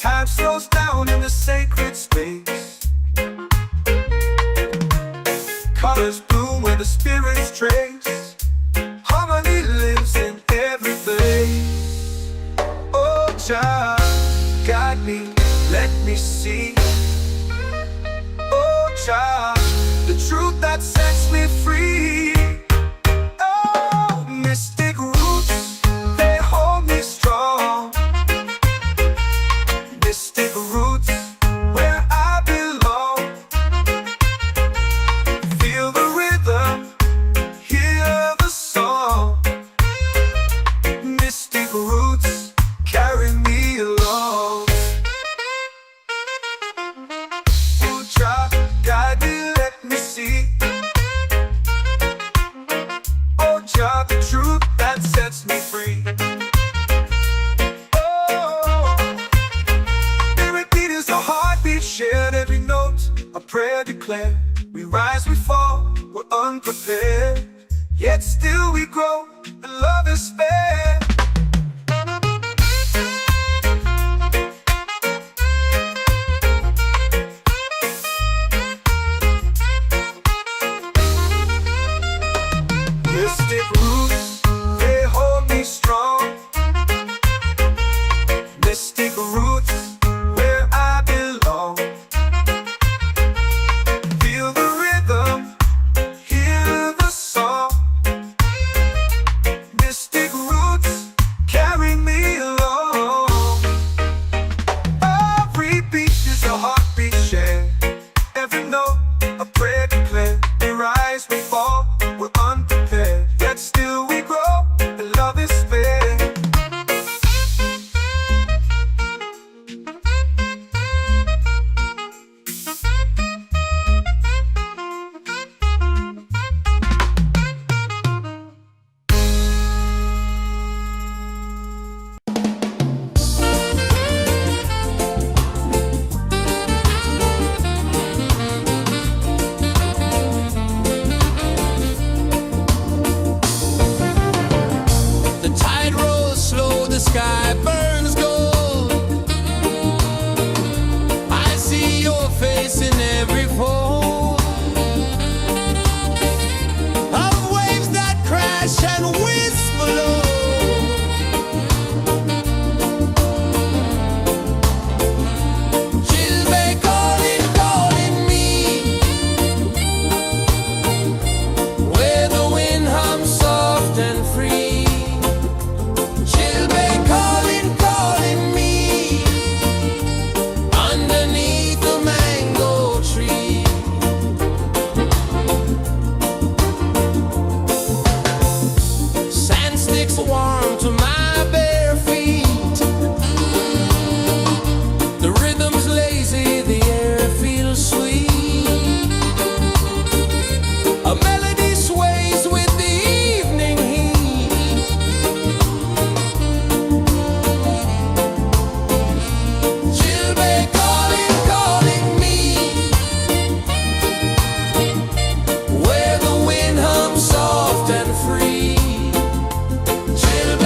Time slows down in the sacred space. Colors bloom where the spirits trace. Harmony lives in every place. Oh, Jah, guide me, let me see. Oh, Jah, the truth that sets me free. Oh, mystic roots, they hold me strong. Mystic roots, where I belong. Feel the rhythm, hear the song. Mystic roots, carry me along. Oh, Jah, guide me, let me see. Oh, Jah, the truth that sets me free. Heartbeat shared, every note a prayer declared. We rise, we fall, we're unprepared, yet still we grow, and love is fair. Mystic roots, they hold me strong. Mystic roots, where I belong. Feel the rhythm, hear the song. Mystic roots, carry me along. Every beat is a heartbeat shared. Every note a prayer declared. We rise, we fall, we're unprepared, yet still we grow, and love is fair. The tide rolls slow, the sky burns gold. I see your face in every fold of waves that crash and whisper low. Chilbay calling, calling me, where the wind hums soft and free. Chilbay calling, calling me, underneath the mango tree. Sand sticks warm to my bare feet. The rhythm's lazy, the air feels sweet. A melody sways with the evening heat. Chilbay calling, calling me, where the wind hums soft and free. Chilbay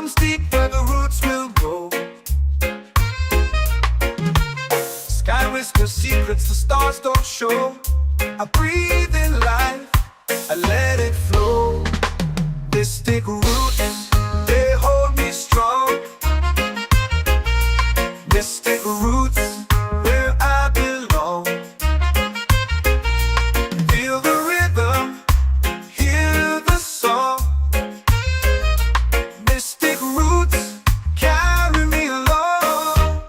runs deep where the roots will grow. Sky whispers secrets the stars don't show. I breathe in life, I let it flow. Mystic roots, they hold me strong. Mystic roots, where I belong. Feel the rhythm, hear the song. Mystic roots, carry me along.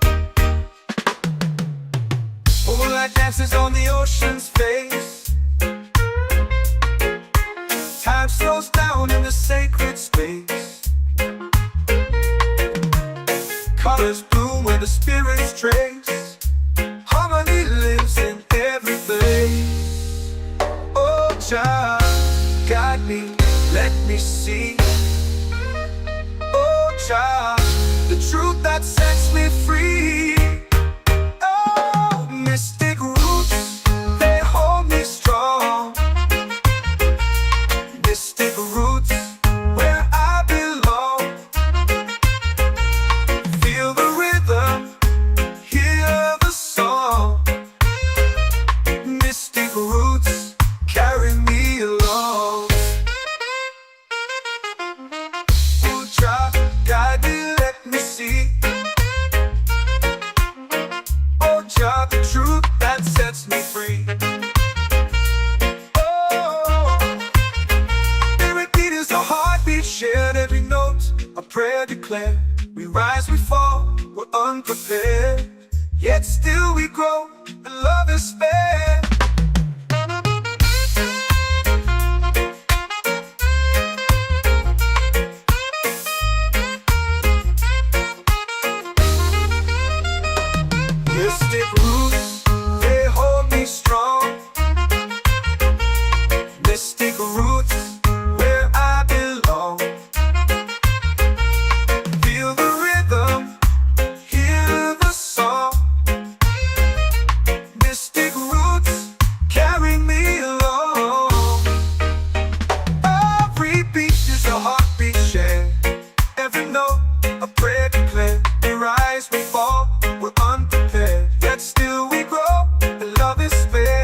Moonlight dances on the ocean's face. Time slows down in the sacred space. Colors bloom where the spirits trace. Harmony lives in every place. Oh, child, guide me, let me see. Oh, child, the truth that sets me free. Oh, mystic roots, they hold me strong. Mystic roots, where I belong. Feel the rhythm, hear the song. Mystic roots, carry me along. Oh, child, guide me, let me see. Oh, child, the truth that sets me free. A heartbeat shared, every note a prayer declared. We rise, we fall, we're unprepared, yet still we grow, and love is spared. Mystic roots, they hold me strong. Mystic roots, where I belong. Feel the rhythm, hear the song. Mystic roots, carry me along. Every beat is a heartbeat shared. Every note a prayer declared. We rise, we fall, we're unprepared, yet still we grow, and love is spared.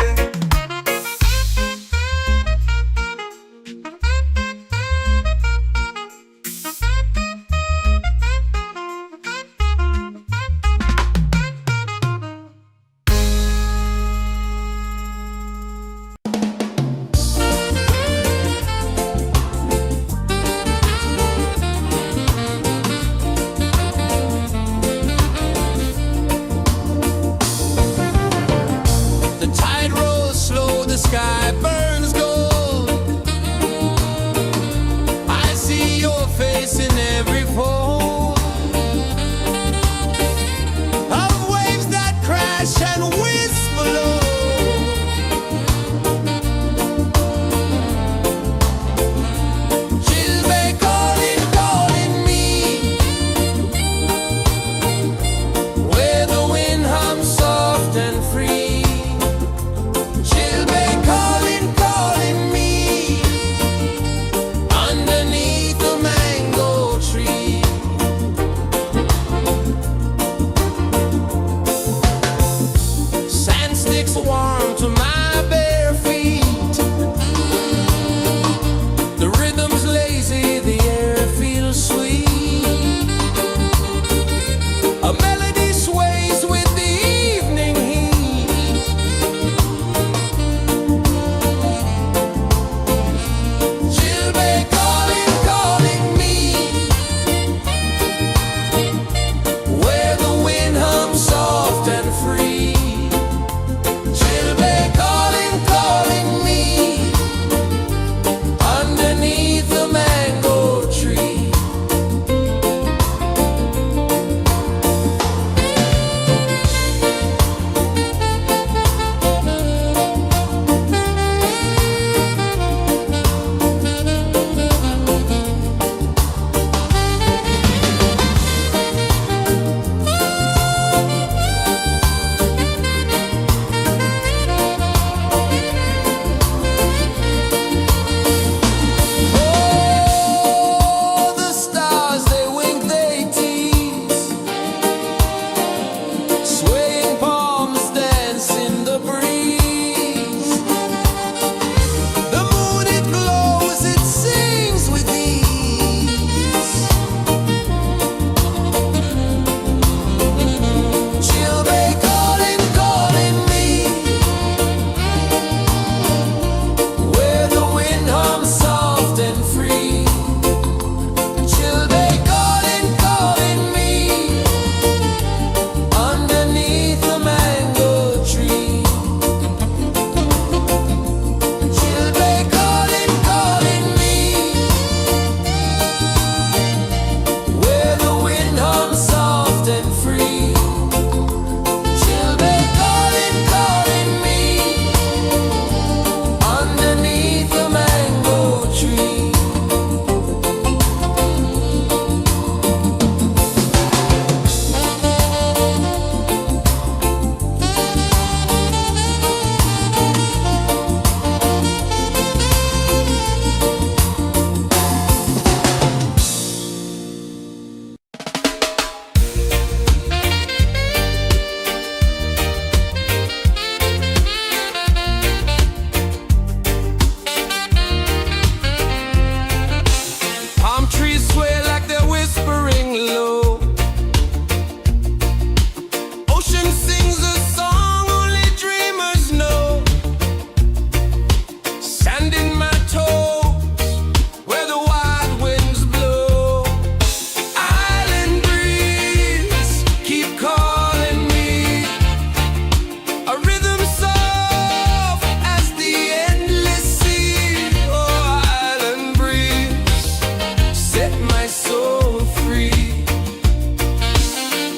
my soul free.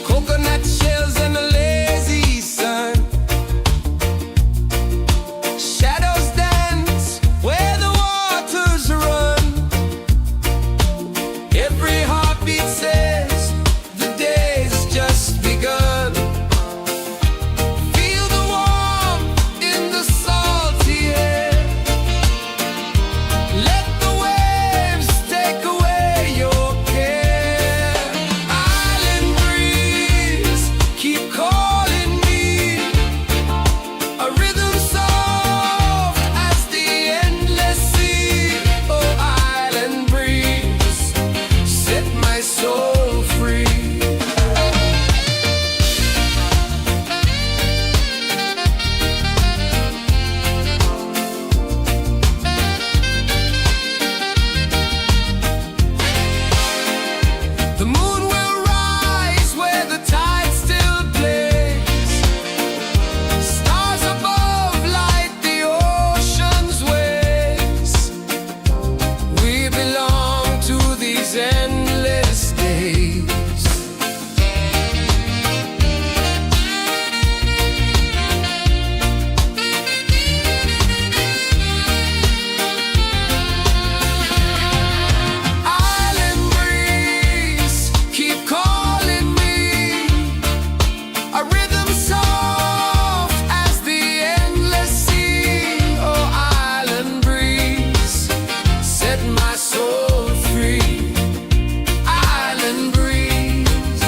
Coconut shells and a lazy sun, shadows dance where the waters run. Every heartbeat says the day's just begun. Feel the warmth in the salty air. Let the waves take away your care. Island breeze, keep calling me. A rhythm soft as the endless sea. Oh, island breeze, set my soul free. The moon will rise where the tide still plays. Stars above light the ocean's waves. We belong to these endless days. Island breeze, keep calling me. A rhythm soft as the endless sea. Oh, island breeze, set my soul free. Island breeze,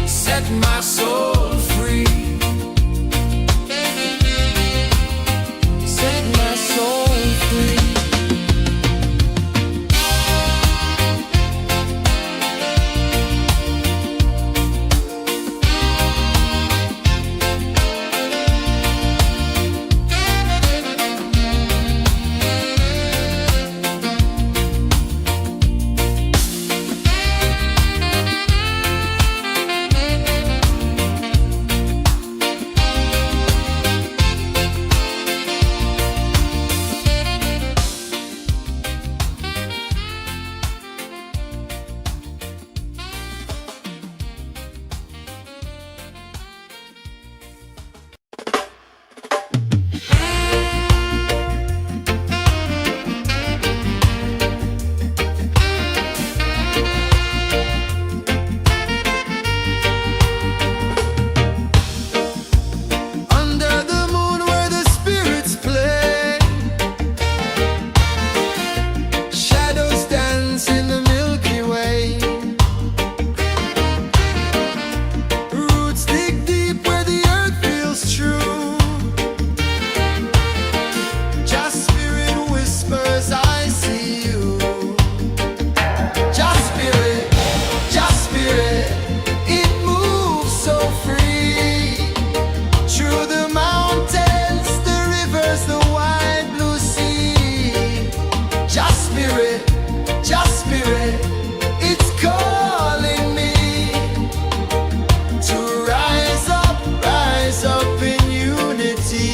set my soul free. Set my soul free. Under the moon where the spirits play, shadows dance in the Milky Way. Roots dig deep where the earth feels true. Just spirit whispers, I see you. Just spirit, it moves so free. Through the mountains, the rivers, the wide blue sea. Just spirit, it's calling me to rise up in unity.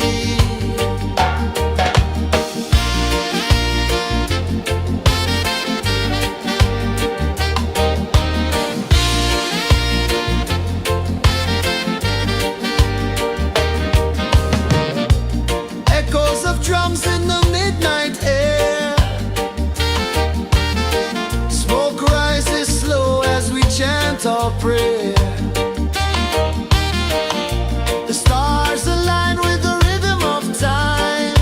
Echoes of drums in the midnight air. Smoke rises slow as we chant our prayer. The stars align with the rhythm of time.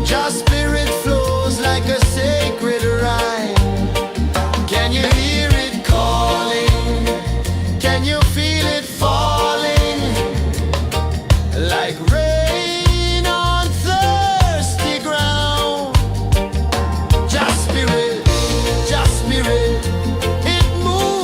Just spirit flows like a sacred rhyme. Can you hear it calling? Can you feel it falling? Like rain on thirsty ground. Just spirit, it moves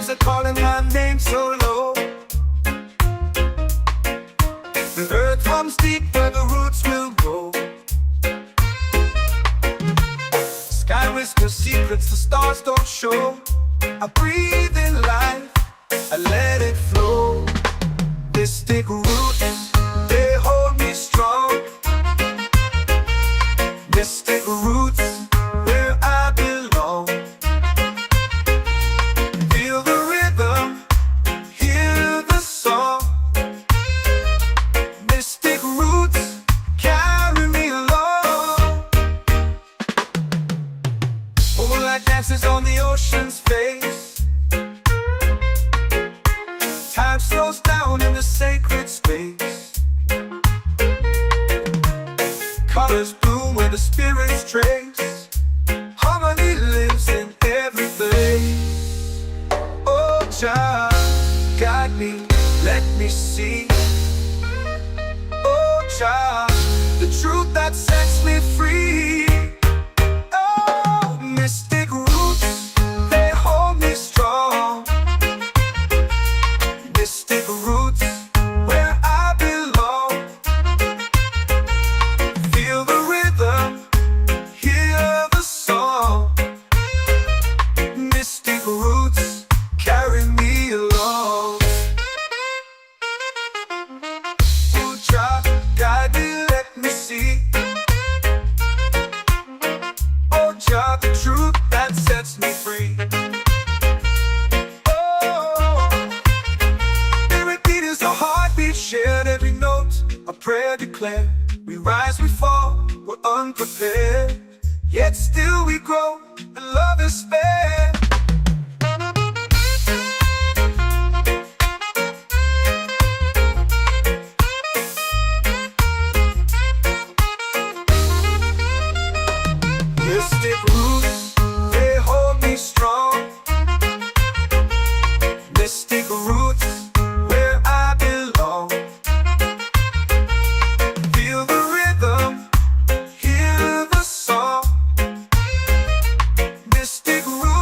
waves are calling my name so low. The earth comes deep where the roots will grow. Sky whispers secrets the stars don't show. I breathe in life, I let it flow. Mystic roots, they hold me strong. Mystic roots, where I belong. Feel the rhythm, hear the song. Mystic roots, carry me along. Moonlight dances on the ocean's face. Time slows down in the sacred space. Colors bloom where the spirits trace. Harmony lives in every place. Oh, Jah, guide me, let me see. Oh, Jah, the truth that sets me free. Oh, mystic roots, they hold me strong. Mystic roots, where I belong. Feel the rhythm, hear the song. Mystic roots, carry me along. Oh, Jah, guide me, let me see. Oh, Jah, the truth that sets me free. Shared every note, a prayer declared. We rise, we fall, we're unprepared. Yet still we grow, and love is spared. Mystic roots, they hold me strong. Mystic roots, where I belong. Feel the rhythm, hear the song. Mystic roots.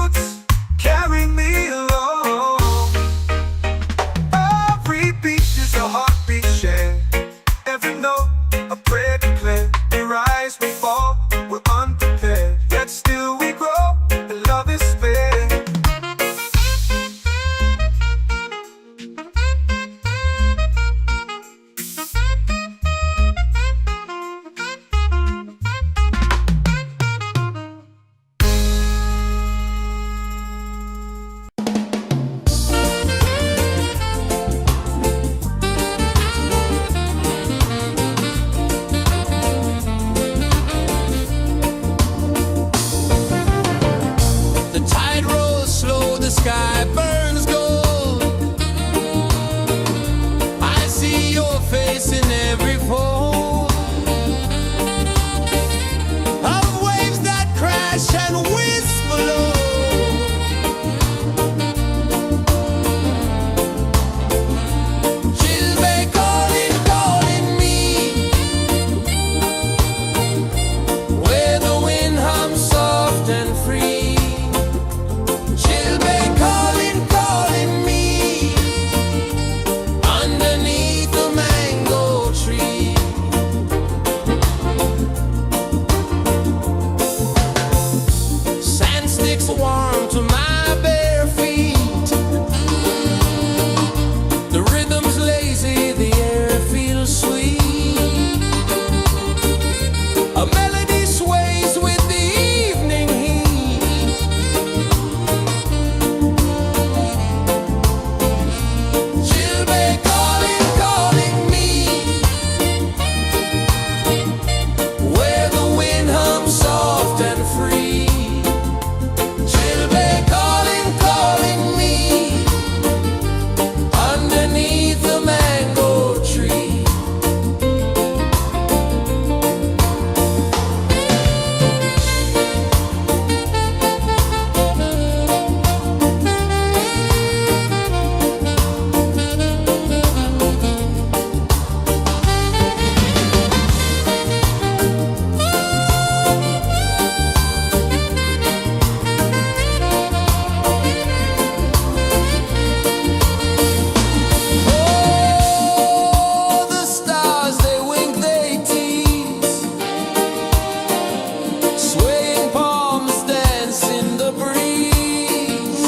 in the breeze.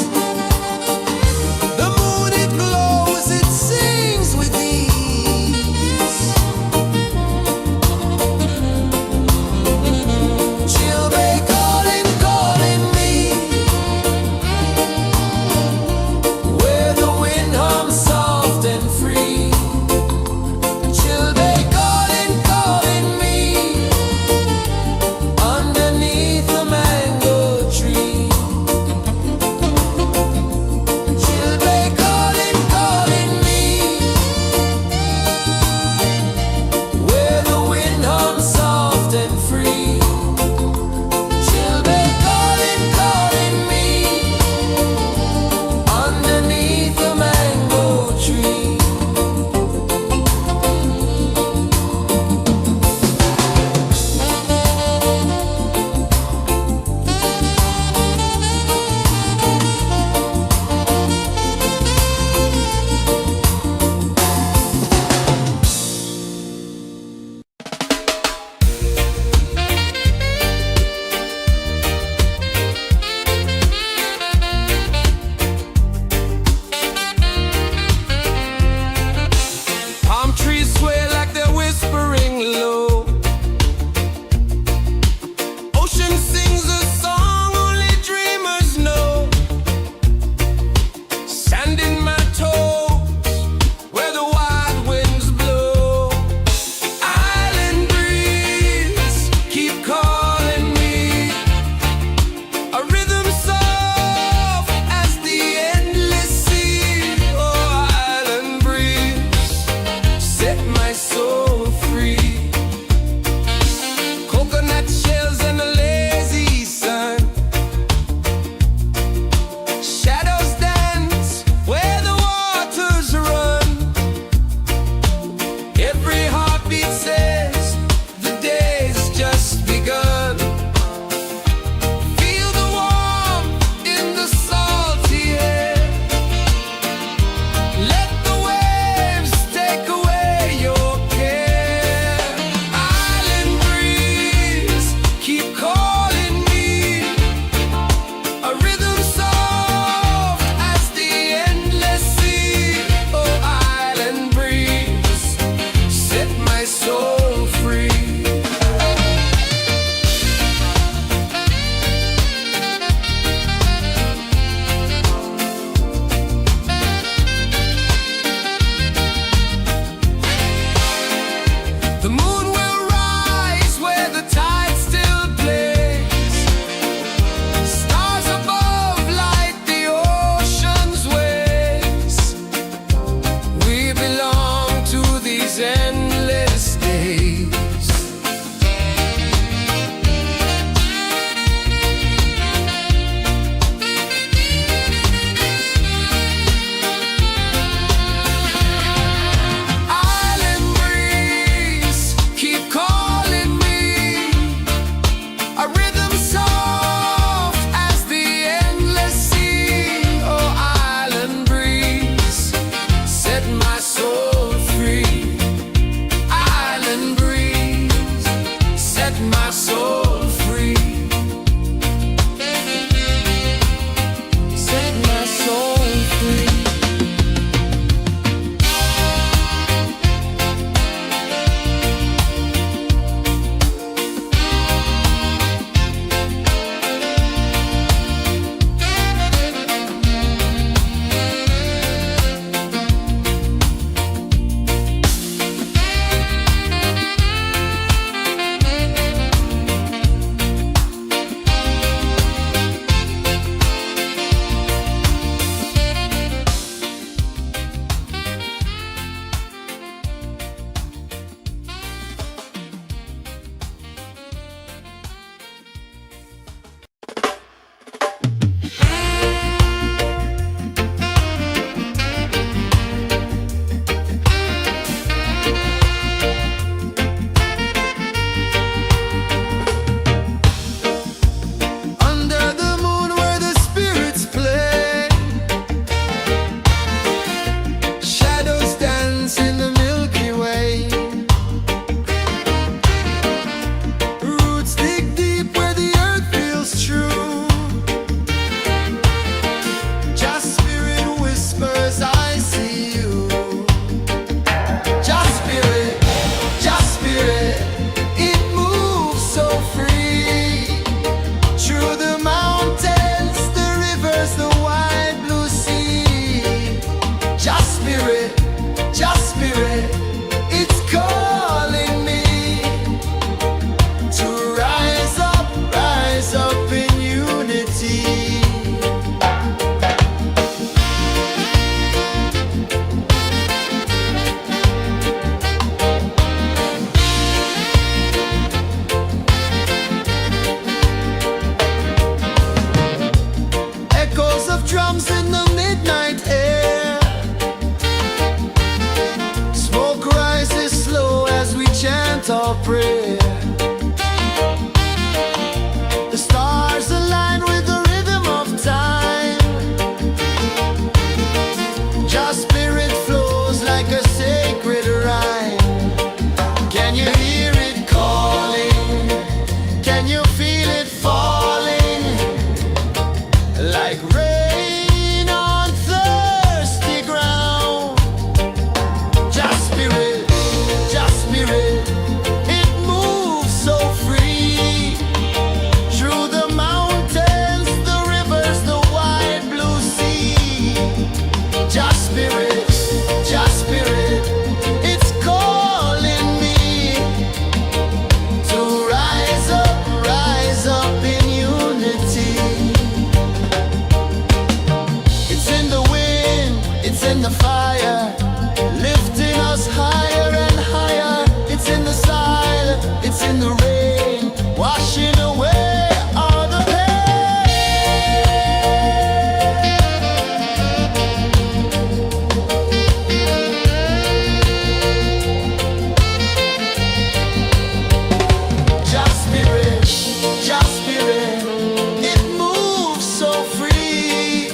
The moon it glows, it sings with ease. Chilbay calling, calling me, where the wind hums soft and free. Chilbay calling, calling me, underneath the mango tree. drums in the midnight air. Smoke rises slow as we chant our prayer. The stars align with the rhythm of time. Just spirit flows like a sacred rhyme. Can you hear it calling? Can you feel it falling? Like rain on thirsty ground. Just spirit, it moves so free. Through the mountains, the rivers, the wide blue sea. Just spirit, it's calling me to rise up in unity. It's in the wind, it's in the fire, lifting us higher and higher. It's in the silence, it's in the rain, washing away all the Just spirit, it moves so free.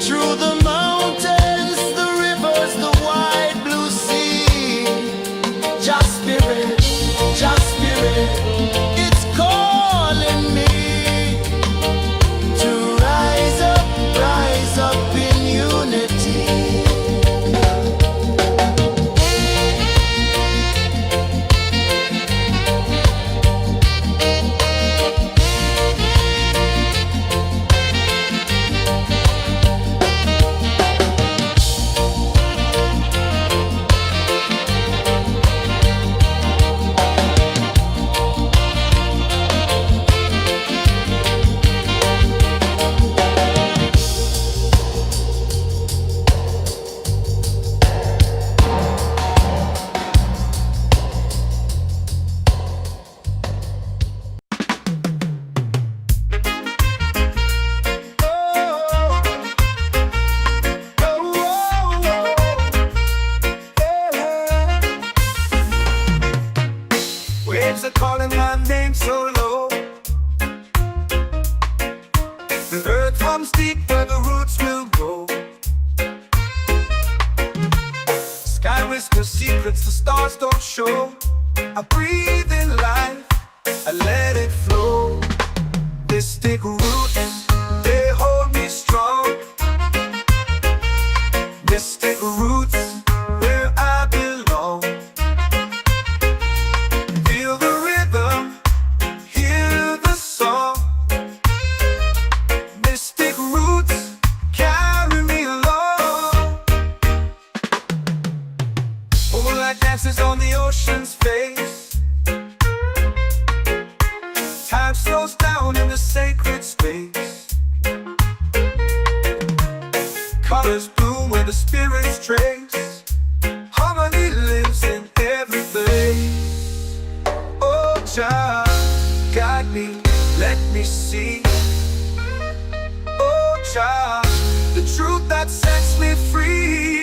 Through the mountains, the rivers, the wide blue sea. Just spirit, it's calling me to rise up in unity. Waves are calling my name so low. The earth runs deep where the roots will grow. Sky whispers secrets the stars don't show. I breathe in life, I let it flow. Mystic roots, they hold me strong. Mystic roots, where I belong. Feel the rhythm, hear the song. Mystic roots, carry me along. Moonlight dances on the ocean's face. Time slows down in the sacred space. Colors bloom where the spirits trace. Harmony lives in every place. Oh, child, guide me, let me see. Oh, child, the truth that sets me free.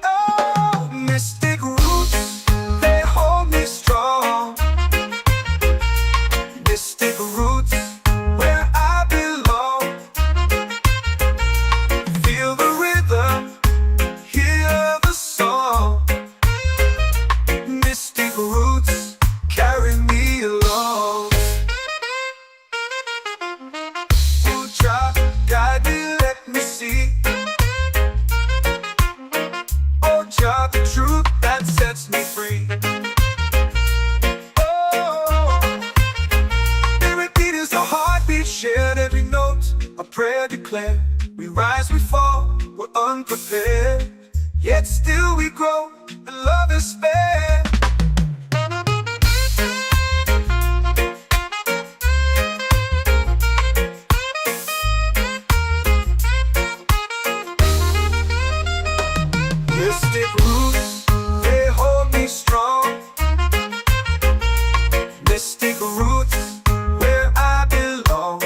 Oh, mystic roots, they hold me strong. Mystic roots, where I belong. Feel the rhythm, hear the song. Mystic roots, carry me along. Oh, child, guide me, let me see. Oh, child, the truth that sets me free. Oh, every beat is a heartbeat shared, every note a prayer declared. We rise, we fall, we're unprepared, yet still we grow, and love is fair. Mystic roots, they hold me strong. Mystic roots, where I belong.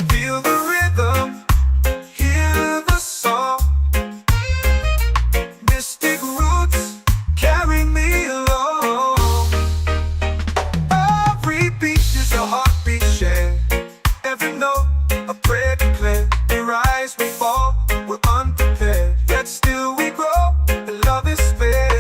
Feel every note, a prayer declared. We rise, we fall, we're unprepared. Yet still we grow, and love is spared.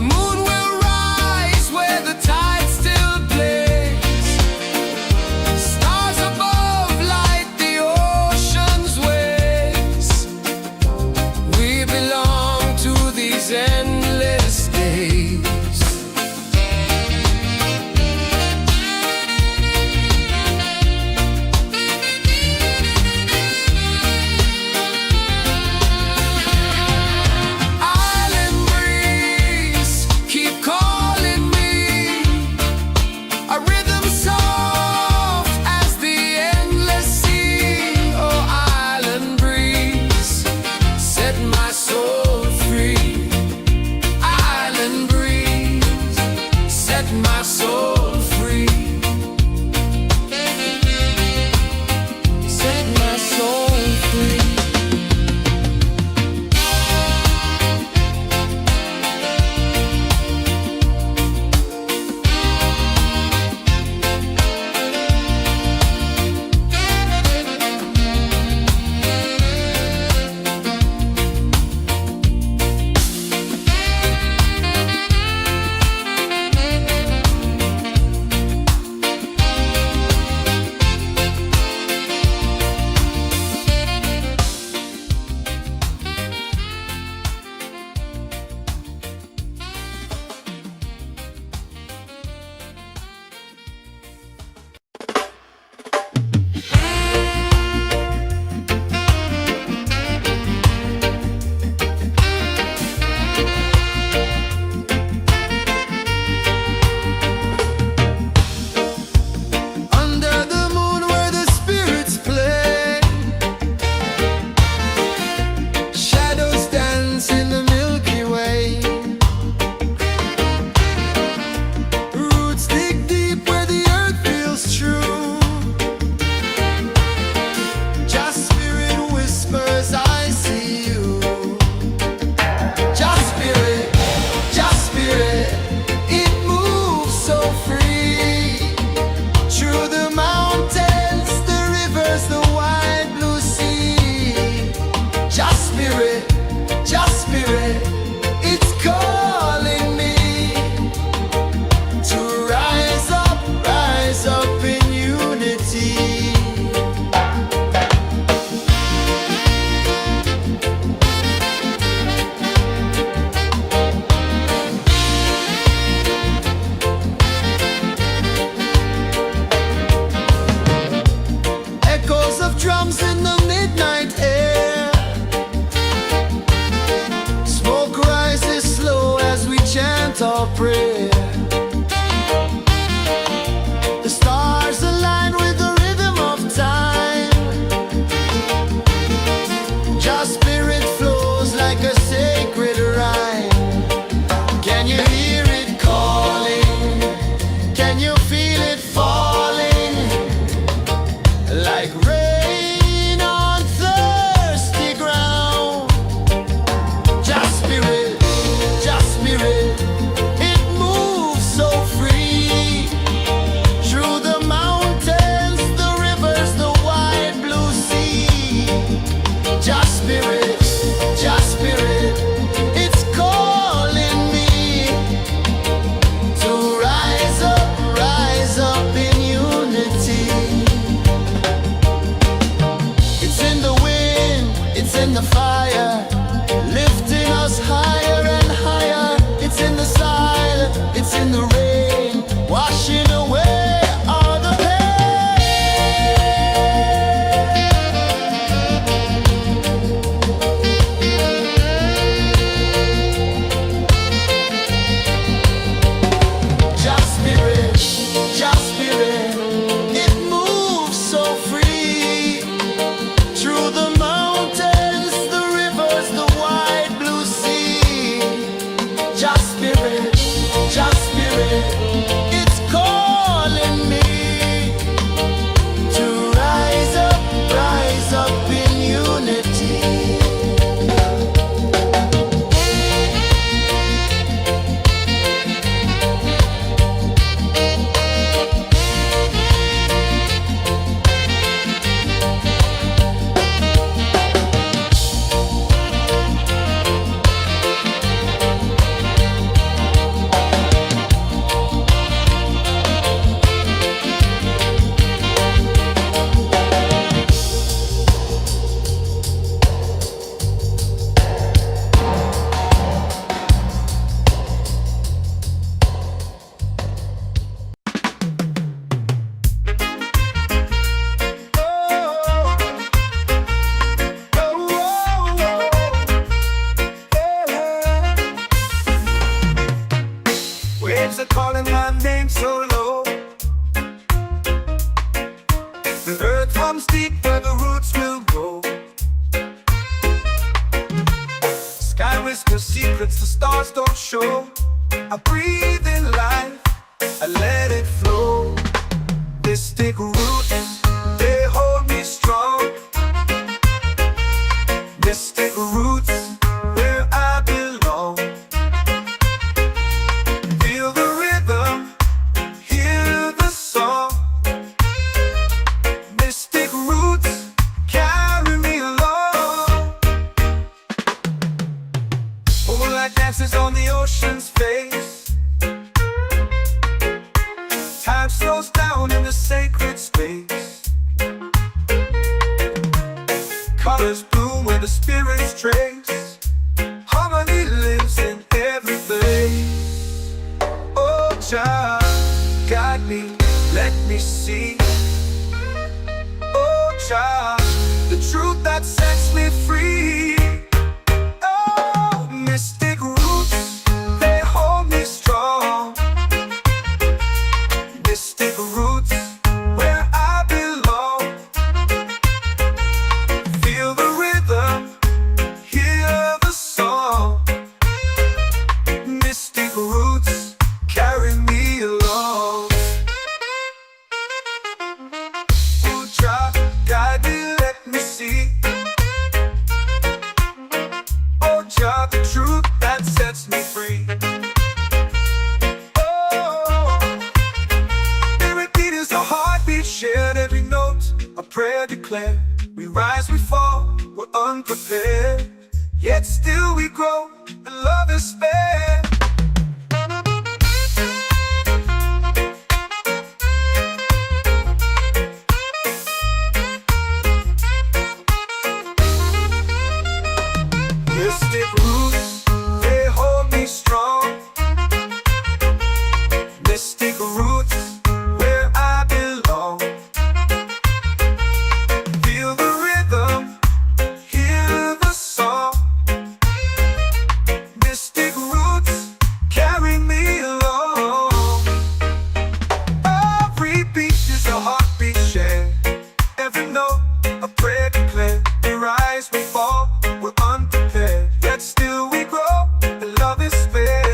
The moon will rise where the tide still plays. Stars above light the ocean's waves. We belong to these endless days. My soul free. Set my soul free. Drums in the midnight air. Smoke rises slow as we chant our prayer. The stars align with the rhythm of time. Your spirit flows like a sacred rhyme. Can you hear it calling? Can you feel it falling? Like rain it moves waves are calling my name so low. The earth comes deep where the roots will grow. Sky whispers secrets the stars don't show. I breathe in life, I let it flow. Mystic roots, they hold me strong. Mystic roots, where I belong. Feel the rhythm, hear the song. Mystic roots, carry me along. Moonlight dances on the ocean's face. Time slows down in the sacred space. Colors bloom where the spirits trace. Harmony lives in every place. Oh, Jah, guide me, let me see. Oh, Jah, the truth that sets me free. Oh, mystic roots, they hold me strong. Mystic roots, where I belong. Feel the rhythm, hear the song. Mystic roots, carry me along. Oh, Jah, guide me, let me see. Oh, Jah, the truth that sets me free. A heartbeat shared, every note a prayer declared. We rise, we fall, we're unprepared, yet still we grow, and love is spared. Mystic roots, they hold me strong. Mystic roots, where I belong. Feel the rhythm, hear the song. Mystic roots, carry me along. Every beat is a heartbeat shared. Every note a prayer declared. We rise, we fall, we're unprepared, yet still we grow, and love is spared.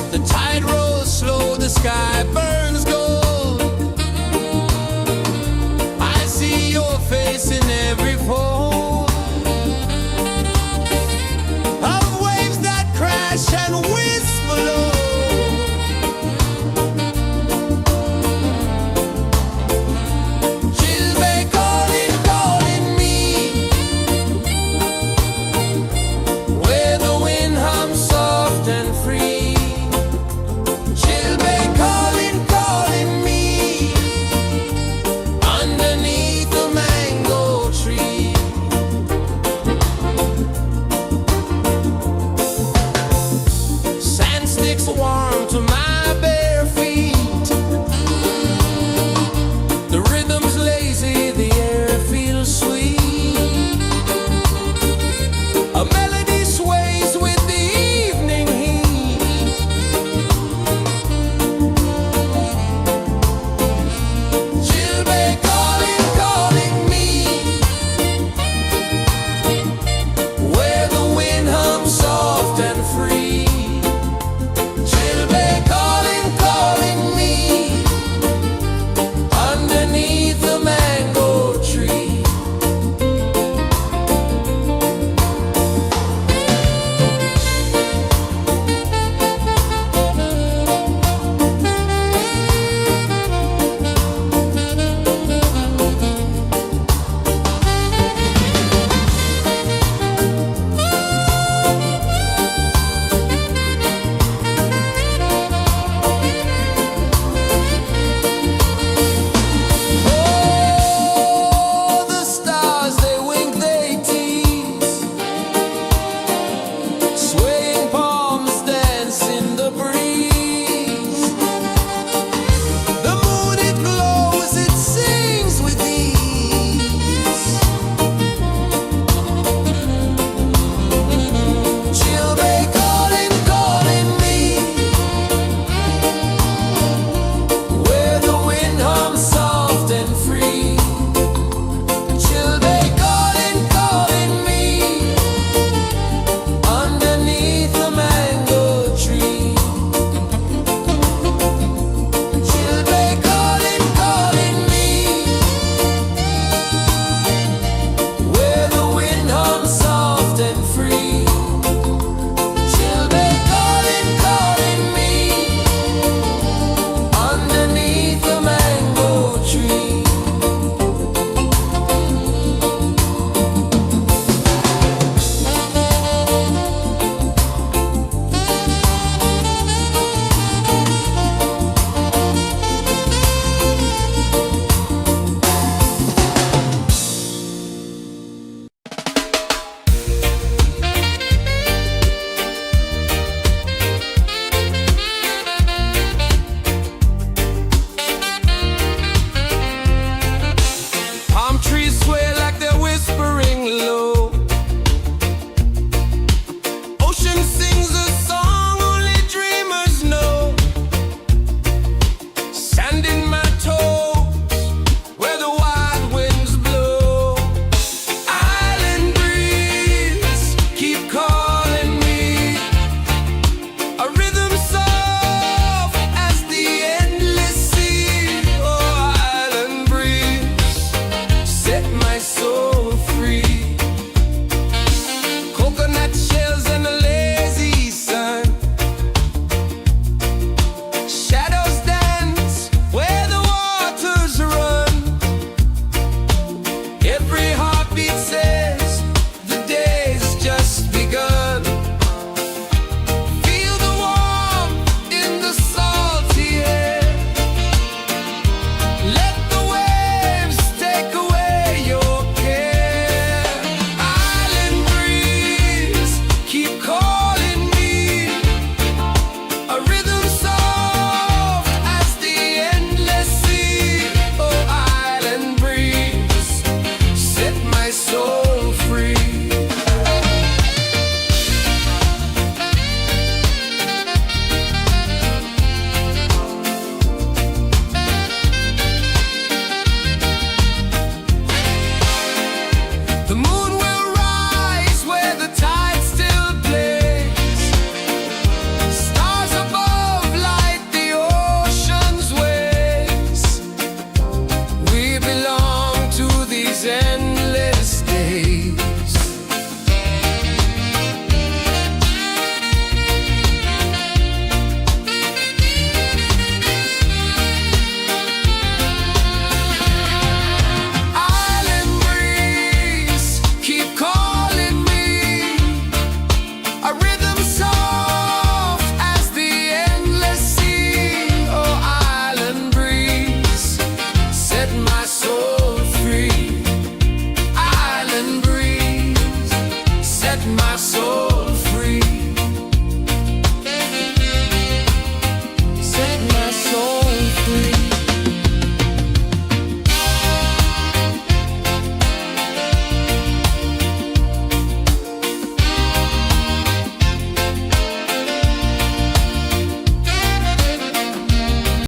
The tide rolls slow, the sky burns.